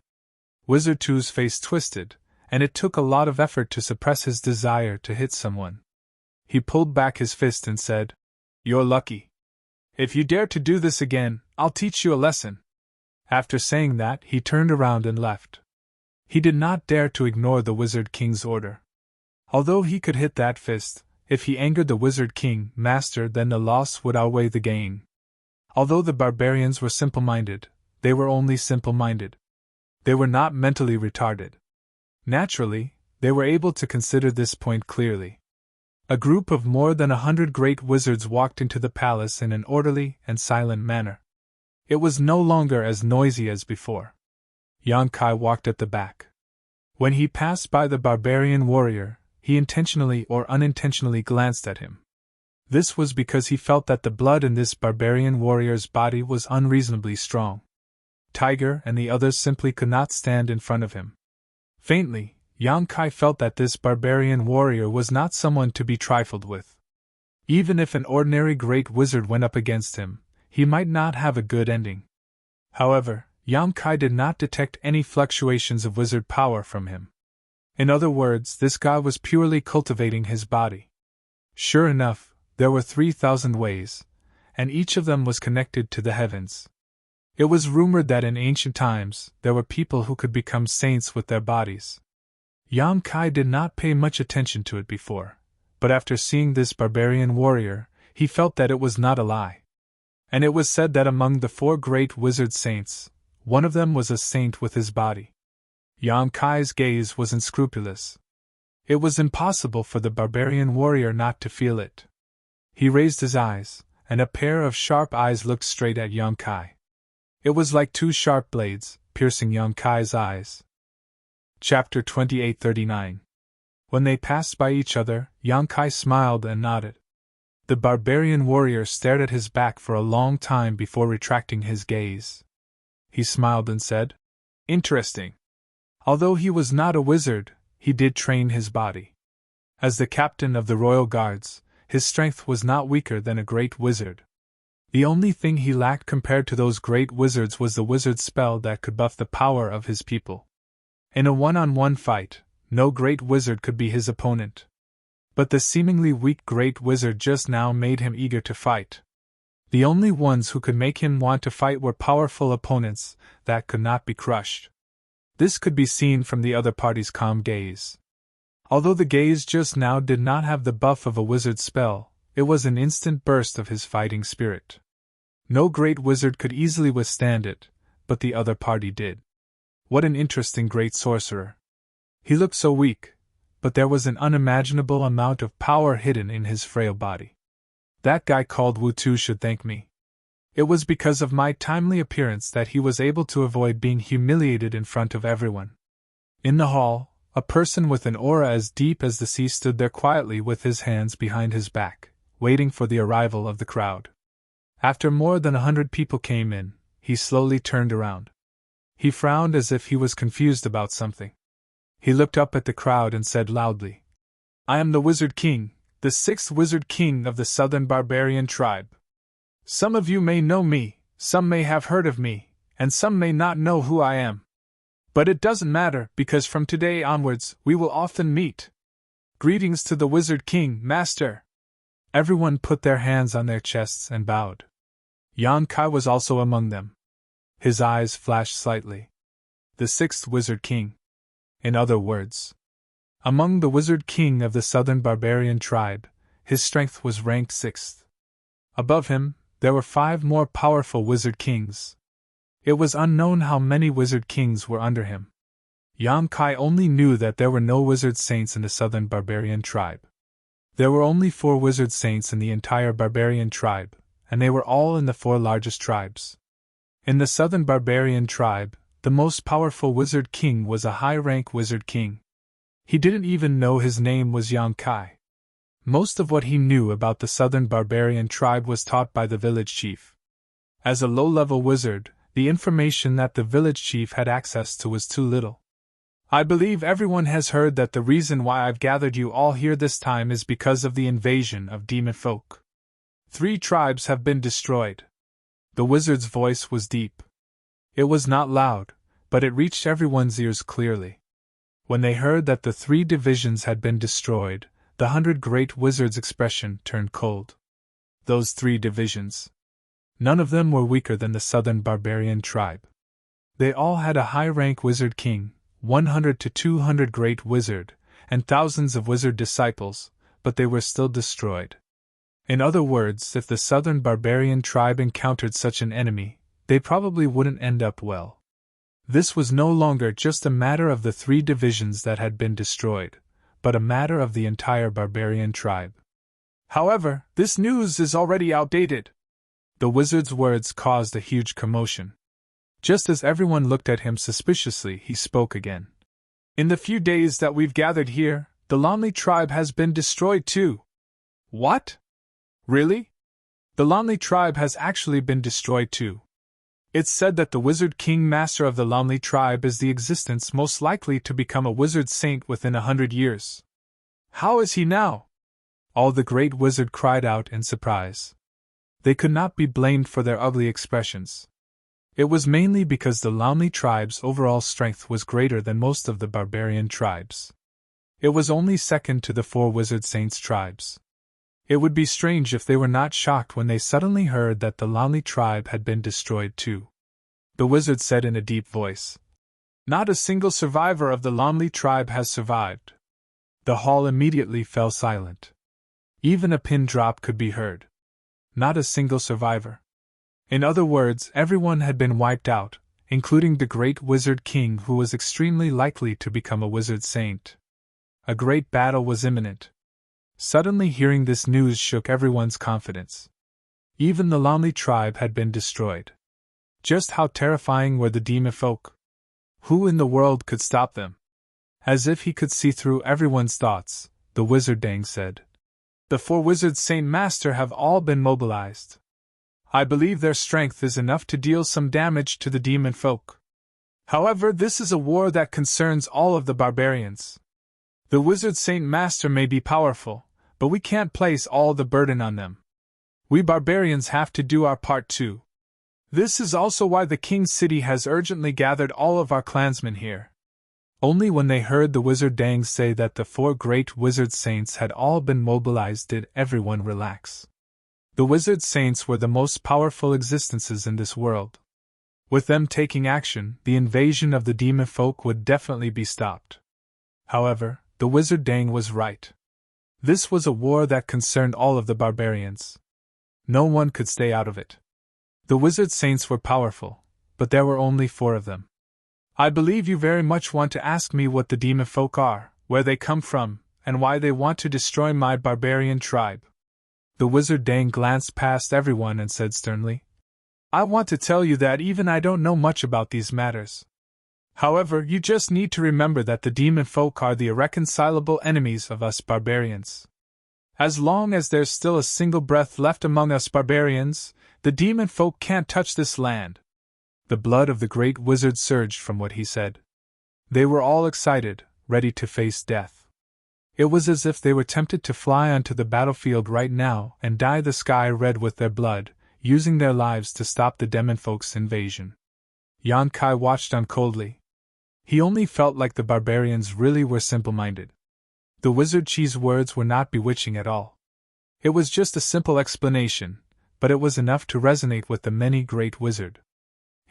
Wizard Tu's face twisted, and it took a lot of effort to suppress his desire to hit someone. He pulled back his fist and said, "You're lucky. If you dare to do this again, I'll teach you a lesson." After saying that, he turned around and left. He did not dare to ignore the Wizard King's order. Although he could hit that fist, if he angered the Wizard King, Master, then the loss would outweigh the gain. Although the barbarians were simple-minded, they were only simple-minded. They were not mentally retarded. Naturally, they were able to consider this point clearly. A group of more than 100 great wizards walked into the palace in an orderly and silent manner. It was no longer as noisy as before. Yang Kai walked at the back. When he passed by the barbarian warrior, he intentionally or unintentionally glanced at him. This was because he felt that the blood in this barbarian warrior's body was unreasonably strong. Tiger and the others simply could not stand in front of him. Faintly, Yang Kai felt that this barbarian warrior was not someone to be trifled with. Even if an ordinary great wizard went up against him, he might not have a good ending. However, Yang Kai did not detect any fluctuations of wizard power from him. In other words, this guy was purely cultivating his body. Sure enough, there were 3,000 ways, and each of them was connected to the heavens. It was rumored that in ancient times, there were people who could become saints with their bodies. Yang Kai did not pay much attention to it before, but after seeing this barbarian warrior, he felt that it was not a lie. And it was said that among the 4 great wizard saints, one of them was a saint with his body. Yang Kai's gaze was unscrupulous. It was impossible for the barbarian warrior not to feel it. He raised his eyes, and a pair of sharp eyes looked straight at Yang Kai. It was like 2 sharp blades, piercing Yang Kai's eyes. Chapter 2839. When they passed by each other, Yang Kai smiled and nodded. The barbarian warrior stared at his back for a long time before retracting his gaze. He smiled and said, "Interesting." Although he was not a wizard, he did train his body. As the captain of the royal guards, his strength was not weaker than a great wizard. The only thing he lacked compared to those great wizards was the wizard spell that could buff the power of his people. In a one-on-one fight, no great wizard could be his opponent. But the seemingly weak great wizard just now made him eager to fight. The only ones who could make him want to fight were powerful opponents that could not be crushed. This could be seen from the other party's calm gaze. Although the gaze just now did not have the buff of a wizard's spell, it was an instant burst of his fighting spirit. No great wizard could easily withstand it, but the other party did. What an interesting great sorcerer. He looked so weak, but there was an unimaginable amount of power hidden in his frail body. That guy called Wu Tu should thank me. It was because of my timely appearance that he was able to avoid being humiliated in front of everyone. In the hall, a person with an aura as deep as the sea stood there quietly with his hands behind his back, waiting for the arrival of the crowd. After more than 100 people came in, he slowly turned around. He frowned as if he was confused about something. He looked up at the crowd and said loudly, "I am the Wizard King, the 6th Wizard King of the Southern Barbarian tribe. Some of you may know me, some may have heard of me, and some may not know who I am. But it doesn't matter, because from today onwards we will often meet. Greetings to the Wizard King, Master." Everyone put their hands on their chests and bowed. Yang Kai was also among them. His eyes flashed slightly. The 6th Wizard King. In other words, among the Wizard King of the Southern Barbarian tribe, his strength was ranked 6th. Above him, there were 5 more powerful Wizard Kings. It was unknown how many Wizard Kings were under him. Yang Kai only knew that there were no Wizard Saints in the Southern Barbarian tribe. There were only 4 Wizard Saints in the entire Barbarian tribe, and they were all in the 4 largest tribes. In the Southern Barbarian tribe, the most powerful Wizard King was a high-rank Wizard King. He didn't even know his name was Yang Kai. Most of what he knew about the Southern Barbarian tribe was taught by the village chief. As a low-level wizard, the information that the village chief had access to was too little. I believe everyone has heard that the reason why I've gathered you all here this time is because of the invasion of demon folk. 3 tribes have been destroyed. The wizard's voice was deep. It was not loud, but it reached everyone's ears clearly. When they heard that the 3 divisions had been destroyed, the 100 great wizards' expression turned cold. Those 3 divisions. None of them were weaker than the southern barbarian tribe. They all had a high-rank wizard king, 100 to 200 great wizard, and thousands of wizard disciples, but they were still destroyed. In other words, if the southern barbarian tribe encountered such an enemy, they probably wouldn't end up well. This was no longer just a matter of the 3 divisions that had been destroyed, but a matter of the entire barbarian tribe. However, this news is already outdated. The wizard's words caused a huge commotion. Just as everyone looked at him suspiciously, he spoke again. In the few days that we've gathered here, the Lonely tribe has been destroyed too. What? Really? The Lonely tribe has actually been destroyed too. It's said that the wizard king master of the Lonely tribe is the existence most likely to become a wizard saint within 100 years. How is he now? All the great wizard cried out in surprise. They could not be blamed for their ugly expressions. It was mainly because the Lonely tribe's overall strength was greater than most of the barbarian tribes. It was only second to the 4 wizard saints tribes. It would be strange if they were not shocked when they suddenly heard that the Lonely tribe had been destroyed too. The wizard said in a deep voice, "Not a single survivor of the Lonely tribe has survived." The hall immediately fell silent. Even a pin drop could be heard. Not a single survivor. In other words, everyone had been wiped out, including the great wizard king who was extremely likely to become a wizard saint. A great battle was imminent. Suddenly hearing this news shook everyone's confidence. Even the Lonely tribe had been destroyed. Just how terrifying were the demon folk? Who in the world could stop them? As if he could see through everyone's thoughts, the wizard Dang said. The 4 wizards Saint Master have all been mobilized. I believe their strength is enough to deal some damage to the demon folk. However, this is a war that concerns all of the barbarians. The wizard Saint Master may be powerful, but we can't place all the burden on them. We barbarians have to do our part too. This is also why the King's City has urgently gathered all of our clansmen here. Only when they heard the wizard Dang say that the 4 great wizard saints had all been mobilized did everyone relax. The wizard saints were the most powerful existences in this world. With them taking action, the invasion of the demon folk would definitely be stopped. However, the wizard Dang was right. This was a war that concerned all of the barbarians. No one could stay out of it. The wizard saints were powerful, but there were only 4 of them. I believe you very much want to ask me what the demon folk are, where they come from, and why they want to destroy my barbarian tribe. The wizard Dang glanced past everyone and said sternly, I want to tell you that even I don't know much about these matters. However, you just need to remember that the demon folk are the irreconcilable enemies of us barbarians. As long as there's still a single breath left among us barbarians, the demon folk can't touch this land. The blood of the great wizard surged from what he said. They were all excited, ready to face death. It was as if they were tempted to fly onto the battlefield right now and dye the sky red with their blood, using their lives to stop the demon folk's invasion. Yan Kai watched on coldly. He only felt like the barbarians really were simple-minded. The wizard Chi's words were not bewitching at all. It was just a simple explanation, but it was enough to resonate with the many great wizard.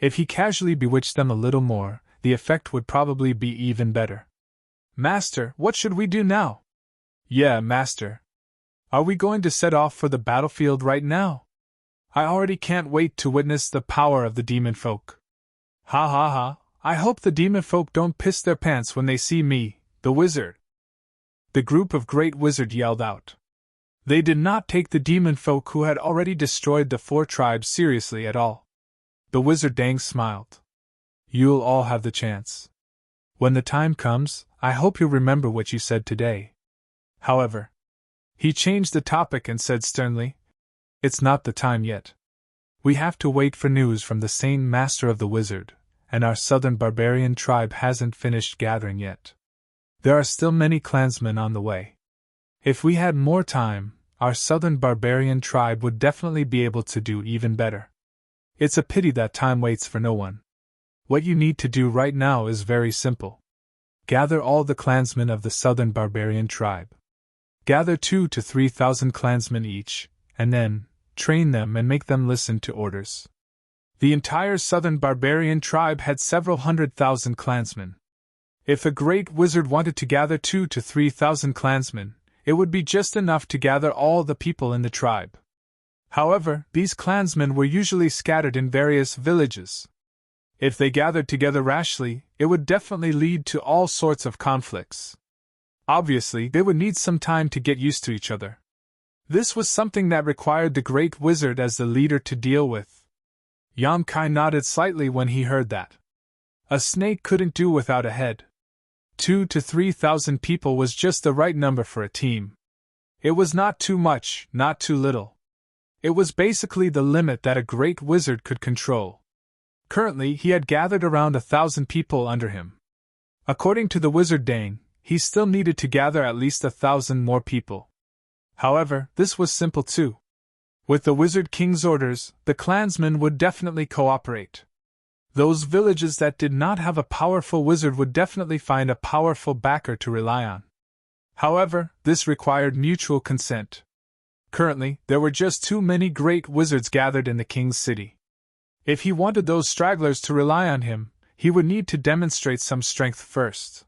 If he casually bewitched them a little more, the effect would probably be even better. Master, what should we do now? Yeah, Master. Are we going to set off for the battlefield right now? I already can't wait to witness the power of the demon folk. Ha ha ha, I hope the demon folk don't piss their pants when they see me, the wizard. The group of great wizard yelled out. They did not take the demon folk who had already destroyed the 4 tribes seriously at all. The wizard Dang smiled. You'll all have the chance. When the time comes, I hope you'll remember what you said today. However, he changed the topic and said sternly, It's not the time yet. We have to wait for news from the Saint Master of the Wizard, and our southern barbarian tribe hasn't finished gathering yet. There are still many clansmen on the way. If we had more time, our southern barbarian tribe would definitely be able to do even better. It's a pity that time waits for no one. What you need to do right now is very simple. Gather all the clansmen of the southern barbarian tribe. Gather 2,000 to 3,000 clansmen each, and then train them and make them listen to orders. The entire southern barbarian tribe had several 100,000 clansmen. If a great wizard wanted to gather 2,000 to 3,000 clansmen, it would be just enough to gather all the people in the tribe. However, these clansmen were usually scattered in various villages. If they gathered together rashly, it would definitely lead to all sorts of conflicts. Obviously, they would need some time to get used to each other. This was something that required the great wizard as the leader to deal with. Yamkai nodded slightly when he heard that. A snake couldn't do without a head. 2,000 to 3,000 people was just the right number for a team. It was not too much, not too little. It was basically the limit that a great wizard could control. Currently, he had gathered around 1,000 people under him. According to the wizard Dang, he still needed to gather at least 1,000 more people. However, this was simple too. With the Wizard King's orders, the clansmen would definitely cooperate. Those villages that did not have a powerful wizard would definitely find a powerful backer to rely on. However, this required mutual consent. Currently, there were just too many great wizards gathered in the king's city. If he wanted those stragglers to rely on him, he would need to demonstrate some strength first.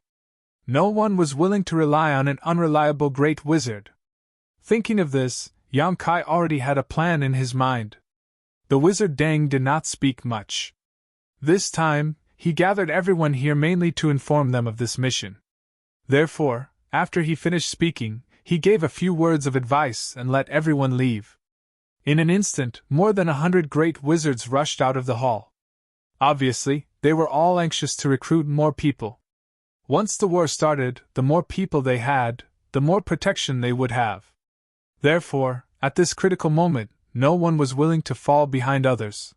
No one was willing to rely on an unreliable great wizard. Thinking of this, Yamkai already had a plan in his mind. The wizard Dang did not speak much. This time, he gathered everyone here mainly to inform them of this mission. Therefore, after he finished speaking, he gave a few words of advice and let everyone leave. In an instant, more than 100 great wizards rushed out of the hall. Obviously, they were all anxious to recruit more people. Once the war started, the more people they had, the more protection they would have. Therefore, at this critical moment, no one was willing to fall behind others.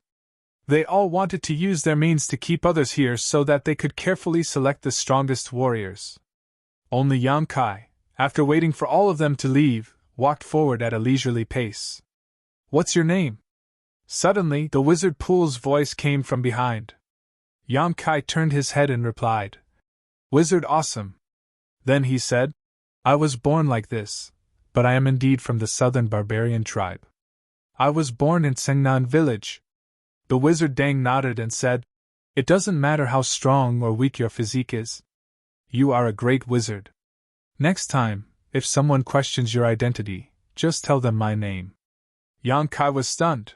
They all wanted to use their means to keep others here so that they could carefully select the strongest warriors. Only Yamkai, after waiting for all of them to leave, walked forward at a leisurely pace. "What's your name?" Suddenly, the wizard Pool's voice came from behind. Yamkai turned his head and replied, "Wizard Awesome." Then he said, "I was born like this, but I am indeed from the southern barbarian tribe. I was born in Sengnan village." The wizard Dang nodded and said, "It doesn't matter how strong or weak your physique is. You are a great wizard. Next time, if someone questions your identity, just tell them my name." Yamkai was stunned.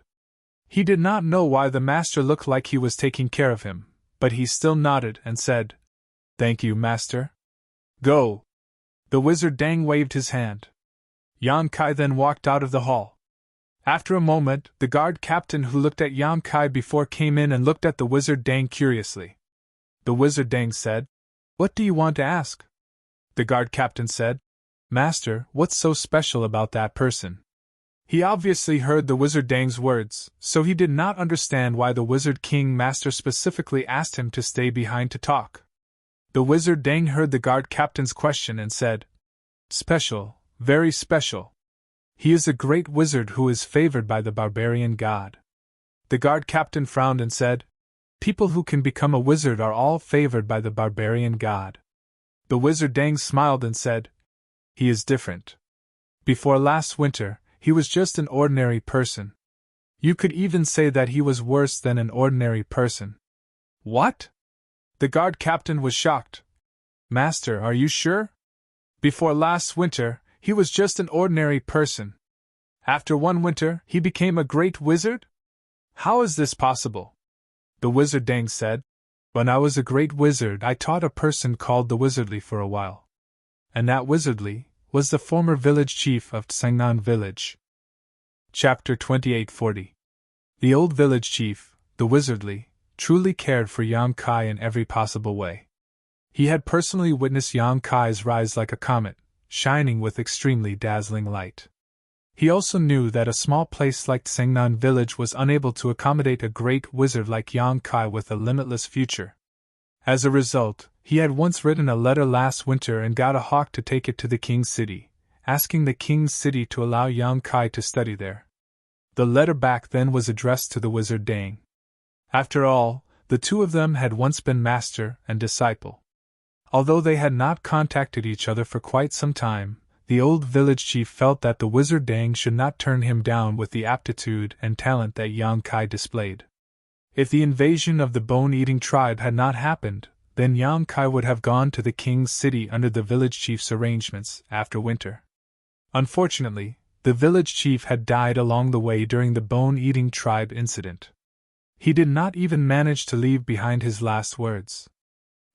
He did not know why the master looked like he was taking care of him, but he still nodded and said, "Thank you, master. Go." The wizard Dang waved his hand. Yamkai then walked out of the hall. After a moment, the guard captain who looked at Yamkai before came in and looked at the wizard Dang curiously. The wizard Dang said, "What do you want to ask?" The guard captain said, "Master, what's so special about that person?" He obviously heard the wizard Dang's words, so he did not understand why the wizard king master specifically asked him to stay behind to talk. The wizard Dang heard the guard captain's question and said, "Special, very special. He is a great wizard who is favored by the barbarian god." The guard captain frowned and said, "People who can become a wizard are all favored by the barbarian god." The wizard Dang smiled and said, "He is different. Before last winter, he was just an ordinary person. You could even say that he was worse than an ordinary person." "What?" The guard captain was shocked. "Master, are you sure? Before last winter, he was just an ordinary person. After one winter, he became a great wizard? How is this possible?" The wizard Dang said, "When I was a great wizard, I taught a person called the Wizardly for a while. And that Wizardly was the former village chief of Sengnan village." Chapter 2840. The old village chief, the Wizardly, truly cared for Yamkai in every possible way. He had personally witnessed Yamkai's rise like a comet, shining with extremely dazzling light. He also knew that a small place like Tsengnan village was unable to accommodate a great wizard like Yang Kai with a limitless future. As a result, he had once written a letter last winter and got a hawk to take it to the king's city, asking the king's city to allow Yang Kai to study there. The letter back then was addressed to the wizard Dang. After all, the two of them had once been master and disciple. Although they had not contacted each other for quite some time, the old village chief felt that the wizard Dang should not turn him down with the aptitude and talent that Yang Kai displayed. If the invasion of the bone-eating tribe had not happened, then Yang Kai would have gone to the king's city under the village chief's arrangements after winter. Unfortunately, the village chief had died along the way during the bone-eating tribe incident. He did not even manage to leave behind his last words.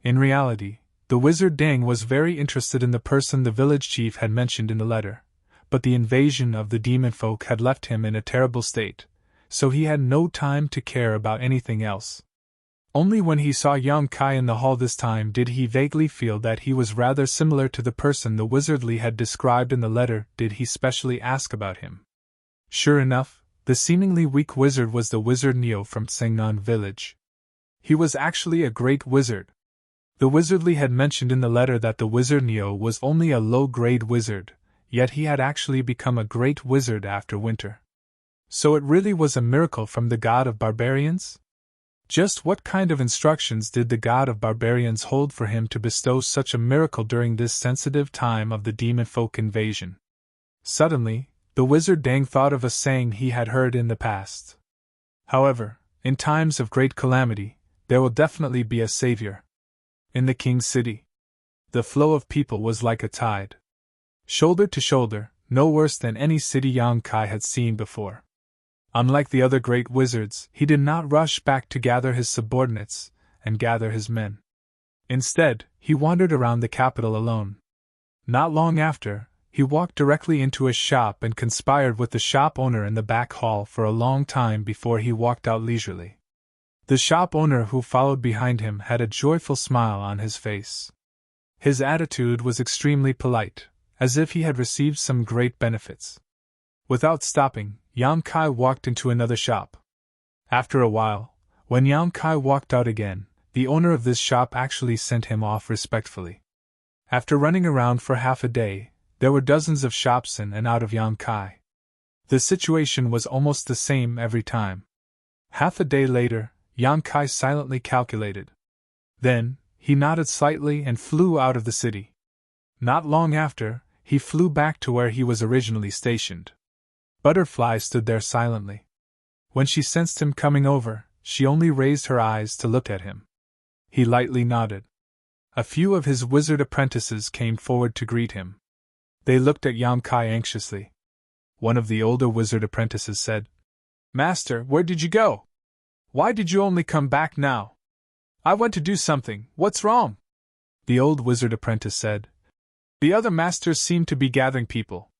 In reality, the wizard Dang was very interested in the person the village chief had mentioned in the letter, but the invasion of the demon folk had left him in a terrible state, so he had no time to care about anything else. Only when he saw Yang Kai in the hall this time did he vaguely feel that he was rather similar to the person the wizardly had described in the letter did he specially ask about him. Sure enough, the seemingly weak wizard was the wizard Neo from Tsengnan village. He was actually a great wizard. The wizardly had mentioned in the letter that the wizard Neo was only a low-grade wizard, yet he had actually become a great wizard after winter. So it really was a miracle from the god of barbarians? Just what kind of instructions did the god of barbarians hold for him to bestow such a miracle during this sensitive time of the demon folk invasion? Suddenly, the wizard Dang thought of a saying he had heard in the past. However, in times of great calamity, there will definitely be a savior. In the king's city, the flow of people was like a tide. Shoulder to shoulder, no worse than any city Yang Kai had seen before. Unlike the other great wizards, he did not rush back to gather his subordinates and gather his men. Instead, he wandered around the capital alone. Not long after, he walked directly into a shop and conspired with the shop owner in the back hall for a long time before he walked out leisurely. The shop owner who followed behind him had a joyful smile on his face. His attitude was extremely polite, as if he had received some great benefits. Without stopping, Yang Kai walked into another shop. After a while, when Yang Kai walked out again, the owner of this shop actually sent him off respectfully. After running around for half a day, there were dozens of shops in and out of Yang Kai. The situation was almost the same every time. Half a day later, Yang Kai silently calculated. Then, he nodded slightly and flew out of the city. Not long after, he flew back to where he was originally stationed. Butterfly stood there silently. When she sensed him coming over, she only raised her eyes to look at him. He lightly nodded. A few of his wizard apprentices came forward to greet him. They looked at Yang Kai anxiously. One of the older wizard apprentices said, "Master, where did you go? Why did you only come back now?" "I went to do something, what's wrong?" The old wizard apprentice said. "The other masters seem to be gathering people.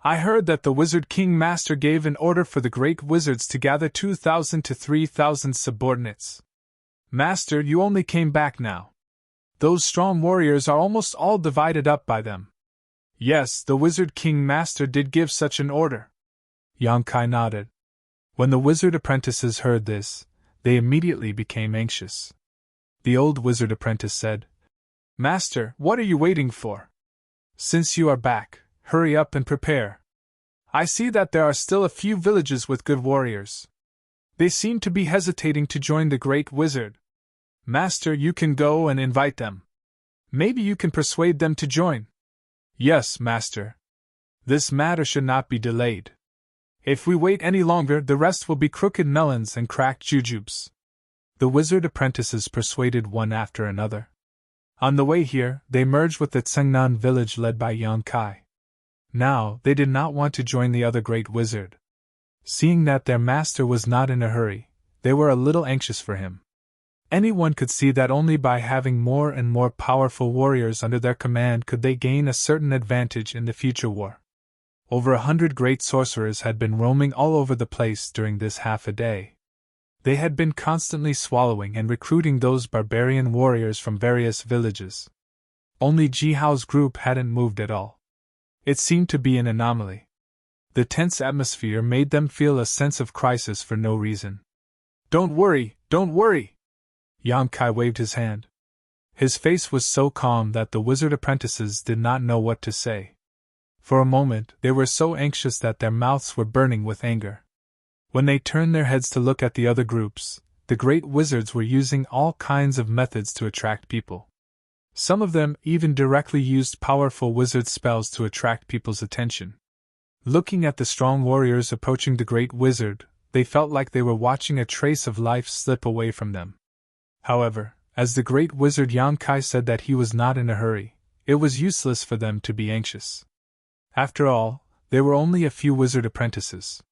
I heard that the wizard king master gave an order for the great wizards to gather 2,000 to 3,000 subordinates. Master, you only came back now. Those strong warriors are almost all divided up by them." "Yes, the wizard king master did give such an order." Yang Kai nodded. When the wizard apprentices heard this, they immediately became anxious. The old wizard apprentice said, "Master, what are you waiting for? Since you are back, hurry up and prepare. I see that there are still a few villages with good warriors. They seem to be hesitating to join the great wizard. Master, you can go and invite them. Maybe you can persuade them to join." "Yes, master. This matter should not be delayed. If we wait any longer, the rest will be crooked melons and cracked jujubes." The wizard apprentices persuaded one after another. On the way here, they merged with the Tsengnan village led by Yang Kai. Now, they did not want to join the other great wizard. Seeing that their master was not in a hurry, they were a little anxious for him. Anyone could see that only by having more and more powerful warriors under their command could they gain a certain advantage in the future war. Over 100 great sorcerers had been roaming all over the place during this half a day. They had been constantly swallowing and recruiting those barbarian warriors from various villages. Only Jihao's group hadn't moved at all. It seemed to be an anomaly. The tense atmosphere made them feel a sense of crisis for no reason. Don't worry, don't worry! Yang Kai waved his hand. His face was so calm that the wizard apprentices did not know what to say. For a moment, they were so anxious that their mouths were burning with anger. When they turned their heads to look at the other groups, the great wizards were using all kinds of methods to attract people. Some of them even directly used powerful wizard spells to attract people's attention. Looking at the strong warriors approaching the great wizard, they felt like they were watching a trace of life slip away from them. However, as the great wizard Yang Kai said that he was not in a hurry, it was useless for them to be anxious. After all, they were only a few wizard apprentices.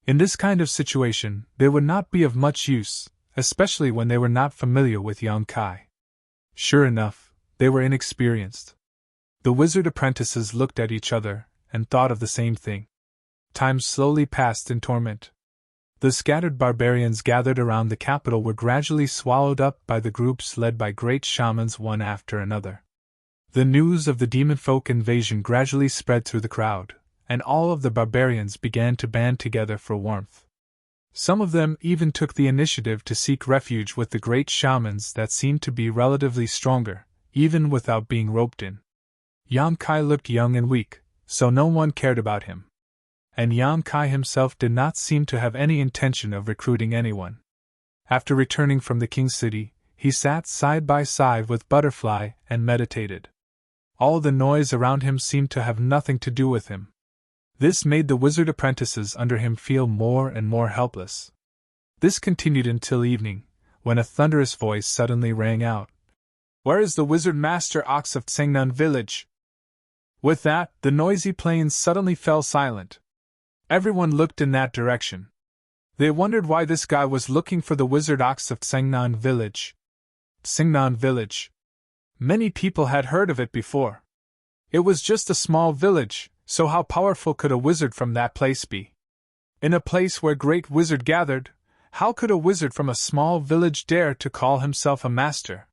In this kind of situation, they would not be of much use, especially when they were not familiar with Yang Kai. Sure enough, they were inexperienced. The wizard apprentices looked at each other and thought of the same thing. Time slowly passed in torment. The scattered barbarians gathered around the capital were gradually swallowed up by the groups led by great shamans one after another. The news of the demon folk invasion gradually spread through the crowd, and all of the barbarians began to band together for warmth. Some of them even took the initiative to seek refuge with the great shamans that seemed to be relatively stronger, even without being roped in. Yang Kai looked young and weak, so no one cared about him. And Yang Kai himself did not seem to have any intention of recruiting anyone. After returning from the king's city, he sat side by side with Butterfly and meditated. All the noise around him seemed to have nothing to do with him. This made the wizard apprentices under him feel more and more helpless. This continued until evening, when a thunderous voice suddenly rang out. "Where is the wizard master ox of Tsengnan village?" With that, the noisy plains suddenly fell silent. Everyone looked in that direction. They wondered why this guy was looking for the wizard ox of Tsengnan village. Tsengnan village. Many people had heard of it before. It was just a small village, so how powerful could a wizard from that place be? In a place where great wizard gathered, how could a wizard from a small village dare to call himself a master?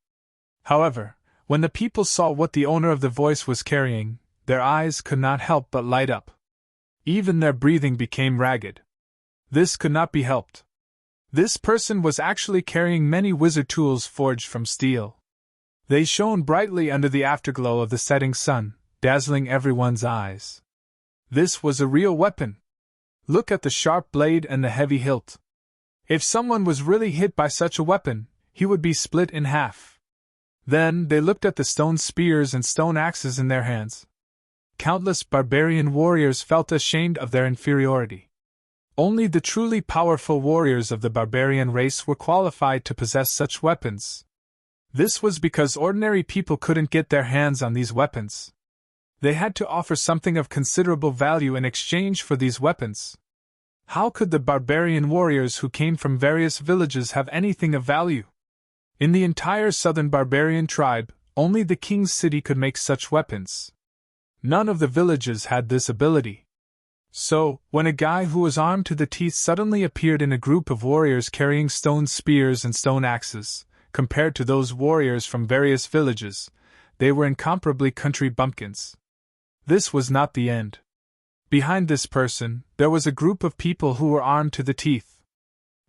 However, when the people saw what the owner of the voice was carrying, their eyes could not help but light up. Even their breathing became ragged. This could not be helped. This person was actually carrying many wizard tools forged from steel. They shone brightly under the afterglow of the setting sun, dazzling everyone's eyes. This was a real weapon. Look at the sharp blade and the heavy hilt. If someone was really hit by such a weapon, he would be split in half. Then they looked at the stone spears and stone axes in their hands. Countless barbarian warriors felt ashamed of their inferiority. Only the truly powerful warriors of the barbarian race were qualified to possess such weapons. This was because ordinary people couldn't get their hands on these weapons. They had to offer something of considerable value in exchange for these weapons. How could the barbarian warriors who came from various villages have anything of value? In the entire southern barbarian tribe, only the king's city could make such weapons. None of the villages had this ability. So, when a guy who was armed to the teeth suddenly appeared in a group of warriors carrying stone spears and stone axes, compared to those warriors from various villages, they were incomparably country bumpkins. This was not the end. Behind this person, there was a group of people who were armed to the teeth.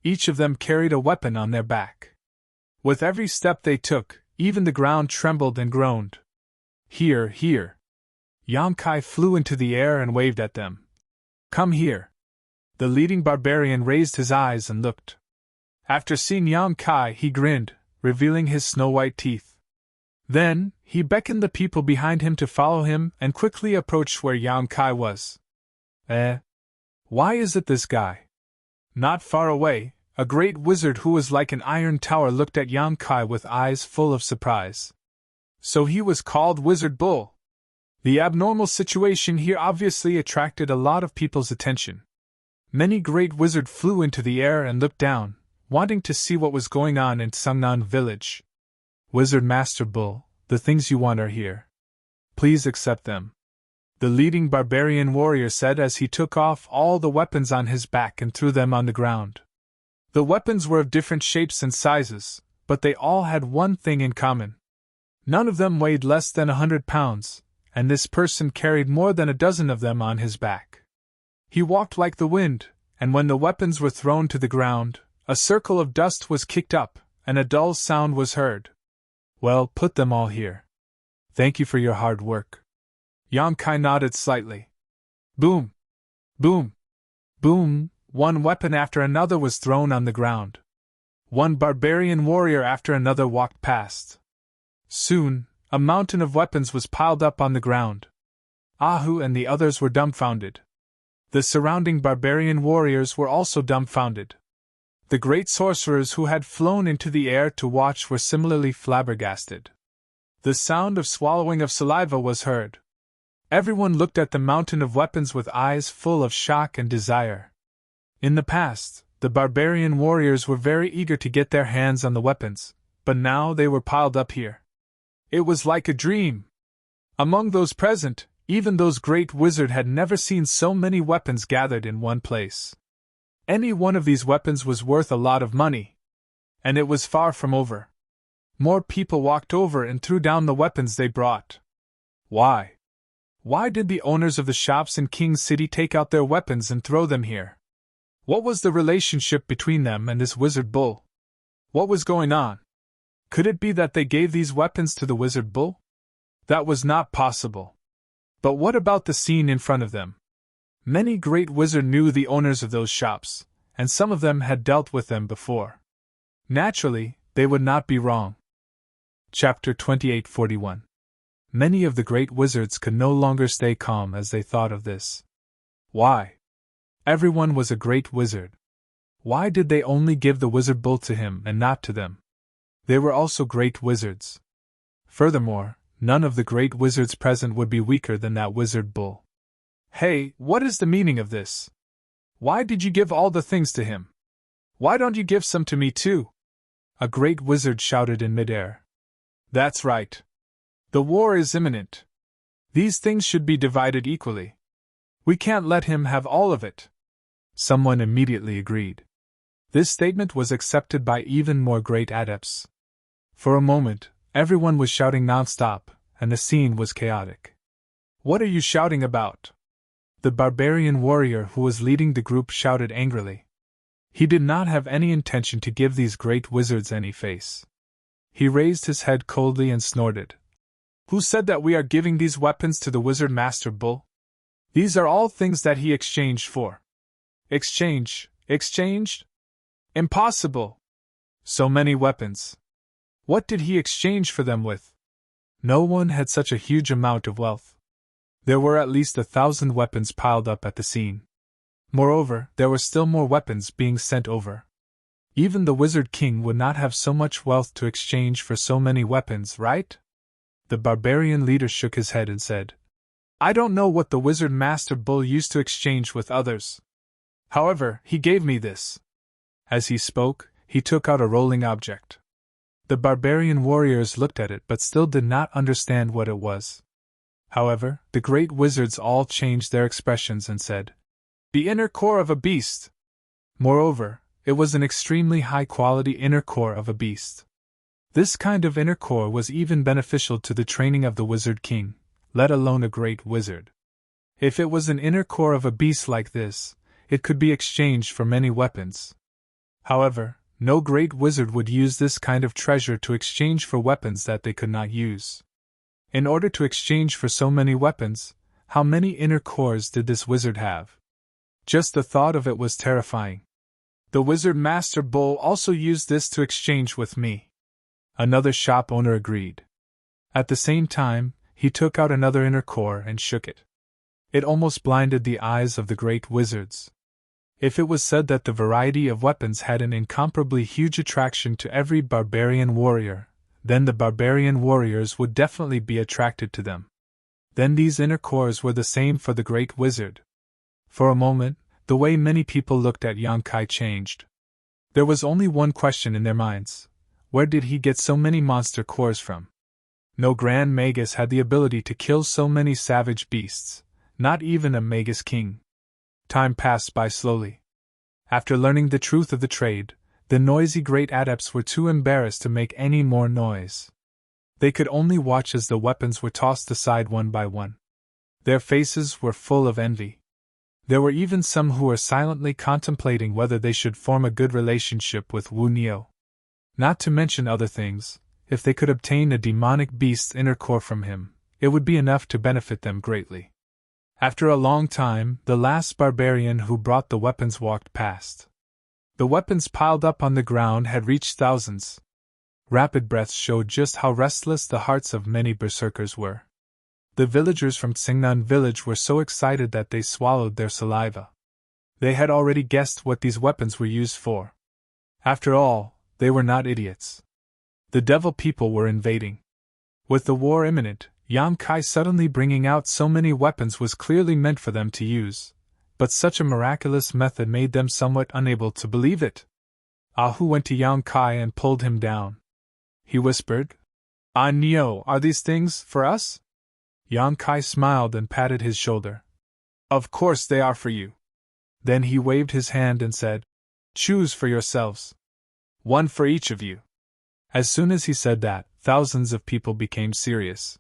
Each of them carried a weapon on their back. With every step they took, even the ground trembled and groaned. "Here, here!" Yang Kai flew into the air and waved at them. "Come here." The leading barbarian raised his eyes and looked. After seeing Yang Kai, he grinned, revealing his snow-white teeth. Then, he beckoned the people behind him to follow him and quickly approached where Yang Kai was. Why is it this guy? Not far away, a great wizard who was like an iron tower looked at Yang Kai with eyes full of surprise. So he was called Wizard Bull. The abnormal situation here obviously attracted a lot of people's attention. Many great wizards flew into the air and looked down, wanting to see what was going on in Tsengnan village. "Wizard Master Bull, the things you want are here. Please accept them," the leading barbarian warrior said as he took off all the weapons on his back and threw them on the ground. The weapons were of different shapes and sizes, but they all had one thing in common. None of them weighed less than 100 pounds, and this person carried more than a dozen of them on his back. He walked like the wind, and when the weapons were thrown to the ground, a circle of dust was kicked up, and a dull sound was heard. Well, put them all here. Thank you for your hard work. Yang Kai nodded slightly. Boom! Boom! Boom! One weapon after another was thrown on the ground. One barbarian warrior after another walked past. Soon, a mountain of weapons was piled up on the ground. Ahu and the others were dumbfounded. The surrounding barbarian warriors were also dumbfounded. The great sorcerers who had flown into the air to watch were similarly flabbergasted. The sound of swallowing of saliva was heard. Everyone looked at the mountain of weapons with eyes full of shock and desire. In the past, the barbarian warriors were very eager to get their hands on the weapons, but now they were piled up here. It was like a dream. Among those present, even those great wizards had never seen so many weapons gathered in one place. Any one of these weapons was worth a lot of money. And it was far from over. More people walked over and threw down the weapons they brought. Why? Why did the owners of the shops in King's City take out their weapons and throw them here? What was the relationship between them and this wizard bull? What was going on? Could it be that they gave these weapons to the wizard bull? That was not possible. But what about the scene in front of them? Many great wizards knew the owners of those shops, and some of them had dealt with them before. Naturally, they would not be wrong. Chapter 28:41. Many of the great wizards could no longer stay calm as they thought of this. Why? Everyone was a great wizard. Why did they only give the wizard bull to him and not to them? They were also great wizards. Furthermore, none of the great wizards present would be weaker than that wizard bull. Hey, what is the meaning of this? Why did you give all the things to him? Why don't you give some to me too? A great wizard shouted in midair. That's right. The war is imminent. These things should be divided equally. We can't let him have all of it. Someone immediately agreed. This statement was accepted by even more great adepts. For a moment, everyone was shouting non-stop, and the scene was chaotic. What are you shouting about? The barbarian warrior who was leading the group shouted angrily. He did not have any intention to give these great wizards any face. He raised his head coldly and snorted. Who said that we are giving these weapons to the wizard master bull? These are all things that he exchanged for. Exchanged? Impossible! So many weapons. What did he exchange for them with? No one had such a huge amount of wealth. There were at least 1,000 weapons piled up at the scene. Moreover, there were still more weapons being sent over. Even the Wizard King would not have so much wealth to exchange for so many weapons, right? The barbarian leader shook his head and said, I don't know what the Wizard Master Bull used to exchange with others. However, he gave me this. As he spoke, he took out a rolling object. The barbarian warriors looked at it but still did not understand what it was. However, the great wizards all changed their expressions and said, The inner core of a beast. Moreover, it was an extremely high-quality inner core of a beast. This kind of inner core was even beneficial to the training of the Wizard King, let alone a great wizard. If it was an inner core of a beast like this, it could be exchanged for many weapons. However, no great wizard would use this kind of treasure to exchange for weapons that they could not use. In order to exchange for so many weapons, how many inner cores did this wizard have? Just the thought of it was terrifying. The Wizard Master Bull also used this to exchange with me. Another shop owner agreed. At the same time, he took out another inner core and shook it. It almost blinded the eyes of the great wizards. If it was said that the variety of weapons had an incomparably huge attraction to every barbarian warrior, then the barbarian warriors would definitely be attracted to them. Then these inner cores were the same for the great wizard. For a moment, the way many people looked at Yang Kai changed. There was only one question in their minds. Where did he get so many monster cores from? No Grand Magus had the ability to kill so many savage beasts, not even a Magus King. Time passed by slowly. After learning the truth of the trade, the noisy great adepts were too embarrassed to make any more noise. They could only watch as the weapons were tossed aside one by one. Their faces were full of envy. There were even some who were silently contemplating whether they should form a good relationship with Wu Neo. Not to mention other things, if they could obtain a demonic beast's inner core from him, it would be enough to benefit them greatly. After a long time, the last barbarian who brought the weapons walked past. The weapons piled up on the ground had reached thousands. Rapid breaths showed just how restless the hearts of many berserkers were. The villagers from Tsingnan village were so excited that they swallowed their saliva. They had already guessed what these weapons were used for. After all, they were not idiots. The devil people were invading. With the war imminent, Yang Kai suddenly bringing out so many weapons was clearly meant for them to use, but such a miraculous method made them somewhat unable to believe it. Ah Hu went to Yang Kai and pulled him down. He whispered, "Ah Neo, are these things for us?" Yang Kai smiled and patted his shoulder. "Of course they are for you." Then he waved his hand and said, "Choose for yourselves. One for each of you." As soon as he said that, thousands of people became serious.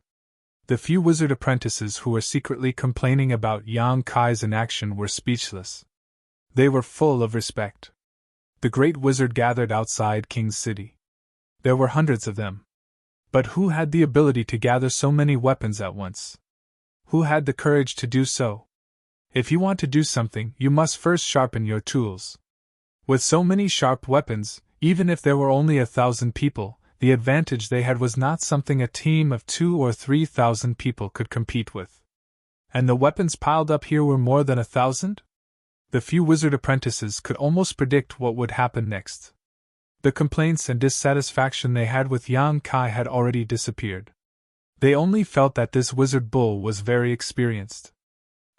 The few wizard apprentices who were secretly complaining about Yang Kai's inaction were speechless. They were full of respect. The great wizard gathered outside King's City. There were hundreds of them. But who had the ability to gather so many weapons at once? Who had the courage to do so? If you want to do something, you must first sharpen your tools. With so many sharp weapons, even if there were only 1,000 people, the advantage they had was not something a team of 2,000 or 3,000 people could compete with. And the weapons piled up here were more than 1,000? The few wizard apprentices could almost predict what would happen next. The complaints and dissatisfaction they had with Yang Kai had already disappeared. They only felt that this wizard bull was very experienced.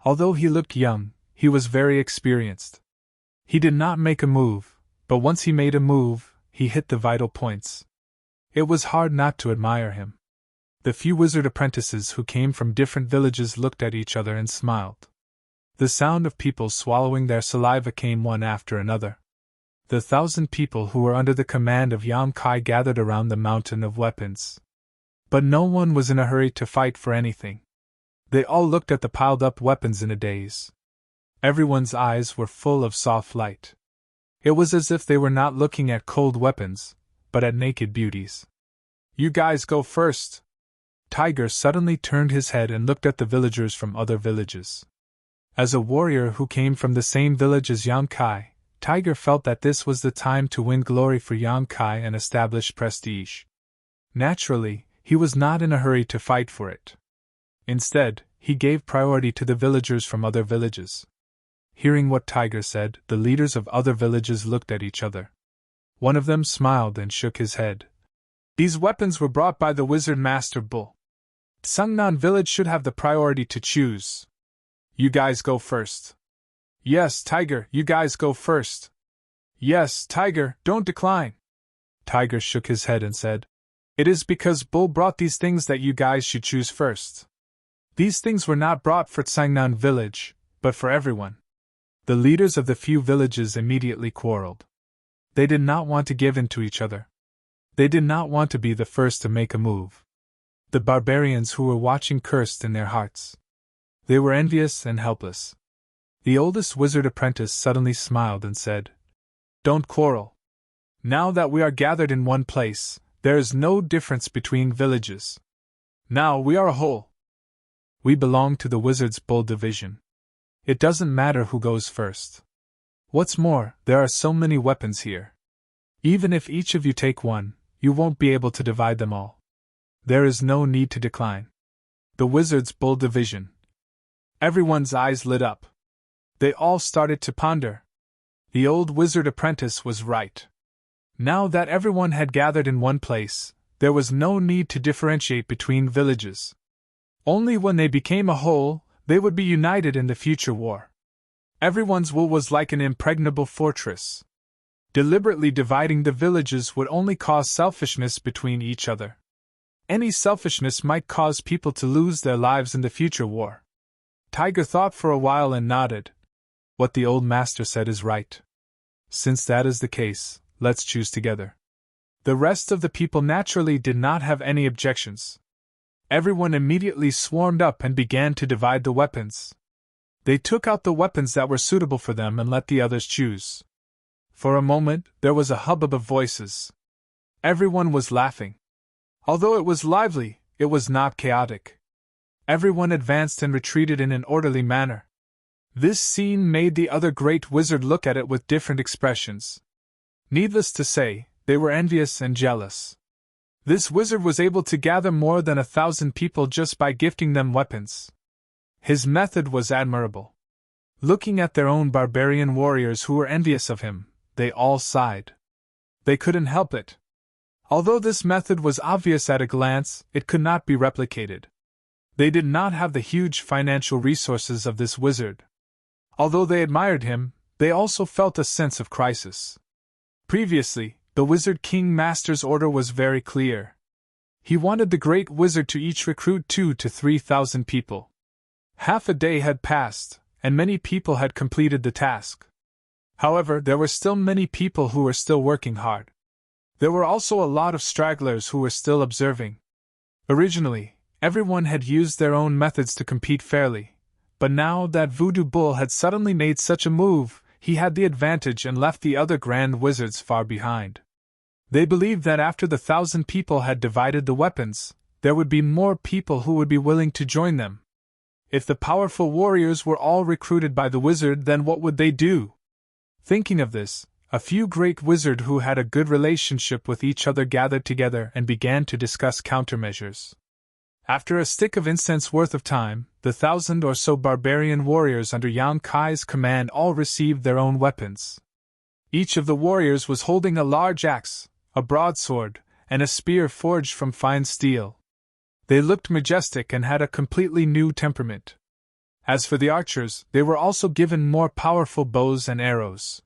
Although he looked young, he was very experienced. He did not make a move, but once he made a move, he hit the vital points. It was hard not to admire him. The few wizard apprentices who came from different villages looked at each other and smiled. The sound of people swallowing their saliva came one after another. The 1,000 people who were under the command of Yang Kai gathered around the mountain of weapons. But no one was in a hurry to fight for anything. They all looked at the piled-up weapons in a daze. Everyone's eyes were full of soft light. It was as if they were not looking at cold weapons, but at naked beauties. "You guys go first." Tiger suddenly turned his head and looked at the villagers from other villages. As a warrior who came from the same village as Yang Kai, Tiger felt that this was the time to win glory for Yang Kai and establish prestige. Naturally, he was not in a hurry to fight for it. Instead, he gave priority to the villagers from other villages. Hearing what Tiger said, the leaders of other villages looked at each other. One of them smiled and shook his head. "These weapons were brought by the Wizard Master Bull. Tsungnan village should have the priority to choose. You guys go first." "Yes, Tiger, you guys go first." "Yes, Tiger, don't decline." Tiger shook his head and said, "It is because Bull brought these things that you guys should choose first. These things were not brought for Tsangnan village, but for everyone." The leaders of the few villages immediately quarreled. They did not want to give in to each other. They did not want to be the first to make a move. The barbarians who were watching cursed in their hearts. They were envious and helpless. The oldest wizard apprentice suddenly smiled and said, "Don't quarrel. Now that we are gathered in one place, there is no difference between villages. Now we are a whole. We belong to the Wizard's Bull division. It doesn't matter who goes first. What's more, there are so many weapons here. Even if each of you take one, you won't be able to divide them all. There is no need to decline. The Wizard's Bull division." Everyone's eyes lit up. They all started to ponder. The old wizard apprentice was right. Now that everyone had gathered in one place, there was no need to differentiate between villages. Only when they became a whole, they would be united in the future war. Everyone's will was like an impregnable fortress. Deliberately dividing the villages would only cause selfishness between each other. Any selfishness might cause people to lose their lives in the future war. Tiger thought for a while and nodded. What the old master said is right. Since that is the case, let's choose together. The rest of the people naturally did not have any objections. Everyone immediately swarmed up and began to divide the weapons. They took out the weapons that were suitable for them and let the others choose. For a moment, there was a hubbub of voices. Everyone was laughing. Although it was lively, it was not chaotic. Everyone advanced and retreated in an orderly manner. This scene made the other great wizard look at it with different expressions. Needless to say, they were envious and jealous. This wizard was able to gather more than 1,000 people just by gifting them weapons. His method was admirable. Looking at their own barbarian warriors who were envious of him, they all sighed. They couldn't help it. Although this method was obvious at a glance, it could not be replicated. They did not have the huge financial resources of this wizard. Although they admired him, they also felt a sense of crisis. Previously, the Wizard King Master's order was very clear. He wanted the great wizard to each recruit 2,000 to 3,000 people. Half a day had passed, and many people had completed the task. However, there were still many people who were still working hard. There were also a lot of stragglers who were still observing. Originally, everyone had used their own methods to compete fairly, but now that Voodoo Bull had suddenly made such a move, he had the advantage and left the other grand wizards far behind. They believed that after the 1,000 people had divided the weapons, there would be more people who would be willing to join them. If the powerful warriors were all recruited by the wizard, then what would they do? Thinking of this, a few great wizards who had a good relationship with each other gathered together and began to discuss countermeasures. After a stick of incense worth of time, the 1,000 or so barbarian warriors under Yang Kai's command all received their own weapons. Each of the warriors was holding a large axe, a broadsword, and a spear forged from fine steel. They looked majestic and had a completely new temperament. As for the archers, they were also given more powerful bows and arrows.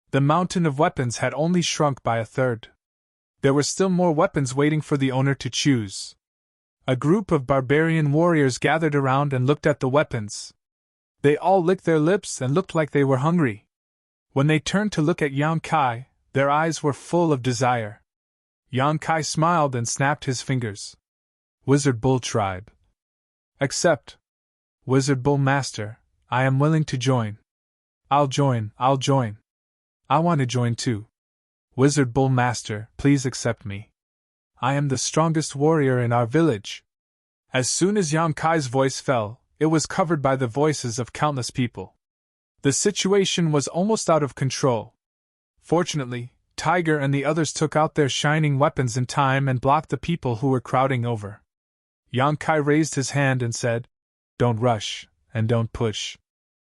The mountain of weapons had only shrunk by a third. There were still more weapons waiting for the owner to choose. A group of barbarian warriors gathered around and looked at the weapons. They all licked their lips and looked like they were hungry. When they turned to look at Yang Kai, their eyes were full of desire. Yang Kai smiled and snapped his fingers. Wizard Bull Tribe. Accept. Wizard Bull Master, I am willing to join. I'll join. I want to join too. Wizard Bull Master, please accept me. I am the strongest warrior in our village. As soon as Yang Kai's voice fell, it was covered by the voices of countless people. The situation was almost out of control. Fortunately, Tiger and the others took out their shining weapons in time and blocked the people who were crowding over. Yang Kai raised his hand and said, "Don't rush, and don't push.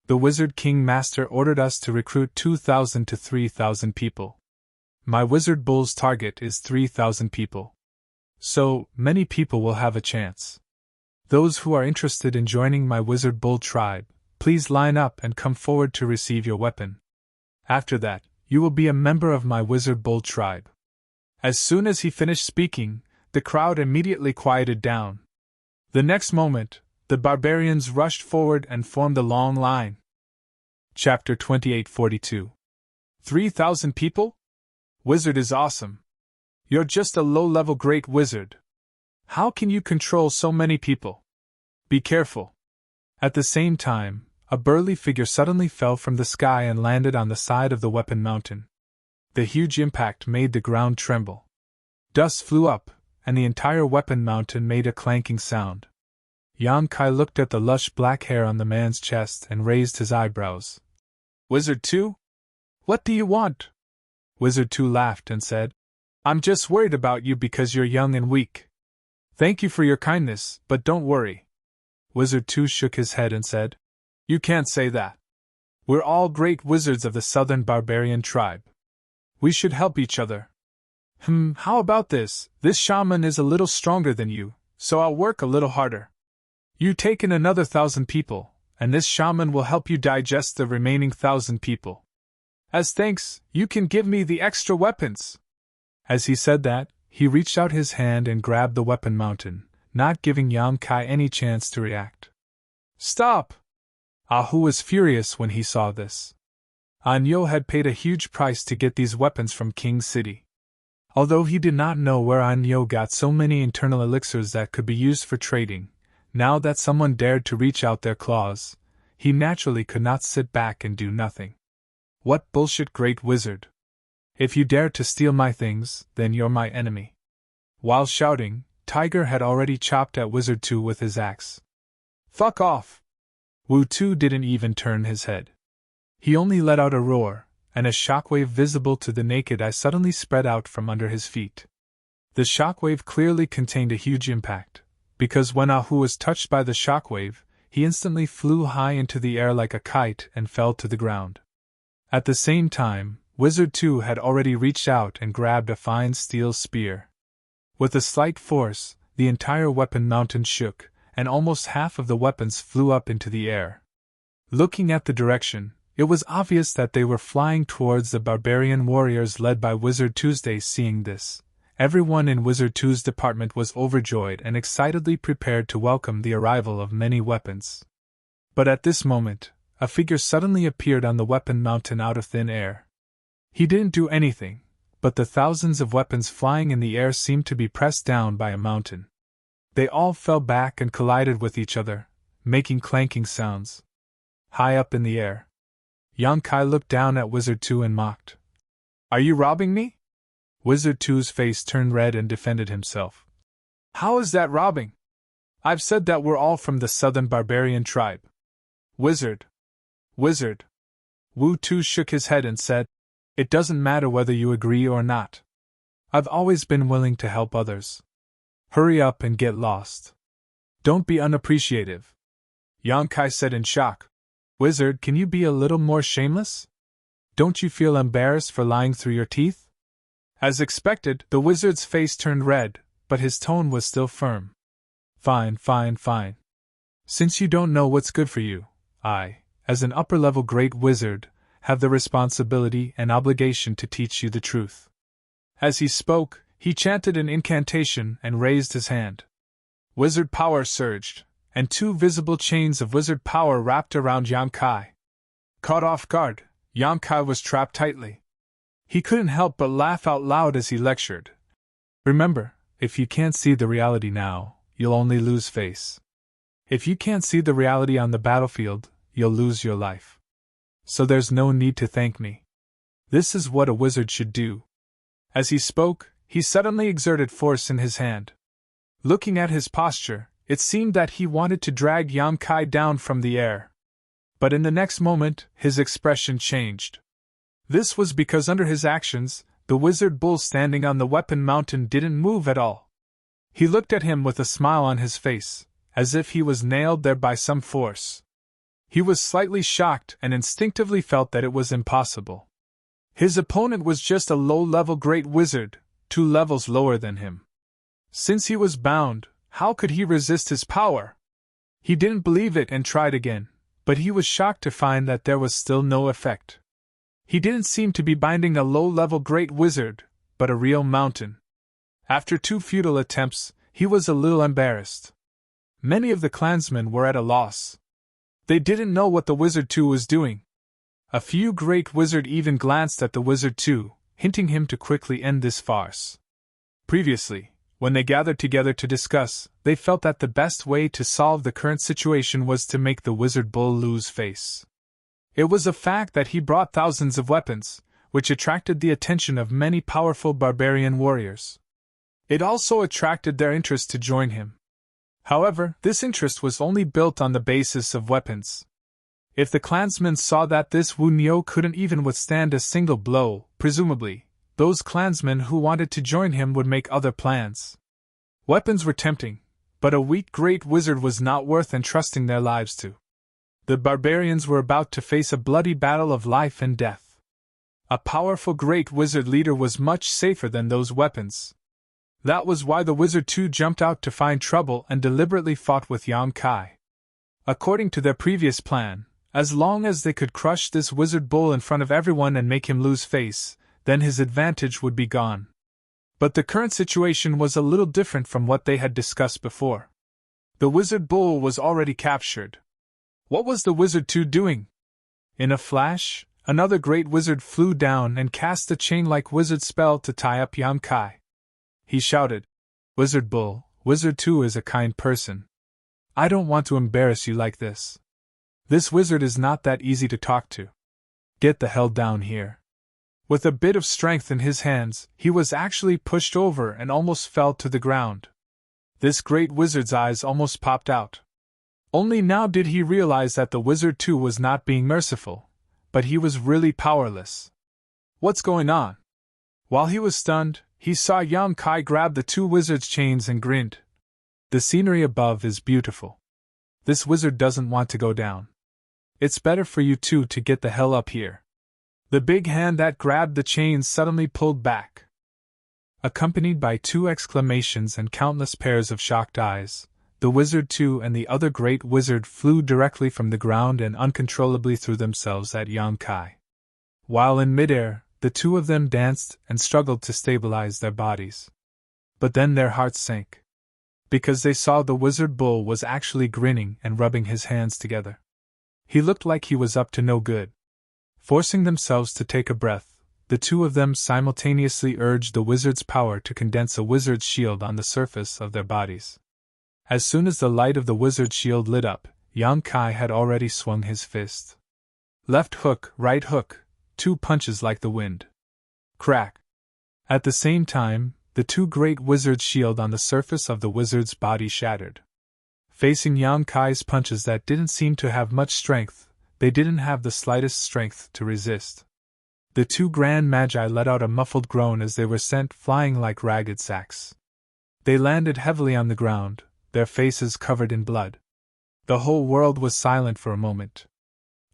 The Wizard King Master ordered us to recruit 2,000 to 3,000 people. My Wizard Bull's target is 3,000 people. So, many people will have a chance. Those who are interested in joining my Wizard Bull tribe, please line up and come forward to receive your weapon. After that, you will be a member of my Wizard Bull tribe." As soon as he finished speaking, the crowd immediately quieted down. The next moment, the barbarians rushed forward and formed a long line. Chapter 2842. 3,000 people? Wizard is awesome. You're just a low-level great wizard. How can you control so many people? Be careful. At the same time, a burly figure suddenly fell from the sky and landed on the side of the weapon mountain. The huge impact made the ground tremble. Dust flew up, and the entire weapon mountain made a clanking sound. Yang Kai looked at the lush black hair on the man's chest and raised his eyebrows. Wizard 2? What do you want? Wizard 2 laughed and said, I'm just worried about you because you're young and weak. Thank you for your kindness, but don't worry. Wizard 2 shook his head and said, You can't say that. We're all great wizards of the southern barbarian tribe. We should help each other. How about this? This shaman is a little stronger than you, so I'll work a little harder. You take in another 1,000 people, and this shaman will help you digest the remaining 1,000 people. As thanks, you can give me the extra weapons. As he said that, he reached out his hand and grabbed the weapon mountain, not giving Yang Kai any chance to react. Stop! Ahu was furious when he saw this. Anyo had paid a huge price to get these weapons from King City. Although he did not know where Anyo got so many internal elixirs that could be used for trading, now that someone dared to reach out their claws, he naturally could not sit back and do nothing. What bullshit, great wizard! If you dare to steal my things, then you're my enemy. While shouting, Tiger had already chopped at Wizard 2 with his axe. Fuck off! Wu 2 didn't even turn his head. He only let out a roar, and a shockwave visible to the naked eye suddenly spread out from under his feet. The shockwave clearly contained a huge impact, because when Ahu was touched by the shockwave, he instantly flew high into the air like a kite and fell to the ground. At the same time, Wizard 2 had already reached out and grabbed a fine steel spear. With a slight force, the entire weapon mountain shook, and almost half of the weapons flew up into the air. Looking at the direction, it was obvious that they were flying towards the barbarian warriors led by Wizard Tuesday. Seeing this, everyone in Wizard 2's department was overjoyed and excitedly prepared to welcome the arrival of many weapons. But at this moment, a figure suddenly appeared on the weapon mountain out of thin air. He didn't do anything, but the thousands of weapons flying in the air seemed to be pressed down by a mountain. They all fell back and collided with each other, making clanking sounds. High up in the air, Yang Kai looked down at Wizard 2 and mocked. Are you robbing me? Wizard 2's face turned red and defended himself. How is that robbing? I've said that we're all from the southern barbarian tribe. Wizard! Wu 2 shook his head and said, It doesn't matter whether you agree or not. I've always been willing to help others. Hurry up and get lost. Don't be unappreciative. Yang Kai said in shock. Wizard, can you be a little more shameless? Don't you feel embarrassed for lying through your teeth? As expected, the wizard's face turned red, but his tone was still firm. Fine. Since you don't know what's good for you, I, as an upper-level great wizard, have the responsibility and obligation to teach you the truth. As he spoke, he chanted an incantation and raised his hand. Wizard power surged, and 2 visible chains of wizard power wrapped around Yang Kai. Caught off guard, Yang Kai was trapped tightly. He couldn't help but laugh out loud as he lectured. Remember, if you can't see the reality now, you'll only lose face. If you can't see the reality on the battlefield, you'll lose your life. So there's no need to thank me. This is what a wizard should do. As he spoke, he suddenly exerted force in his hand. Looking at his posture, it seemed that he wanted to drag Yang Kai down from the air. But in the next moment, his expression changed. This was because under his actions, the wizard bull standing on the weapon mountain didn't move at all. He looked at him with a smile on his face, as if he was nailed there by some force. He was slightly shocked and instinctively felt that it was impossible. His opponent was just a low-level great wizard, 2 levels lower than him. Since he was bound, how could he resist his power? He didn't believe it and tried again, but he was shocked to find that there was still no effect. He didn't seem to be binding a low-level great wizard, but a real mountain. After 2 futile attempts, he was a little embarrassed. Many of the clansmen were at a loss. They didn't know what the Wizard 2 was doing. A few great wizard even glanced at the Wizard 2, hinting him to quickly end this farce. Previously, when they gathered together to discuss, they felt that the best way to solve the current situation was to make the Wizard Bull lose face. It was a fact that he brought thousands of weapons, which attracted the attention of many powerful barbarian warriors. It also attracted their interest to join him. However, this interest was only built on the basis of weapons. If the clansmen saw that this Wu Niu couldn't even withstand a single blow, presumably, those clansmen who wanted to join him would make other plans. Weapons were tempting, but a weak great wizard was not worth entrusting their lives to. The barbarians were about to face a bloody battle of life and death. A powerful great wizard leader was much safer than those weapons. That was why the Wizard 2 jumped out to find trouble and deliberately fought with Yang Kai. According to their previous plan, as long as they could crush this wizard bull in front of everyone and make him lose face, then his advantage would be gone. But the current situation was a little different from what they had discussed before. The wizard bull was already captured. What was the Wizard 2 doing? In a flash, another great wizard flew down and cast a chain-like wizard spell to tie up Yang Kai. He shouted, "Wizard Bull, Wizard 2 is a kind person. I don't want to embarrass you like this. This wizard is not that easy to talk to. Get the hell down here. With a bit of strength in his hands, he was actually pushed over and almost fell to the ground. This great wizard's eyes almost popped out. Only now did he realize that the wizard too was not being merciful, but he was really powerless. What's going on? While he was stunned, he saw Yang Kai grab the two wizards' chains and grinned. The scenery above is beautiful. This wizard doesn't want to go down. It's better for you two to get the hell up here. The big hand that grabbed the chains suddenly pulled back. Accompanied by two exclamations and countless pairs of shocked eyes, the wizard too and the other great wizard flew directly from the ground and uncontrollably threw themselves at Yang Kai. While in midair, the two of them danced and struggled to stabilize their bodies. But then their hearts sank. Because they saw the wizard bull was actually grinning and rubbing his hands together. He looked like he was up to no good. Forcing themselves to take a breath, the two of them simultaneously urged the wizard's power to condense a wizard's shield on the surface of their bodies. As soon as the light of the wizard's shield lit up, Yang Kai had already swung his fist. Left hook, right hook, two punches like the wind. Crack! At the same time, the two great wizards' shield on the surface of the wizard's body shattered. Facing Yang Kai's punches that didn't seem to have much strength, they didn't have the slightest strength to resist. The two grand magi let out a muffled groan as they were sent flying like ragged sacks. They landed heavily on the ground, their faces covered in blood. The whole world was silent for a moment.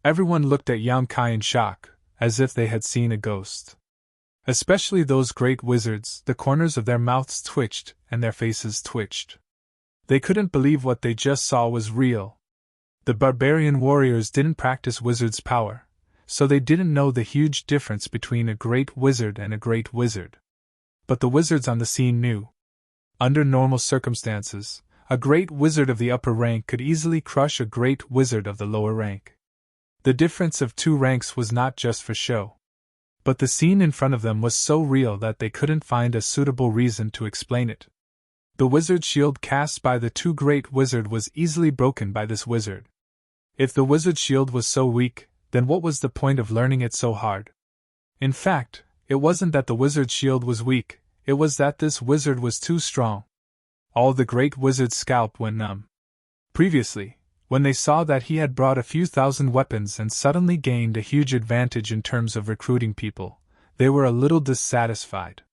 Everyone looked at Yang Kai in shock, as if they had seen a ghost. Especially those great wizards, the corners of their mouths twitched and their faces twitched. They couldn't believe what they just saw was real. The barbarian warriors didn't practice wizard's power, so they didn't know the huge difference between a great wizard and a great wizard. But the wizards on the scene knew. Under normal circumstances, a great wizard of the upper rank could easily crush a great wizard of the lower rank. The difference of two ranks was not just for show. But the scene in front of them was so real that they couldn't find a suitable reason to explain it. The wizard shield cast by the two great wizard was easily broken by this wizard. If the wizard shield was so weak, then what was the point of learning it so hard? In fact, it wasn't that the wizard's shield was weak, it was that this wizard was too strong. All the great wizard's scalp went numb. Previously, when they saw that he had brought a few thousand weapons and suddenly gained a huge advantage in terms of recruiting people, they were a little dissatisfied.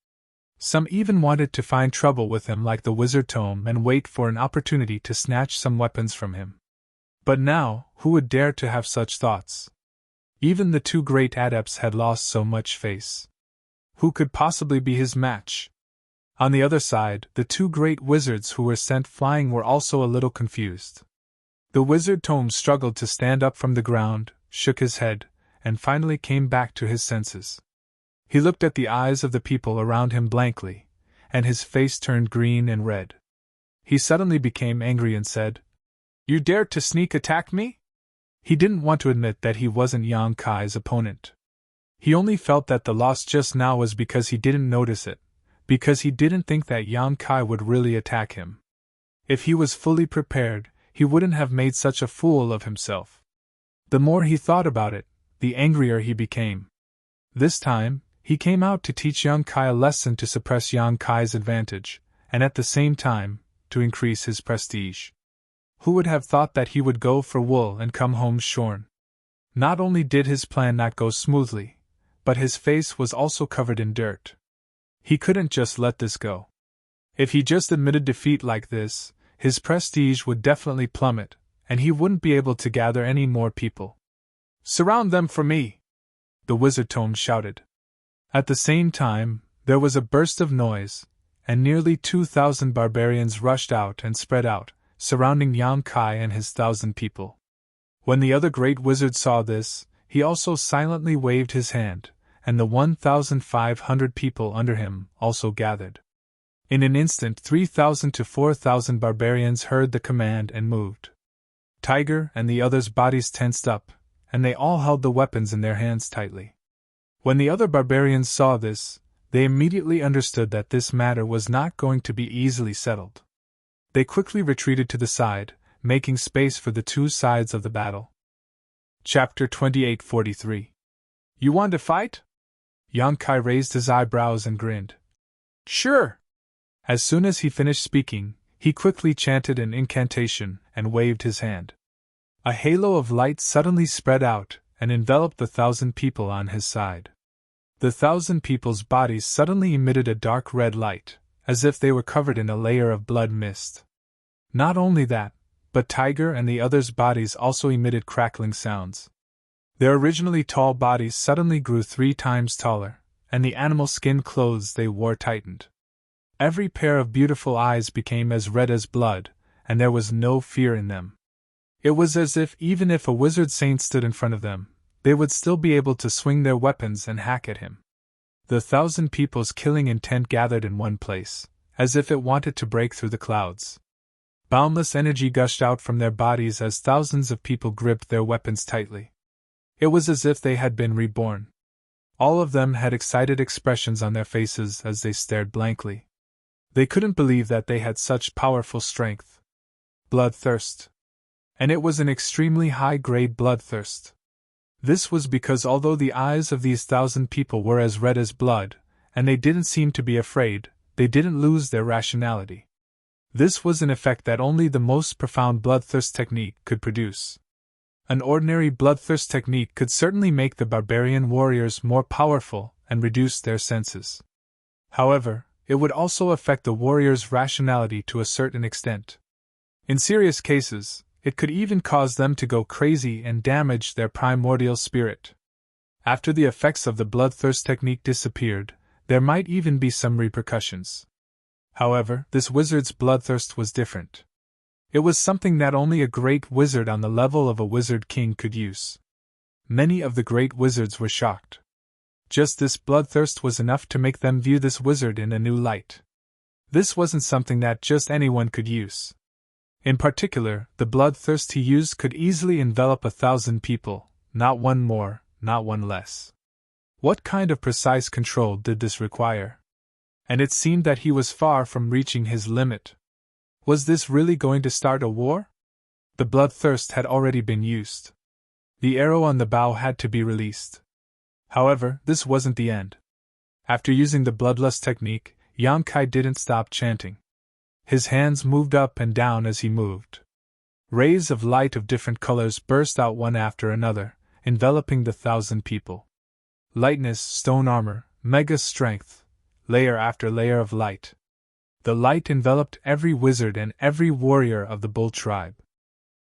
Some even wanted to find trouble with him like the wizard Tome and wait for an opportunity to snatch some weapons from him. But now, who would dare to have such thoughts? Even the two great adepts had lost so much face. Who could possibly be his match? On the other side, the two great wizards who were sent flying were also a little confused. The wizard Tome struggled to stand up from the ground, shook his head, and finally came back to his senses. He looked at the eyes of the people around him blankly, and his face turned green and red. He suddenly became angry and said, "You dared to sneak attack me?" He didn't want to admit that he wasn't Yang Kai's opponent. He only felt that the loss just now was because he didn't notice it, because he didn't think that Yang Kai would really attack him. If he was fully prepared, he wouldn't have made such a fool of himself. The more he thought about it, the angrier he became. This time, he came out to teach Yang Kai a lesson to suppress Yang Kai's advantage, and at the same time, to increase his prestige. Who would have thought that he would go for wool and come home shorn? Not only did his plan not go smoothly, but his face was also covered in dirt. He couldn't just let this go. If he just admitted defeat like this, his prestige would definitely plummet, and he wouldn't be able to gather any more people. "Surround them for me!" the wizard Tome shouted. At the same time, there was a burst of noise, and nearly 2,000 barbarians rushed out and spread out, surrounding Yang Kai and his 1,000 people. When the other great wizard saw this, he also silently waved his hand, and the 1,500 people under him also gathered. In an instant 3,000 to 4,000 barbarians heard the command and moved. Tiger and the others' bodies tensed up, and they all held the weapons in their hands tightly. When the other barbarians saw this, they immediately understood that this matter was not going to be easily settled. They quickly retreated to the side, making space for the two sides of the battle. Chapter 2843. You want to fight? Yang Kai raised his eyebrows and grinned. Sure. As soon as he finished speaking, he quickly chanted an incantation and waved his hand. A halo of light suddenly spread out and enveloped the 1,000 people on his side. The 1,000 people's bodies suddenly emitted a dark red light, as if they were covered in a layer of blood mist. Not only that, but Tiger and the others' bodies also emitted crackling sounds. Their originally tall bodies suddenly grew 3 times taller, and the animal skin clothes they wore tightened. Every pair of beautiful eyes became as red as blood, and there was no fear in them. It was as if even if a wizard saint stood in front of them, they would still be able to swing their weapons and hack at him. The 1,000 people's killing intent gathered in one place, as if it wanted to break through the clouds. Boundless energy gushed out from their bodies as thousands of people gripped their weapons tightly. It was as if they had been reborn. All of them had excited expressions on their faces as they stared blankly. They couldn't believe that they had such powerful strength. Bloodthirst. And it was an extremely high-grade bloodthirst. This was because although the eyes of these 1,000 people were as red as blood, and they didn't seem to be afraid, they didn't lose their rationality. This was an effect that only the most profound bloodthirst technique could produce. An ordinary bloodthirst technique could certainly make the barbarian warriors more powerful and reduce their senses. However, it would also affect the warriors' rationality to a certain extent. In serious cases, it could even cause them to go crazy and damage their primordial spirit. After the effects of the bloodthirst technique disappeared, there might even be some repercussions. However, this wizard's bloodthirst was different. It was something that only a great wizard on the level of a wizard king could use. Many of the great wizards were shocked. Just this bloodthirst was enough to make them view this wizard in a new light. This wasn't something that just anyone could use. In particular, the bloodthirst he used could easily envelop 1,000 people, not one more, not one less. What kind of precise control did this require? And it seemed that he was far from reaching his limit. Was this really going to start a war? The bloodthirst had already been used. The arrow on the bow had to be released. However, this wasn't the end. After using the bloodlust technique, Yang Kai didn't stop chanting. His hands moved up and down as he moved. Rays of light of different colors burst out one after another, enveloping the 1,000 people. Lightness, stone armor, mega strength, layer after layer of light. The light enveloped every wizard and every warrior of the bull tribe.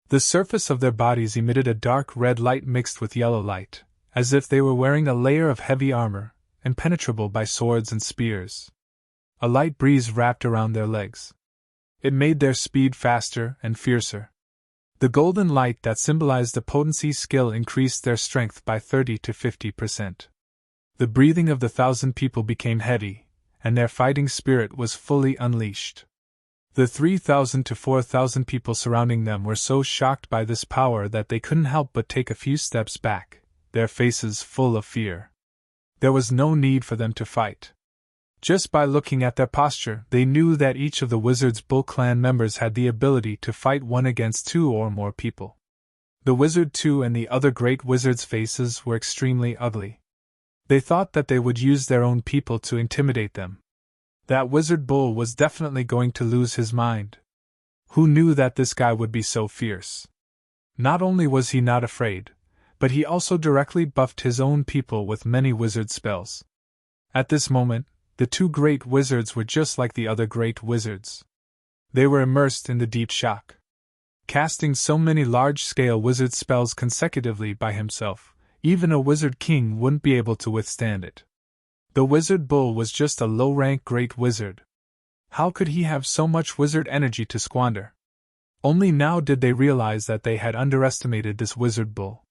The surface of their bodies emitted a dark red light mixed with yellow light, as if they were wearing a layer of heavy armor, impenetrable by swords and spears. A light breeze wrapped around their legs. It made their speed faster and fiercer. The golden light that symbolized the potency skill increased their strength by 30 to 50%. The breathing of the 1,000 people became heavy, and their fighting spirit was fully unleashed. The 3,000 to 4,000 people surrounding them were so shocked by this power that they couldn't help but take a few steps back, their faces full of fear. There was no need for them to fight. Just by looking at their posture, they knew that each of the Wizard's Bull clan members had the ability to fight one against 2 or more people. The Wizard too and the other great wizards' faces were extremely ugly. They thought that they would use their own people to intimidate them. That Wizard Bull was definitely going to lose his mind. Who knew that this guy would be so fierce? Not only was he not afraid, but he also directly buffed his own people with many wizard spells. At this moment, the 2 great wizards were just like the other great wizards. They were immersed in the deep shock. Casting so many large-scale wizard spells consecutively by himself, even a wizard king wouldn't be able to withstand it. The Wizard Bull was just a low-rank great wizard. How could he have so much wizard energy to squander? Only now did they realize that they had underestimated this Wizard Bull.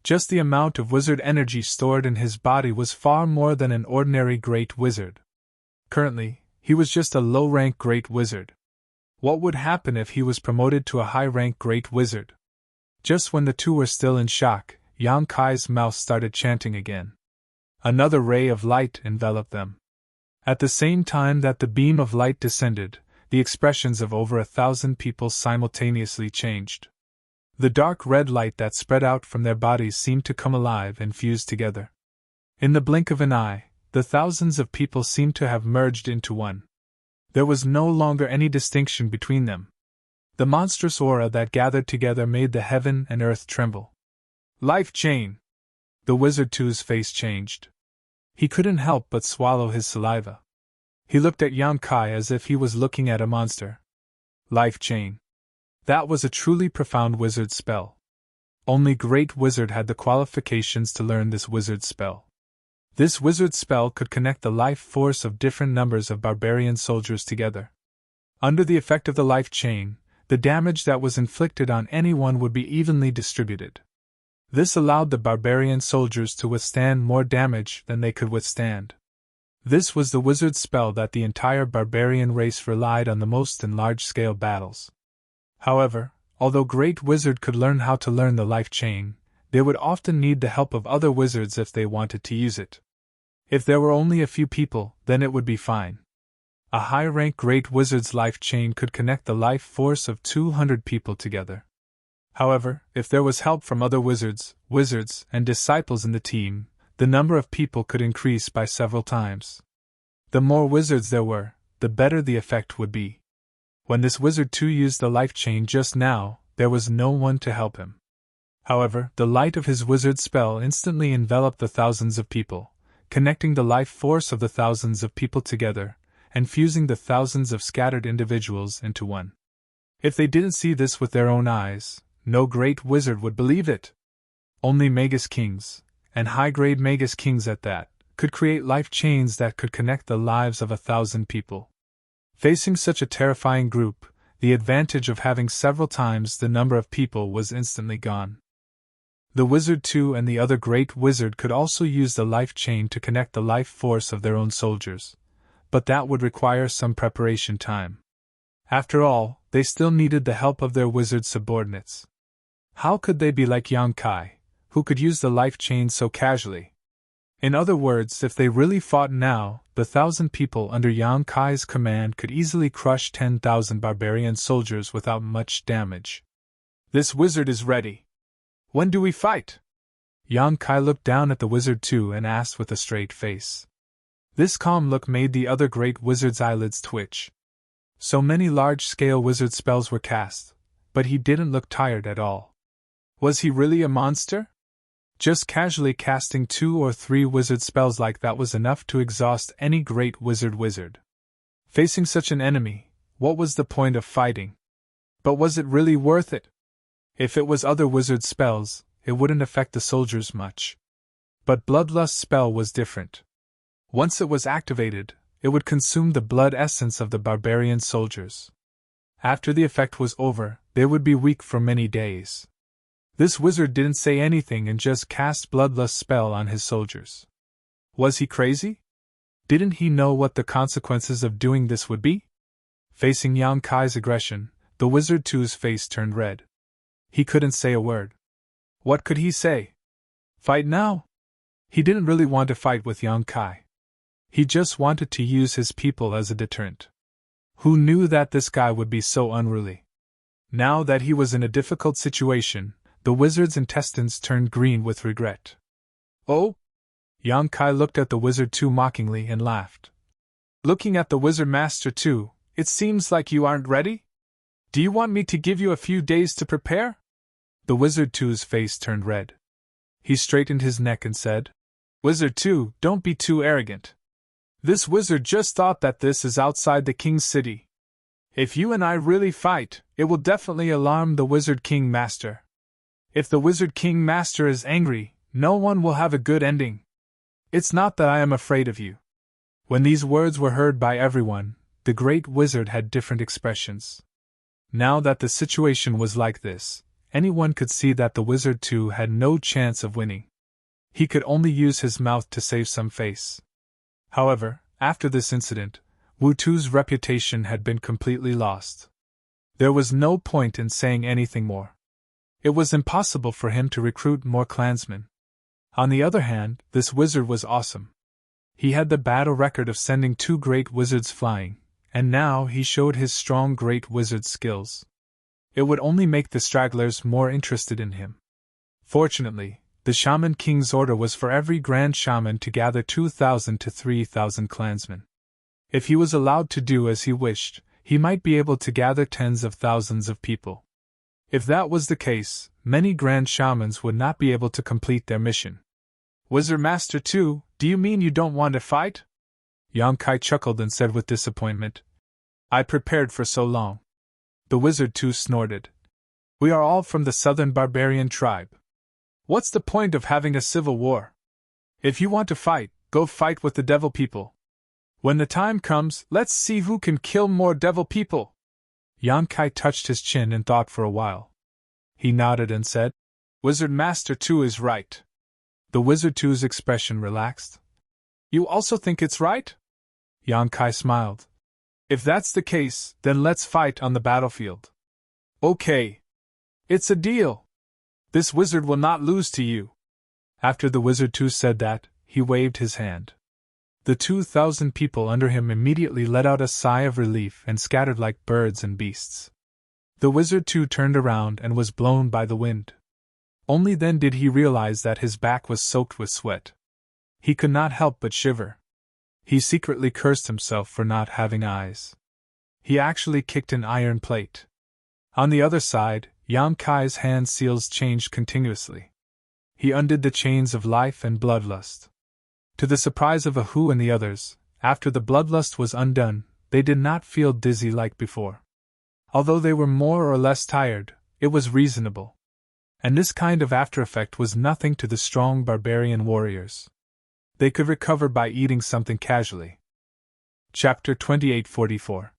Just the amount of wizard energy stored in his body was far more than an ordinary great wizard. Currently, he was just a low-rank great wizard. What would happen if he was promoted to a high-rank great wizard? Just when the 2 were still in shock, Yang Kai's mouth started chanting again. Another ray of light enveloped them. At the same time that the beam of light descended, the expressions of over 1,000 people simultaneously changed. The dark red light that spread out from their bodies seemed to come alive and fuse together. In the blink of an eye, the thousands of people seemed to have merged into one. There was no longer any distinction between them. The monstrous aura that gathered together made the heaven and earth tremble. Life chain! The Wizard Two's face changed. He couldn't help but swallow his saliva. He looked at Yang Kai as if he was looking at a monster. Life chain. That was a truly profound wizard spell. Only Great Wizard had the qualifications to learn this wizard spell. This wizard spell could connect the life force of different numbers of barbarian soldiers together. Under the effect of the life chain, the damage that was inflicted on anyone would be evenly distributed. This allowed the barbarian soldiers to withstand more damage than they could withstand. This was the wizard spell that the entire barbarian race relied on the most in large-scale battles. However, although Great Wizard could learn how to learn the life chain, they would often need the help of other wizards if they wanted to use it. If there were only a few people, then it would be fine. A high-rank Great Wizard's life chain could connect the life force of 200 people together. However, if there was help from other wizards, and disciples in the team, the number of people could increase by several times. The more wizards there were, the better the effect would be. When this Wizard 2 used the life chain just now, there was no one to help him. However, the light of his wizard spell instantly enveloped the thousands of people, connecting the life force of the thousands of people together, and fusing the thousands of scattered individuals into one. If they didn't see this with their own eyes, no Great Wizard would believe it. Only Magus Kings, and high-grade Magus Kings at that, could create life chains that could connect the lives of 1,000 people. Facing such a terrifying group, the advantage of having several times the number of people was instantly gone. The Wizard 2 and the other Great Wizard could also use the life chain to connect the life force of their own soldiers, but that would require some preparation time. After all, they still needed the help of their wizard subordinates. How could they be like Yang Kai, who could use the life chain so casually? In other words, if they really fought now, the 1,000 people under Yang Kai's command could easily crush 10,000 barbarian soldiers without much damage. This wizard is ready. When do we fight? Yang Kai looked down at the Wizard 2 and asked with a straight face. This calm look made the other Great Wizard's eyelids twitch. So many large-scale wizard spells were cast, but he didn't look tired at all. Was he really a monster? Just casually casting 2 or 3 wizard spells like that was enough to exhaust any Great Wizard. Facing such an enemy, what was the point of fighting? But was it really worth it? If it was other wizard spells, it wouldn't affect the soldiers much. But Bloodlust's spell was different. Once it was activated, it would consume the blood essence of the barbarian soldiers. After the effect was over, they would be weak for many days. This wizard didn't say anything and just cast Bloodlust's spell on his soldiers. Was he crazy? Didn't he know what the consequences of doing this would be? Facing Yang Kai's aggression, the Wizard 2's face turned red. He couldn't say a word. What could he say? Fight now? He didn't really want to fight with Yang Kai. He just wanted to use his people as a deterrent. Who knew that this guy would be so unruly? Now that he was in a difficult situation, the wizard's intestines turned green with regret. Oh? Yang Kai looked at the Wizard 2 mockingly and laughed. Looking at the Wizard Master 2, it seems like you aren't ready? Do you want me to give you a few days to prepare? The Wizard 2's face turned red. He straightened his neck and said, Wizard 2, don't be too arrogant. This wizard just thought that this is outside the King's city. If you and I really fight, it will definitely alarm the Wizard King Master. If the Wizard King Master is angry, no one will have a good ending. It's not that I am afraid of you. When these words were heard by everyone, the Great Wizard had different expressions. Now that the situation was like this, anyone could see that the Wizard 2 had no chance of winning. He could only use his mouth to save some face. However, after this incident, Wu Tu's reputation had been completely lost. There was no point in saying anything more. It was impossible for him to recruit more clansmen. On the other hand, this wizard was awesome. He had the battle record of sending 2 great wizards flying, and now he showed his strong great wizard skills. It would only make the stragglers more interested in him. Fortunately, the Shaman King's order was for every Grand Shaman to gather 2,000 to 3,000 clansmen. If he was allowed to do as he wished, he might be able to gather tens of thousands of people. If that was the case, many Grand Shamans would not be able to complete their mission. Wizard Master 2, do you mean you don't want to fight? Yang Kai chuckled and said with disappointment. I prepared for so long. The Wizard 2 snorted. We are all from the southern barbarian tribe. What's the point of having a civil war? If you want to fight, go fight with the devil people. When the time comes, let's see who can kill more devil people. Yang Kai touched his chin and thought for a while. He nodded and said, Wizard Master 2 is right. The Wizard 2's expression relaxed. You also think it's right? Yang Kai smiled. If that's the case, then let's fight on the battlefield. Okay. It's a deal. This wizard will not lose to you. After the Wizard 2 said that, he waved his hand. The 2,000 people under him immediately let out a sigh of relief and scattered like birds and beasts. The Wizard 2 turned around and was blown by the wind. Only then did he realize that his back was soaked with sweat. He could not help but shiver. He secretly cursed himself for not having eyes. He actually kicked an iron plate. On the other side, Yang Kai's hand seals changed continuously. He undid the chains of life and bloodlust. To the surprise of Ahu and the others, after the bloodlust was undone, they did not feel dizzy like before. Although they were more or less tired, it was reasonable. And this kind of after-effect was nothing to the strong barbarian warriors. They could recover by eating something casually. Chapter 2844.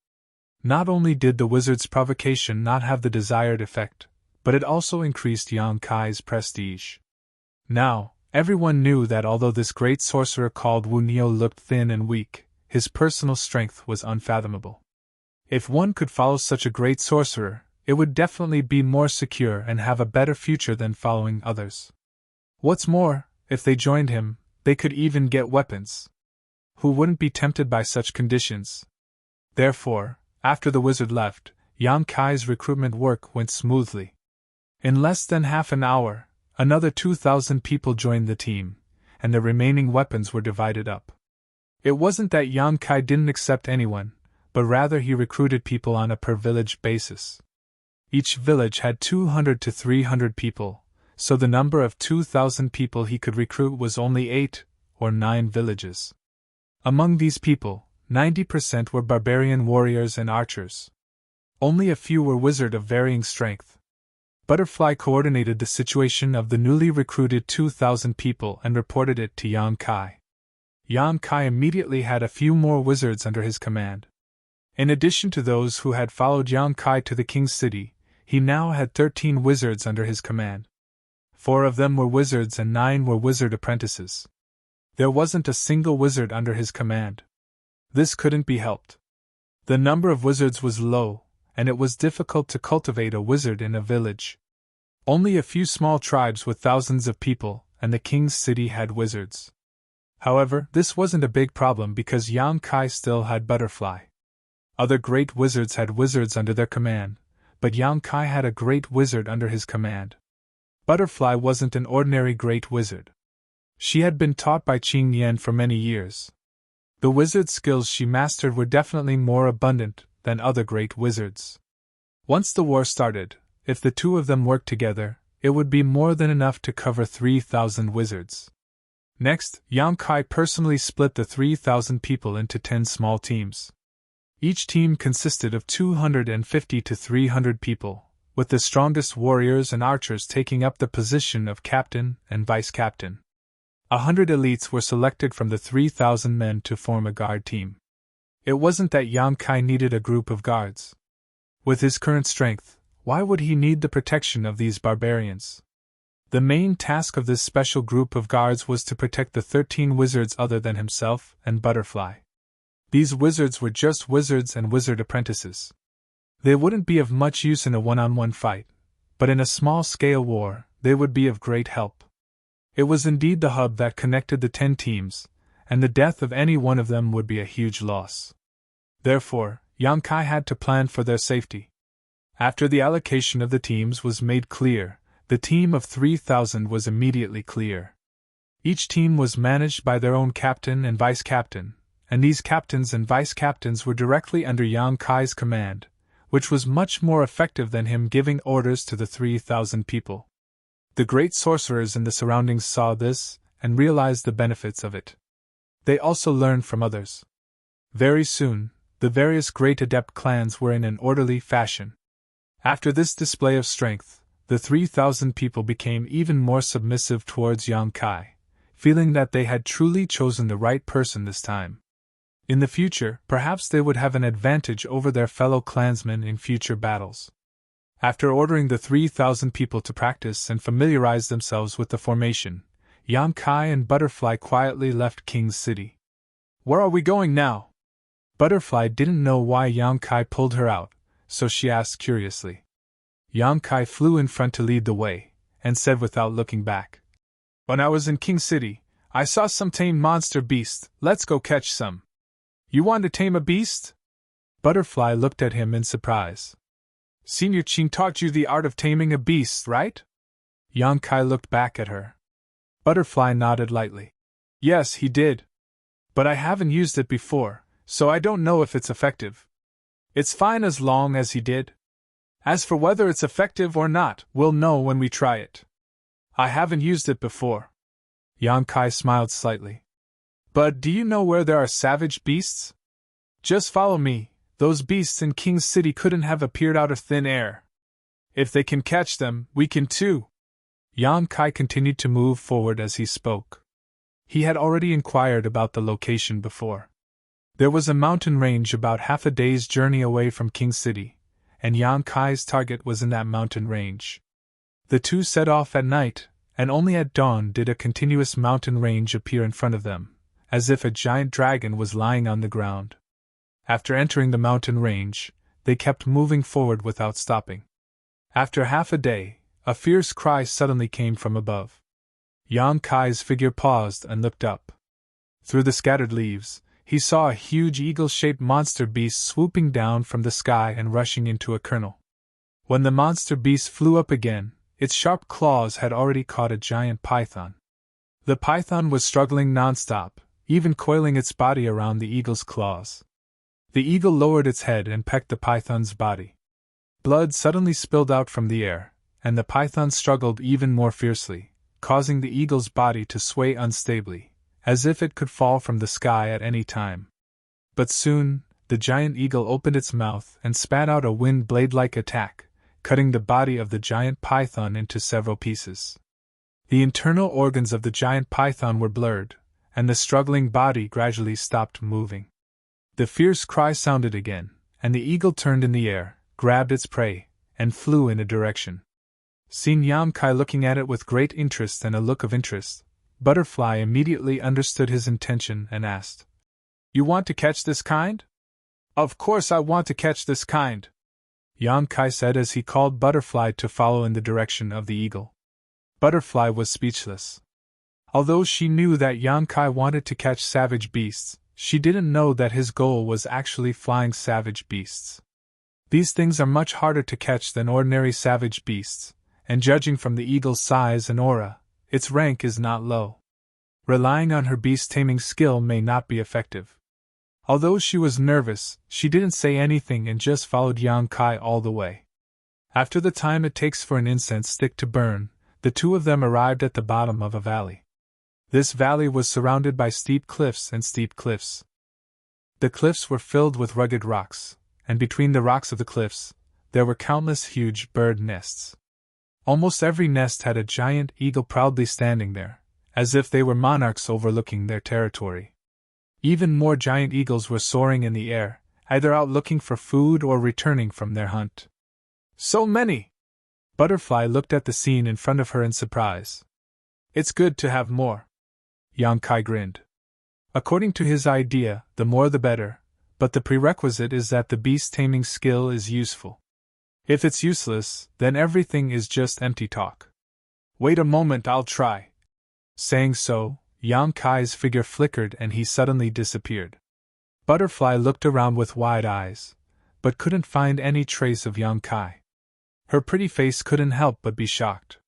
Not only did the wizard's provocation not have the desired effect, but it also increased Yang Kai's prestige. Now, everyone knew that although this great sorcerer called Wu Neo looked thin and weak, his personal strength was unfathomable. If one could follow such a great sorcerer, it would definitely be more secure and have a better future than following others. What's more, if they joined him, they could even get weapons. Who wouldn't be tempted by such conditions? Therefore, after the wizard left, Yang Kai's recruitment work went smoothly. In less than half an hour, another 2,000 people joined the team, and the remaining weapons were divided up. It wasn't that Yang Kai didn't accept anyone, but rather he recruited people on a per-village basis. Each village had 200 to 300 people, so the number of 2,000 people he could recruit was only 8 or 9 villages. Among these people, 90% were barbarian warriors and archers. Only a few were wizards of varying strength. Butterfly coordinated the situation of the newly recruited 2,000 people and reported it to Yang Kai. Yang Kai immediately had a few more wizards under his command. In addition to those who had followed Yang Kai to the king's city, he now had 13 wizards under his command. 4 of them were wizards and 9 were wizard apprentices. There wasn't a single wizard under his command. This couldn't be helped. The number of wizards was low, and it was difficult to cultivate a wizard in a village. Only a few small tribes with thousands of people, and the king's city had wizards. However, this wasn't a big problem because Yang Kai still had Butterfly. Other great wizards had wizards under their command, but Yang Kai had a great wizard under his command. Butterfly wasn't an ordinary great wizard. She had been taught by Qing Yan for many years. The wizard skills she mastered were definitely more abundant than other great wizards. Once the war started, if the two of them worked together, it would be more than enough to cover 3,000 wizards. Next, Yang Kai personally split the 3,000 people into 10 small teams. Each team consisted of 250 to 300 people, with the strongest warriors and archers taking up the position of captain and vice-captain. 100 elites were selected from the 3,000 men to form a guard team. It wasn't that Yang Kai needed a group of guards. With his current strength, why would he need the protection of these barbarians? The main task of this special group of guards was to protect the 13 wizards other than himself and Butterfly. These wizards were just wizards and wizard apprentices. They wouldn't be of much use in a one-on-one fight, but in a small-scale war, they would be of great help. It was indeed the hub that connected the 10 teams, and the death of any one of them would be a huge loss. Therefore, Yang Kai had to plan for their safety. After the allocation of the teams was made clear, the team of 3,000 was immediately clear. Each team was managed by their own captain and vice-captain, and these captains and vice-captains were directly under Yang Kai's command, which was much more effective than him giving orders to the 3,000 people. The great sorcerers in the surroundings saw this, and realized the benefits of it. They also learned from others. Very soon, the various great adept clans were in an orderly fashion. After this display of strength, the 3,000 people became even more submissive towards Yang Kai, feeling that they had truly chosen the right person this time. In the future, perhaps they would have an advantage over their fellow clansmen in future battles. After ordering the 3,000 people to practice and familiarize themselves with the formation, Yang Kai and Butterfly quietly left King's City. "Where are we going now?" Butterfly didn't know why Yang Kai pulled her out, so she asked curiously. Yang Kai flew in front to lead the way, and said without looking back, "When I was in King's City, I saw some tame monster beasts. Let's go catch some." "You want to tame a beast?" Butterfly looked at him in surprise. "Senior Qin taught you the art of taming a beast, right?" Yang Kai looked back at her. Butterfly nodded lightly. "Yes, he did. But I haven't used it before, so I don't know if it's effective." "It's fine as long as he did. As for whether it's effective or not, we'll know when we try it. I haven't used it before." Yang Kai smiled slightly. "But do you know where there are savage beasts? Just follow me. Those beasts in King's City couldn't have appeared out of thin air. If they can catch them, we can too." Yang Kai continued to move forward as he spoke. He had already inquired about the location before. There was a mountain range about half a day's journey away from King's City, and Yang Kai's target was in that mountain range. The two set off at night, and only at dawn did a continuous mountain range appear in front of them, as if a giant dragon was lying on the ground. After entering the mountain range, they kept moving forward without stopping. After half a day, a fierce cry suddenly came from above. Yang Kai's figure paused and looked up. Through the scattered leaves, he saw a huge eagle-shaped monster beast swooping down from the sky and rushing into a kernel. When the monster beast flew up again, its sharp claws had already caught a giant python. The python was struggling non-stop, even coiling its body around the eagle's claws. The eagle lowered its head and pecked the python's body. Blood suddenly spilled out from the air, and the python struggled even more fiercely, causing the eagle's body to sway unstably, as if it could fall from the sky at any time. But soon, the giant eagle opened its mouth and spat out a wind blade-like attack, cutting the body of the giant python into several pieces. The internal organs of the giant python were blurred, and the struggling body gradually stopped moving. The fierce cry sounded again, and the eagle turned in the air, grabbed its prey, and flew in a direction. Seeing Yang Kai looking at it with great interest and a look of interest, Butterfly immediately understood his intention and asked, "You want to catch this kind?" "Of course I want to catch this kind," Yang Kai said as he called Butterfly to follow in the direction of the eagle. Butterfly was speechless. Although she knew that Yang Kai wanted to catch savage beasts, she didn't know that his goal was actually flying savage beasts. These things are much harder to catch than ordinary savage beasts, and judging from the eagle's size and aura, its rank is not low. Relying on her beast-taming skill may not be effective. Although she was nervous, she didn't say anything and just followed Yang Kai all the way. After the time it takes for an incense stick to burn, the two of them arrived at the bottom of a valley. This valley was surrounded by steep cliffs and steep cliffs. The cliffs were filled with rugged rocks, and between the rocks of the cliffs, there were countless huge bird nests. Almost every nest had a giant eagle proudly standing there, as if they were monarchs overlooking their territory. Even more giant eagles were soaring in the air, either out looking for food or returning from their hunt. "So many!" Butterfly looked at the scene in front of her in surprise. "It's good to have more." Yang Kai grinned. According to his idea, the more the better, but the prerequisite is that the beast-taming skill is useful. If it's useless, then everything is just empty talk. "Wait a moment, I'll try." Saying so, Yang Kai's figure flickered and he suddenly disappeared. Butterfly looked around with wide eyes, but couldn't find any trace of Yang Kai. Her pretty face couldn't help but be shocked.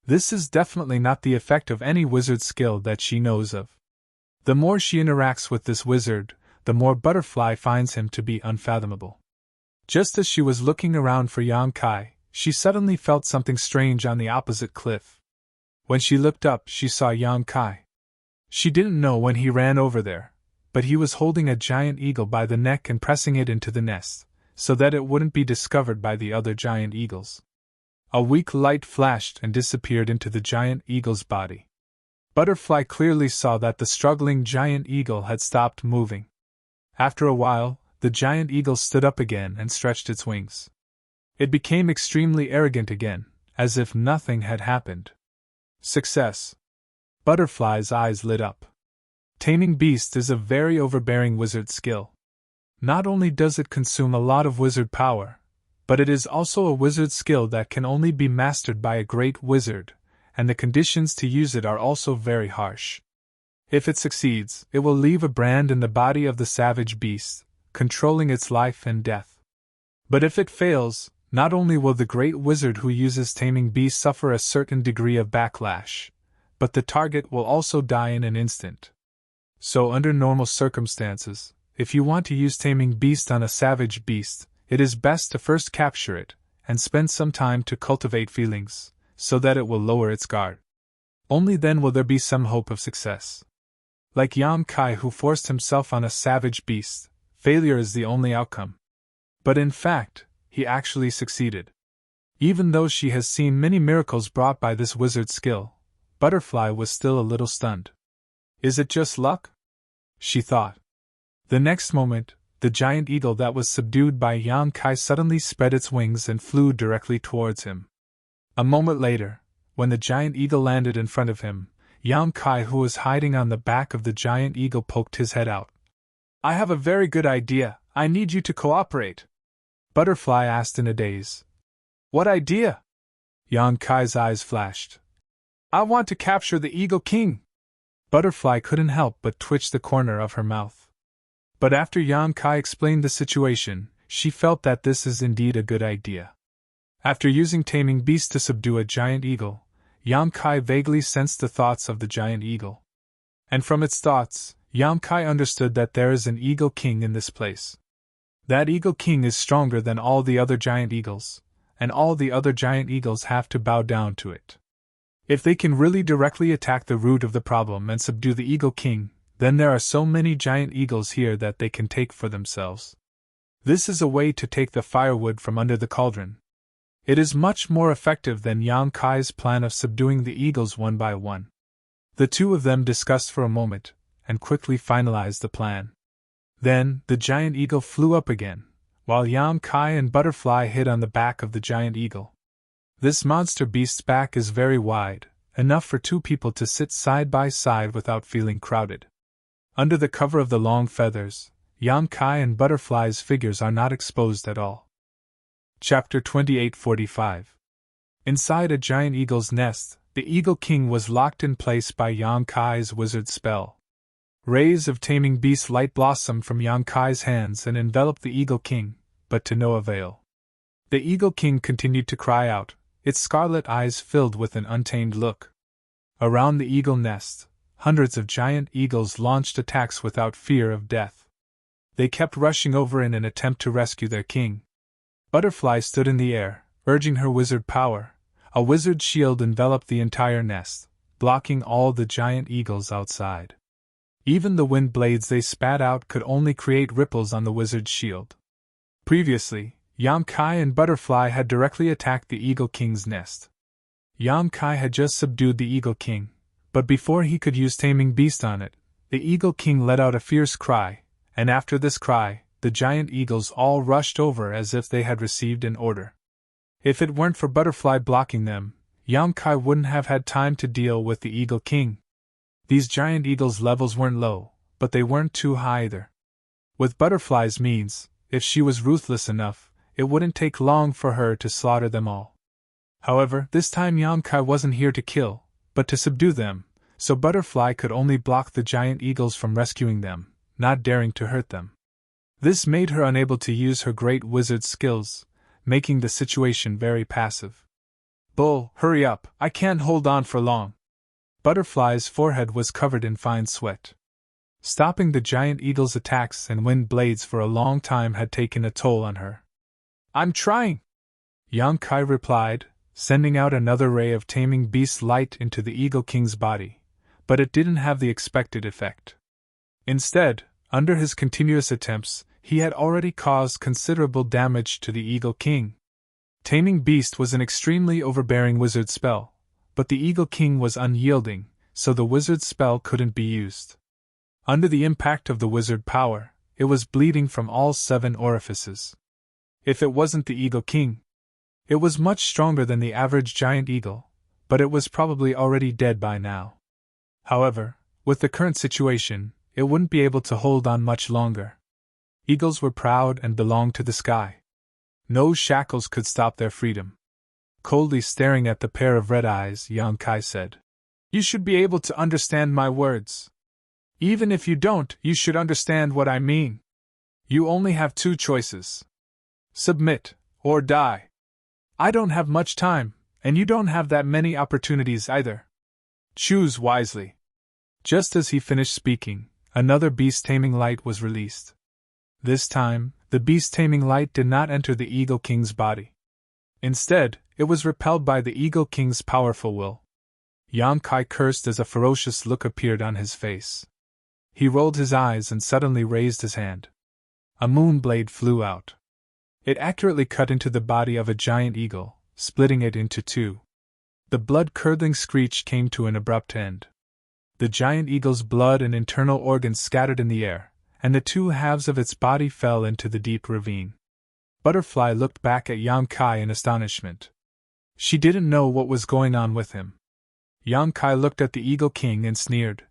This is definitely not the effect of any wizard skill that she knows of. The more she interacts with this wizard, the more Butterfly finds him to be unfathomable. Just as she was looking around for Yang Kai, she suddenly felt something strange on the opposite cliff. When she looked up, she saw Yang Kai. She didn't know when he ran over there, but he was holding a giant eagle by the neck and pressing it into the nest, so that it wouldn't be discovered by the other giant eagles. A weak light flashed and disappeared into the giant eagle's body. Butterfly clearly saw that the struggling giant eagle had stopped moving. After a while, the giant eagle stood up again and stretched its wings. It became extremely arrogant again, as if nothing had happened. Success! Butterfly's eyes lit up. Taming beasts is a very overbearing wizard skill. Not only does it consume a lot of wizard power, but it is also a wizard skill that can only be mastered by a great wizard, and the conditions to use it are also very harsh. If it succeeds, it will leave a brand in the body of the savage beast, controlling its life and death. But if it fails, not only will the great wizard who uses taming beasts suffer a certain degree of backlash, but the target will also die in an instant. So under normal circumstances, if you want to use taming beast on a savage beast, it is best to first capture it, and spend some time to cultivate feelings, so that it will lower its guard. Only then will there be some hope of success. Like Yang Kai, who forced himself on a savage beast, failure is the only outcome. But in fact, he actually succeeded. Even though she has seen many miracles brought by this wizard skill, Butterfly was still a little stunned. Is it just luck? She thought. The next moment, the giant eagle that was subdued by Yang Kai suddenly spread its wings and flew directly towards him. A moment later, when the giant eagle landed in front of him, Yang Kai, who was hiding on the back of the giant eagle, poked his head out. I have a very good idea. I need you to cooperate. Butterfly asked in a daze. What idea? Yang Kai's eyes flashed. I want to capture the Eagle King. Butterfly couldn't help but twitch the corner of her mouth. But after Yang Kai explained the situation, she felt that this is indeed a good idea. After using taming beast to subdue a giant eagle, Yang Kai vaguely sensed the thoughts of the giant eagle. And from its thoughts, Yang Kai understood that there is an Eagle King in this place. That Eagle King is stronger than all the other giant eagles, and all the other giant eagles have to bow down to it. If they can really directly attack the root of the problem and subdue the Eagle King, then there are so many giant eagles here that they can take for themselves. This is a way to take the firewood from under the cauldron. It is much more effective than Yang Kai's plan of subduing the eagles one by one. The two of them discussed for a moment, and quickly finalized the plan. Then, the giant eagle flew up again, while Yang Kai and Butterfly hid on the back of the giant eagle. This monster beast's back is very wide, enough for two people to sit side by side without feeling crowded. Under the cover of the long feathers, Yang Kai and Butterfly's figures are not exposed at all. Chapter 28:45. Inside a giant eagle's nest, the Eagle King was locked in place by Yang Kai's wizard spell. Rays of taming beast light blossomed from Yang Kai's hands and enveloped the Eagle King, but to no avail. The Eagle King continued to cry out, its scarlet eyes filled with an untamed look. Around the eagle nest, hundreds of giant eagles launched attacks without fear of death. They kept rushing over in an attempt to rescue their king. Butterfly stood in the air, urging her wizard power. A wizard shield enveloped the entire nest, blocking all the giant eagles outside. Even the wind blades they spat out could only create ripples on the wizard's shield. Previously, Yang Kai and Butterfly had directly attacked the Eagle King's nest. Yang Kai had just subdued the Eagle King, but before he could use taming beast on it, the Eagle King let out a fierce cry, and after this cry, the giant eagles all rushed over as if they had received an order. If it weren't for Butterfly blocking them, Yang Kai wouldn't have had time to deal with the Eagle King. These giant eagles' levels weren't low, but they weren't too high either. With Butterfly's means, if she was ruthless enough, it wouldn't take long for her to slaughter them all. However, this time Yang Kai wasn't here to kill, but to subdue them, so Butterfly could only block the giant eagles from rescuing them, not daring to hurt them. This made her unable to use her great wizard skills, making the situation very passive. Bull, hurry up, I can't hold on for long. Butterfly's forehead was covered in fine sweat. Stopping the giant eagle's attacks and wind blades for a long time had taken a toll on her. I'm trying, Yang Kai replied, sending out another ray of taming beast light into the Eagle King's body, but it didn't have the expected effect. Instead, under his continuous attempts, he had already caused considerable damage to the Eagle King. Taming Beast was an extremely overbearing wizard spell, but the Eagle King was unyielding, so the wizard's spell couldn't be used. Under the impact of the wizard power, it was bleeding from all 7 orifices. If it wasn't the Eagle King, it was much stronger than the average giant eagle, but it was probably already dead by now. However, with the current situation, it wouldn't be able to hold on much longer. Eagles were proud and belonged to the sky. No shackles could stop their freedom. Coldly staring at the pair of red eyes, Yang Kai said, "You should be able to understand my words. Even if you don't, you should understand what I mean. You only have 2 choices. Submit, or die. I don't have much time, and you don't have that many opportunities either. Choose wisely." Just as he finished speaking, another beast-taming light was released. This time, the beast-taming light did not enter the Eagle King's body. Instead, it was repelled by the Eagle King's powerful will. Yang Kai cursed as a ferocious look appeared on his face. He rolled his eyes and suddenly raised his hand. A moon blade flew out. It accurately cut into the body of a giant eagle, splitting it into 2. The blood-curdling screech came to an abrupt end. The giant eagle's blood and internal organs scattered in the air, and the 2 halves of its body fell into the deep ravine. Butterfly looked back at Yang Kai in astonishment. She didn't know what was going on with him. Yang Kai looked at the Eagle King and sneered.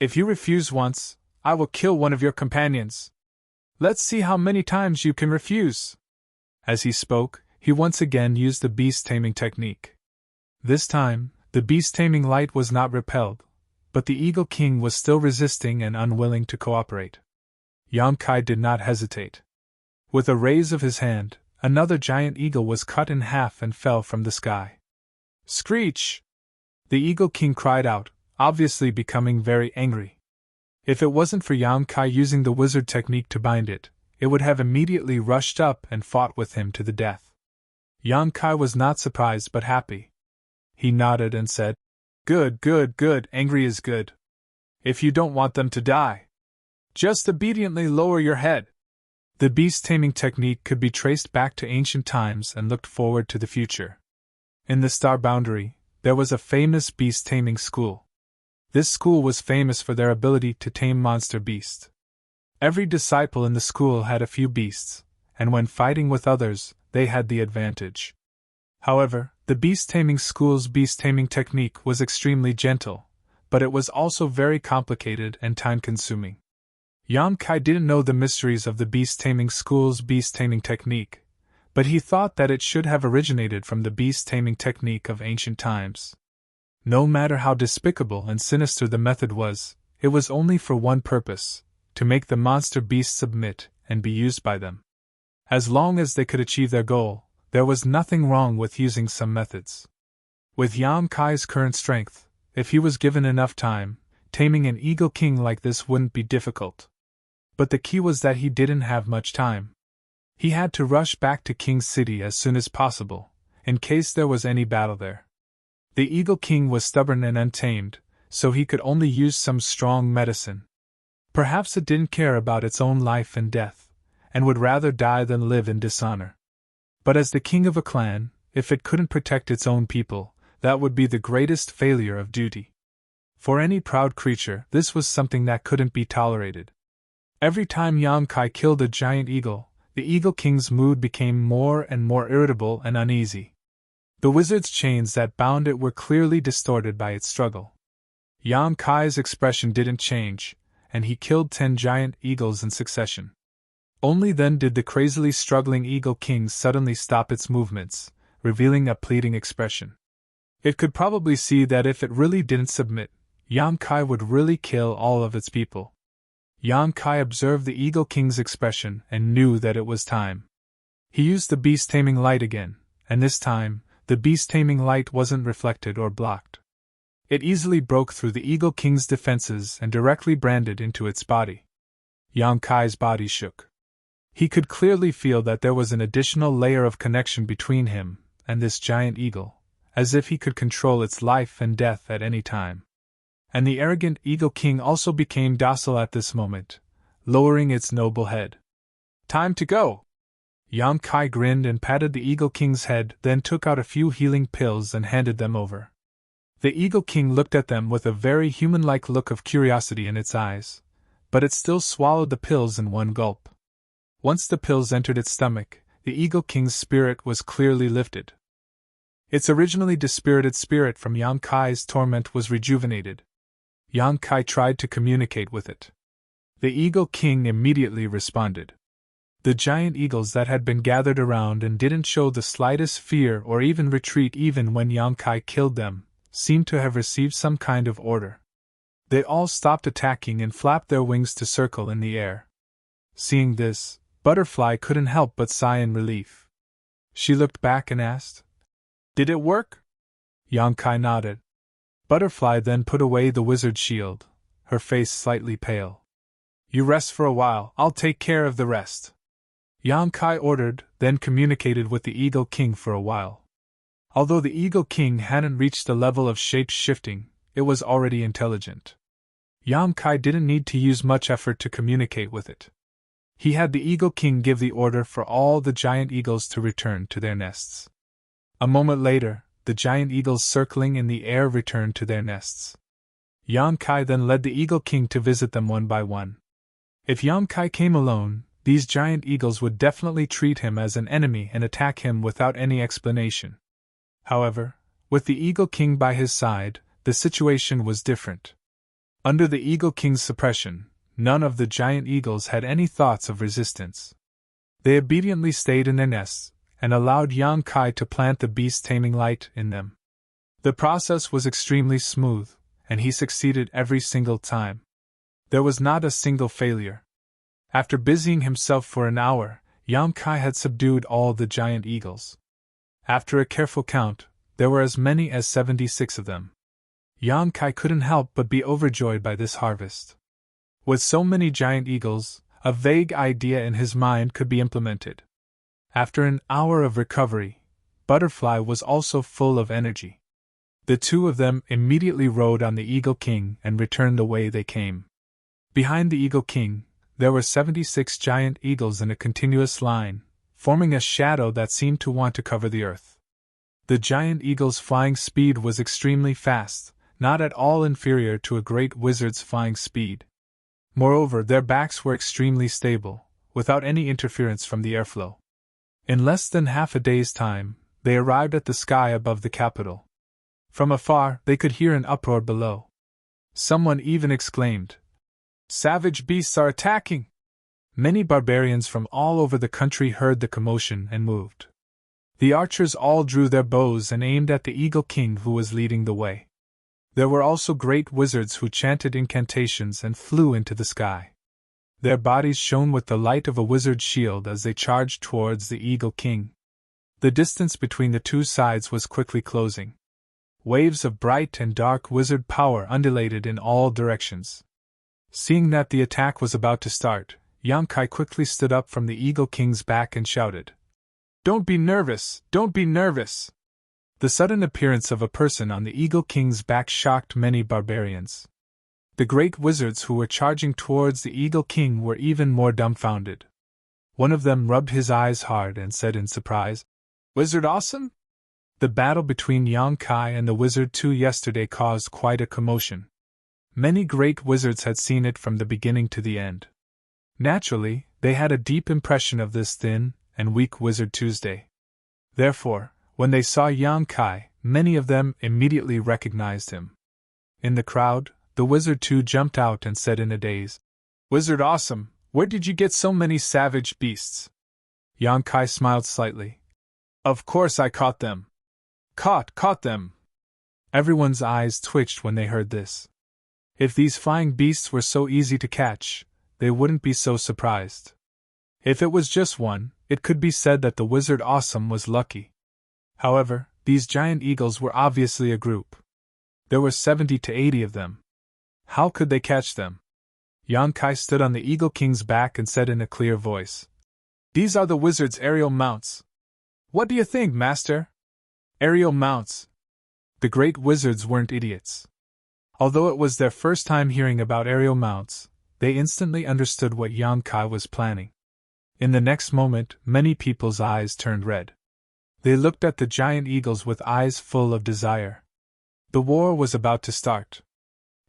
"If you refuse once, I will kill one of your companions. Let's see how many times you can refuse." As he spoke, he once again used the beast-taming technique. This time, the beast-taming light was not repelled, but the Eagle King was still resisting and unwilling to cooperate. Yang Kai did not hesitate. With a raise of his hand, another giant eagle was cut in half and fell from the sky. "Screech!" The Eagle King cried out, obviously becoming very angry. If it wasn't for Yang Kai using the wizard technique to bind it, it would have immediately rushed up and fought with him to the death. Yang Kai was not surprised but happy. He nodded and said, "Good, good, good, angry is good. If you don't want them to die, just obediently lower your head." The beast-taming technique could be traced back to ancient times and looked forward to the future. In the star boundary, there was a famous beast-taming school. This school was famous for their ability to tame monster beasts. Every disciple in the school had a few beasts, and when fighting with others, they had the advantage. However, the beast-taming school's beast-taming technique was extremely gentle, but it was also very complicated and time-consuming. Yang Kai didn't know the mysteries of the beast-taming school's beast-taming technique, but he thought that it should have originated from the beast-taming technique of ancient times. No matter how despicable and sinister the method was, it was only for one purpose: to make the monster beasts submit and be used by them. As long as they could achieve their goal, there was nothing wrong with using some methods. With Yang Kai's current strength, if he was given enough time, taming an Eagle King like this wouldn't be difficult. But the key was that he didn't have much time. He had to rush back to King's City as soon as possible, in case there was any battle there. The Eagle King was stubborn and untamed, so he could only use some strong medicine. Perhaps it didn't care about its own life and death, and would rather die than live in dishonor. But as the king of a clan, if it couldn't protect its own people, that would be the greatest failure of duty. For any proud creature, this was something that couldn't be tolerated. Every time Yang Kai killed a giant eagle, the Eagle King's mood became more and more irritable and uneasy. The wizard's chains that bound it were clearly distorted by its struggle. Yang Kai's expression didn't change, and he killed 10 giant eagles in succession. Only then did the crazily struggling Eagle King suddenly stop its movements, revealing a pleading expression. It could probably see that if it really didn't submit, Yang Kai would really kill all of its people. Yang Kai observed the Eagle King's expression and knew that it was time. He used the beast-taming light again, and this time, the beast-taming light wasn't reflected or blocked. It easily broke through the Eagle King's defenses and directly branded into its body. Yang Kai's body shook. He could clearly feel that there was an additional layer of connection between him and this giant eagle, as if he could control its life and death at any time. And the arrogant Eagle King also became docile at this moment, lowering its noble head. "Time to go!" Yang Kai grinned and patted the Eagle King's head, then took out a few healing pills and handed them over. The Eagle King looked at them with a very human-like look of curiosity in its eyes, but it still swallowed the pills in one gulp. Once the pills entered its stomach, the Eagle King's spirit was clearly lifted. Its originally dispirited spirit from Yang Kai's torment was rejuvenated. Yang Kai tried to communicate with it. The Eagle King immediately responded. The giant eagles that had been gathered around and didn't show the slightest fear or even retreat even when Yang Kai killed them, seemed to have received some kind of order. They all stopped attacking and flapped their wings to circle in the air. Seeing this, Butterfly couldn't help but sigh in relief. She looked back and asked, "Did it work?" Yang Kai nodded. Butterfly then put away the wizard shield, her face slightly pale. "You rest for a while, I'll take care of the rest," Yang Kai ordered, then communicated with the Eagle King for a while. Although the Eagle King hadn't reached the level of shape-shifting, it was already intelligent. Yang Kai didn't need to use much effort to communicate with it. He had the Eagle King give the order for all the giant eagles to return to their nests. A moment later, the giant eagles circling in the air returned to their nests. Yang Kai then led the Eagle King to visit them one by one. If Yang Kai came alone, these giant eagles would definitely treat him as an enemy and attack him without any explanation. However, with the Eagle King by his side, the situation was different. Under the Eagle King's suppression, none of the giant eagles had any thoughts of resistance. They obediently stayed in their nests, and allowed Yang Kai to plant the beast-taming light in them. The process was extremely smooth, and he succeeded every single time. There was not a single failure. After busying himself for an hour, Yang Kai had subdued all the giant eagles. After a careful count, there were as many as 76 of them. Yang Kai couldn't help but be overjoyed by this harvest. With so many giant eagles, a vague idea in his mind could be implemented. After an hour of recovery, Butterfly was also full of energy. The two of them immediately rode on the Eagle King and returned the way they came. Behind the Eagle King, there were 76 giant eagles in a continuous line, forming a shadow that seemed to want to cover the earth. The giant eagle's flying speed was extremely fast, not at all inferior to a great wizard's flying speed. Moreover, their backs were extremely stable, without any interference from the airflow. In less than half a day's time, they arrived at the sky above the capital. From afar, they could hear an uproar below. Someone even exclaimed, "Savage beasts are attacking!" Many barbarians from all over the country heard the commotion and moved. The archers all drew their bows and aimed at the Eagle King who was leading the way. There were also great wizards who chanted incantations and flew into the sky. Their bodies shone with the light of a wizard's shield as they charged towards the Eagle King. The distance between the two sides was quickly closing. Waves of bright and dark wizard power undulated in all directions. Seeing that the attack was about to start, Yang Kai quickly stood up from the Eagle King's back and shouted, "Don't be nervous, don't be nervous!" The sudden appearance of a person on the Eagle King's back shocked many barbarians. The great wizards who were charging towards the Eagle King were even more dumbfounded. One of them rubbed his eyes hard and said in surprise, "Wizard awesome?" The battle between Yang Kai and the Wizard 2 yesterday caused quite a commotion. Many great wizards had seen it from the beginning to the end. Naturally, they had a deep impression of this thin and weak Wizard Tuesday. Therefore, when they saw Yang Kai, many of them immediately recognized him. In the crowd, the Wizard 2 jumped out and said in a daze, "Wizard awesome, where did you get so many savage beasts?" Yang Kai smiled slightly. "Of course I caught them. Caught them." Everyone's eyes twitched when they heard this. If these flying beasts were so easy to catch, they wouldn't be so surprised. If it was just one, it could be said that the wizard Awesome was lucky. However, these giant eagles were obviously a group. There were 70 to 80 of them. How could they catch them? Yang Kai stood on the Eagle King's back and said in a clear voice, "These are the wizard's aerial mounts. What do you think, master?" Aerial mounts. The great wizards weren't idiots. Although it was their first time hearing about aerial mounts, they instantly understood what Yang Kai was planning. In the next moment, many people's eyes turned red. They looked at the giant eagles with eyes full of desire. The war was about to start.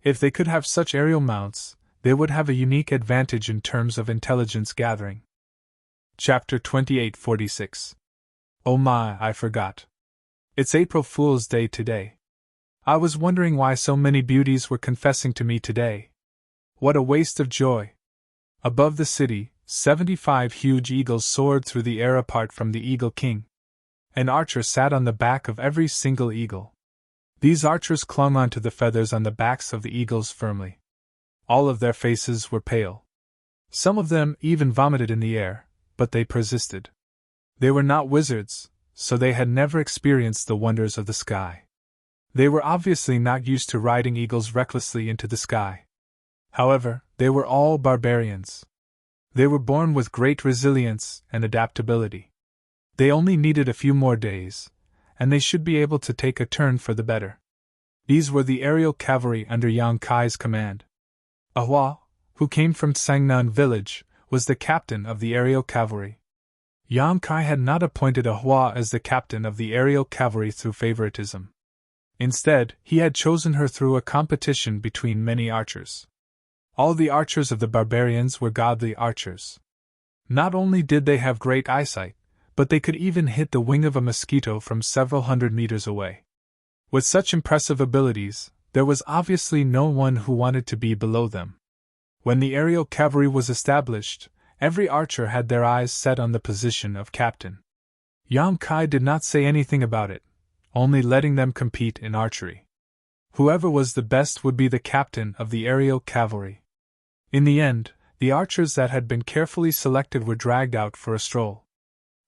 If they could have such aerial mounts, they would have a unique advantage in terms of intelligence gathering. Chapter 2846. Oh my, I forgot. It's April Fool's Day today. I was wondering why so many beauties were confessing to me today. What a waste of joy. Above the city, 75 huge eagles soared through the air apart from the Eagle King. An archer sat on the back of every single eagle. These archers clung onto the feathers on the backs of the eagles firmly. All of their faces were pale. Some of them even vomited in the air, but they persisted. They were not wizards, so they had never experienced the wonders of the sky. They were obviously not used to riding eagles recklessly into the sky. However, they were all barbarians. They were born with great resilience and adaptability. They only needed a few more days, and they should be able to take a turn for the better. These were the aerial cavalry under Yang Kai's command. Ahua, who came from Sangnan village, was the captain of the aerial cavalry. Yang Kai had not appointed Ahua as the captain of the aerial cavalry through favoritism. Instead, he had chosen her through a competition between many archers. All the archers of the barbarians were godly archers. Not only did they have great eyesight, but they could even hit the wing of a mosquito from several hundred meters away. With such impressive abilities, there was obviously no one who wanted to be below them. When the aerial cavalry was established, every archer had their eyes set on the position of captain. Yang Kai did not say anything about it, only letting them compete in archery. Whoever was the best would be the captain of the aerial cavalry. In the end, the archers that had been carefully selected were dragged out for a stroll.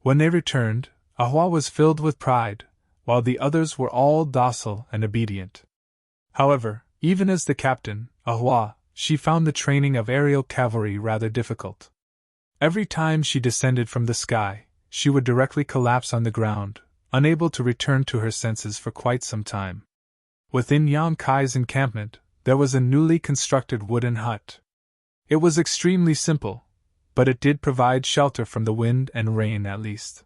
When they returned, Ahua was filled with pride, while the others were all docile and obedient. However, even as the captain, Ahua, she found the training of aerial cavalry rather difficult. Every time she descended from the sky, she would directly collapse on the ground, unable to return to her senses for quite some time. Within Yang Kai's encampment, there was a newly constructed wooden hut. It was extremely simple, but it did provide shelter from the wind and rain at least.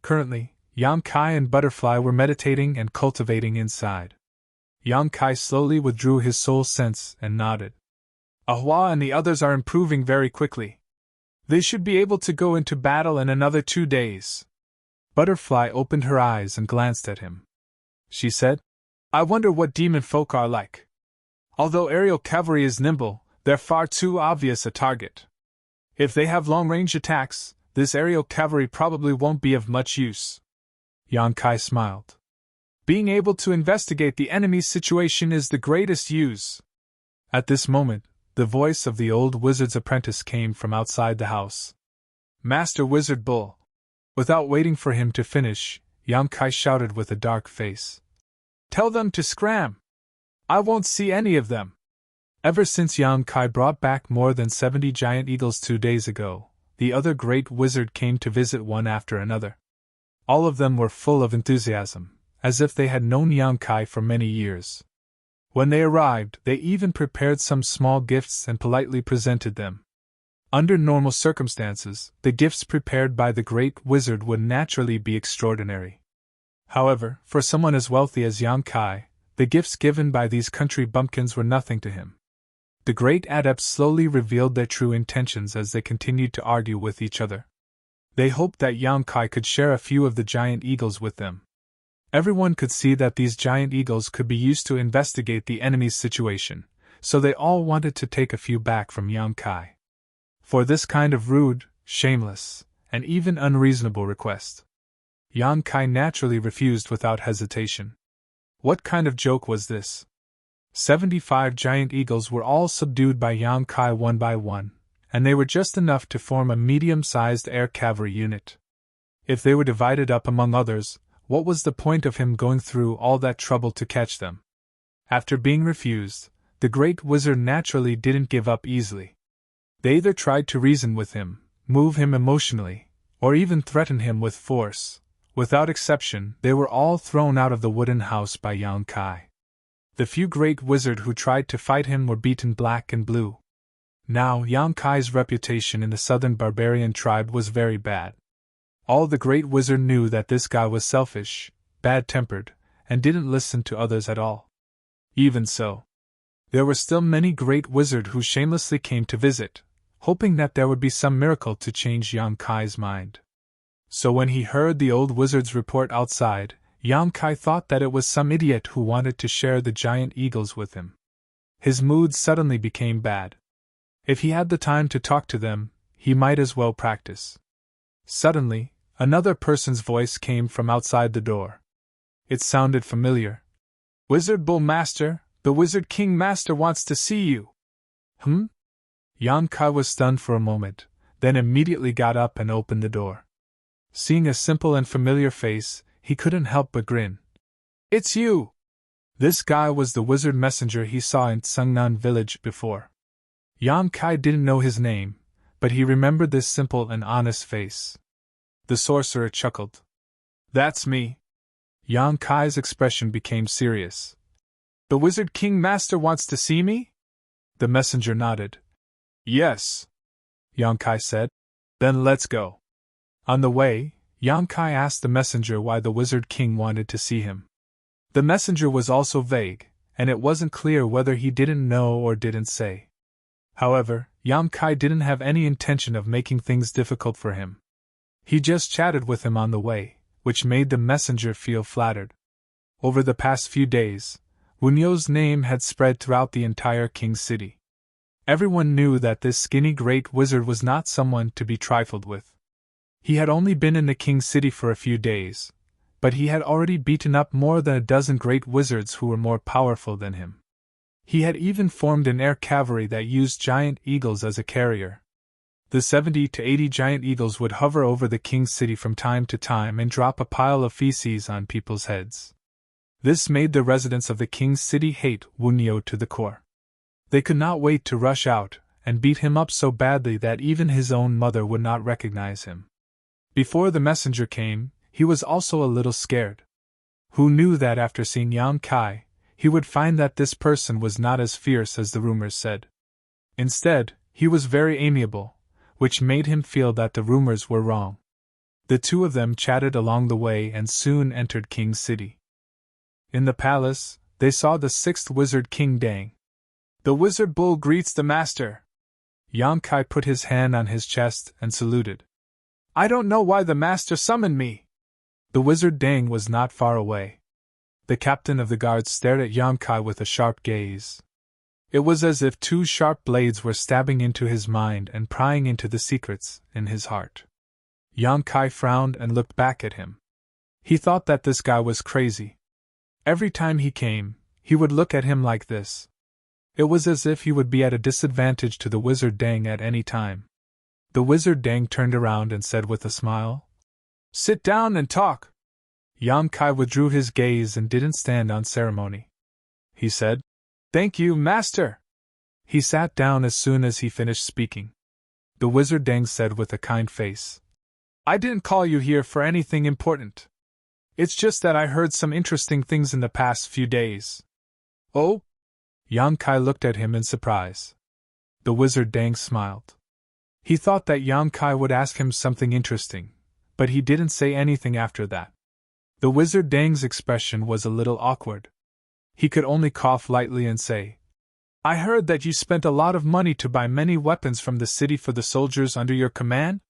Currently, Yang Kai and Butterfly were meditating and cultivating inside. Yang Kai slowly withdrew his soul sense and nodded. Ahua and the others are improving very quickly. They should be able to go into battle in another 2 days. Butterfly opened her eyes and glanced at him. She said, "I wonder what demon folk are like. Although aerial cavalry is nimble, they're far too obvious a target. If they have long-range attacks, this aerial cavalry probably won't be of much use." Yang Kai smiled. "Being able to investigate the enemy's situation is the greatest use." At this moment, the voice of the old wizard's apprentice came from outside the house. "Master Wizard Bull." Without waiting for him to finish, Yang Kai shouted with a dark face, "Tell them to scram! I won't see any of them." Ever since Yang Kai brought back more than 70 giant eagles 2 days ago, the other great wizard came to visit one after another. All of them were full of enthusiasm, as if they had known Yang Kai for many years. When they arrived, they even prepared some small gifts and politely presented them. Under normal circumstances, the gifts prepared by the great wizard would naturally be extraordinary. However, for someone as wealthy as Yang Kai, the gifts given by these country bumpkins were nothing to him. The great adepts slowly revealed their true intentions as they continued to argue with each other. They hoped that Yang Kai could share a few of the giant eagles with them. Everyone could see that these giant eagles could be used to investigate the enemy's situation, so they all wanted to take a few back from Yang Kai. For this kind of rude, shameless, and even unreasonable request, Yang Kai naturally refused without hesitation. What kind of joke was this? 75 giant eagles were all subdued by Yang Kai one by one, and they were just enough to form a medium-sized air cavalry unit. If they were divided up among others, what was the point of him going through all that trouble to catch them? After being refused, the great wizard naturally didn't give up easily. They either tried to reason with him, move him emotionally, or even threaten him with force. Without exception, they were all thrown out of the wooden house by Yang Kai. The few great wizards who tried to fight him were beaten black and blue. Now, Yang Kai's reputation in the southern barbarian tribe was very bad. All the great wizard knew that this guy was selfish, bad-tempered, and didn't listen to others at all. Even so, there were still many great wizards who shamelessly came to visit, hoping that there would be some miracle to change Yang Kai's mind. So when he heard the old wizard's report outside, Yang Kai thought that it was some idiot who wanted to share the giant eagles with him. His mood suddenly became bad. If he had the time to talk to them, he might as well practice. Suddenly, another person's voice came from outside the door. It sounded familiar. "Wizard Bull Master, the Wizard King Master wants to see you." Yang Kai was stunned for a moment, then immediately got up and opened the door. Seeing a simple and familiar face, he couldn't help but grin. "It's you!" This guy was the wizard messenger he saw in Tsungnan village before. Yang Kai didn't know his name, but he remembered this simple and honest face. The sorcerer chuckled. "That's me." Yang Kai's expression became serious. "The Wizard King Master wants to see me?" The messenger nodded. "Yes," Yang Kai said. "Then let's go." On the way, Yang Kai asked the messenger why the Wizard King wanted to see him. The messenger was also vague, and it wasn't clear whether he didn't know or didn't say. However, Yang Kai didn't have any intention of making things difficult for him. He just chatted with him on the way, which made the messenger feel flattered. Over the past few days, Wunyo's name had spread throughout the entire King City. Everyone knew that this skinny great wizard was not someone to be trifled with. He had only been in the King City for a few days, but he had already beaten up more than a dozen great wizards who were more powerful than him. He had even formed an air cavalry that used giant eagles as a carrier. The 70 to 80 giant eagles would hover over the King's City from time to time and drop a pile of feces on people's heads. This made the residents of the King's City hate Wunyo to the core. They could not wait to rush out and beat him up so badly that even his own mother would not recognize him. Before the messenger came, he was also a little scared. Who knew that after seeing Yang Kai, he would find that this person was not as fierce as the rumors said. Instead, he was very amiable, which made him feel that the rumors were wrong. The two of them chatted along the way and soon entered King's City. In the palace, they saw the sixth wizard King Dang. "The Wizard Bull greets the master." Yang Kai put his hand on his chest and saluted. "I don't know why the master summoned me." The wizard Dang was not far away. The captain of the guards stared at Yang Kai with a sharp gaze. It was as if two sharp blades were stabbing into his mind and prying into the secrets in his heart. Yang Kai frowned and looked back at him. He thought that this guy was crazy. Every time he came, he would look at him like this. It was as if he would be at a disadvantage to the wizard Dang at any time. The wizard Dang turned around and said with a smile, "Sit down and talk." Yang Kai withdrew his gaze and didn't stand on ceremony. He said, "Thank you, master." He sat down as soon as he finished speaking. The wizard Dang said with a kind face, "I didn't call you here for anything important. It's just that I heard some interesting things in the past few days." "Oh?" Yang Kai looked at him in surprise. The wizard Dang smiled. He thought that Yang Kai would ask him something interesting, but he didn't say anything after that. The wizard Dang's expression was a little awkward. He could only cough lightly and say, "I heard that you spent a lot of money to buy many weapons from the city for the soldiers under your command?"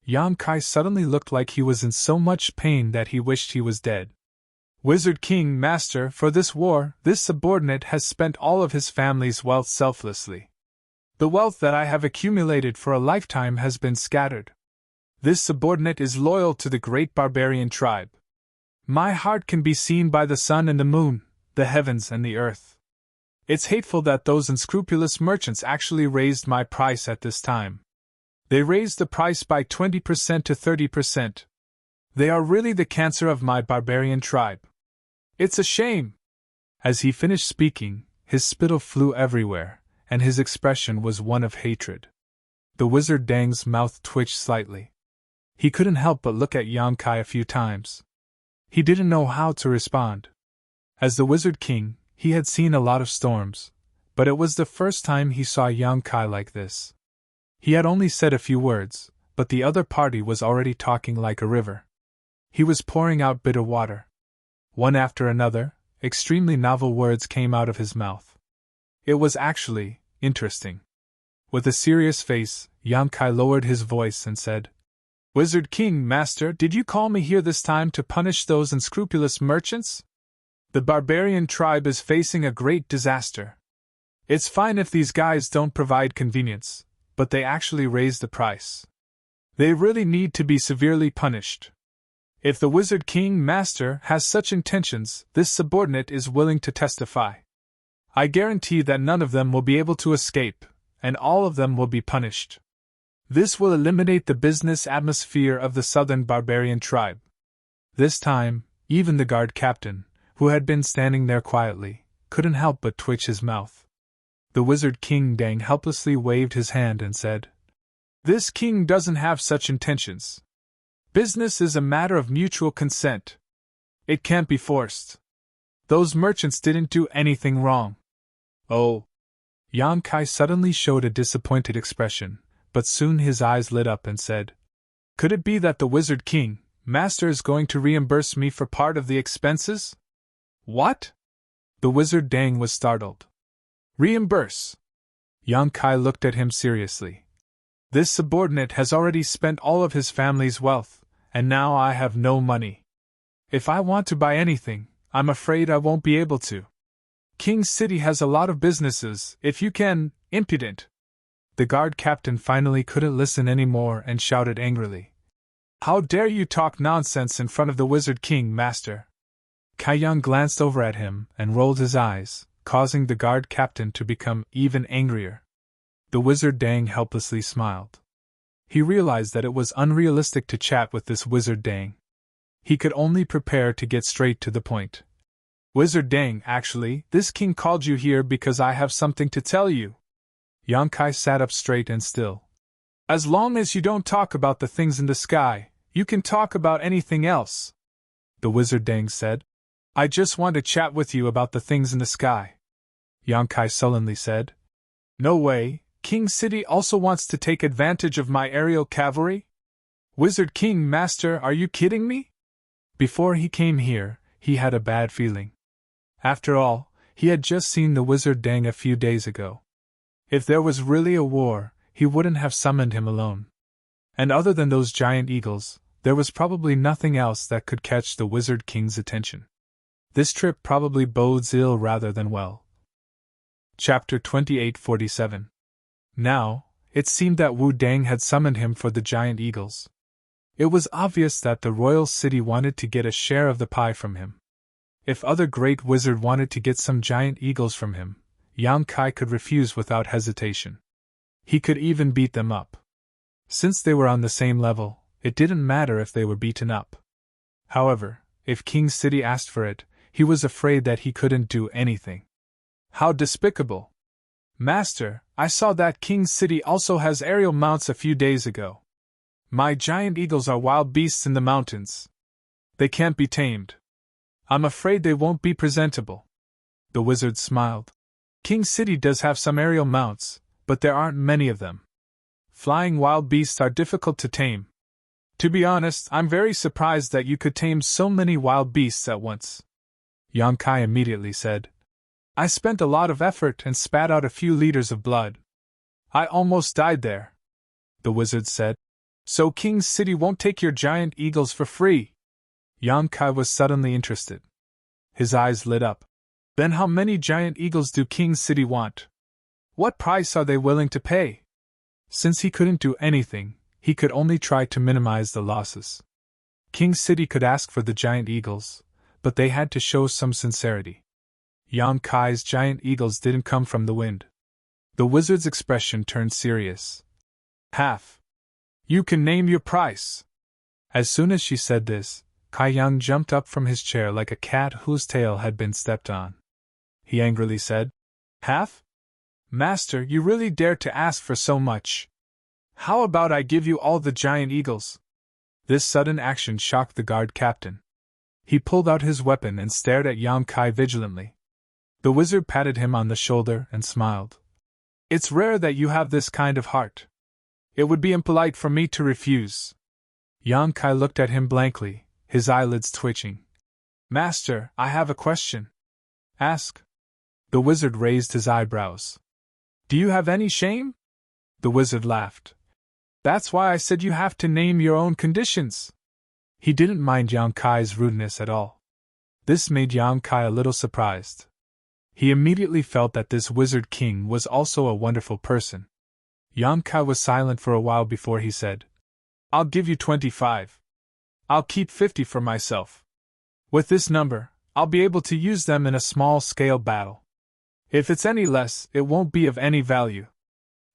Yang Kai suddenly looked like he was in so much pain that he wished he was dead. "Wizard King Master, for this war, this subordinate has spent all of his family's wealth selflessly. The wealth that I have accumulated for a lifetime has been scattered. This subordinate is loyal to the great barbarian tribe. My heart can be seen by the sun and the moon, the heavens and the earth. It's hateful that those unscrupulous merchants actually raised my price at this time. They raised the price by 20% to 30%. They are really the cancer of my barbarian tribe. It's a shame." As he finished speaking, his spittle flew everywhere, and his expression was one of hatred. The wizard Dang's mouth twitched slightly. He couldn't help but look at Yang Kai a few times. He didn't know how to respond. As the Wizard King, he had seen a lot of storms, but it was the first time he saw Yang Kai like this. He had only said a few words, but the other party was already talking like a river. He was pouring out bitter water. One after another, extremely novel words came out of his mouth. It was actually interesting. With a serious face, Yang Kai lowered his voice and said, "Wizard King, Master, did you call me here this time to punish those unscrupulous merchants? The barbarian tribe is facing a great disaster. It's fine if these guys don't provide convenience, but they actually raise the price. They really need to be severely punished. If the Wizard King, Master, has such intentions, this subordinate is willing to testify. I guarantee that none of them will be able to escape, and all of them will be punished. This will eliminate the business atmosphere of the southern barbarian tribe." This time, even the guard captain, who had been standing there quietly, couldn't help but twitch his mouth. The Wizard King Dang helplessly waved his hand and said, "This king doesn't have such intentions. Business is a matter of mutual consent. It can't be forced. Those merchants didn't do anything wrong." "Oh." Yang Kai suddenly showed a disappointed expression, but soon his eyes lit up and said, "Could it be that the Wizard King, Master, is going to reimburse me for part of the expenses?" "What?" The Wizard Dang was startled. "Reimburse?" Yang Kai looked at him seriously. "This subordinate has already spent all of his family's wealth, and now I have no money. If I want to buy anything, I'm afraid I won't be able to. King's City has a lot of businesses, if you can, impudent." The guard captain finally couldn't listen anymore and shouted angrily, "How dare you talk nonsense in front of the Wizard King, Master?" Kai Yang glanced over at him and rolled his eyes, causing the guard captain to become even angrier. The Wizard Dang helplessly smiled. He realized that it was unrealistic to chat with this Wizard Dang. He could only prepare to get straight to the point. "Wizard Dang, actually, this king called you here because I have something to tell you." Yang Kai sat up straight and still. "As long as you don't talk about the things in the sky, you can talk about anything else," the Wizard Dang said. "I just want to chat with you about the things in the sky," Yang Kai sullenly said. "No way, King City also wants to take advantage of my aerial cavalry? Wizard King, Master, are you kidding me?" Before he came here, he had a bad feeling. After all, he had just seen the Wizard Dang a few days ago. If there was really a war, he wouldn't have summoned him alone. And other than those giant eagles, there was probably nothing else that could catch the Wizard King's attention. This trip probably bodes ill rather than well. Chapter 2847. Now, it seemed that Wu Dang had summoned him for the giant eagles. It was obvious that the royal city wanted to get a share of the pie from him. If other great wizard wanted to get some giant eagles from him, Yang Kai could refuse without hesitation. He could even beat them up. Since they were on the same level, it didn't matter if they were beaten up. However, if King City asked for it, he was afraid that he couldn't do anything. How despicable! "Master, I saw that King City also has aerial mounts a few days ago. My giant eagles are wild beasts in the mountains. They can't be tamed. I'm afraid they won't be presentable." The wizard smiled. "King City does have some aerial mounts, but there aren't many of them. Flying wild beasts are difficult to tame. To be honest, I'm very surprised that you could tame so many wild beasts at once," Yang Kai immediately said. "I spent a lot of effort and spat out a few liters of blood. I almost died there," the wizard said. "So King's City won't take your giant eagles for free?" Yang Kai was suddenly interested. His eyes lit up. "Then how many giant eagles do King's City want? What price are they willing to pay?" Since he couldn't do anything, he could only try to minimize the losses. King City could ask for the giant eagles, but they had to show some sincerity. Yang Kai's giant eagles didn't come from the wind. The wizard's expression turned serious. Half. You can name your price. As soon as she said this, Kai Yang jumped up from his chair like a cat whose tail had been stepped on. He angrily said, Half? Master, you really dare to ask for so much. How about I give you all the giant eagles? This sudden action shocked the guard captain. He pulled out his weapon and stared at Yang Kai vigilantly. The wizard patted him on the shoulder and smiled. It's rare that you have this kind of heart. It would be impolite for me to refuse. Yang Kai looked at him blankly, his eyelids twitching. Master, I have a question. Ask. The wizard raised his eyebrows. Do you have any shame? The wizard laughed. That's why I said you have to name your own conditions. He didn't mind Yang Kai's rudeness at all. This made Yang Kai a little surprised. He immediately felt that this wizard king was also a wonderful person. Yang Kai was silent for a while before he said, I'll give you 25. I'll keep 50 for myself. With this number, I'll be able to use them in a small-scale battle. If it's any less, it won't be of any value.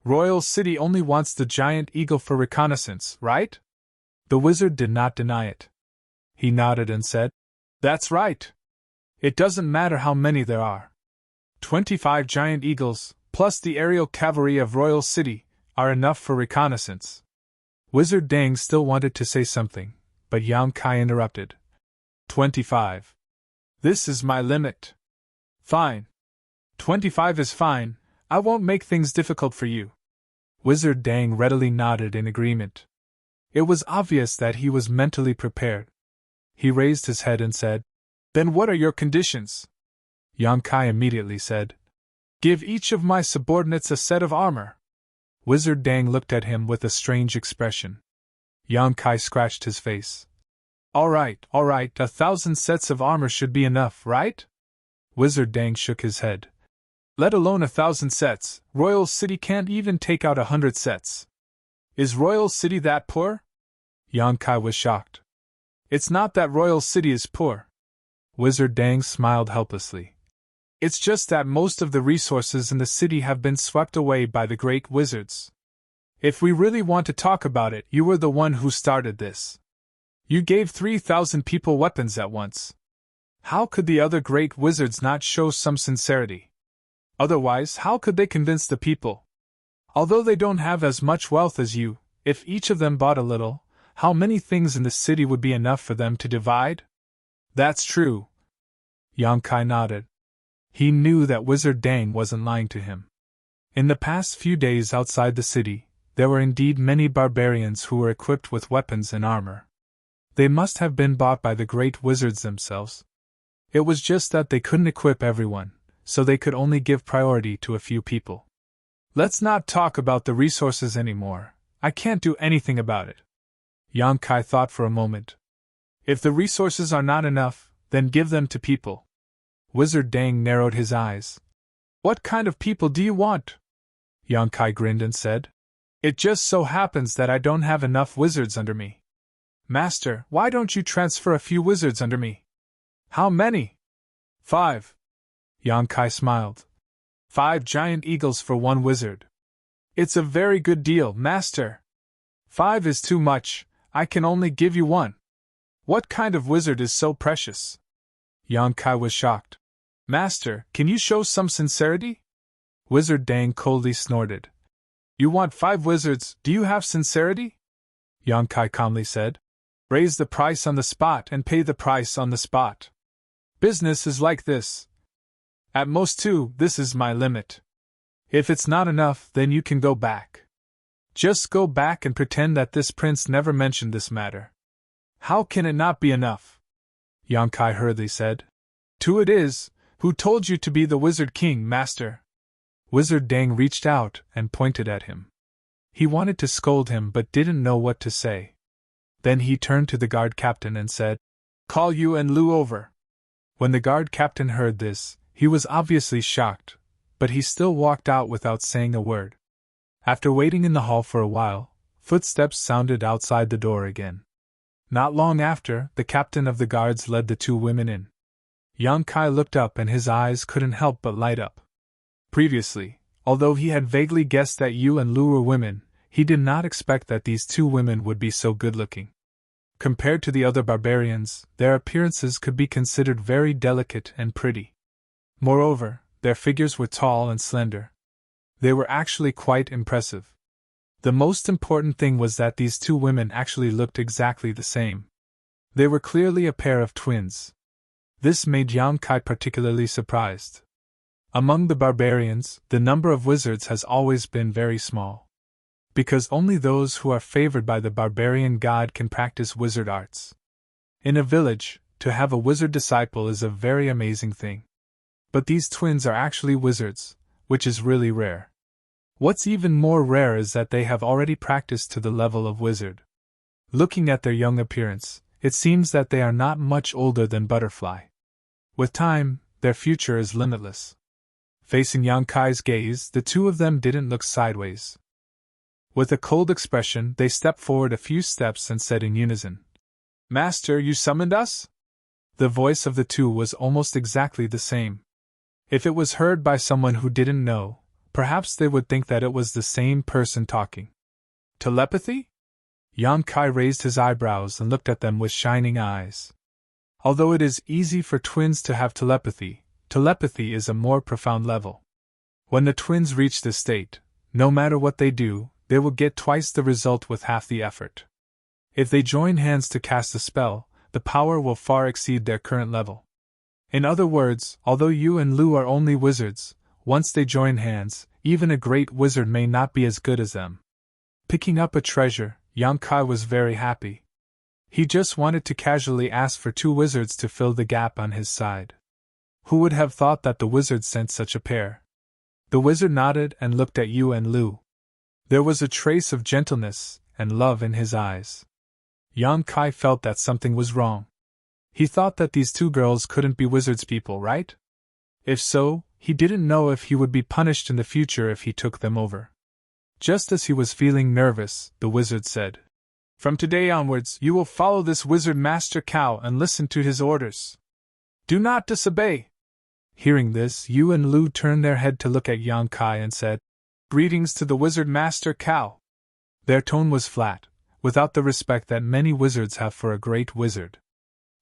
Royal City only wants the giant eagle for reconnaissance, right? The wizard did not deny it. He nodded and said, That's right. It doesn't matter how many there are. 25 giant eagles, plus the aerial cavalry of Royal City, are enough for reconnaissance. Wizard Dang still wanted to say something, but Yang Kai interrupted. 25. This is my limit. Fine. 25 is fine, I won't make things difficult for you. Wizard Dang readily nodded in agreement. It was obvious that he was mentally prepared. He raised his head and said, Then what are your conditions? Yang Kai immediately said, Give each of my subordinates a set of armor. Wizard Dang looked at him with a strange expression. Yang Kai scratched his face. All right, 1,000 sets of armor should be enough, right? Wizard Dang shook his head. Let alone 1,000 sets, Royal City can't even take out 100 sets. Is Royal City that poor? Yang Kai was shocked. It's not that Royal City is poor. Wizard Dang smiled helplessly. It's just that most of the resources in the city have been swept away by the great wizards. If we really want to talk about it, you were the one who started this. You gave 3,000 people weapons at once. How could the other great wizards not show some sincerity? Otherwise, how could they convince the people? Although they don't have as much wealth as you, if each of them bought a little, how many things in the city would be enough for them to divide? That's true. Yang Kai nodded. He knew that Wizard Dang wasn't lying to him. In the past few days outside the city, there were indeed many barbarians who were equipped with weapons and armor. They must have been bought by the great wizards themselves. It was just that they couldn't equip everyone, so they could only give priority to a few people. Let's not talk about the resources anymore. I can't do anything about it. Yang Kai thought for a moment. If the resources are not enough, then give them to people. Wizard Dang narrowed his eyes. What kind of people do you want? Yang Kai grinned and said, It just so happens that I don't have enough wizards under me. Master, why don't you transfer a few wizards under me? How many? 5. Yang Kai smiled. 5 giant eagles for 1 wizard. It's a very good deal, Master. 5 is too much, I can only give you 1. What kind of wizard is so precious? Yang Kai was shocked. Master, can you show some sincerity? Wizard Dang coldly snorted. You want 5 wizards, do you have sincerity? Yang Kai calmly said. Raise the price on the spot and pay the price on the spot. Business is like this. At most 2, this is my limit. If it's not enough, then you can go back. Just go back and pretend that this prince never mentioned this matter. How can it not be enough? Yang Kai hurriedly said. 2 it is. Who told you to be the Wizard King, Master? Wizard Dang reached out and pointed at him. He wanted to scold him but didn't know what to say. Then he turned to the guard captain and said, Call you and Lu over. When the guard captain heard this, he was obviously shocked, but he still walked out without saying a word. After waiting in the hall for a while, footsteps sounded outside the door again. Not long after, the captain of the guards led the 2 women in. Yang Kai looked up and his eyes couldn't help but light up. Previously, although he had vaguely guessed that Yu and Lu were women, he did not expect that these two women would be so good-looking. Compared to the other barbarians, their appearances could be considered very delicate and pretty. Moreover, their figures were tall and slender. They were actually quite impressive. The most important thing was that these two women actually looked exactly the same. They were clearly a pair of twins. This made Yang Kai particularly surprised. Among the barbarians, the number of wizards has always been very small. Because only those who are favored by the barbarian god can practice wizard arts. In a village, to have a wizard disciple is a very amazing thing. But these twins are actually wizards, which is really rare. What's even more rare is that they have already practiced to the level of wizard. Looking at their young appearance, it seems that they are not much older than Butterfly. With time, their future is limitless. Facing Yang Kai's gaze, the two of them didn't look sideways. With a cold expression, they stepped forward a few steps and said in unison, "Master, you summoned us?" The voice of the two was almost exactly the same. If it was heard by someone who didn't know, perhaps they would think that it was the same person talking. Telepathy? Yang Kai raised his eyebrows and looked at them with shining eyes. Although it is easy for twins to have telepathy, telepathy is a more profound level. When the twins reach this state, no matter what they do, they will get twice the result with half the effort. If they join hands to cast a spell, the power will far exceed their current level. In other words, although Yu and Lu are only wizards, once they join hands, even a great wizard may not be as good as them. Picking up a treasure, Yang Kai was very happy. He just wanted to casually ask for two wizards to fill the gap on his side. Who would have thought that the wizard sent such a pair? The wizard nodded and looked at Yu and Lu. There was a trace of gentleness and love in his eyes. Yang Kai felt that something was wrong. He thought that these two girls couldn't be wizards people, right? If so, he didn't know if he would be punished in the future if he took them over. Just as he was feeling nervous, the wizard said, "From today onwards, you will follow this wizard Master Cow and listen to his orders. Do not disobey." Hearing this, Yu and Lu turned their head to look at Yang Kai and said, "Greetings to the wizard Master Cow." Their tone was flat, without the respect that many wizards have for a great wizard.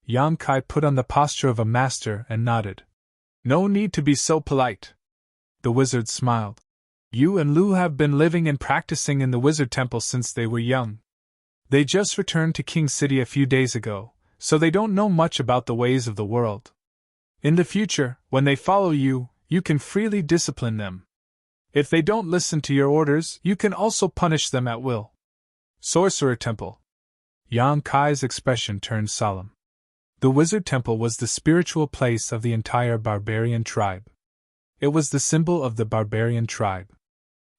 Yang Kai put on the posture of a master and nodded. "No need to be so polite." The wizard smiled. "Yu and Lu have been living and practicing in the wizard temple since they were young. They just returned to King City a few days ago, so they don't know much about the ways of the world. In the future, when they follow you, you can freely discipline them. If they don't listen to your orders, you can also punish them at will." Sorcerer Temple. Yang Kai's expression turned solemn. The wizard temple was the spiritual place of the entire barbarian tribe. It was the symbol of the barbarian tribe.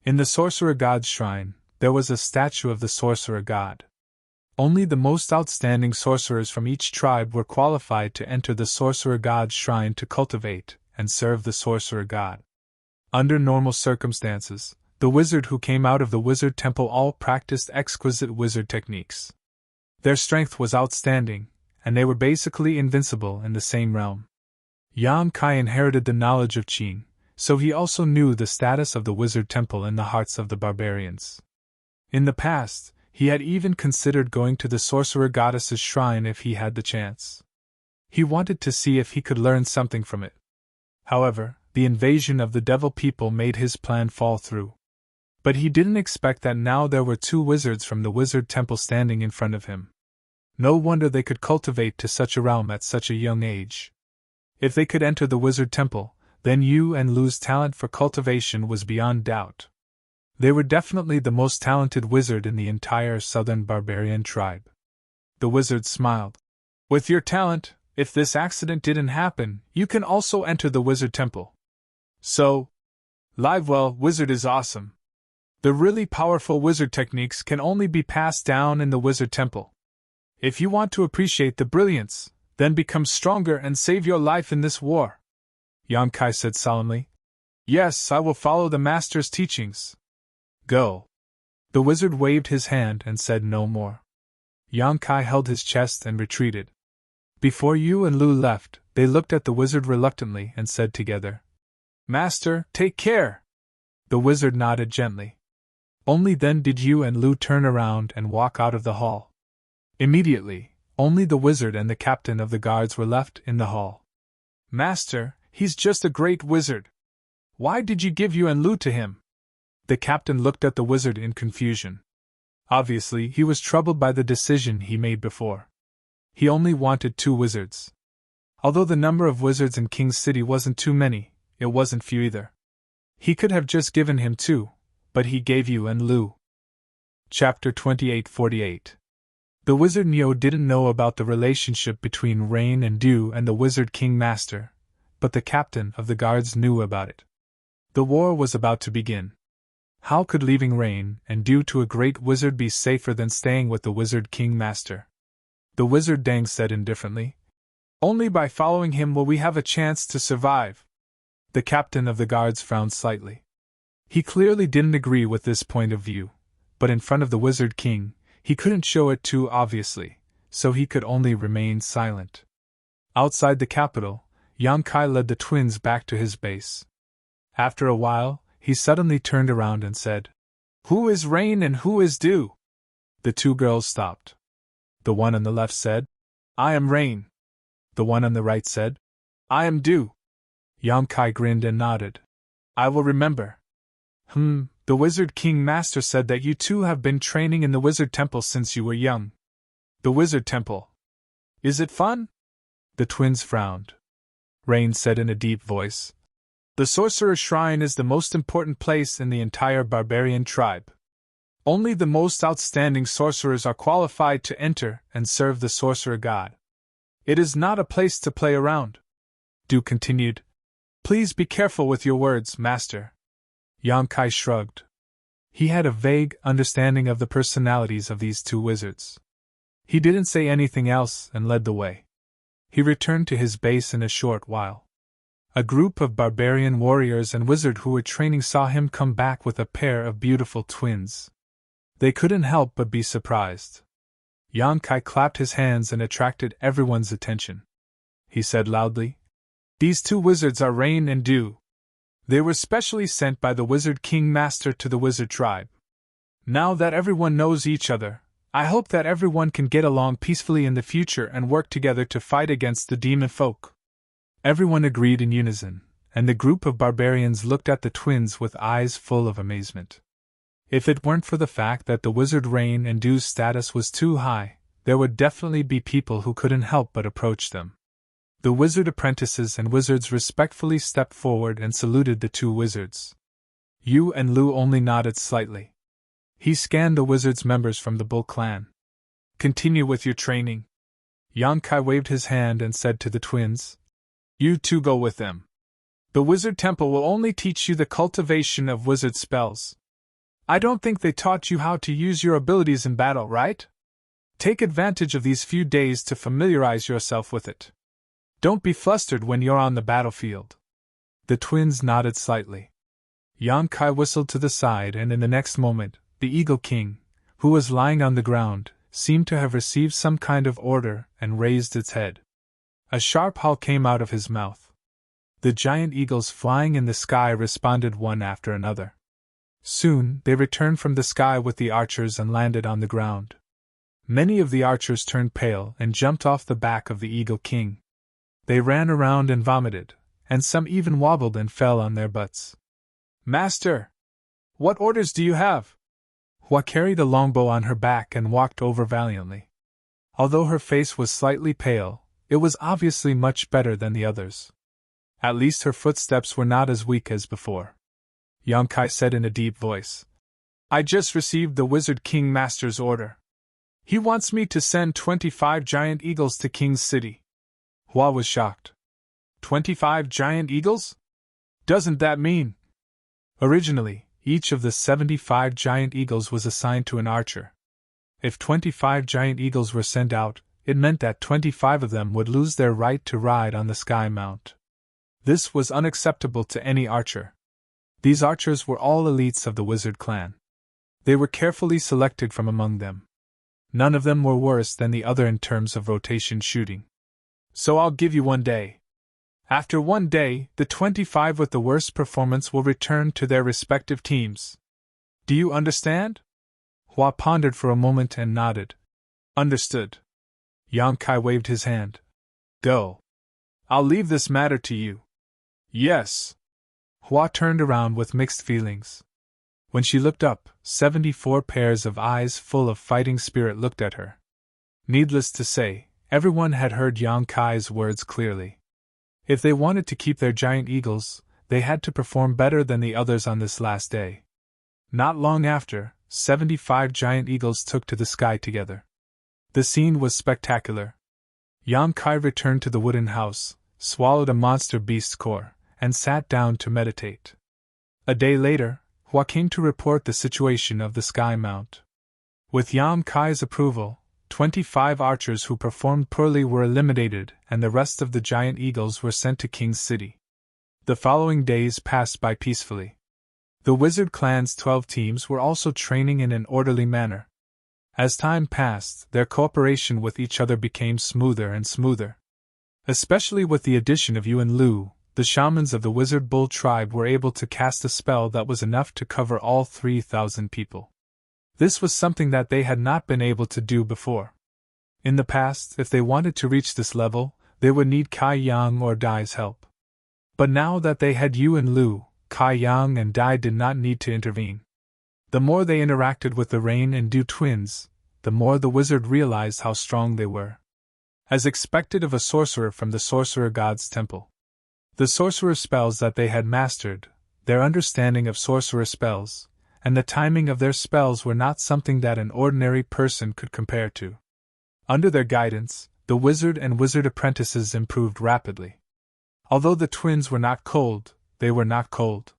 In the sorcerer god's shrine, there was a statue of the sorcerer god. Only the most outstanding sorcerers from each tribe were qualified to enter the sorcerer god's shrine to cultivate and serve the sorcerer god. Under normal circumstances, the wizard who came out of the wizard temple all practiced exquisite wizard techniques. Their strength was outstanding, and they were basically invincible in the same realm. Yang Kai inherited the knowledge of Qin, so he also knew the status of the wizard temple in the hearts of the barbarians. In the past, he had even considered going to the sorcerer goddess's shrine if he had the chance. He wanted to see if he could learn something from it. However, the invasion of the devil people made his plan fall through. But he didn't expect that now there were two wizards from the wizard temple standing in front of him. No wonder they could cultivate to such a realm at such a young age. If they could enter the wizard temple, then Yu and Lu's talent for cultivation was beyond doubt. They were definitely the most talented wizard in the entire southern barbarian tribe. The wizard smiled. "With your talent, if this accident didn't happen, you can also enter the wizard temple. So, Livewell, wizard is awesome. The really powerful wizard techniques can only be passed down in the wizard temple. If you want to appreciate the brilliance, then become stronger and save your life in this war." Yang Kai said solemnly. "Yes, I will follow the master's teachings. Go." The wizard waved his hand and said no more. Yang Kai held his chest and retreated. Before Yu and Lu left, They looked at the wizard reluctantly and said together, "Master, take care!" The wizard nodded gently. Only then did Yu and Lu turn around and walk out of the hall. Immediately, only the wizard and the captain of the guards were left in the hall. "Master, he's just a great wizard. Why did you give Yu and Lu to him?" The captain looked at the wizard in confusion. Obviously, he was troubled by the decision he made before. He only wanted 2 wizards. Although the number of wizards in King's City wasn't too many, it wasn't few either. He could have just given him 2, but he gave Yu and Lu. Chapter 28:48. The wizard Neo didn't know about the relationship between Rain and Dew and the wizard King Master, but the captain of the guards knew about it. The war was about to begin. How could leaving Rain and Dew to a great wizard be safer than staying with the wizard King Master? The wizard Dang said indifferently, "Only by following him will we have a chance to survive." The captain of the guards frowned slightly. He clearly didn't agree with this point of view, but in front of the wizard king, he couldn't show it too obviously, so he could only remain silent. Outside the capital, Yang Kai led the twins back to his base. After a while, he suddenly turned around and said, "Who is Rain and who is Dew?" The 2 girls stopped. The one on the left said, "I am Rain." The one on the right said, "I am Dew." Yang Kai grinned and nodded. "I will remember." The Wizard King Master said that you 2 have been training in the Wizard Temple since you were young." "The Wizard Temple. Is it fun?" The twins frowned. Rain said in a deep voice, "The Sorcerer's Shrine is the most important place in the entire barbarian tribe. Only the most outstanding sorcerers are qualified to enter and serve the Sorcerer God. It is not a place to play around." Du continued, "Please be careful with your words, Master." Yang Kai shrugged. He had a vague understanding of the personalities of these 2 wizards. He didn't say anything else and led the way. He returned to his base in a short while. A group of barbarian warriors and wizard who were training saw him come back with a pair of beautiful twins. They couldn't help but be surprised. Yang Kai clapped his hands and attracted everyone's attention. He said loudly, "These 2 wizards are Rain and Dew. They were specially sent by the Wizard King Master to the wizard tribe. Now that everyone knows each other, I hope that everyone can get along peacefully in the future and work together to fight against the demon folk." Everyone agreed in unison, and the group of barbarians looked at the twins with eyes full of amazement. If it weren't for the fact that the wizard Rain and Dew's status was too high, there would definitely be people who couldn't help but approach them. The wizard apprentices and wizards respectfully stepped forward and saluted the 2 wizards. Yu and Lu only nodded slightly. He scanned the wizards' members from the Bull clan. "Continue with your training." Yang Kai waved his hand and said to the twins, "You 2 go with them. The Wizard Temple will only teach you the cultivation of wizard spells. I don't think they taught you how to use your abilities in battle, right? Take advantage of these few days to familiarize yourself with it. Don't be flustered when you're on the battlefield." The twins nodded slightly. Yang Kai whistled to the side, and in the next moment, the Eagle King, who was lying on the ground, seemed to have received some kind of order and raised its head. A sharp howl came out of his mouth. The giant eagles flying in the sky responded one after another. Soon, they returned from the sky with the archers and landed on the ground. Many of the archers turned pale and jumped off the back of the Eagle King. They ran around and vomited, and some even wobbled and fell on their butts. "Master! What orders do you have?" Hua carried a longbow on her back and walked over valiantly. Although her face was slightly pale, it was obviously much better than the others. At least her footsteps were not as weak as before. Yang Kai said in a deep voice, "I just received the Wizard King Master's order. He wants me to send 25 giant eagles to King's City." Hua was shocked. 25 giant eagles? Doesn't that mean? Originally, each of the 75 giant eagles was assigned to an archer. If 25 giant eagles were sent out, it meant that 25 of them would lose their right to ride on the Sky Mount. This was unacceptable to any archer. These archers were all elites of the wizard clan. They were carefully selected from among them. None of them were worse than the other in terms of rotation shooting. "So I'll give you 1 day," After one day, the 25 with the worst performance will return to their respective teams. Do you understand? Hua pondered for a moment and nodded. Understood. Yang Kai waved his hand. Go. I'll leave this matter to you. Yes. Hua turned around with mixed feelings. When she looked up, 74 pairs of eyes full of fighting spirit looked at her. Needless to say, everyone had heard Yang Kai's words clearly. If they wanted to keep their giant eagles, they had to perform better than the others on this last day. Not long after, 75 giant eagles took to the sky together. The scene was spectacular. Yang Kai returned to the wooden house, swallowed a monster beast's core, and sat down to meditate. A day later, Hua came to report the situation of the Sky Mount. With Yang Kai's approval, 25 archers who performed poorly were eliminated, and the rest of the giant eagles were sent to King's City. The following days passed by peacefully. The Wizard Clan's 12 teams were also training in an orderly manner. As time passed, their cooperation with each other became smoother and smoother. Especially with the addition of Yuan Lu, the shamans of the Wizard Bull tribe were able to cast a spell that was enough to cover all 3,000 people. This was something that they had not been able to do before. In the past, if they wanted to reach this level, they would need Kai Yang or Dai's help. But now that they had Yuan Lu, Kai Yang and Dai did not need to intervene. The more they interacted with the Rain and Dew twins, the more the wizard realized how strong they were. As expected of a sorcerer from the Sorcerer God's Temple. The sorcerer spells that they had mastered, their understanding of sorcerer spells, and the timing of their spells were not something that an ordinary person could compare to. Under their guidance, the wizard and wizard apprentices improved rapidly. Although the twins were not cold, they were not cold.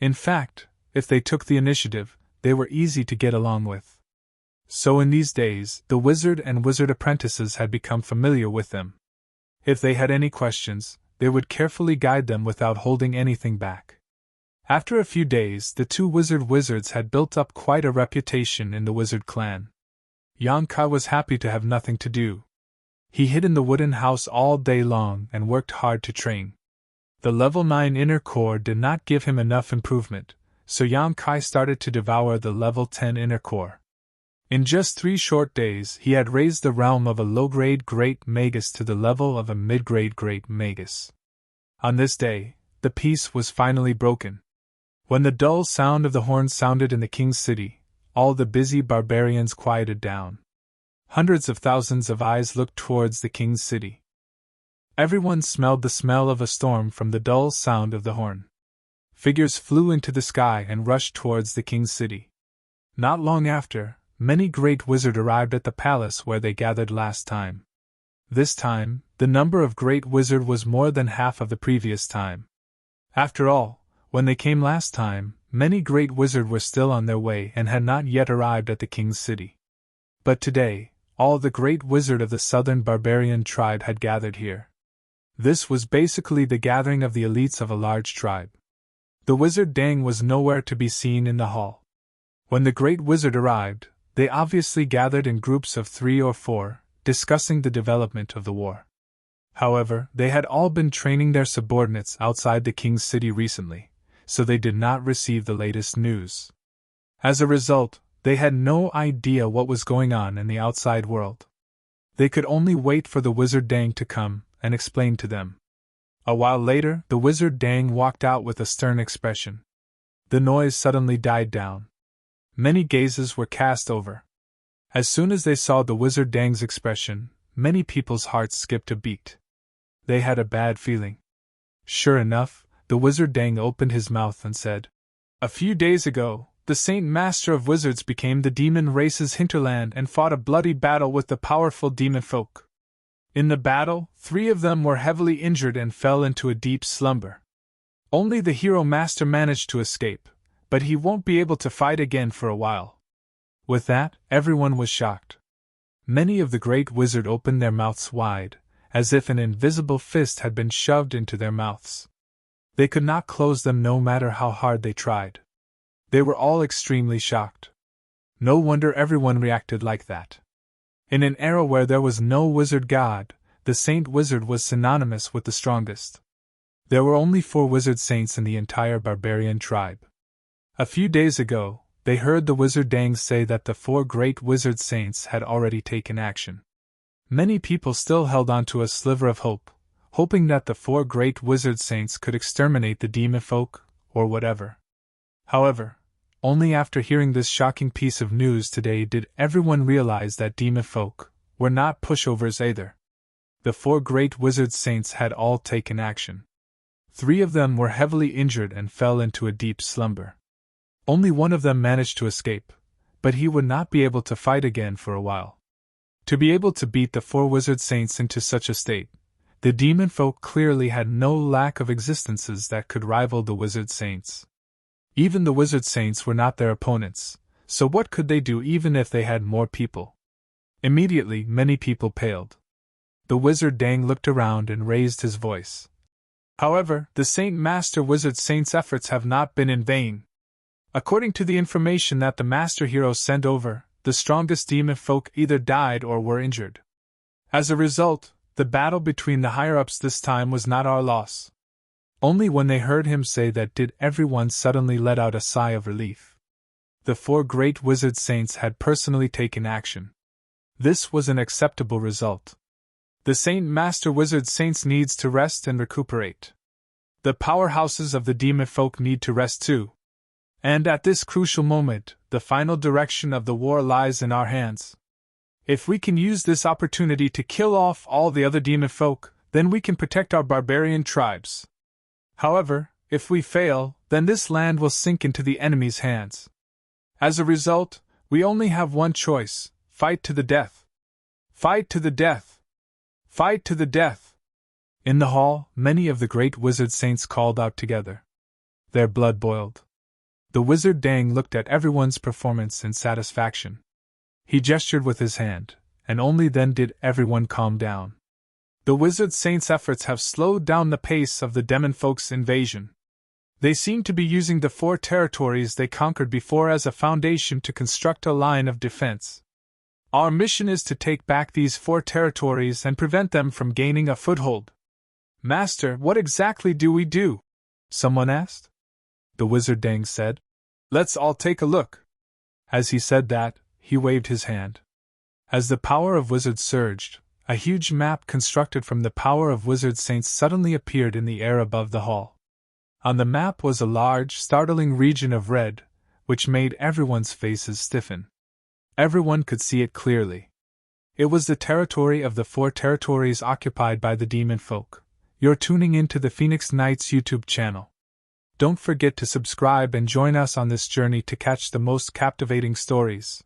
In fact, if they took the initiative, they were easy to get along with. So in these days, the wizard and wizard apprentices had become familiar with them. If they had any questions, they would carefully guide them without holding anything back. After a few days, the two wizards had built up quite a reputation in the Wizard Clan. Yang Kai was happy to have nothing to do. He hid in the wooden house all day long and worked hard to train. The level 9 inner core did not give him enough improvement, so Yang Kai started to devour the level 10 inner core. In just 3 short days, he had raised the realm of a low-grade Great Magus to the level of a mid-grade Great Magus. On this day, the peace was finally broken. When the dull sound of the horn sounded in the king's city, all the busy barbarians quieted down. Hundreds of thousands of eyes looked towards the king's city. Everyone smelled the smell of a storm from the dull sound of the horn. Figures flew into the sky and rushed towards the king's city. Not long after, many great wizards arrived at the palace where they gathered last time. This time, the number of great wizards was more than half of the previous time. After all, when they came last time, many great wizards were still on their way and had not yet arrived at the king's city. But today, all the great wizards of the southern barbarian tribe had gathered here. This was basically the gathering of the elites of a large tribe. The wizard Dang was nowhere to be seen in the hall. When the great wizard arrived, they obviously gathered in groups of 3 or 4, discussing the development of the war. However, they had all been training their subordinates outside the king's city recently, so they did not receive the latest news. As a result, they had no idea what was going on in the outside world. They could only wait for the wizard Dang to come and explain to them. A while later, the wizard Dang walked out with a stern expression. The noise suddenly died down. Many gazes were cast over. As soon as they saw the wizard Dang's expression, many people's hearts skipped a beat. They had a bad feeling. Sure enough, the wizard Dang opened his mouth and said, "A few days ago, the Saint Master of Wizards became the demon race's hinterland and fought a bloody battle with the powerful demon folk. In the battle, 3 of them were heavily injured and fell into a deep slumber. Only the hero master managed to escape, but he won't be able to fight again for a while." With that, everyone was shocked. Many of the great wizards opened their mouths wide, as if an invisible fist had been shoved into their mouths. They could not close them no matter how hard they tried. They were all extremely shocked. No wonder everyone reacted like that. In an era where there was no wizard god, the Saint Wizard was synonymous with the strongest. There were only 4 wizard saints in the entire barbarian tribe. A few days ago, they heard the wizard Dang say that the 4 great wizard saints had already taken action. Many people still held on to a sliver of hope, hoping that the 4 great wizard saints could exterminate the demon folk, or whatever. However, only after hearing this shocking piece of news today did everyone realize that demon folk were not pushovers either. The 4 great wizard saints had all taken action. 3 of them were heavily injured and fell into a deep slumber. Only one of them managed to escape, but he would not be able to fight again for a while. To be able to beat the 4 wizard saints into such a state, the demon folk clearly had no lack of existences that could rival the wizard saints. Even the wizard saints were not their opponents, so what could they do even if they had more people? Immediately, many people paled. The wizard Dang looked around and raised his voice. However, the Saint Master Wizard Saint's efforts have not been in vain. According to the information that the Master Hero sent over, the strongest demon folk either died or were injured. As a result, the battle between the higher-ups this time was not our loss. Only when they heard him say that did everyone suddenly let out a sigh of relief. The 4 great wizard saints had personally taken action. This was an acceptable result. The Saint Master Wizard Saints needs to rest and recuperate. The powerhouses of the demon folk need to rest too. And at this crucial moment, the final direction of the war lies in our hands. If we can use this opportunity to kill off all the other demon folk, then we can protect our barbarian tribes. However, if we fail, then this land will sink into the enemy's hands. As a result, we only have one choice: fight to the death. Fight to the death. Fight to the death. In the hall, many of the great wizard saints called out together. Their blood boiled. The wizard Dang looked at everyone's performance in satisfaction. He gestured with his hand, and only then did everyone calm down. The wizard saints' efforts have slowed down the pace of the demon folk's invasion. They seem to be using the 4 territories they conquered before as a foundation to construct a line of defense. Our mission is to take back these 4 territories and prevent them from gaining a foothold. Master, what exactly do we do? Someone asked. The wizard Dang said. Let's all take a look. As he said that, he waved his hand. As the power of wizards surged, a huge map constructed from the power of wizard saints suddenly appeared in the air above the hall. On the map was a large, startling region of red, which made everyone's faces stiffen. Everyone could see it clearly. It was the territory of the 4 territories occupied by the demon folk. You're tuning into the Phoenix Knights YouTube channel. Don't forget to subscribe and join us on this journey to catch the most captivating stories.